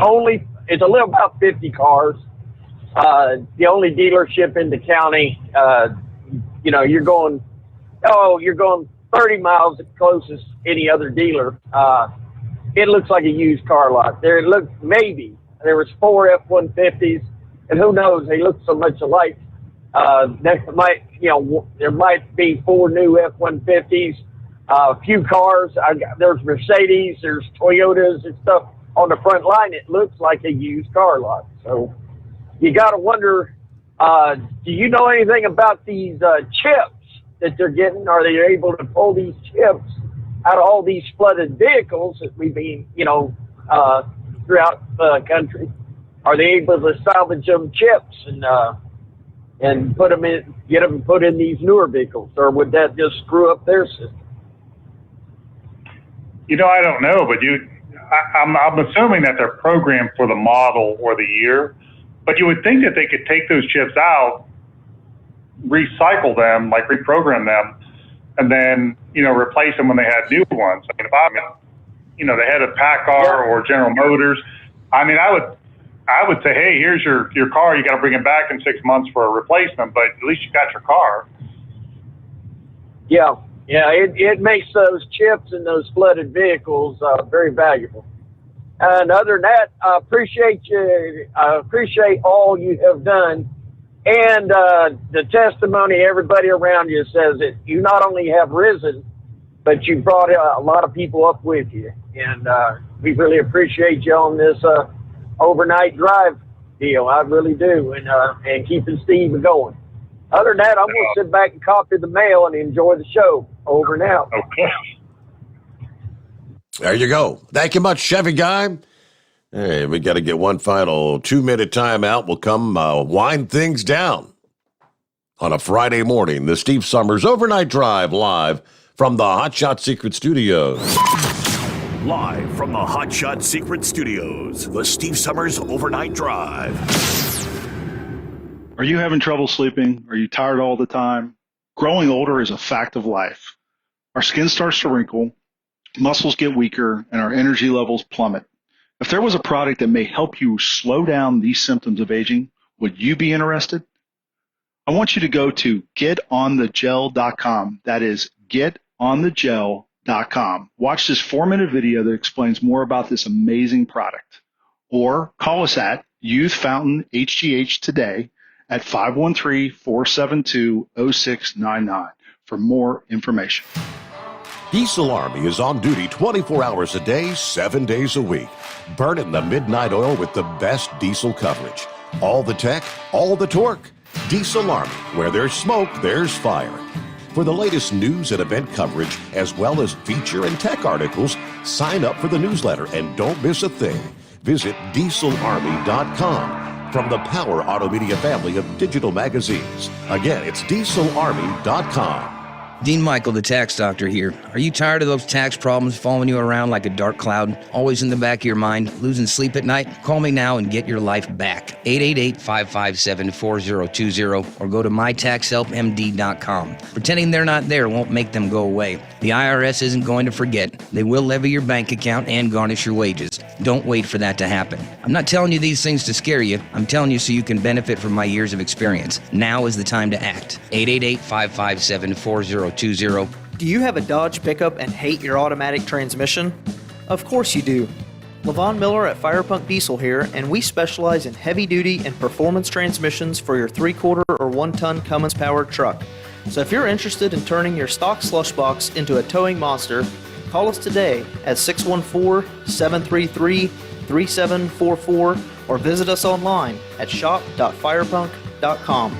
little about 50 cars. The only dealership in the county. You're going 30 miles at closest any other dealer. It looks like a used car lot. There was 4 F-150s, and who knows? They look so much alike. There might be 4 new F-150s, a few cars. There's Mercedes, there's Toyotas and stuff on the front line. It looks like a used car lot. So you got to wonder, do you know anything about these chips that they're getting? Are they able to pull these chips out of all these flooded vehicles that we've been, throughout the country? Are they able to salvage them chips and get them put in these newer vehicles, or would that just screw up their system? I don't know, but I'm assuming that they're programmed for the model or the year, but you would think that they could take those chips out, recycle them, like reprogram them, and then, replace them when they had new ones. I mean, if I'm, the head of PACCAR or General Motors, I would say, hey, here's your car. You got to bring it back in 6 months for a replacement, but at least you got your car. Yeah, it makes those chips in those flooded vehicles very valuable. And other than that, I appreciate you. I appreciate all you have done, and the testimony. Everybody around you says that you not only have risen, but you brought a lot of people up with you, and we really appreciate you on this overnight drive deal. I really do, and keeping Steve going. Other than that, I'm going to sit back and copy the mail and enjoy the show. Over and out. Okay. There you go. Thank you much, Chevy Guy. Hey, we got to get one final 2-minute timeout. We'll come wind things down on a Friday morning. The Steve Sommers Overnight Drive live from the Hot Shot Secret Studios. Live from the Hot Shot Secret Studios, the Steve Sommers Overnight Drive. Are you having trouble sleeping? Are you tired all the time? Growing older is a fact of life. Our skin starts to wrinkle, muscles get weaker, and our energy levels plummet. If there was a product that may help you slow down these symptoms of aging, would you be interested? I want you to go to getonthegel.com. That is getonthegel.com. Watch this 4-minute video that explains more about this amazing product. Or call us at Youth Fountain HGH today at 513-472-0699 for more information. Diesel Army is on duty 24 hours a day, 7 days a week. Burning the midnight oil with the best diesel coverage. All the tech, all the torque. Diesel Army, where there's smoke, there's fire. For the latest news and event coverage, as well as feature and tech articles, sign up for the newsletter and don't miss a thing. Visit dieselarmy.com. From the Power Auto Media family of digital magazines. Again, it's dieselarmy.com. Dean Michael, the tax doctor here. Are you tired of those tax problems following you around like a dark cloud, always in the back of your mind, losing sleep at night? Call me now and get your life back. 888-557-4020 or go to mytaxhelpmd.com. Pretending they're not there won't make them go away. The IRS isn't going to forget. They will levy your bank account and garnish your wages. Don't wait for that to happen. I'm not telling you these things to scare you. I'm telling you so you can benefit from my years of experience. Now is the time to act. 888-557-4020. Do you have a Dodge pickup and hate your automatic transmission? Of course you do. Levon Miller at Firepunk Diesel here, and we specialize in heavy-duty and performance transmissions for your 3/4 or 1-ton Cummins-powered truck. So if you're interested in turning your stock slush box into a towing monster, call us today at 614-733-3744 or visit us online at shop.firepunk.com.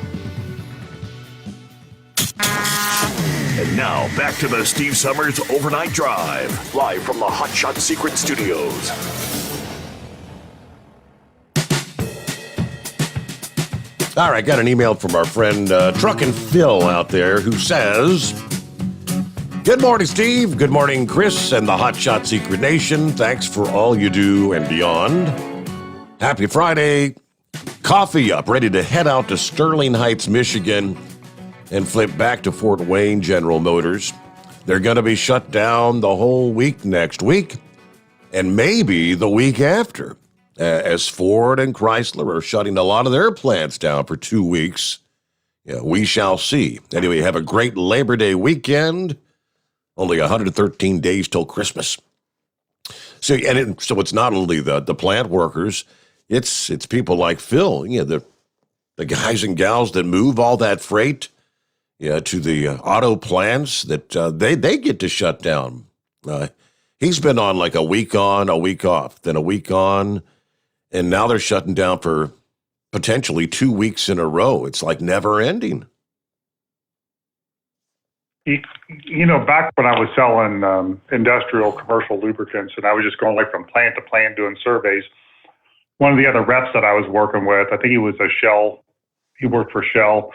And now, back to the Steve Sommers Overnight Drive, live from the Hot Shot Secret Studios. All right, got an email from our friend Truckin' Phil out there who says, good morning, Steve. Good morning, Chris and the Hot Shot Secret Nation. Thanks for all you do and beyond. Happy Friday. Coffee up, ready to head out to Sterling Heights, Michigan And flip back to Fort Wayne General Motors. They're going to be shut down the whole week next week, and maybe the week after, as Ford and Chrysler are shutting a lot of their plants down for 2 weeks. Yeah, we shall see. Anyway, have a great Labor Day weekend. Only 113 days till Christmas. So, so it's not only the plant workers, it's people like Phil, the guys and gals that move all that freight to the auto plants that they get to shut down. He's been on like a week on, a week off, then a week on, and now they're shutting down for potentially 2 weeks in a row. It's like never ending. Back when I was selling industrial commercial lubricants, and I was just going like from plant to plant doing surveys, one of the other reps that I was working with, I think he was he worked for Shell.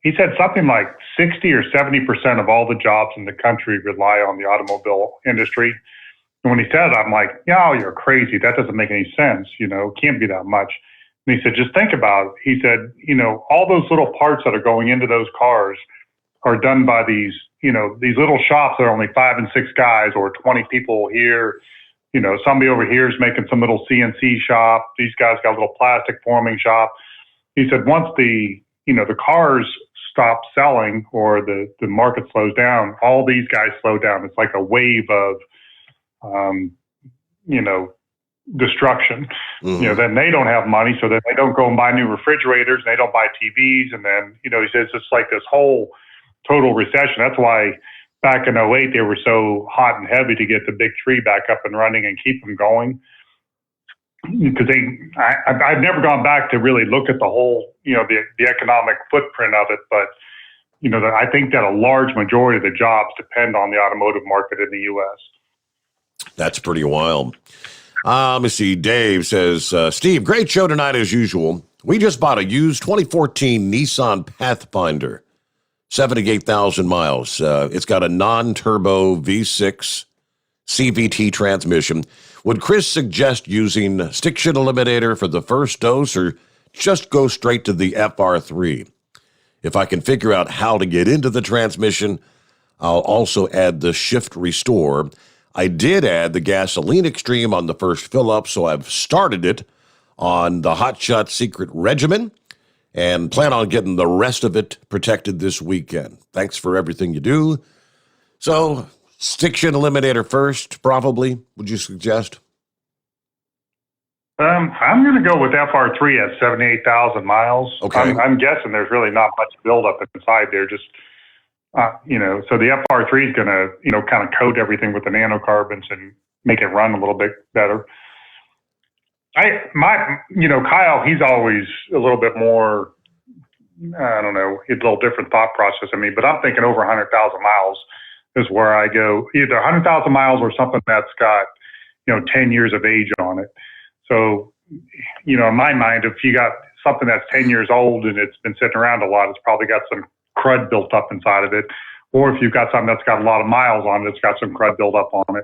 He said something like 60 or 70% of all the jobs in the country rely on the automobile industry. And when he said it, I'm like, you're crazy. That doesn't make any sense. It can't be that much. And he said, just think about it. He said, all those little parts that are going into those cars are done by these little shops that are only 5 and 6 guys or 20 people here. Somebody over here is making some little CNC shop. These guys got a little plastic forming shop. He said, once the cars stop selling or the market slows down, all these guys slow down. It's like a wave of, destruction. Mm-hmm. Then they don't have money, so then they don't go and buy new refrigerators, and they don't buy TVs, and then, he says it's like this whole total recession. That's why back in 2008, they were so hot and heavy to get the big three back up and running and keep them going. Because I've never gone back to really look at the whole, the economic footprint of it. But, I think that a large majority of the jobs depend on the automotive market in the U.S. That's pretty wild. Let me see. Dave says, Steve, great show tonight as usual. We just bought a used 2014 Nissan Pathfinder, 78,000 miles. It's got a non-turbo V6 CVT transmission. Would Chris suggest using stiction eliminator for the first dose or just go straight to the FR3? If I can figure out how to get into the transmission, I'll also add the shift restore. I did add the gasoline extreme on the first fill-up, so I've started it on the Hot Shot Secret regimen and plan on getting the rest of it protected this weekend. Thanks for everything you do. So, stiction eliminator first, probably, would you suggest? I'm going to go with FR3 at 78,000 miles. Okay. I'm guessing there's really not much buildup inside there. Just, so the FR3 is going to, kind of coat everything with the nanocarbons and make it run a little bit better. Kyle, he's always a little bit more, I don't know, it's a little different thought process than me, but I'm thinking over 100,000 miles is where I go, either 100,000 miles or something that's got, 10 years of age on it. So, in my mind, if you got something that's 10 years old and it's been sitting around a lot, it's probably got some crud built up inside of it. Or if you've got something that's got a lot of miles on it, it's got some crud built up on it.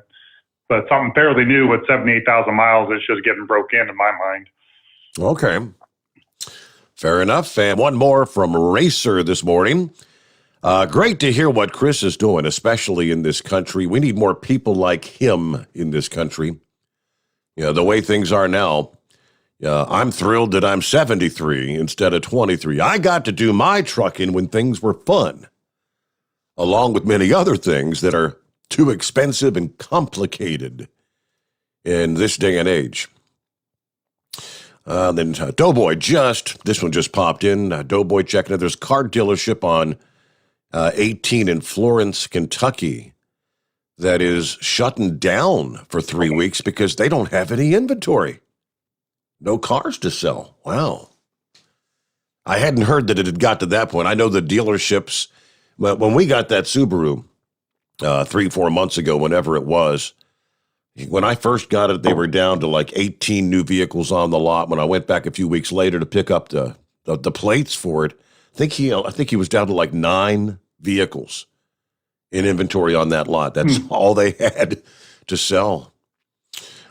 But something fairly new with 78,000 miles, it's just getting broke in my mind. Okay. Fair enough. And one more from Racer this morning. Great to hear what Chris is doing, especially in this country. We need more people like him in this country. The way things are now, I'm thrilled that I'm 73 instead of 23. I got to do my trucking when things were fun, along with many other things that are too expensive and complicated in this day and age. Then Doughboy this one just popped in. Doughboy checking out. There's a car dealership on 18 in Florence, Kentucky that is shutting down for 3 weeks because they don't have any inventory. No cars to sell. Wow. I hadn't heard that it had got to that point. I know the dealerships, when we got that Subaru 3-4 months ago, whenever it was, when I first got it, they were down to like 18 new vehicles on the lot. When I went back a few weeks later to pick up the plates for it, I think he was down to like 9 vehicles in inventory on that lot. That's all they had to sell.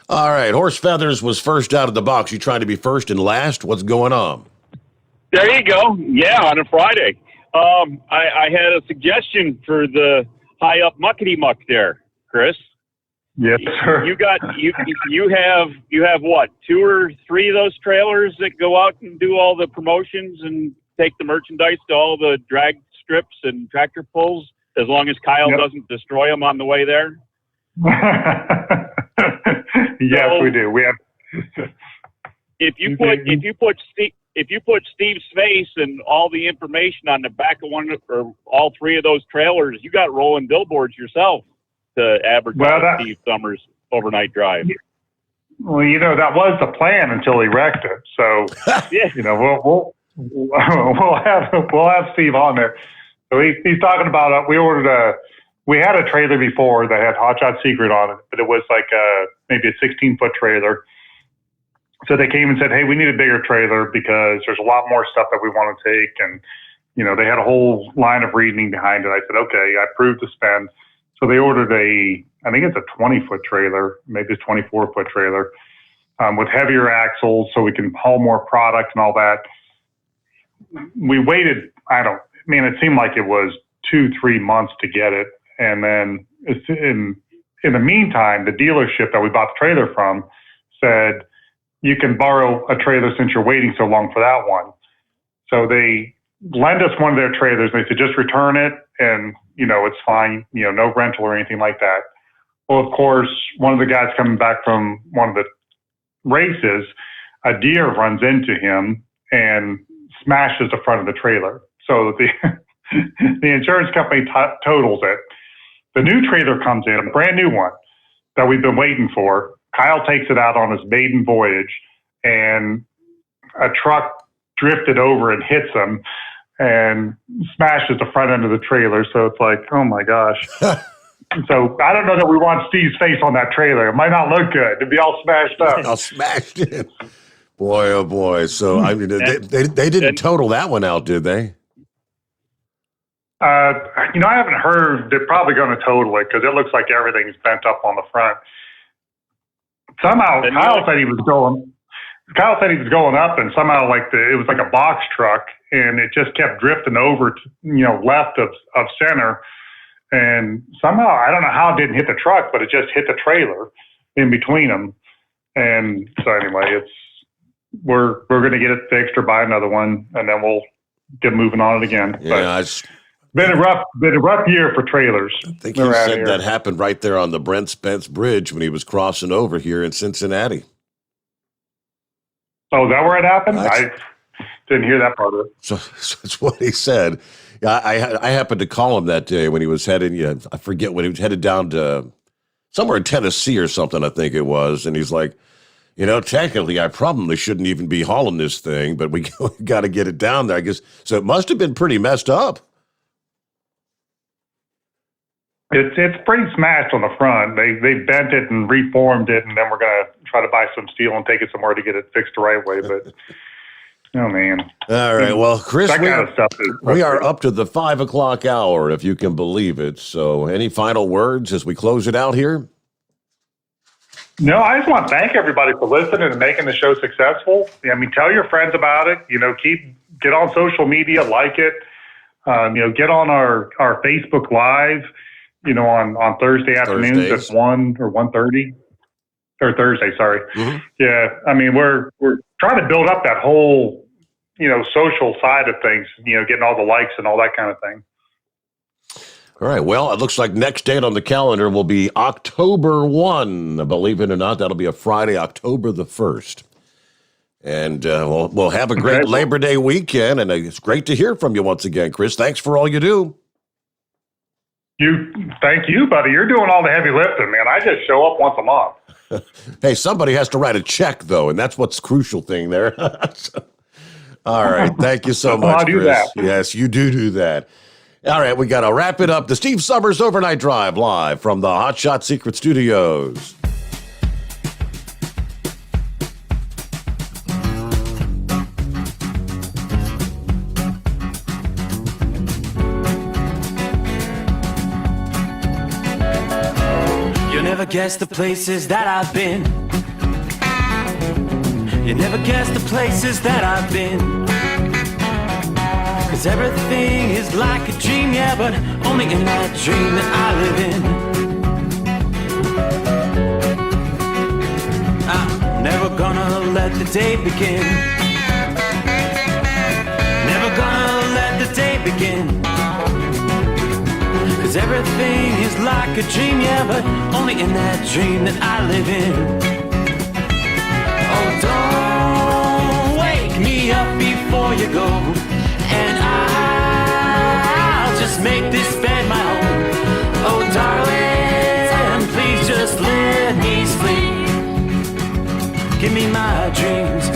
All right, Horse Feathers was first out of the box. You trying to be first and last? What's going on? There you go. Yeah, on a Friday. I had a suggestion for the high up muckety muck there, Chris. Yes, sir. You have what, 2 or 3 of those trailers that go out and do all the promotions and take the merchandise to all the drag strips and tractor pulls, as long as Kyle doesn't destroy them on the way there? Yes, we do. We have. If you put Steve's face and all the information on the back of one or all 3 of those trailers, you got rolling billboards yourself to advertise Steve Sommers' overnight drive. Well, that was the plan until he wrecked it. So, we'll have Steve on there. So he's talking about we had a trailer before that had Hot Shot Secret on it, but it was like maybe a 16-foot trailer. So they came and said, hey, we need a bigger trailer because there's a lot more stuff that we want to take. And, they had a whole line of reasoning behind it. I said, okay, I approved to spend. So they ordered I think it's a 20-foot trailer, maybe a 24-foot trailer with heavier axles so we can haul more product and all that. We waited, it seemed like it was 2-3 months to get it. And then in the meantime, the dealership that we bought the trailer from said, you can borrow a trailer since you're waiting so long for that one. So they lend us one of their trailers. And they said, just return it and, it's fine, no rental or anything like that. Well, of course, one of the guys coming back from one of the races, a deer runs into him and smashes the front of the trailer. So the insurance company totals it. The new trailer comes in, a brand new one that we've been waiting for. Kyle takes it out on his maiden voyage, and a truck drifted over and hits him and smashes the front end of the trailer. So it's like, oh my gosh. So I don't know that we want Steve's face on that trailer. It might not look good. It'd be all smashed up. All smashed in. Boy, oh boy. So they didn't total that one out, did they? I haven't heard. They're probably going to total it because it looks like everything's bent up on the front. Somehow, Kyle said he was going up, and somehow it was like a box truck, and it just kept drifting over, left of center, and somehow I don't know how it didn't hit the truck, but it just hit the trailer in between them, and so anyway, we're going to get it fixed or buy another one, and then we'll get moving on it again. Yeah, it's been a rough year for trailers. I think he said that happened right there on the Brent Spence Bridge when he was crossing over here in Cincinnati. Oh, is that where it happened? I didn't hear that part of it. So that's what he said. Yeah, I happened to call him that day when he was heading, I forget when he was headed down to somewhere in Tennessee or something, I think it was. And he's like, technically I probably shouldn't even be hauling this thing, but we got to get it down there, I guess. So it must have been pretty messed up. It's pretty smashed on the front. They bent it and reformed it, and then we're going to try to buy some steel and take it somewhere to get it fixed the right way. But, oh, man. All right. Well, Chris, that kind of stuff we are up to the 5 o'clock hour, if you can believe it. So any final words as we close it out here? No, I just want to thank everybody for listening and making the show successful. Tell your friends about it. Get on social media, like it. Get on our Facebook Live. On Thursday afternoons at 1 or 1:30, or Thursday, sorry. Mm-hmm. Yeah, we're trying to build up that whole, social side of things, getting all the likes and all that kind of thing. All right. Well, it looks like next date on the calendar will be October 1. Believe it or not, that'll be a Friday, October the 1st. And we'll have a great Labor Day weekend, and it's great to hear from you once again, Chris. Thanks for all you do. Thank you, buddy. You're doing all the heavy lifting, man. I just show up once a month. Hey, somebody has to write a check, though, and that's what's crucial thing there. All right. Thank you so much, I do Chris. that. Yes, you do that. All right, we got to wrap it up. The Steve Sommers Overnight Drive live from the Hot Shot Secret Studios. Guess the places that I've been. You never guess the places that I've been. 'Cause 'Cause everything is like a dream, yeah, but only in that dream that I live in. I'm never gonna let the day begin. Never gonna let the day begin. 'Cause everything is like a dream, yeah, but only in that dream that I live in. Oh, don't wake me up before you go, and I'll just make this bed my home. Oh, darling, please just let me sleep. Give me my dreams.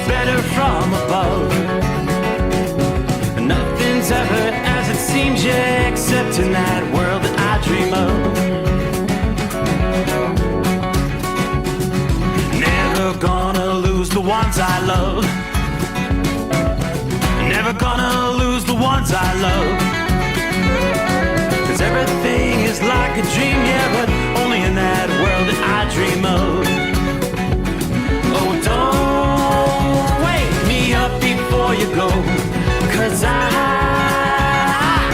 Better from above. Nothing's ever as it seems, yeah, except in that world that I dream of. Never gonna lose the ones I love. Never gonna lose the ones I love. 'Cause everything is like a dream, yeah, but only in that world that I dream of. Oh, don't up before you go, 'cause I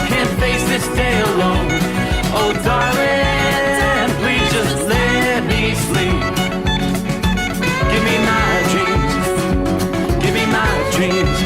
can't face this day alone. Oh, darling, please just let me sleep. Give me my dreams. Give me my dreams.